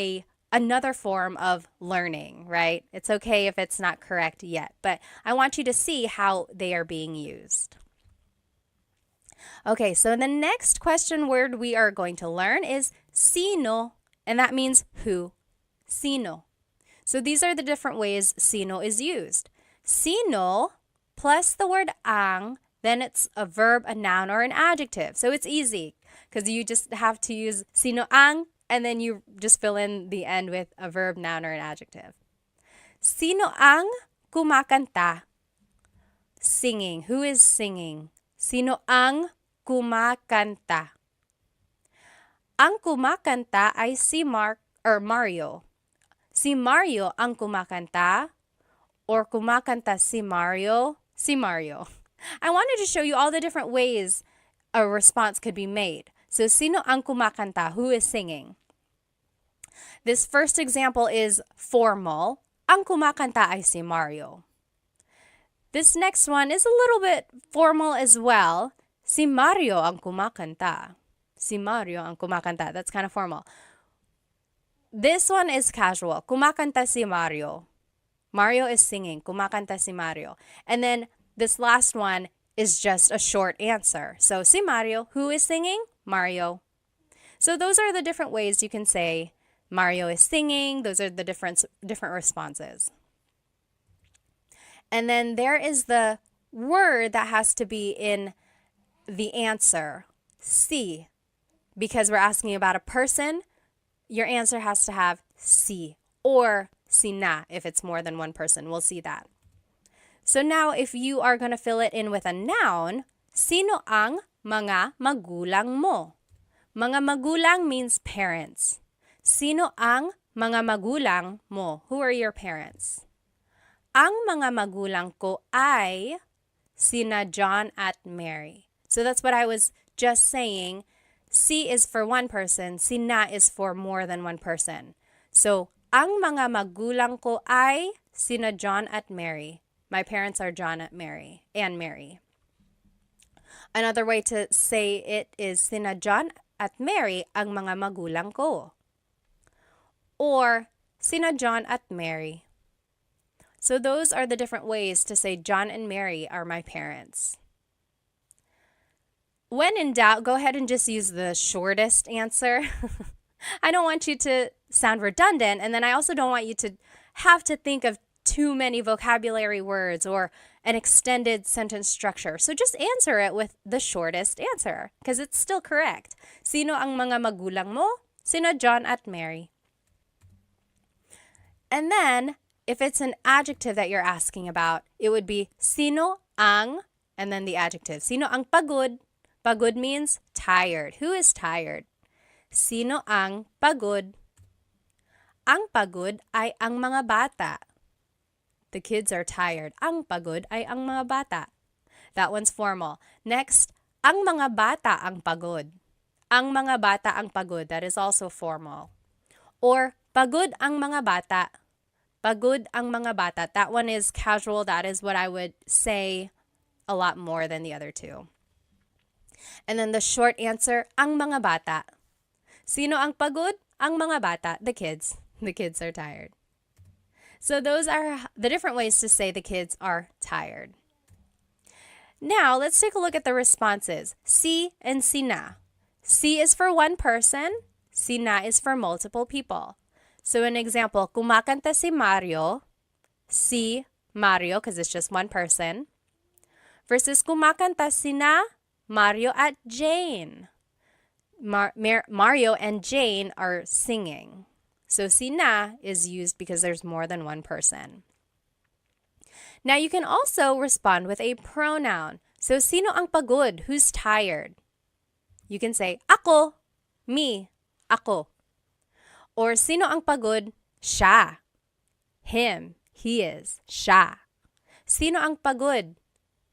[SPEAKER 1] another form of learning, right? It's okay if it's not correct yet, but I want you to see how they are being used. Okay, so the next question word we are going to learn is sino, and that means who. Sino. So these are the different ways sino is used. Sino plus the word ang, then it's a verb, a noun, or an adjective. So it's easy because you just have to use sino ang, and then you just fill in the end with a verb, noun, or an adjective. Sino ang kumakanta? Singing. Who is singing? Sino ang kumakanta? Ang kumakanta ay si Mario. Si Mario ang kumakanta, or kumakanta si Mario? Si Mario. I wanted to show you all the different ways a response could be made. So, sino ang kumakanta? Who is singing? This first example is formal. Ang kumakanta ay si Mario. This next one is a little bit formal as well. Si Mario ang kumakanta. Si Mario ang kumakanta. That's kind of formal. This one is casual. Kumakanta si Mario. Mario is singing. Kumakanta si Mario. And then this last one is just a short answer. So, si Mario. Who is singing? Mario. So those are the different ways you can say Mario is singing. Those are the different responses. And then there is the word that has to be in the answer, si. Because we're asking about a person, your answer has to have si or sina if it's more than one person. We'll see that. So now if you are going to fill it in with a noun, sino ang mga magulang mo? Mga magulang means parents. Sino ang mga magulang mo? Who are your parents? Ang mga magulang ko ay sina John at Mary. So that's what I was just saying. Si is for one person, sina is for more than one person. So, ang mga magulang ko ay sina John at Mary. My parents are John at Mary and Mary. Another way to say it is sina John at Mary ang mga magulang ko. Or sina John at Mary. So those are the different ways to say John and Mary are my parents. When in doubt, go ahead and just use the shortest answer. I don't want you to sound redundant, and then I also don't want you to have to think of too many vocabulary words or an extended sentence structure. So just answer it with the shortest answer because it's still correct. Sino ang mga magulang mo? Sino John at Mary. And then, if it's an adjective that you're asking about, it would be sino ang, and then the adjective. Sino ang pagod? Pagod means tired. Who is tired? Sino ang pagod? Ang pagod ay ang mga bata. The kids are tired. Ang pagod ay ang mga bata. That one's formal. Next, ang mga bata ang pagod. Ang mga bata ang pagod. That is also formal. Or, pagod ang mga bata. Pagod ang mga bata. That one is casual. That is what I would say a lot more than the other two. And then the short answer, ang mga bata. Sino ang pagod? Ang mga bata. The kids. The kids are tired. So those are the different ways to say the kids are tired. Now, let's take a look at the responses. Si and sina. Si is for one person. Sina is for multiple people. So an example, kumakanta si Mario. Si Mario, because it's just one person. Versus kumakanta sina Mario at Jane. Mario and Jane are singing. So sina is used because there's more than one person. Now you can also respond with a pronoun. So sino ang pagod? Who's tired? you can say, ako, me, ako. Or sino ang pagod? Siya. Him, he is, siya. Sino ang pagod?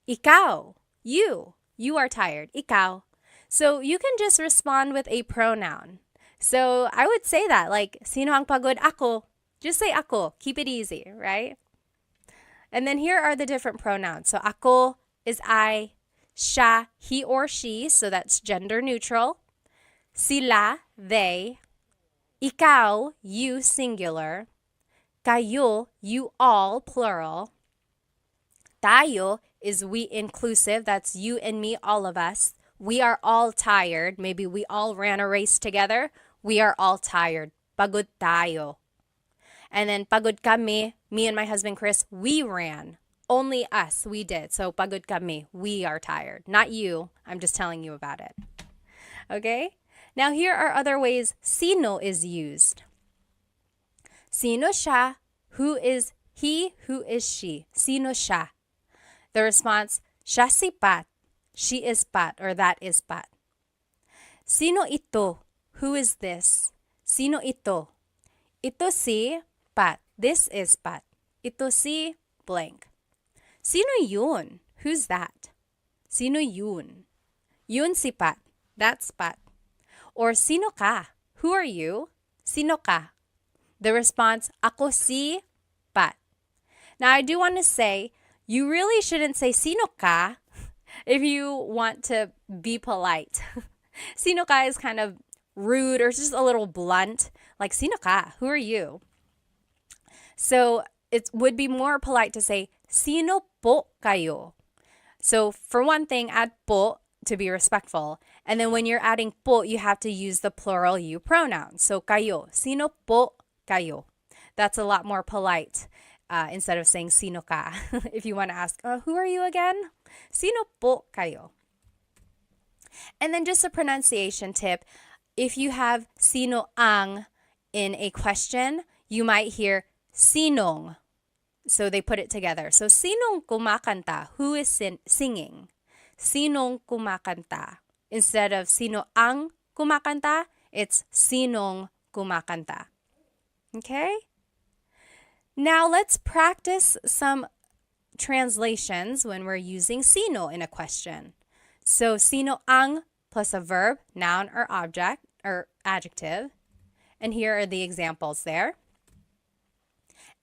[SPEAKER 1] Ikaw, you. You are tired, ikaw. So you can just respond with a pronoun. So I would say that, like, sino ang pagod? Ako. Just say ako. Keep it easy, right? And then here are the different pronouns. So ako is I, siya, he or she, so that's gender neutral. Sila, they. Ikaw, you, singular. Kayo, you all, plural. Tayo is we inclusive. That's you and me, all of us. We are all tired. Maybe we all ran a race together. We are all tired. Pagod tayo. And then pagod kami, me and my husband Chris, we ran. Only us, we did. So pagod kami, we are tired. Not you. I'm just telling you about it. Okay? Now here are other ways sino is used. Sino siya? Who is he? Who is she? Sino siya? The response, siya si Pat. She is Pat, or that is Pat. Sino ito? Who is this? Sino ito? Ito si Pat. This is Pat. Ito si blank. Sino yun? Who's that? Sino yun? Yun si Pat. That's Pat. Or sino ka? Who are you? Sino ka? The response, ako si Pat. Now I do want to say, you really shouldn't say sino ka if you want to be polite. Sino ka is kind of rude or just a little blunt. Like, sino ka? Who are you? So it would be more polite to say, sino po kayo? So for one thing, add po to be respectful. And then when you're adding po, you have to use the plural you pronoun. So kayo, sino po kayo? That's a lot more polite instead of saying sino ka. If you want to ask, who are you again? Sino po kayo? And then just a pronunciation tip. If you have sino ang in a question, you might hear sinong. So they put it together. So sinong kumakanta? Who is singing? Sinong kumakanta? Instead of sino ang kumakanta, it's sinong kumakanta. Okay? Now let's practice some translations when we're using sino in a question. So sino ang plus a verb, noun or object or adjective. And here are the examples there.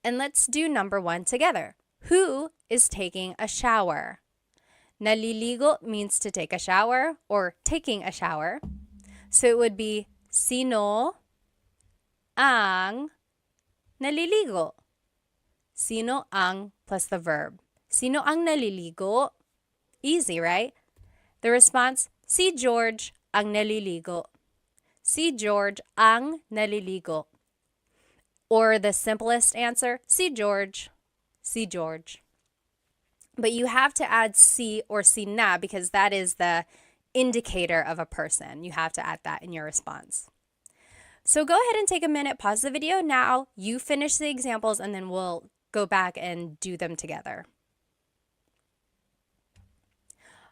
[SPEAKER 1] And let's do number 1 together. Who is taking a shower? Naliligo means to take a shower or taking a shower. So it would be sino ang naliligo. Sino ang plus the verb. Sino ang naliligo? Easy, right? The response, si George ang naliligo. Si George ang naliligo. Or the simplest answer, si George. Si George. But you have to add si or si na because that is the indicator of a person. You have to add that in your response. So go ahead and take a minute, pause the video now. You finish the examples and then we'll go back and do them together.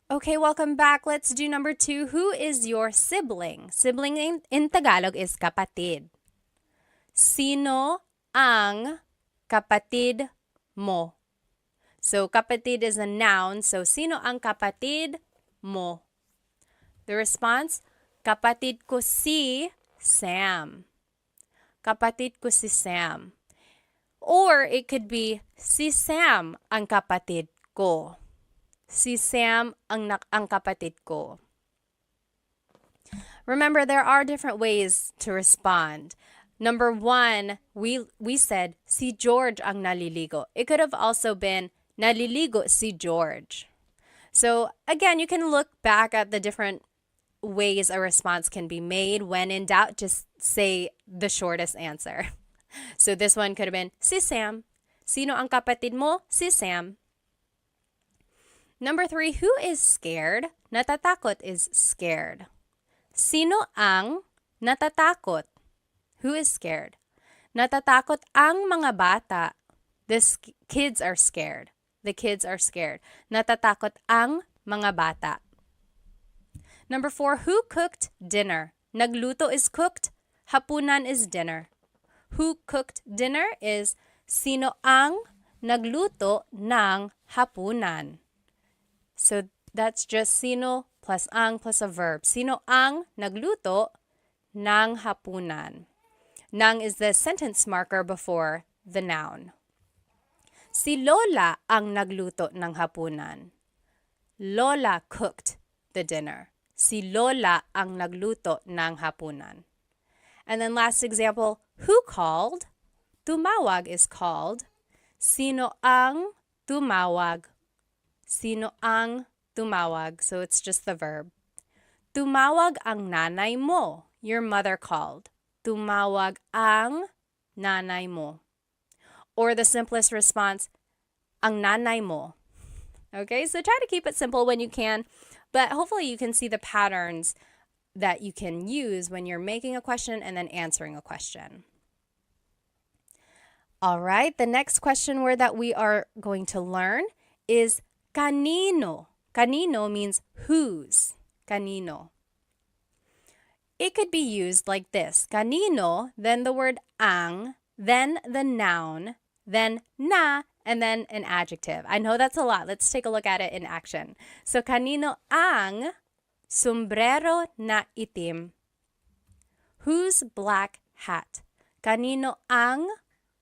[SPEAKER 1] Okay, welcome back. Let's do number 2. Who is your sibling? Sibling in Tagalog is kapatid. Sino ang kapatid mo? So kapatid is a noun. So sino ang kapatid mo? The response, kapatid ko si Sam. Kapatid ko si Sam. Or it could be, si Sam ang kapatid ko. Si Sam ang kapatid ko. Remember, there are different ways to respond. Number 1, we said, si George ang naliligo. It could have also been, naliligo si George. So again, you can look back at the different ways a response can be made. When in doubt, just say the shortest answer. So this one could have been, si Sam. Sino ang kapatid mo? Si Sam. Number 3, who is scared? Natatakot is scared. Sino ang natatakot? Who is scared? Natatakot ang mga bata. The kids are scared. The kids are scared. Natatakot ang mga bata. Number 4, who cooked dinner? Nagluto is cooked, hapunan is dinner. Who cooked dinner is sino ang nagluto ng hapunan. So that's just sino plus ang plus a verb. Sino ang nagluto ng hapunan. Nang is the sentence marker before the noun. Si Lola ang nagluto ng hapunan. Lola cooked the dinner. Si Lola ang nagluto ng hapunan. And then last example, who called? Tumawag is called. Sino ang tumawag? Sino ang tumawag? So it's just the verb. Tumawag ang nanay mo. Your mother called. Tumawag ang nanay mo. Or the simplest response, ang nanay mo. Okay, so try to keep it simple when you can, but hopefully you can see the patterns that you can use when you're making a question and then answering a question. All right, the next question word that we are going to learn is kanino. Kanino means whose. Kanino. It could be used like this. Kanino, then the word ang, then the noun, then na, and then an adjective. I know that's a lot. Let's take a look at it in action. So, kanino ang sombrero na itim? Whose black hat? Kanino ang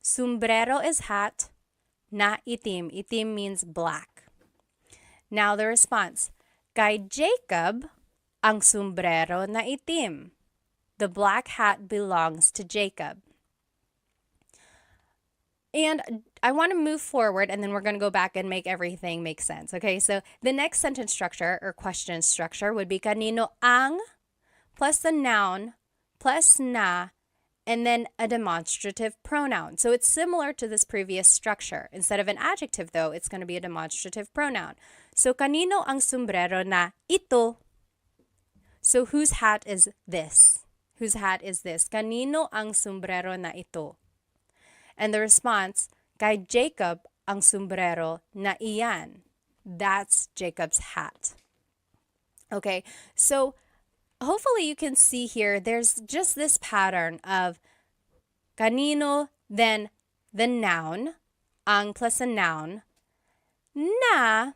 [SPEAKER 1] sombrero is hat, na itim. Itim means black. Now the response. Kay Jacob ang sombrero na itim. The black hat belongs to Jacob. And I want to move forward and then we're going to go back and make everything make sense. Okay, so the next sentence structure or question structure would be kanino ang plus the noun plus na and then a demonstrative pronoun. So it's similar to this previous structure. Instead of an adjective though, it's going to be a demonstrative pronoun. So kanino ang sombrero na ito? So whose hat is this? Whose hat is this? Kanino ang sombrero na ito? And the response, kay Jacob ang sombrero na iyan. That's Jacob's hat. Okay, so hopefully you can see here, there's just this pattern of kanino, then the noun, ang plus a noun, na,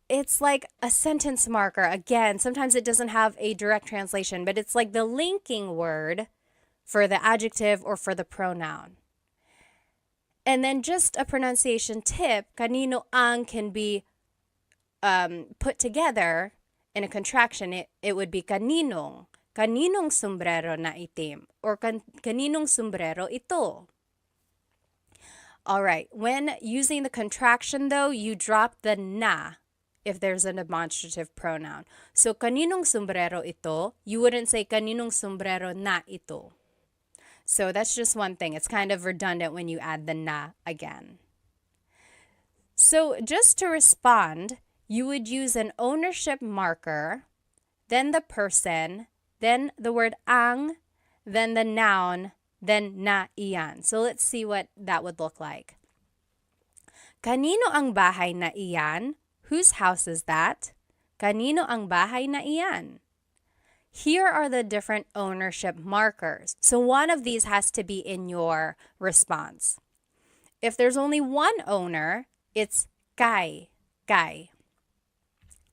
[SPEAKER 1] it's like a sentence marker. Again, sometimes it doesn't have a direct translation, but it's like the linking word for the adjective or for the pronoun. And then just a pronunciation tip, kanino ang can be put together in a contraction. It would be kaninong. Kaninong sombrero na itim. Or kaninong sombrero ito. All right, when using the contraction though, you drop the na if there's a demonstrative pronoun. So kaninong sombrero ito, you wouldn't say kaninong sombrero na ito. So that's just one thing. It's kind of redundant when you add the na again. So just to respond, you would use an ownership marker, then the person, then the word ang, then the noun, then na iyan. So let's see what that would look like. Kanino ang bahay na iyan? Whose house is that? Kanino ang bahay na iyan? Here are the different ownership markers. So one of these has to be in your response. If there's only one owner, it's kay, kay.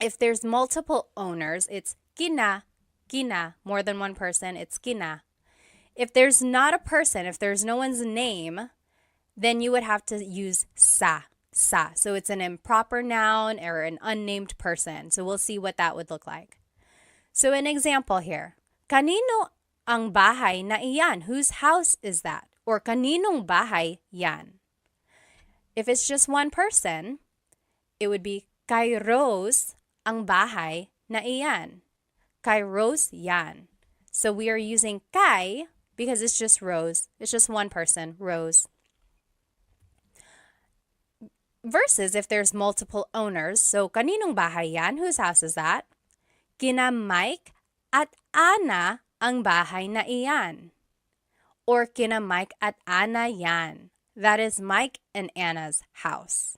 [SPEAKER 1] If there's multiple owners, it's kina, kina. More than one person, it's kina. If there's not a person, if there's no one's name, then you would have to use sa, sa. So it's an improper noun or an unnamed person. So we'll see what that would look like. So an example here, kanino ang bahay na iyan? Whose house is that? Or kaninong bahay yan? If it's just one person, it would be kay Rose ang bahay na iyan. Kay Rose yan. So we are using kay because it's just Rose. It's just one person, Rose. Versus if there's multiple owners, so kaninong bahay yan? Whose house is that? Kina Mike at Ana ang bahay na iyan. Or kina Mike at Ana yan. That is Mike and Anna's house.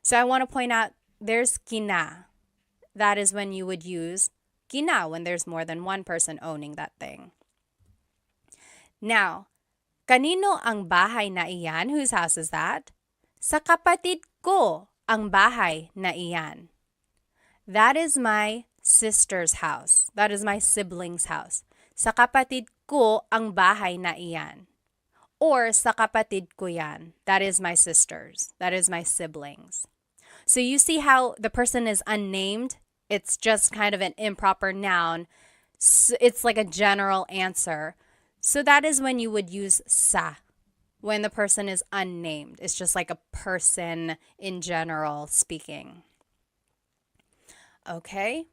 [SPEAKER 1] So I want to point out there's kina. that is when you would use kina when there's more than one person owning that thing. Now, kanino ang bahay na iyan? Whose house is that? Sa kapatid ko ang bahay na iyan. That is my sister's house. That is my sibling's house. Sa kapatid ko ang bahay na iyan. Or sa kapatid ko yan. That is my sister's. That is my siblings. So you see how the person is unnamed? It's just kind of an improper noun. It's like a general answer. So that is when you would use sa, when the person is unnamed. It's just like a person in general speaking. Okay,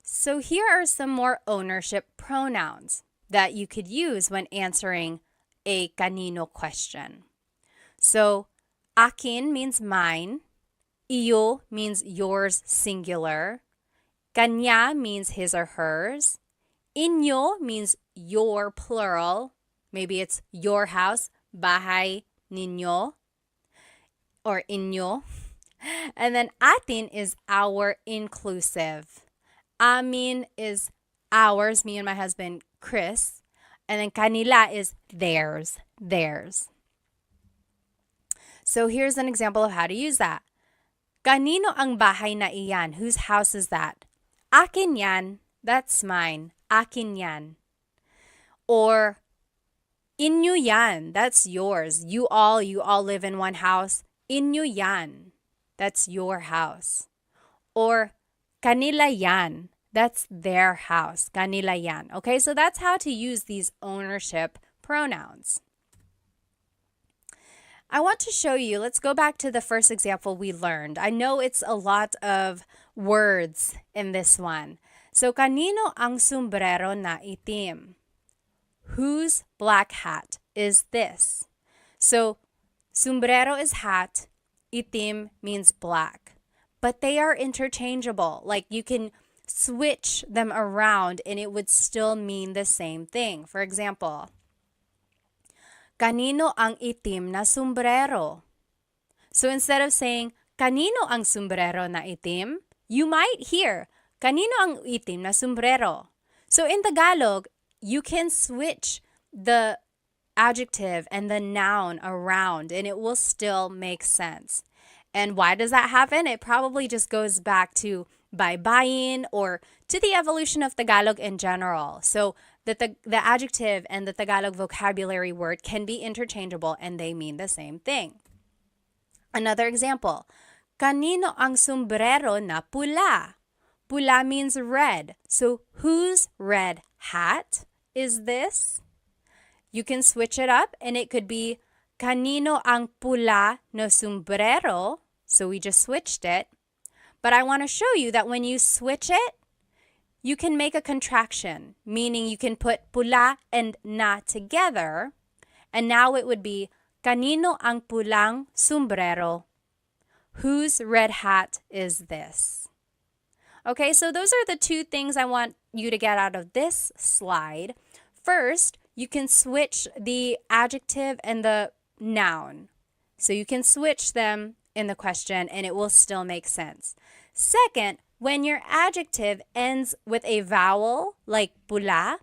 [SPEAKER 1] so here are some more ownership pronouns that you could use when answering a kanino question. So, akin means mine, iyo means yours singular, kanya means his or hers, inyo means your plural, maybe it's your house, bahay ninyo, or inyo. And then atin is our inclusive. Amin is ours, me and my husband, Chris. And then kanila is theirs. So here's an example of how to use that. Kanino ang bahay na iyan? Whose house is that? Akin yan. That's mine. Akin yan. Or inyo yan. That's yours. You all live in one house. Inyo yan. That's your house. Or kanila yan. That's their house. Kanila yan. Okay, so that's how to use these ownership pronouns. I want to show you, let's go back to the first example we learned. I know it's a lot of words in this one. So, kanino ang sombrero na itim? Whose black hat is this? So, sombrero is hat, itim means black. But they are interchangeable. Like you can switch them around and it would still mean the same thing. For example, kanino ang itim na sombrero? So instead of saying, kanino ang sombrero na itim, you might hear, kanino ang itim na sombrero? So in Tagalog, you can switch the adjective and the noun around and it will still make sense. And why does that happen? It probably just goes back to baybayin or to the evolution of Tagalog in general. So the adjective and the Tagalog vocabulary word can be interchangeable and they mean the same thing. Another example, kanino ang sombrero na pula? Pula means red. So whose red hat is this? You can switch it up and it could be kanino ang pula no sombrero. So we just switched it. But I want to show you that when you switch it, you can make a contraction, meaning you can put pula and na together. And now it would be kanino ang pulang sombrero? Whose red hat is this? Okay, so those are the two things I want you to get out of this slide. First, you can switch the adjective and the noun. So you can switch them in the question and it will still make sense. Second, when your adjective ends with a vowel like pula,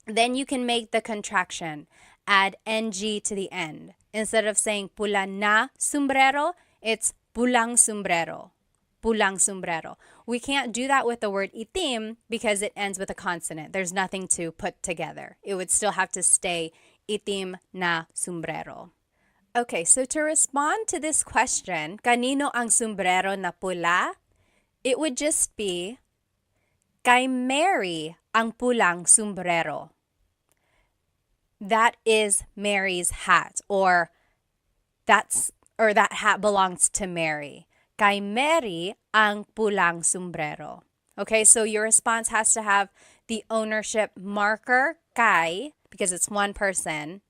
[SPEAKER 1] then you can make the contraction. Add ng to the end. Instead of saying pula na sombrero, it's pulang sombrero. Pulang sombrero. We can't do that with the word itim because it ends with a consonant. There's nothing to put together. It would still have to stay itim na sombrero. Okay, so to respond to this question, kanino ang sombrero na pula? It would just be, kay Mary ang pulang sombrero. That is Mary's hat, or that hat belongs to Mary. Kay Mary ang pulang sombrero. Okay, so your response has to have the ownership marker, kay, because it's one person,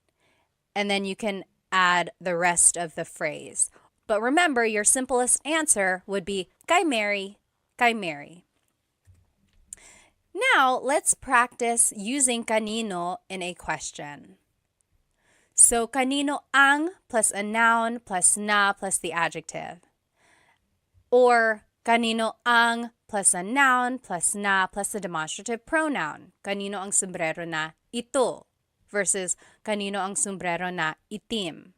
[SPEAKER 1] and then you can add the rest of the phrase. But remember, your simplest answer would be kay Mary, kay Mary. Now, let's practice using kanino in a question. So, kanino ang plus a noun plus na plus the adjective. Or kanino ang plus a noun plus na plus a demonstrative pronoun. Kanino ang sombrero na ito versus kanino ang sombrero na itim.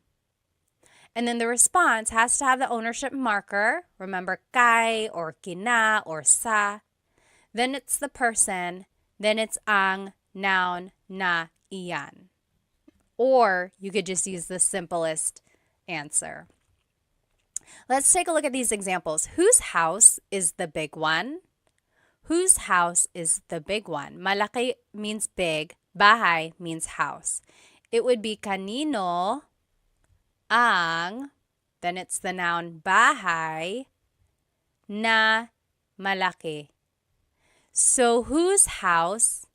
[SPEAKER 1] And then the response has to have the ownership marker. Remember, kay or kina or sa. Then it's the person. Then it's ang noun na iyan. Or you could just use the simplest answer. Let's take a look at these examples. Whose house is the big one? Whose house is the big one? Malaki means big. Bahay means house. It would be kanino ang, then it's the noun bahay na malaki. So whose house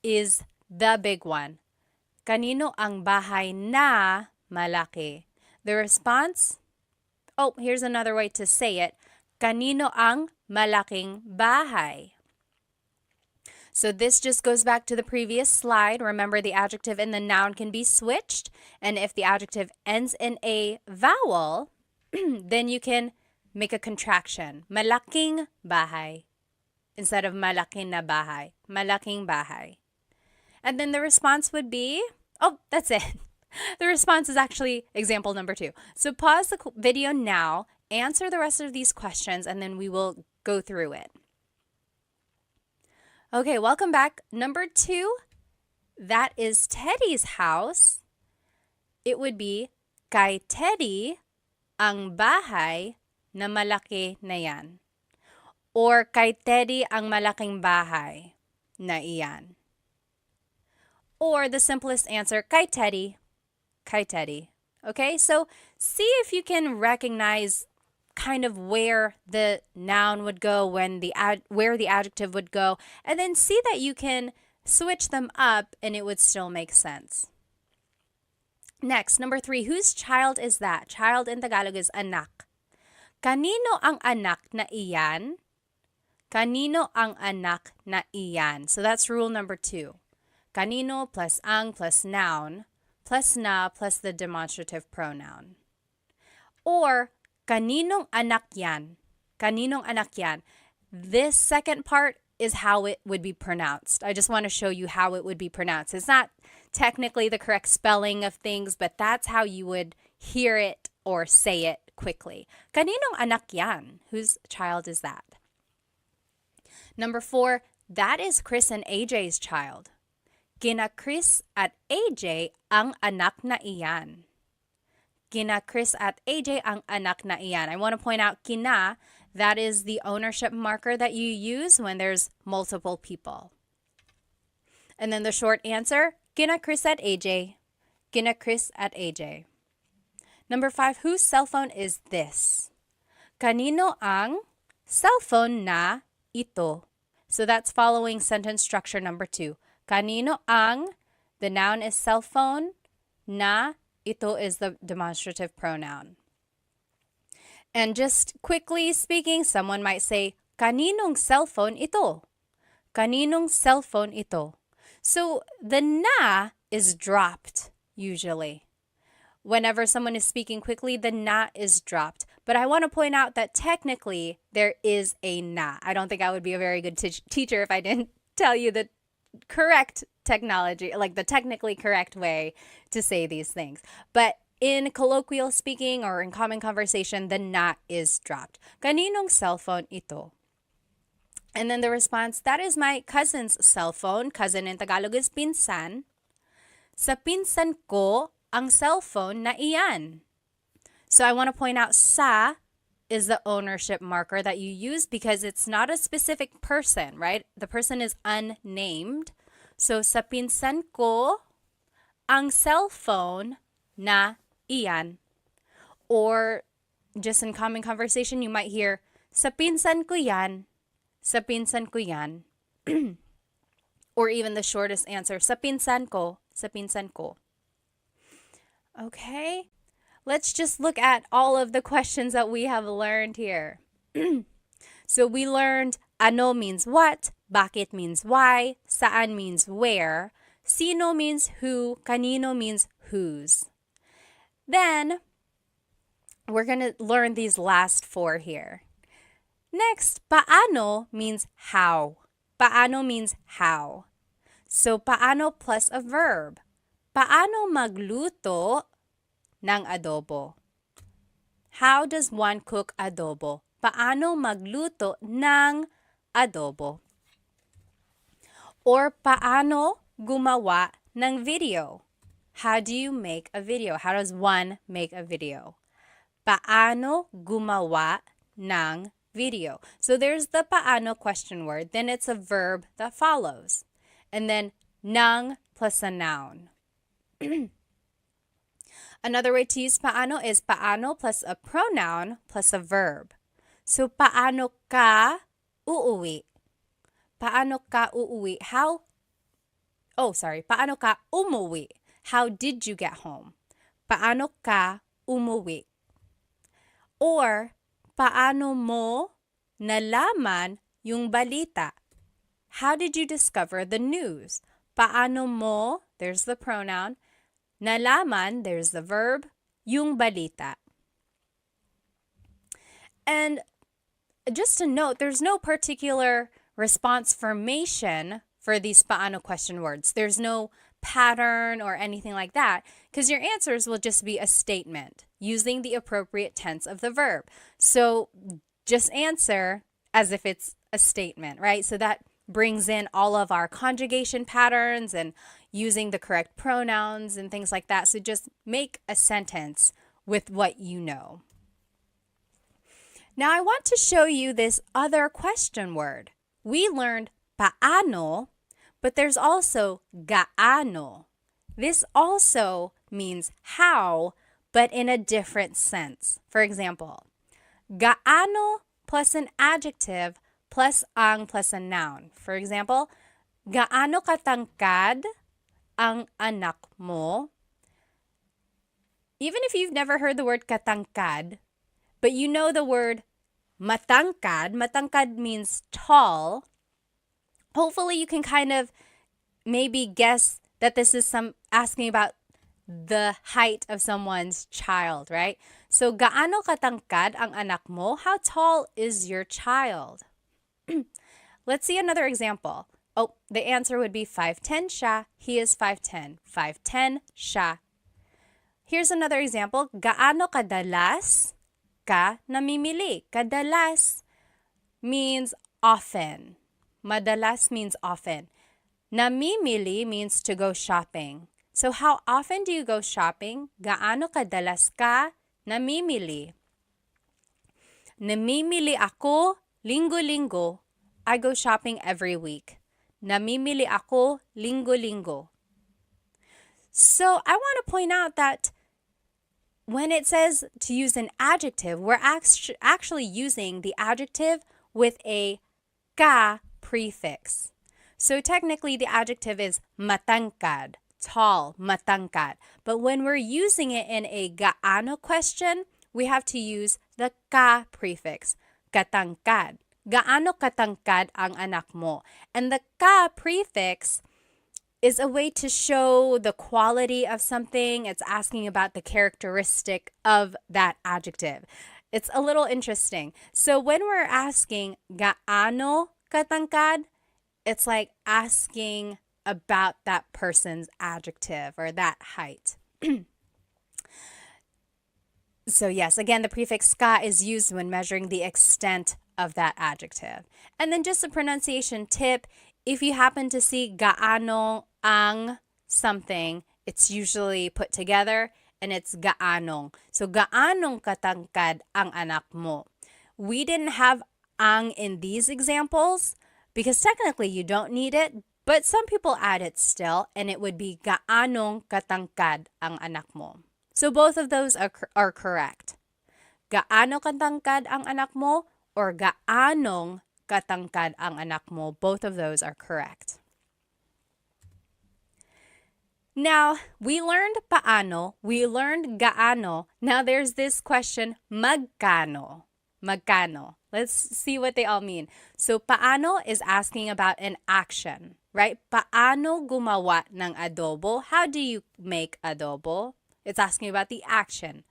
[SPEAKER 1] is the big one? Kanino ang bahay na malaki? The response, oh, here's another way to say it. Kanino ang malaking bahay? So this just goes back to the previous slide. Remember, the adjective and the noun can be switched. And if the adjective ends in a vowel, then you can make a contraction. Malaking bahay. Instead of malaki na bahay. Malaking bahay. And then the response would be, oh, that's it. The response is actually example number 2. So pause the video now, answer the rest of these questions, and then we will go through it. Okay, welcome back. Number 2, that is Teddy's house. It would be, kay Teddy ang bahay na malaki na yan. Or kay Teddy ang malaking bahay na iyan. Or the simplest answer, kay Teddy. Kay Teddy. Okay, so see if you can recognize kind of where the noun would go, where the adjective would go, and then see that you can switch them up and it would still make sense. Next, number 3, whose child is that? Child in Tagalog is anak. Kanino ang anak na iyan? Kanino ang anak na iyan? So that's rule number 2. Kanino plus ang plus noun plus na plus the demonstrative pronoun. Or kaninong anak yan? Kaninong anak yan? This second part is how it would be pronounced. I just want to show you how it would be pronounced. It's not technically the correct spelling of things, but that's how you would hear it or say it quickly. Kaninong anak yan? Whose child is that? Number 4, that is Chris and AJ's child. Kina Chris at AJ ang anak na iyan. Kina Chris at AJ ang anak na iyan. I want to point out kina, that is the ownership marker that you use when there's multiple people. And then the short answer, kina Chris at AJ. Kina Chris at AJ. Number 5, whose cell phone is this? Kanino ang cellphone na ito? So that's following sentence structure number 2. Kanino ang, the noun is cell phone, na, ito is the demonstrative pronoun. And just quickly speaking, someone might say, kaninong cellphone ito? Kaninong cellphone ito? So the na is dropped usually. Whenever someone is speaking quickly, the na is dropped. But I want to point out that technically there is a na. I don't think I would be a very good teacher if I didn't tell you the correct technology, like the technically correct way to say these things. But in colloquial speaking or in common conversation, the na is dropped. Kaninong cellphone ito? And then the response, that is my cousin's cell phone. Cousin in Tagalog is pinsan. Sa pinsan ko ang cellphone na iyan. So I want to point out sa is the ownership marker that you use because it's not a specific person, right? The person is unnamed. So sa pinsan ko ang cellphone na iyan. Or just in common conversation, you might hear, sa pinsan ko yan. Sa pinsan ko yan. Or even the shortest answer, sa pinsan ko. Sa pinsan ko. Okay, let's just look at all of the questions that we have learned here. So we learned ano means what, bakit means why, saan means where, sino means who, kanino means whose. Then we're going to learn these last 4 here. Next, paano means how. Paano means how. So, paano plus a verb. Paano magluto ng adobo? How does one cook adobo? Paano magluto ng adobo? Or paano gumawa ng video? How do you make a video? How does one make a video? Paano gumawa ng video? So there's the paano question word. Then it's a verb that follows. And then ng plus a noun. Another way to use paano is paano plus a pronoun plus a verb. So paano ka uuwi? Paano ka uuwi? Paano ka umuwi? How did you get home? Paano ka umuwi? Or, paano mo nalaman yung balita? How did you discover the news? Paano mo, there's the pronoun, nalaman, there's the verb, yung balita. And just to note, there's no particular response formation for these paano question words. There's no pattern or anything like that, because your answers will just be a statement using the appropriate tense of the verb. So just answer as if it's a statement, right? So that brings in all of our conjugation patterns and using the correct pronouns and things like that. So just make a sentence with what you know. Now I want to show you this other question word. We learned paano, but there's also gaano. This also means how, but in a different sense. For example, gaano plus an adjective plus ang plus a noun. For example, gaano katangkad ang anak mo? Even if you've never heard the word katangkad, but you know the word matangkad. Matangkad means tall. Hopefully you can kind of maybe guess that this is asking about the height of someone's child, right? So, gaano katangkad ang anak mo? How tall is your child? Let's see another example. Oh, the answer would be 5'10" siya. He is 5'10". 5'10" siya. Here's another example. Gaano kadalas ka namimili? Kadalas means often. Madalas means often. Namimili means to go shopping. So how often do you go shopping? Gaano kadalas ka namimili? Namimili ako linggo-linggo. I go shopping every week. Namimili ako linggo-linggo. So I want to point out that when it says to use an adjective, we're actually using the adjective with a ka prefix. So technically the adjective is matangkad, tall, matangkad. But when we're using it in a gaano question, we have to use the ka prefix, katangkad. Gaano katangkad ang anak mo? And the ka prefix is a way to show the quality of something. It's asking about the characteristic of that adjective. It's a little interesting. So when we're asking gaano katangkad, it's like asking about that person's adjective or that height. So yes, again, the prefix ka is used when measuring the extent of that adjective. And then just a pronunciation tip, if you happen to see gaano ang something, it's usually put together and it's gaanong. So gaanong katangkad ang anak mo? We didn't have ang in these examples because technically you don't need it, but some people add it still, and it would be gaanong katangkad ang anak mo. So both of those are correct. Gaano katangkad ang anak mo or gaanong katangkad ang anak mo, both of those are correct. Now, we learned paano, we learned gaano. Now there's this question, magkano. Magkano. Let's see what they all mean. So, paano is asking about an action, right? Paano gumawa ng adobo? How do you make adobo? It's asking about the action.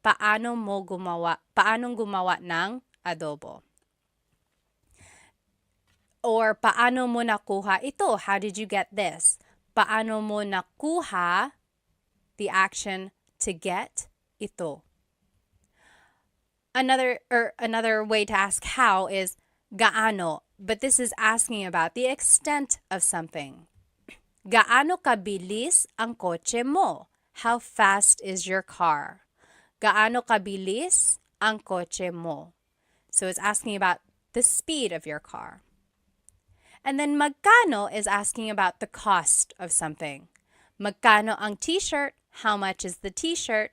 [SPEAKER 1] Paano gumawa ng adobo? Or paano mo nakuha ito? How did you get this? Paano mo nakuha, the action to get, ito. Another way to ask how is gaano, but this is asking about the extent of something. Gaano kabilis ang kotse mo? How fast is your car? Gaano kabilis ang kotse mo? So it's asking about the speed of your car. And then magkano is asking about the cost of something. Magkano ang t-shirt? How much is the t-shirt?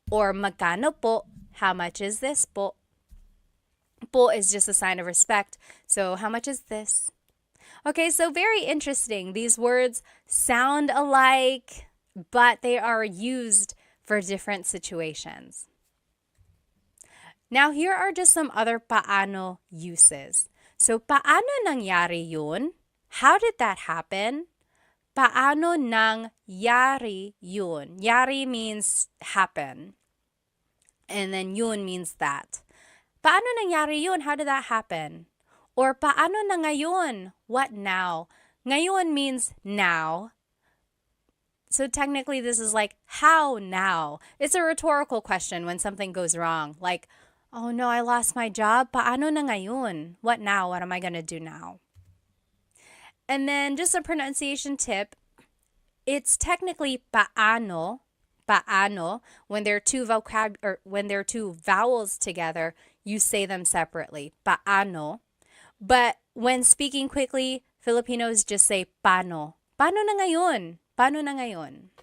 [SPEAKER 1] Or magkano po? How much is this po? Po is just a sign of respect. So how much is this? Okay, so very interesting. These words sound alike, but they are used for different situations. Now, here are just some other paano uses. So, paano nangyari yun? How did that happen? Paano nangyari yun? Yari means happen. And then yun means that. Paano nangyari yun? How did that happen? Or paano na ngayon? What now? Ngayon means now. So technically this is like, how now? It's a rhetorical question when something goes wrong. Like, oh no, I lost my job. Paano na ngayon? What now? What am I going to do now? And then just a pronunciation tip. It's technically paano. Paano. When there are two vowels together, you say them separately. Paano. But when speaking quickly, Filipinos just say paano. Paano na ngayon? Paano na ngayon?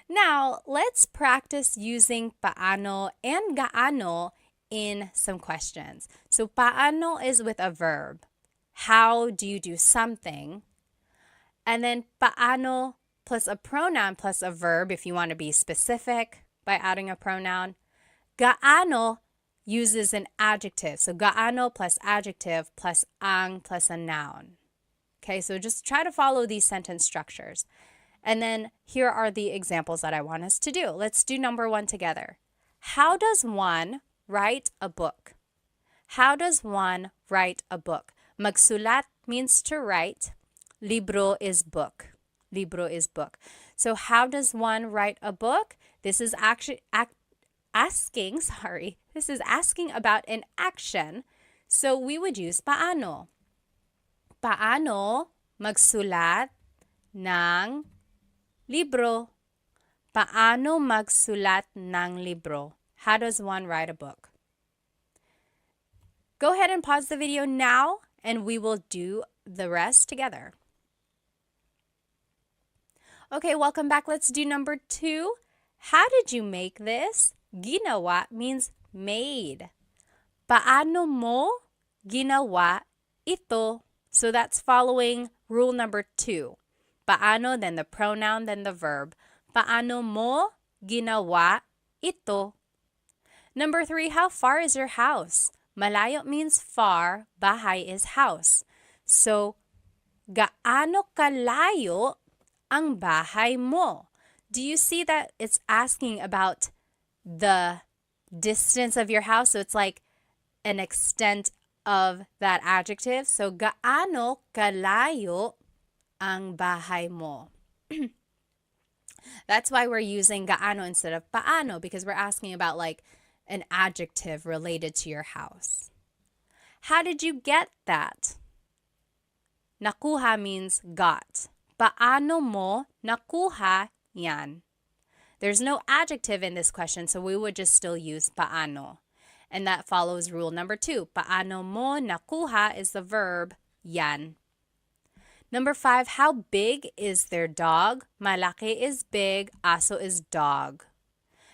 [SPEAKER 1] Now, let's practice using paano and gaano in some questions. So, paano is with a verb. How do you do something? And then paano plus a pronoun plus a verb if you want to be specific by adding a pronoun. Gaano uses an adjective. So, gaano plus adjective plus ang plus a noun. Okay, so just try to follow these sentence structures. And then here are the examples that I want us to do. Let's do number 1 together. How does one write a book? How does one write a book? Magsulat means to write. Libro is book. Libro is book. So how does one write a book? This is actually asking about an action. So we would use paano. Paano magsulat ng libro? Paano magsulat ng libro? How does one write a book? Go ahead and pause the video now, and we will do the rest together. Okay, welcome back. Let's do number 2. How did you make this? Ginawa means made. Paano mo ginawa ito? So that's following rule number 2. Paano, then the pronoun, then the verb. Paano mo ginawa ito? Number 3, how far is your house? Malayo means far, bahay is house. So, gaano kalayo ang bahay mo? Do you see that it's asking about the distance of your house? So it's like an extent of that adjective. So, gaano kalayo ang bahay mo? That's why we're using gaano instead of paano, because we're asking about like an adjective related to your house. How did you get that? Nakuha means got. Paano mo nakuha yan? There's no adjective in this question, so we would just still use paano. And that follows rule number 2. Paano mo nakuha is the verb yan. Number 5, how big is their dog? Malaki is big, aso is dog.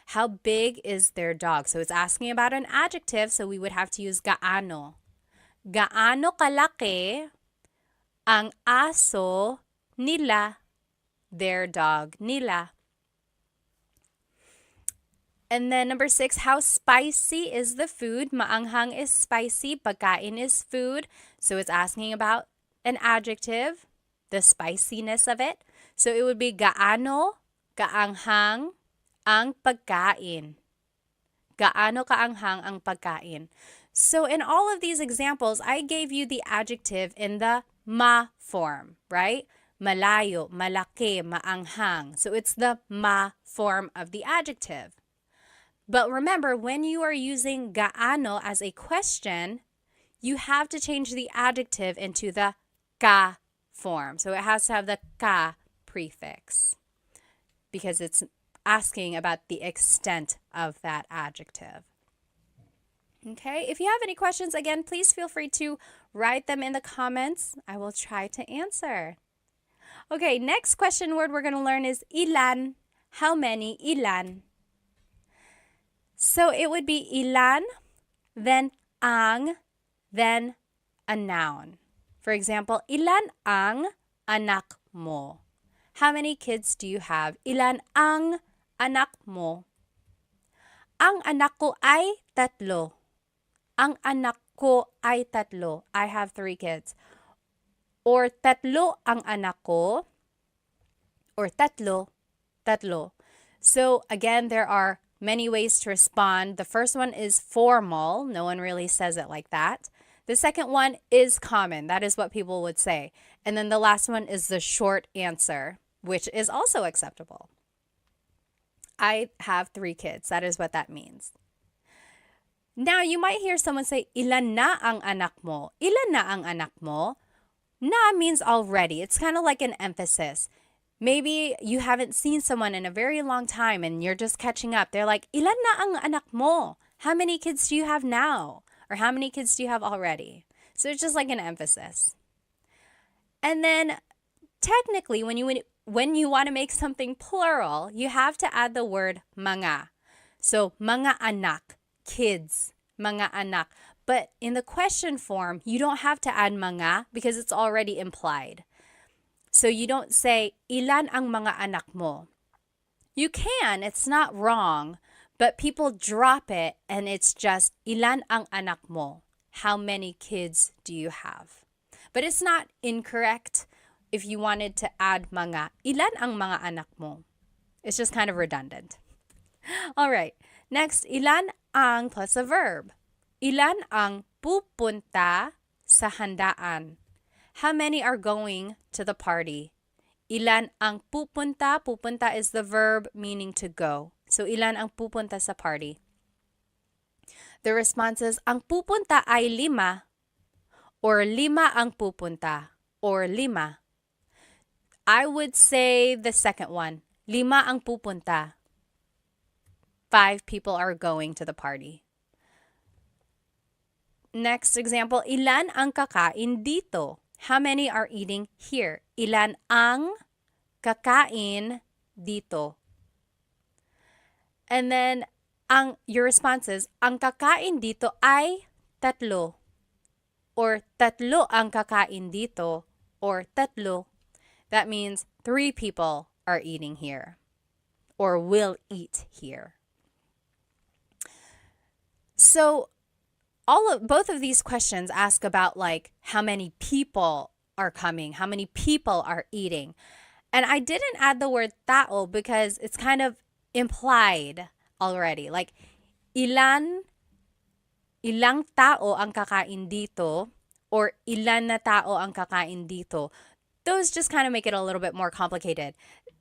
[SPEAKER 1] How big is their dog? So it's asking about an adjective, so we would have to use gaano. Gaano kalaki ang aso nila, their dog nila. And then number 6, how spicy is the food? Maanghang is spicy, pagkain is food. So it's asking about an adjective, the spiciness of it. So it would be gaano, kaanghang, ang pagkain. Gaano kaanghang ang pagkain? So in all of these examples, I gave you the adjective in the ma form, right? Malayo, malaki, maanghang. So it's the ma form of the adjective. But remember, when you are using gaano as a question, you have to change the adjective into the ka form. So it has to have the ka prefix because it's asking about the extent of that adjective. Okay, if you have any questions, again, please feel free to write them in the comments. I will try to answer. Okay, next question word we're going to learn is ilan. How many? Ilan. So it would be ilan, then ang, then a noun. For example, ilan ang anak mo? How many kids do you have? Ilan ang anak mo? Ang anak ko ay 3. Ang anak ko ay 3. I have 3 kids. Or 3 ang anak ko. Or 3. So again, there are many ways to respond. The first one is formal. No one really says it like that. The second one is common. That is what people would say. And then the last one is the short answer, which is also acceptable. I have 3 kids. That is what that means. Now, you might hear someone say, ilan na ang anak mo? Ilan na ang anak mo? Na means already. It's kind of like an emphasis. Maybe you haven't seen someone in a very long time and you're just catching up. They're like, ilan na ang anak mo? How many kids do you have now? Or how many kids do you have already? So it's just like an emphasis. And then technically, when you want to make something plural, you have to add the word mga. So mga anak, kids, mga anak. But in the question form, you don't have to add mga because it's already implied. So you don't say, ilan ang mga anak mo? You can, it's not wrong, but people drop it and it's just, ilan ang anak mo? How many kids do you have? But it's not incorrect if you wanted to add mga, ilan ang mga anak mo? It's just kind of redundant. All right, next, ilan ang plus a verb. Ilan ang pupunta sa handaan? How many are going to the party? Ilan ang pupunta? Pupunta is the verb meaning to go. So ilan ang pupunta sa party? The response is, ang pupunta ay 5 or 5 ang pupunta or 5. I would say the second one. 5 ang pupunta. 5 people are going to the party. Next example, ilan ang kakain dito? How many are eating here? Ilan ang kakain dito? And then, your response is, ang kakain dito ay 3. Or 3 ang kakain dito. Or 3. That means 3 people are eating here. Or will eat here. So, both of these questions ask about like how many people are coming, how many people are eating. And I didn't add the word tao because it's kind of implied already. Like ilang tao ang kakain dito or ilan na tao ang kakain dito. Those just kind of make it a little bit more complicated.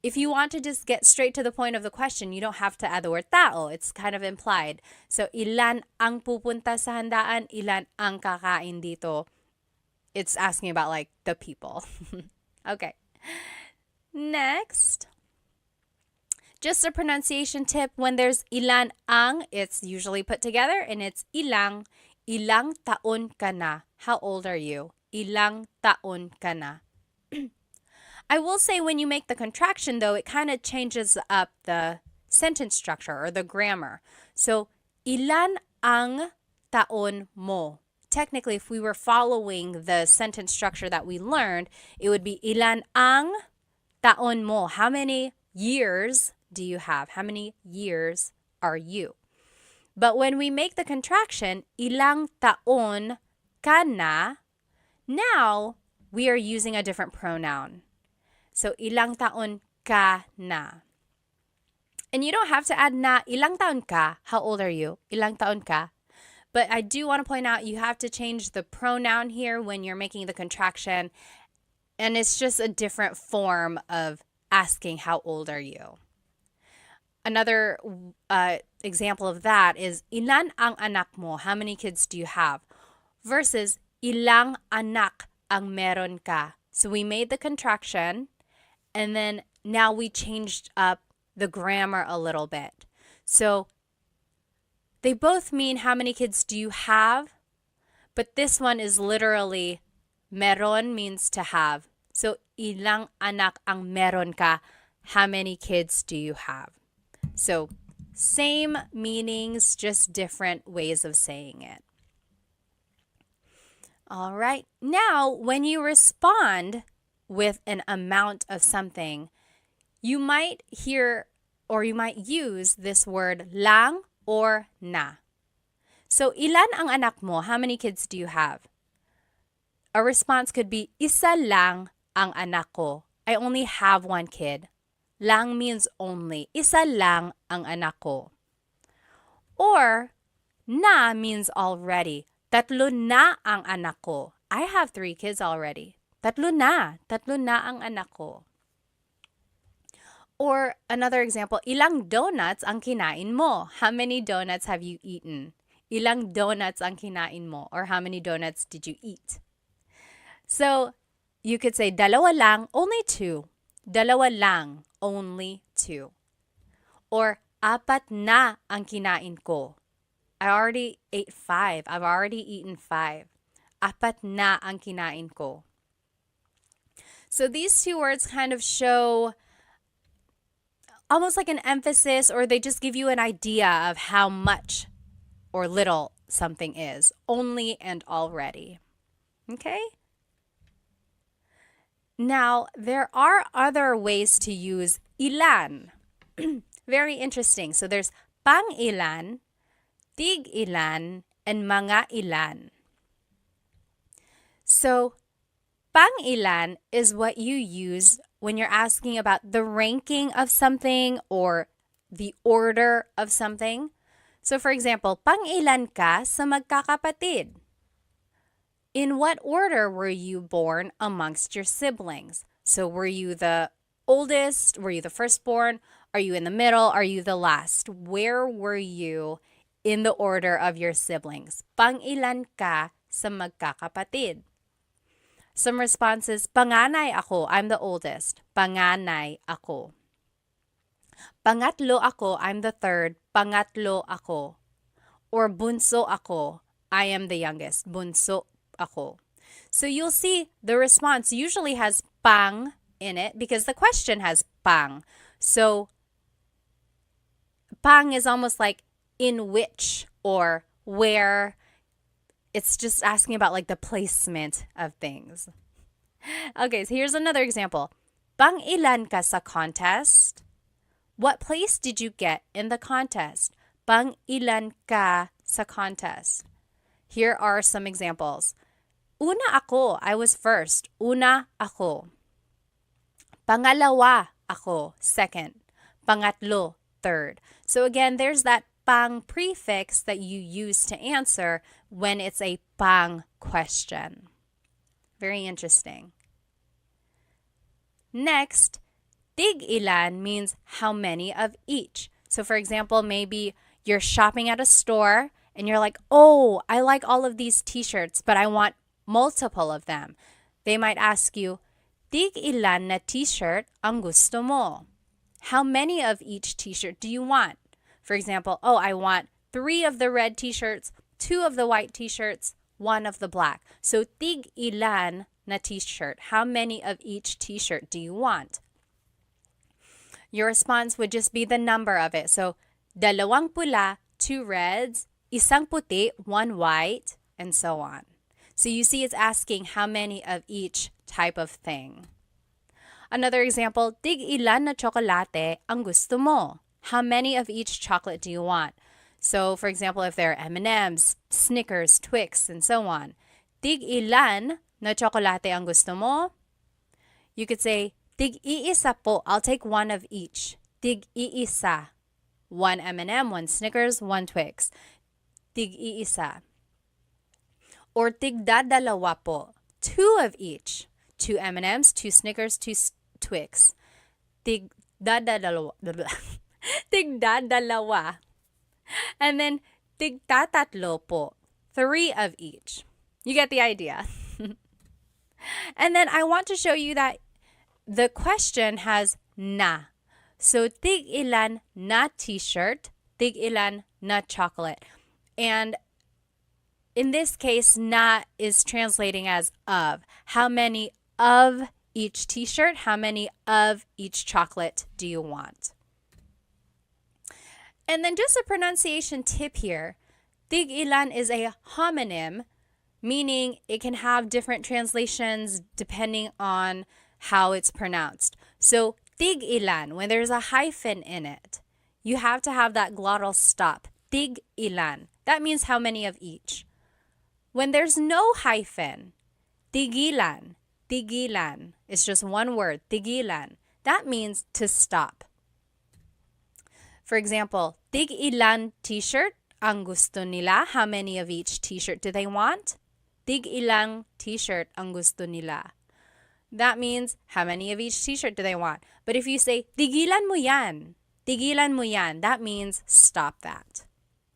[SPEAKER 1] If you want to just get straight to the point of the question, you don't have to add the word tao. It's kind of implied. So, ilan ang pupunta sa handaan, ilan ang kakain dito. It's asking about like the people. Okay. Next. Just a pronunciation tip. When there's ilan ang, it's usually put together and it's ilang. Ilang taon ka na? How old are you? Ilang taon ka na? I will say when you make the contraction, though, it kind of changes up the sentence structure or the grammar. So, ilan ang taon mo? Technically, if we were following the sentence structure that we learned, it would be ilan ang taon mo? How many years do you have? How many years are you? But when we make the contraction, ilang taon ka na, now we are using a different pronoun. So, ilang taon ka na. And you don't have to add na. Ilang taon ka? How old are you? Ilang taon ka? But I do want to point out you have to change the pronoun here when you're making the contraction. And it's just a different form of asking how old are you. Another example of that is ilan ang anak mo? How many kids do you have? Versus ilang anak ang meron ka? So we made the contraction and then now we changed up the grammar a little bit. So they both mean how many kids do you have, but this one is literally meron means to have. So ilang anak ang meron ka? How many kids do you have? So same meanings, just different ways of saying it. All right. Now, when you respond with an amount of something, you might hear or you might use this word lang or na. So, ilan ang anak mo? How many kids do you have? A response could be, isa lang ang anak ko. I only have one kid. Lang means only. Isa lang ang anak ko. Or, na means already. Tatlo na ang anak ko. I have 3 kids already. Tatlo na ang anak ko. Or another example, ilang donuts ang kinain mo? How many donuts have you eaten? Ilang donuts ang kinain mo? Or how many donuts did you eat? So, you could say, dalawa lang, only 2. Dalawa lang, only 2. Or, apat na ang kinain ko. I already ate 5. I've already eaten 5. Apat na ang kinain ko. So these 2 words kind of show almost like an emphasis, or they just give you an idea of how much or little something is. Only and already. Okay? Now, there are other ways to use ilan. Very interesting. So there's pang ilan, tig ilan, and mga ilan. So, pang ilan is what you use when you're asking about the ranking of something or the order of something. So, for example, pang ilan ka sa magkakapatid? In what order were you born amongst your siblings? So, were you the oldest? Were you the firstborn? Are you in the middle? Are you the last? Where were you in the order of your siblings? Pang ilan ka sa magkakapatid? Some responses, panganay ako, I'm the oldest. Panganay ako. Pangatlo ako, I'm the third. Pangatlo ako. Or bunso ako, I am the youngest. Bunso ako. So you'll see the response usually has pang in it because the question has pang. So pang is almost like in which or where. It's just asking about like the placement of things. Okay, so here's another example. Pang ilan ka sa contest? What place did you get in the contest? Pang ilan ka sa contest? Here are some examples. Una ako, I was first. Una ako. Pangalawa ako, second. Pangatlo, third. So again, there's that pang prefix that you use to answer when it's a pang question. Very interesting. Next, tig ilan means how many of each. So for example, maybe you're shopping at a store and you're like, oh, I like all of these t-shirts, but I want multiple of them. They might ask you, tig ilan na t-shirt ang gusto mo? How many of each t-shirt do you want? For example, oh, I want 3 of the red t-shirts, 2 of the white t-shirts, 1 of the black. So, tig ilan na t-shirt? How many of each t-shirt do you want? Your response would just be the number of it. So, dalawang pula, 2 reds, isang puti, 1 white, and so on. So, you see it's asking how many of each type of thing. Another example, tig ilan na tsokolate ang gusto mo? How many of each chocolate do you want? So, for example, if there are M&Ms, Snickers, Twix, and so on. Tig ilan na tsokolate ang gusto mo? You could say, tig iisa po. I'll take 1 of each. Tig iisa. 1 M&M, 1 Snickers, 1 Twix. Tig-iisa. Or tigdadalawa po. 2 of each. 2 M&Ms, 2 Snickers, 2 Twix. Tigdadalawa. Tigdadalawa. And then tigtatatlo po. 3 of each. You get the idea. And then I want to show you that the question has na. So tig-ilan na t-shirt, tig-ilan na chocolate. And in this case, na is translating as of. How many of each t-shirt, how many of each chocolate do you want? And then just a pronunciation tip here. Tig-ilan is a homonym, meaning it can have different translations depending on how it's pronounced. So tig-ilan, when there's a hyphen in it, you have to have that glottal stop. Tig-ilan. That means how many of each. When there's no hyphen, tigilan, tigilan. It's just one word, tigilan. That means to stop. For example, tig-ilan t-shirt ang gusto nila. How many of each t-shirt do they want? Tig-ilang t-shirt ang gusto nila. That means how many of each t-shirt do they want? But if you say, tigilan mo yan, that means stop that.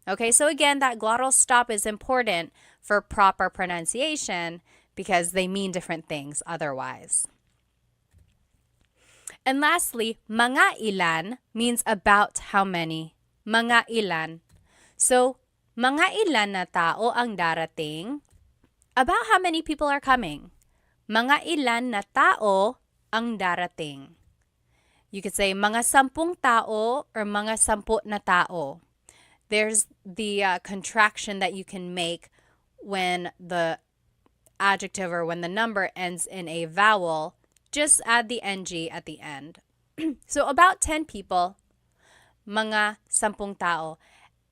[SPEAKER 1] Okay, so again, that glottal stop is important for proper pronunciation because they mean different things otherwise. And lastly, mga ilan means about how many. Mga ilan. So, mga ilan na tao ang darating? About how many people are coming. Mga ilan na tao ang darating. You could say mga 10 tao or mga 10 na tao. There's the contraction that you can make when the adjective or when the number ends in a vowel. Just add the ng at the end. So about 10 people, mga 10 tao.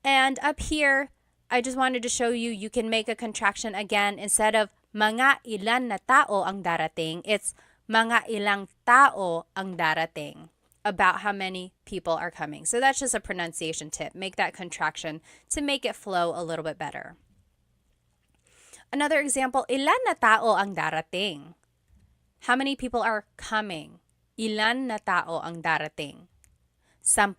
[SPEAKER 1] And up here, I just wanted to show you, you can make a contraction again. Instead of mga ilan na tao ang darating, it's mga ilang tao ang darating. About how many people are coming. So that's just a pronunciation tip. Make that contraction to make it flow a little bit better. Another example, ilan na tao ang darating? How many people are coming? Ilan na tao ang darating? 10.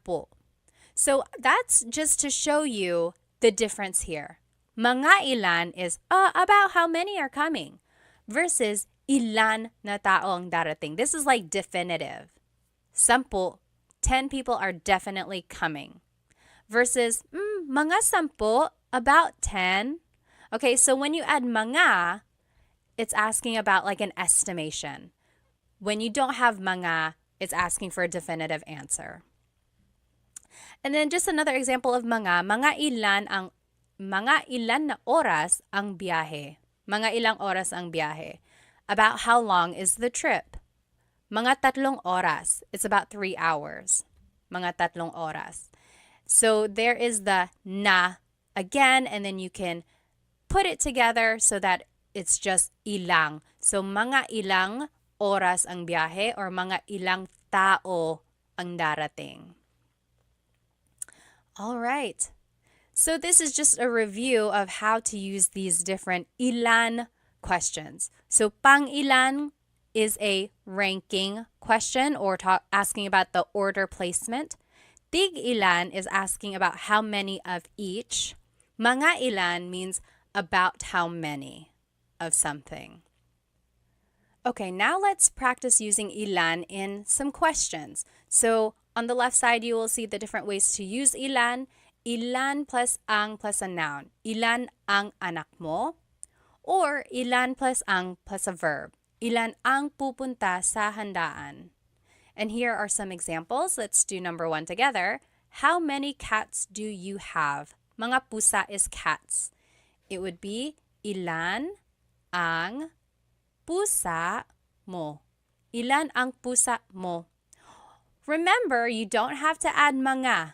[SPEAKER 1] So that's just to show you the difference here. Mga ilan is about how many are coming versus ilan na tao ang darating. This is like definitive. 10, 10 people are definitely coming. Versus mga 10, about 10. Okay, so when you add mga, it's asking about like an estimation. When you don't have mga, it's asking for a definitive answer. And then just another example of mga ilan na oras ang biyahe. Mga ilang oras ang biyahe. About how long is the trip? Mga 3 oras. It's about 3 hours. Mga 3 oras. So there is the na again, and then you can put it together so that it's just ilang. So mga ilang oras ang biyahe or mga ilang tao ang darating. All right. So this is just a review of how to use these different ilan questions. So pang ilan is a ranking question or asking about the order placement. Tig ilan is asking about how many of each. Mga ilan means about how many of something. Okay, now let's practice using ilan in some questions. So on the left side, you will see the different ways to use ilan. Ilan plus ang plus a noun. Ilan ang anak mo? Or ilan plus ang plus a verb. Ilan ang pupunta sa handaan? And here are some examples. Let's do number 1 together. How many cats do you have? Mga pusa is cats. It would be ilan ang pusa mo. Ilan ang pusa mo? Remember, you don't have to add mga,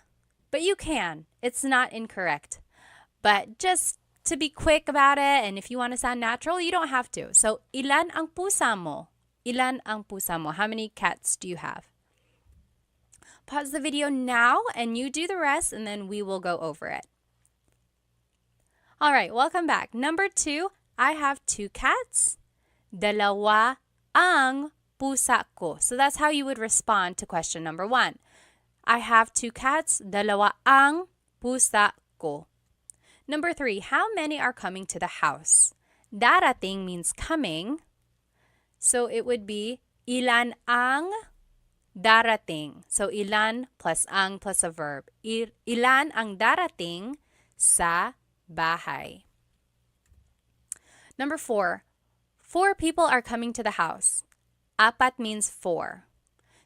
[SPEAKER 1] but you can. It's not incorrect. But just to be quick about it, and if you want to sound natural, you don't have to. So, ilan ang pusa mo? Ilan ang pusa mo? How many cats do you have? Pause the video now and you do the rest and then we will go over it. All right, welcome back. Number 2, I have 2 cats. Dalawa ang pusa ko. So that's how you would respond to question number 1. I have 2 cats. Dalawa ang pusa ko. Number 3, how many are coming to the house? Darating means coming. So it would be ilan ang darating. So ilan plus ang plus a verb. Ilan ang darating sa bahay. Number 4, 4 people are coming to the house. Apat means 4.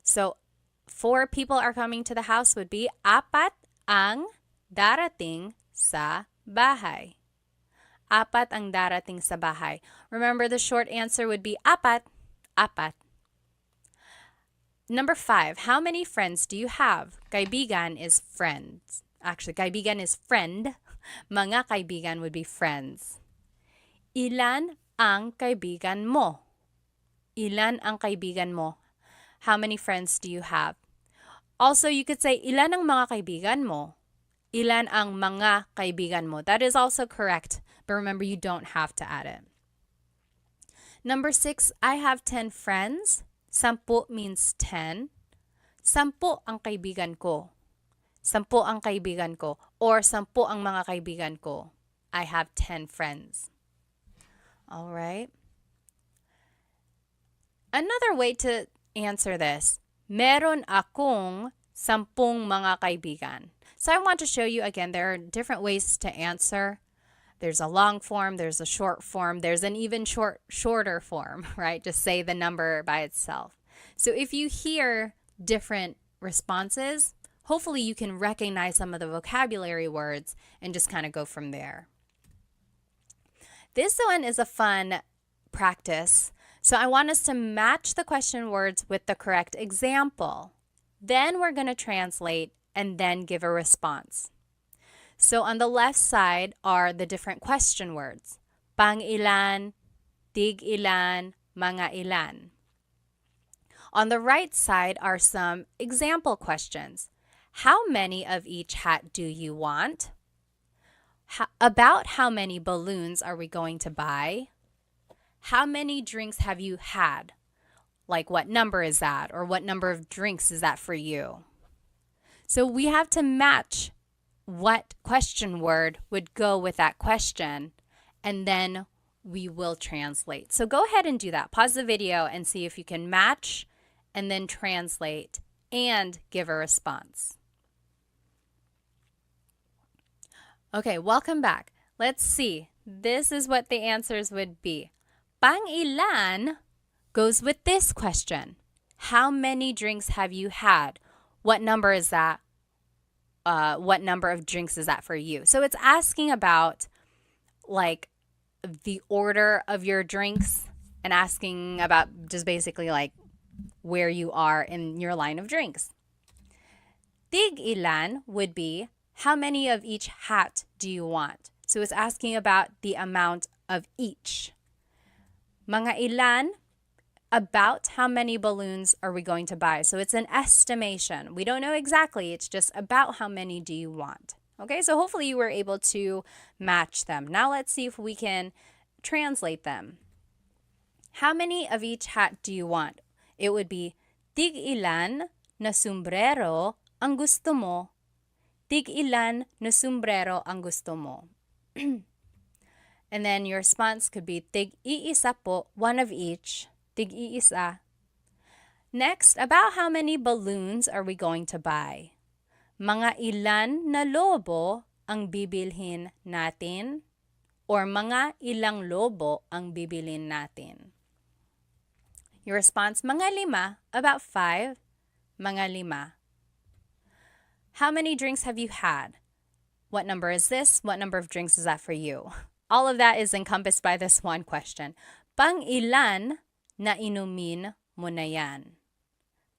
[SPEAKER 1] So 4 people are coming to the house would be apat ang darating sa bahay. Apat ang darating sa bahay. Remember, the short answer would be apat, apat. Number 5, how many friends do you have? Kaibigan is friends. Actually, kaibigan is friend. Mga kaibigan would be friends. Ilan ang kaibigan mo? Ilan ang kaibigan mo? How many friends do you have? Also, you could say, ilan ang mga kaibigan mo? Ilan ang mga kaibigan mo? That is also correct, but remember, you don't have to add it. Number 6, I have 10 friends. 10 means 10. 10 ang kaibigan ko. 10 ang kaibigan ko. Or 10 ang mga kaibigan ko. I have 10 friends. All right. Another way to answer this, meron akong 10 mga kaibigan. So I want to show you again, there are different ways to answer. There's a long form, there's a short form, there's an even shorter form, right? Just say the number by itself. So if you hear different responses, hopefully you can recognize some of the vocabulary words and just kind of go from there. This one is a fun practice. So I want us to match the question words with the correct example. Then we're going to translate and then give a response. So on the left side are the different question words. Pang ilan, tig ilan, mga ilan. On the right side are some example questions. How many of each hat do you want? About how many balloons are we going to buy? How many drinks have you had? Like, what number is that? Or what number of drinks is that for you? So we have to match what question word would go with that question, and then we will translate. So go ahead and do that. Pause the video and see if you can match and then translate and give a response. Okay, welcome back. Let's see. This is what the answers would be. Pang ilan goes with this question. How many drinks have you had? What number is that? What number of drinks is that for you? So it's asking about like the order of your drinks and asking about just basically like where you are in your line of drinks. Tig ilan would be how many of each hat do you want? So it's asking about the amount of each. Mga ilan, about how many balloons are we going to buy? So it's an estimation. We don't know exactly. It's just about how many do you want. Okay, so hopefully you were able to match them. Now let's see if we can translate them. How many of each hat do you want? It would be, tig ilan na sombrero ang gusto mo? Tig ilan na sombrero ang gusto mo? And then your response could be, tig iisa po, one of each. Tig iisa. Next, about how many balloons are we going to buy? Mga ilan na lobo ang bibilhin natin? Or mga ilang lobo ang bibilhin natin? Your response, mga 5, about 5, mga 5. How many drinks have you had? What number is this? What number of drinks is that for you? All of that is encompassed by this one question. Pang ilan na inumin mo na yan?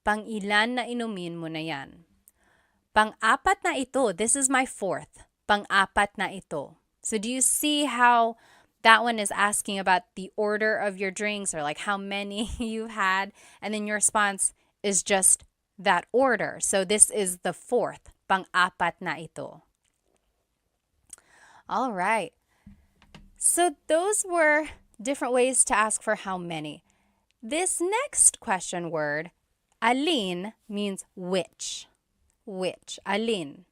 [SPEAKER 1] Pang ilan na inumin mo na yan? Pang-apat na ito. This is my 4th. Pang-apat na ito. So do you see how that one is asking about the order of your drinks or like how many you've had? And then your response is just that order. So this is the fourth, pang-apat na ito. All right. So those were different ways to ask for how many. This next question word, alin, means which. Which, alin.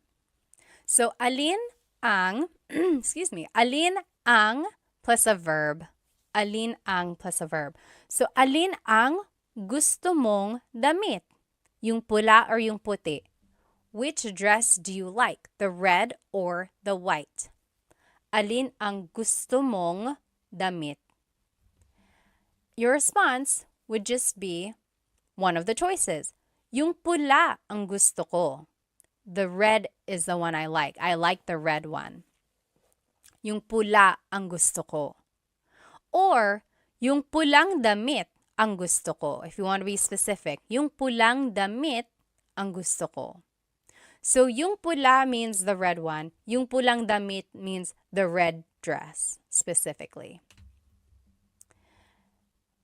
[SPEAKER 1] So alin ang, excuse me, alin ang plus a verb. Alin ang plus a verb. So alin ang gusto mong damit? Yung pula or yung puti? Which dress do you like? The red or the white? Alin ang gusto mong damit? Your response would just be one of the choices. Yung pula ang gusto ko. The red is the one I like. I like the red one. Yung pula ang gusto ko. Or, yung pulang damit ang gusto ko. If you want to be specific, yung pulang damit ang gusto ko. So, yung pula means the red one. Yung pulang damit means the red dress, specifically.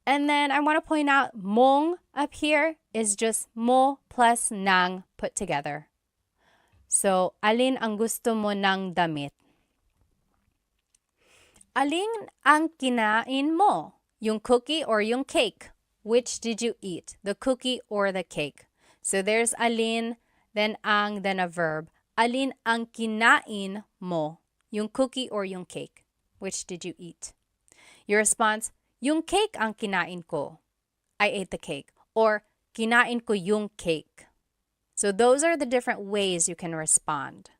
[SPEAKER 1] And then I want to point out, mong up here is just mo plus nang put together. So, alin ang gusto mo ng damit? Alin ang kinain mo? Yung cookie or yung cake? Which did you eat? The cookie or the cake? So, there's alin, then ang, then a verb. Alin ang kinain mo? Yung cookie or yung cake? Which did you eat? Your response, yung cake ang kinain ko. I ate the cake. Or, kinain ko yung cake. So those are the different ways you can respond.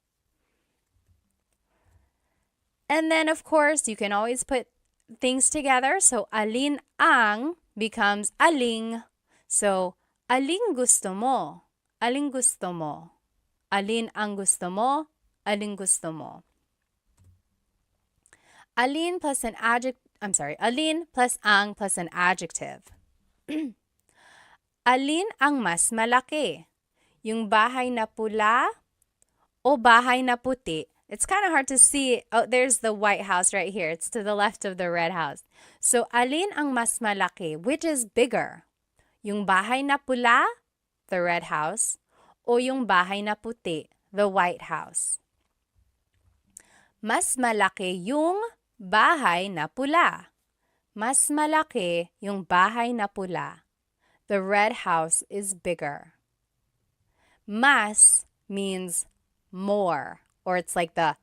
[SPEAKER 1] And then, of course, you can always put things together. So, alin ang becomes aling. So, aling gusto mo? Aling gusto mo? Alin ang gusto mo? Aling gusto mo? Alin plus an adjective. Alin plus ang plus an adjective. Alin ang mas malaki? Yung bahay na pula o bahay na puti? It's kind of hard to see. Oh, there's the White House right here. It's to the left of the Red House. So, alin ang mas malaki? Which is bigger? Yung bahay na pula, the Red House, o yung bahay na puti, the White House? Mas malaki yung bahay na pula. Mas malaki yung bahay na pula. The Red House is bigger. Mas means more, or it's like the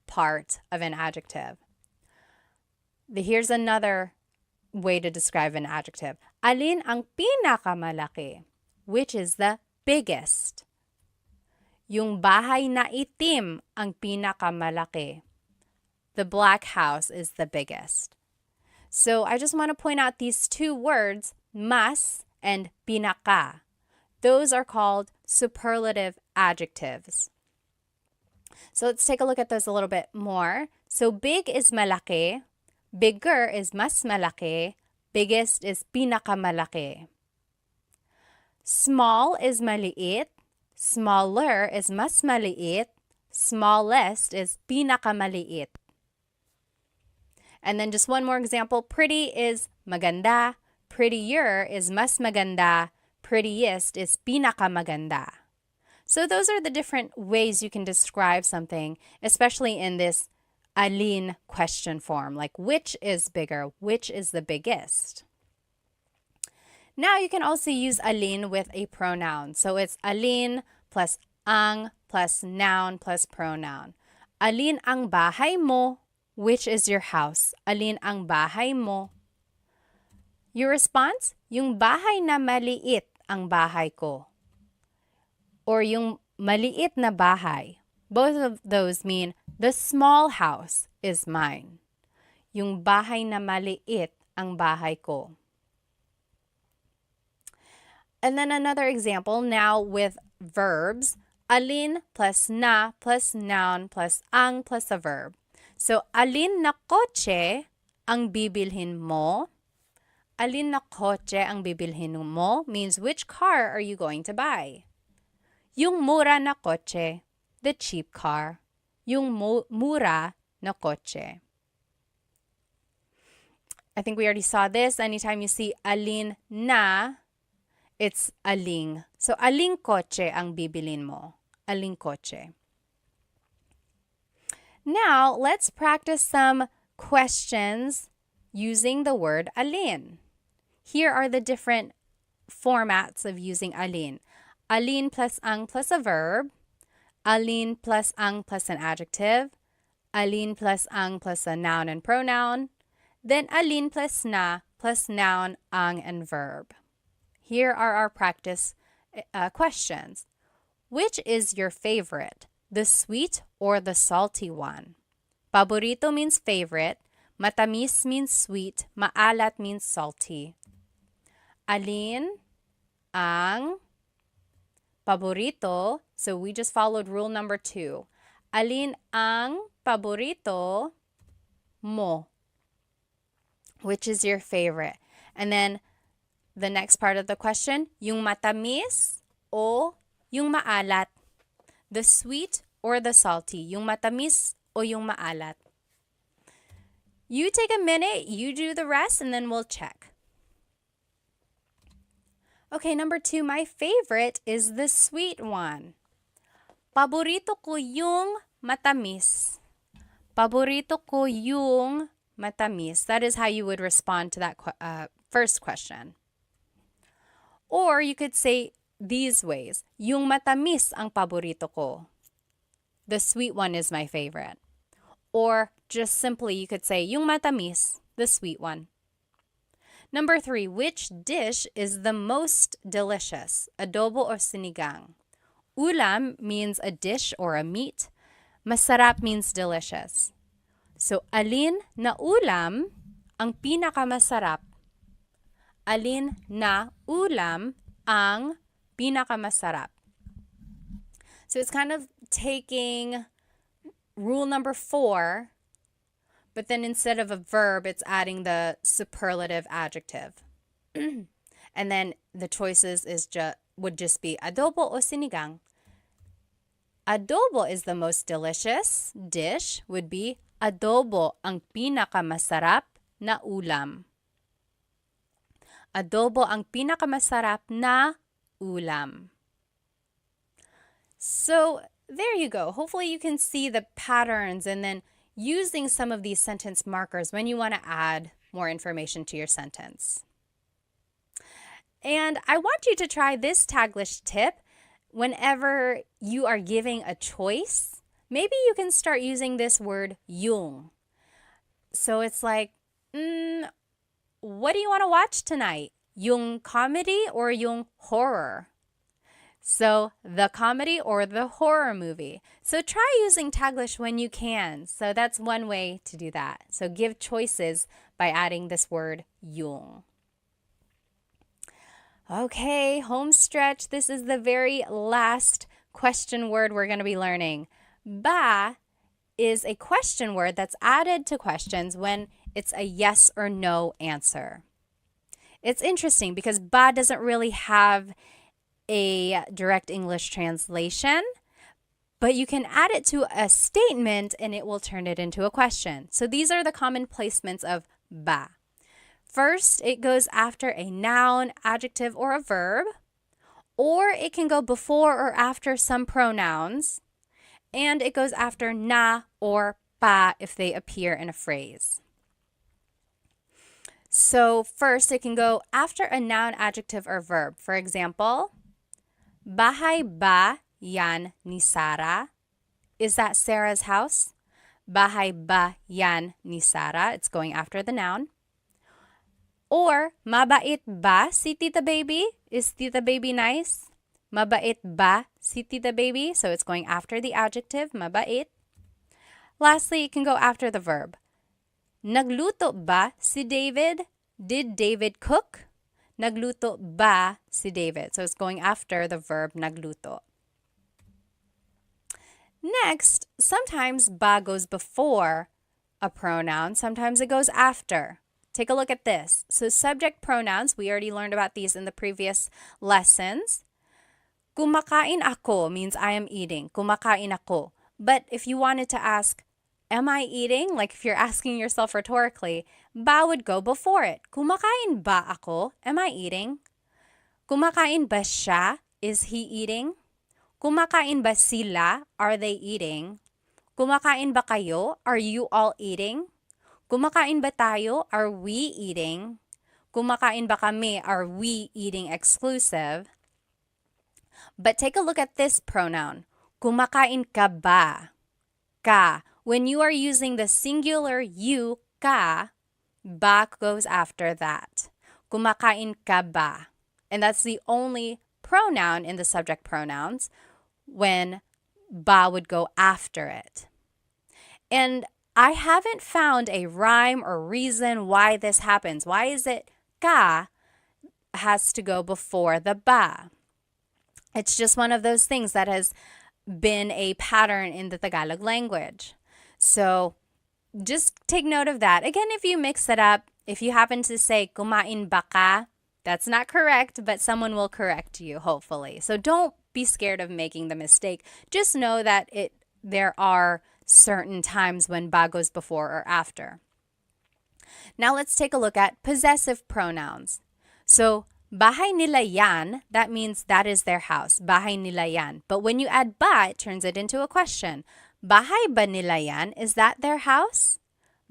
[SPEAKER 1] part of an adjective. Here's another way to describe an adjective. Alin ang pinakamalaki? Which is the biggest? Yung bahay na itim ang pinakamalaki. The black house is the biggest. So I just want to point out these two words, mas and pinaka. Those are called superlative adjectives. So let's take a look at those a little bit more. So big is malaki, bigger is mas malaki, biggest is pinakamalaki. Small is maliit, smaller is mas maliit, smallest is pinakamaliit. And then just one more example, pretty is maganda, prettier is mas maganda, prettiest is pinakamaganda. So those are the different ways you can describe something, especially in this alin question form, like which is bigger, which is the biggest. Now you can also use alin with a pronoun. So it's alin plus ang plus noun plus pronoun. Alin ang bahay mo? Which is your house? Alin ang bahay mo? Your response? Yung bahay na maliit ang bahay ko. Or yung maliit na bahay. Both of those mean the small house is mine. Yung bahay na maliit ang bahay ko. And then another example now with verbs. Alin plus na plus noun plus ang plus a verb. So, alin na kotse ang bibilhin mo? Alin na kotse ang bibilhin mo means which car are you going to buy? Yung mura na kotse, the cheap car. Yung mura na kotse. I think we already saw this. Anytime you see alin na, it's aling. So, aling kotse ang bibilin mo? Aling kotse. Now, let's practice some questions using the word alin. Here are the different formats of using alin. Alin plus ang plus a verb. Alin plus ang plus an adjective. Alin plus ang plus a noun and pronoun. Then alin plus na plus noun, ang, and verb. Here are our practice questions. Which is your favorite? The sweet or the salty one? Paborito means favorite. Matamis means sweet. Maalat means salty. Alin ang paborito? So we just followed rule number 2. Alin ang paborito mo? Which is your favorite? And then the next part of the question, yung matamis o yung maalat? The sweet or the salty? Yung matamis o yung maalat? You take a minute, you do the rest, and then we'll check. Okay, number 2, my favorite is the sweet one. Paborito ko yung matamis. Paborito ko yung matamis. That is how you would respond to that first question. Or you could say these ways. Yung matamis ang paborito ko. The sweet one is my favorite. Or just simply you could say yung matamis, the sweet one. Number 3, which dish is the most delicious? Adobo or sinigang? Ulam means a dish or a meat. Masarap means delicious. So, alin na ulam ang pinakamasarap? Alin na ulam ang pinakamasarap? So, it's kind of taking rule number 4, but then instead of a verb, it's adding the superlative adjective. And then the choices would just be adobo o sinigang. Adobo is the most delicious dish, would be adobo ang pinakamasarap na ulam. Adobo ang pinakamasarap na ulam. So there you go. Hopefully you can see the patterns and then using some of these sentence markers when you want to add more information to your sentence. And I want you to try this Taglish tip whenever you are giving a choice. Maybe you can start using this word yung. So it's like, what do you want to watch tonight? Yung comedy or yung horror? So the comedy or the horror movie. So try using Taglish when you can. So that's one way to do that. So give choices by adding this word yung. Okay, home stretch. This is the very last question word we're going to be learning. Ba is a question word that's added to questions when it's a yes or no answer. It's interesting because ba doesn't really have a direct English translation, but you can add it to a statement and it will turn it into a question. So these are the common placements of ba. First, it goes after a noun, adjective, or a verb, or it can go before or after some pronouns, and it goes after na or pa if they appear in a phrase. So first, it can go after a noun, adjective, or verb. For example, bahay ba yan ni Sarah? Is that Sarah's house? Bahay ba yan ni Sarah? It's going after the noun. Or, mabait ba si Tita Baby? Is Tita Baby nice? Mabait ba si Tita Baby? So it's going after the adjective, mabait. Lastly, it can go after the verb. Nagluto ba si David? Did David cook? Nagluto ba si David? So it's going after the verb nagluto. Next, sometimes ba goes before a pronoun. Sometimes it goes after. Take a look at this. So subject pronouns, we already learned about these in the previous lessons. Kumakain ako means I am eating. Kumakain ako. But if you wanted to ask, am I eating? Like if you're asking yourself rhetorically, ba would go before it. Kumakain ba ako? Am I eating? Kumakain ba siya? Is he eating? Kumakain ba sila? Are they eating? Kumakain ba kayo? Are you all eating? Kumakain ba tayo? Are we eating? Kumakain ba kami? Are we eating exclusive? But take a look at this pronoun. Kumakain ka ba? Ka. When you are using the singular you, ka, ba goes after that. Kumakain ka ba? And that's the only pronoun in the subject pronouns when ba would go after it. And I haven't found a rhyme or reason why this happens. Why is it ka has to go before the ba? It's just one of those things that has been a pattern in the Tagalog language. So just take note of that. Again, if you mix it up, if you happen to say kumain ba ka, that's not correct, but someone will correct you, hopefully. So don't be scared of making the mistake. Just know that there are certain times when ba goes before or after. Now let's take a look at possessive pronouns. So bahay nila yan, that means that is their house. Bahay nila yan. But when you add ba, it turns it into a question. Bahay ba nila yan? Is that their house?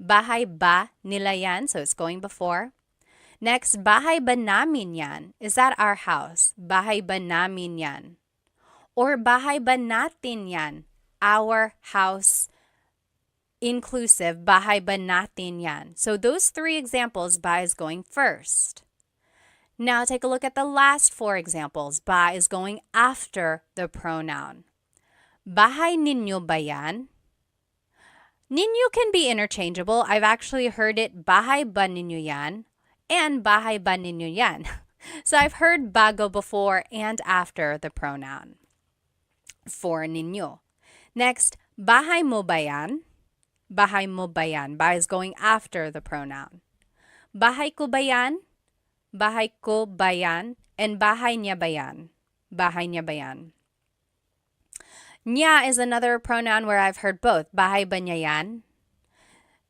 [SPEAKER 1] Bahay ba nila yan? So it's going before. Next, bahay ba namin yan? Is that our house? Bahay ba namin yan? Or bahay ba natin yan? Our house inclusive. Bahay ba natin yan? So those three examples, ba is going first. Now take a look at the last four examples. Ba is going after the pronoun. Bahay ninyo ba yan? Ninyo can be interchangeable. I've actually heard it bahay ba ninyo yan and bahay ba ninyo yan. So I've heard ba go before and after the pronoun for ninyo. Next, bahay mo ba yan? Bahay mo ba yan? Ba is going after the pronoun. Bahay ko ba yan? Bahay ko ba yan? And bahay niya ba yan? Bahay niya ba yan? Niya is another pronoun where I've heard both. Bahay ba niya yan?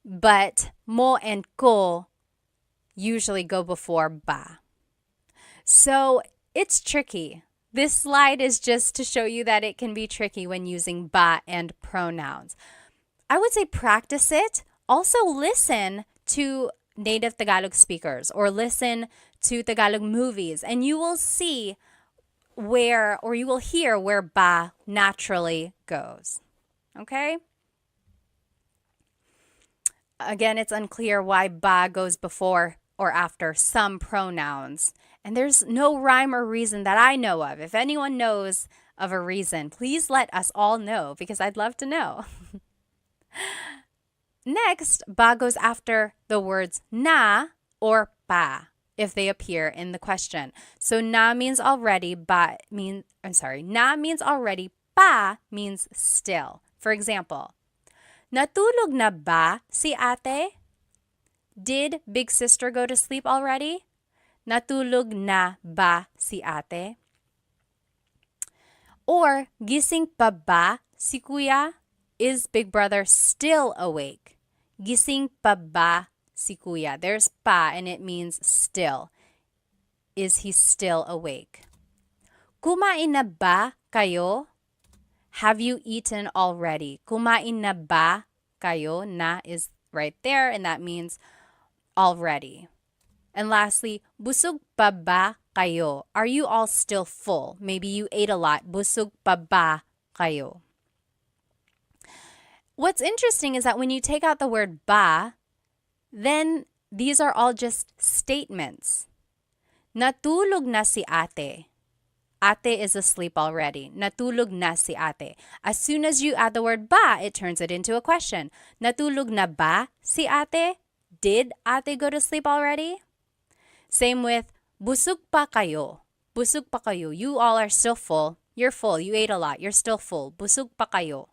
[SPEAKER 1] But mo and ko usually go before ba. So it's tricky. This slide is just to show you that it can be tricky when using ba and pronouns. I would say practice it. Also listen to native Tagalog speakers or listen to Tagalog movies and you will see you will hear where ba naturally goes. Okay? Again, it's unclear why ba goes before or after some pronouns. And there's no rhyme or reason that I know of. If anyone knows of a reason, please let us all know because I'd love to know. Next, ba goes after the words na or pa if they appear in the question. So na means already, na means already, pa means still. For example, natulog na ba si ate? Did big sister go to sleep already? Natulog na ba si ate? Or gising pa ba si kuya? Is big brother still awake? Gising pa ba si kuya? There's pa and it means still. Is he still awake? Kumain na ba kayo? Have you eaten already? Kumain na ba kayo? Na is right there and that means already. And lastly, busog pa ba kayo? Are you all still full? Maybe you ate a lot. Busog pa ba kayo? What's interesting is that when you take out the word ba, then these are all just statements. Natulog na si ate. Ate is asleep already. Natulog na si ate. As soon as you add the word ba, it turns it into a question. Natulog na ba si ate? Did ate go to sleep already? Same with busog pa kayo. Busog pa kayo. You all are still full. You're full. You ate a lot. You're still full. Busog pa kayo.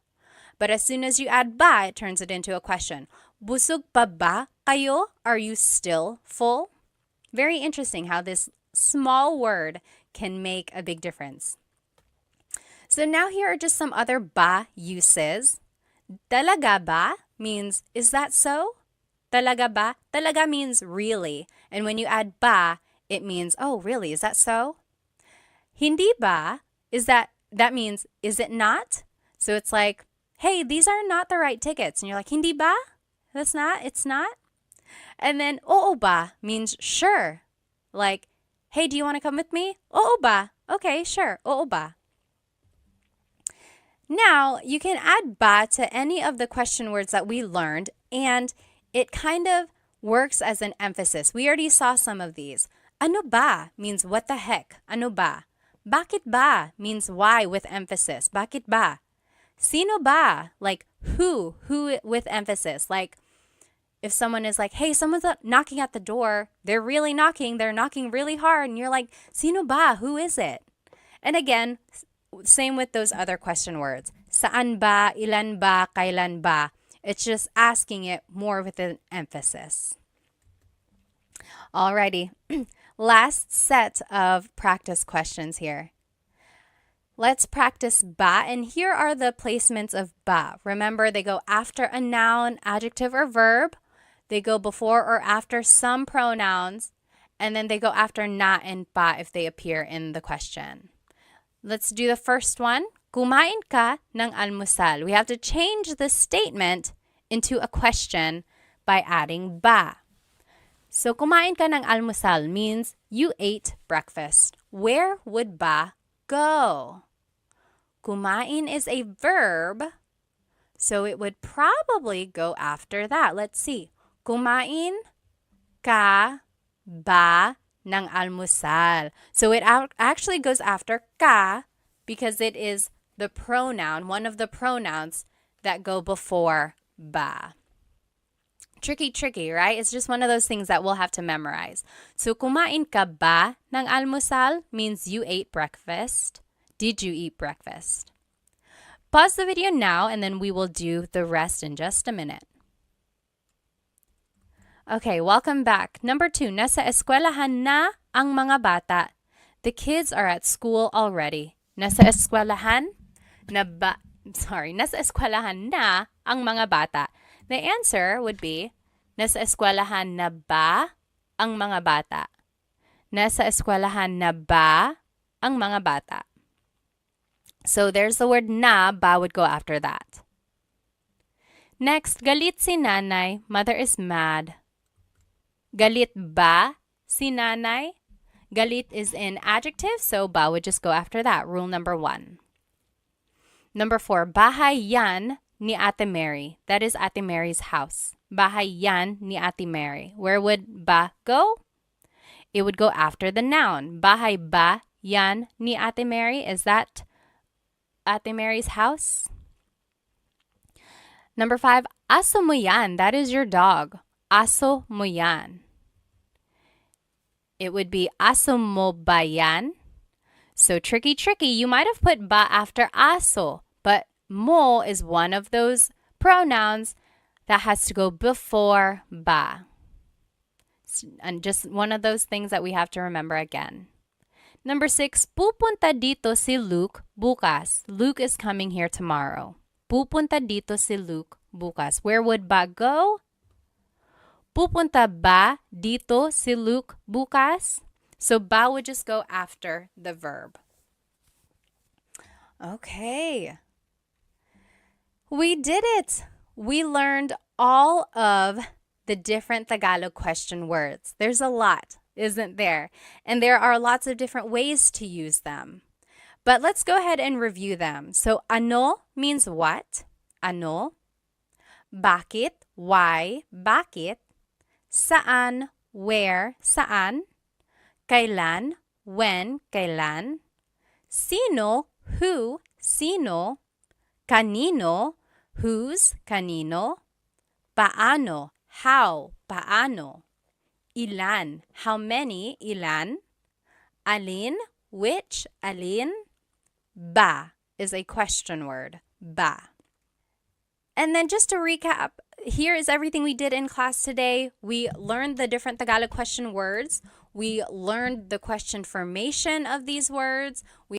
[SPEAKER 1] But as soon as you add ba, it turns it into a question. Busog pa ba kayo? Are you still full? Very interesting how this small word can make a big difference. So now here are just some other ba uses. Talaga ba means, is that so? Talaga ba? Talaga means really. And when you add ba, it means, oh, really? Is that so? Hindi ba that means is it not? So it's like, hey, these are not the right tickets. And you're like, hindi ba? It's not. And then oo ba means sure. Like, hey, do you want to come with me? Oo ba? Okay, sure. Oo ba? Now, you can add ba to any of the question words that we learned, and it kind of works as an emphasis. We already saw some of these. Ano ba means what the heck? Ano ba? Bakit ba means why with emphasis. Bakit ba? Sino ba? Like who with emphasis. Like if someone is like, hey, someone's knocking at the door, they're really knocking, they're knocking really hard, and you're like, sino ba? Who is it? And again, same with those other question words. Saan ba, ilan ba, kailan ba? It's just asking it more with an emphasis. Alrighty, last set of practice questions here. Let's practice ba, and here are the placements of ba. Remember, they go after a noun, adjective, or verb. They go before or after some pronouns, and then they go after na and pa if they appear in the question. Let's do the first one. Kumain ka ng almusal. We have to change the statement into a question by adding ba. So, kumain ka ng almusal means you ate breakfast. Where would ba go? Kumain is a verb, so it would probably go after that. Let's see. Kumain ka ba ng almusal. So it actually goes after ka because it is the pronoun, one of the pronouns that go before ba. Tricky, right? It's just one of those things that we'll have to memorize. So kumain ka ba ng almusal means you ate breakfast. Did you eat breakfast? Pause the video now and then we will do the rest in just a minute. Okay, welcome back. Number 2, nasa eskwelahan na ang mga bata. The kids are at school already. Nasa eskwelahan nasa eskwelahan na ang mga bata. The answer would be, nasa eskwelahan na ba ang mga bata? Nasa eskwelahan na ba ang mga bata? So there's the word na, ba would go after that. Next, galit si nanay, mother is mad. Galit ba si nanay? Galit is an adjective, so ba would just go after that. Rule number 1. Number 4, bahay yan ni Ate Mary. That is Ate Mary's house. Bahay yan ni Ate Mary. Where would ba go? It would go after the noun. Bahay ba yan ni Ate Mary? Is that Ate Mary's house? Number 5, aso mo yan. That is your dog. Aso mo yan. It would be aso mo ba yan? So tricky. You might have put ba after aso, but mo is one of those pronouns that has to go before ba. And just one of those things that we have to remember again. Number 6, pupunta dito si Luke bukas. Luke is coming here tomorrow. Pupunta dito si Luke bukas. Where would ba go? Pupunta ba dito si Luke bukas? So ba would just go after the verb. Okay. We did it. We learned all of the different Tagalog question words. There's a lot, isn't there? And there are lots of different ways to use them. But let's go ahead and review them. So ano means what? Ano. Bakit? Why? Bakit? Saan? Where? Saan? Kailan? When? Kailan? Sino? Who? Sino? Kanino? Whose? Kanino? Paano? How? Paano? Ilan? How many? Ilan? Alin? Which? Alin? Ba is a question word. Ba. And then just to recap, here is everything we did in class today. We learned the different Tagalog question words. We learned the question formation of these words. We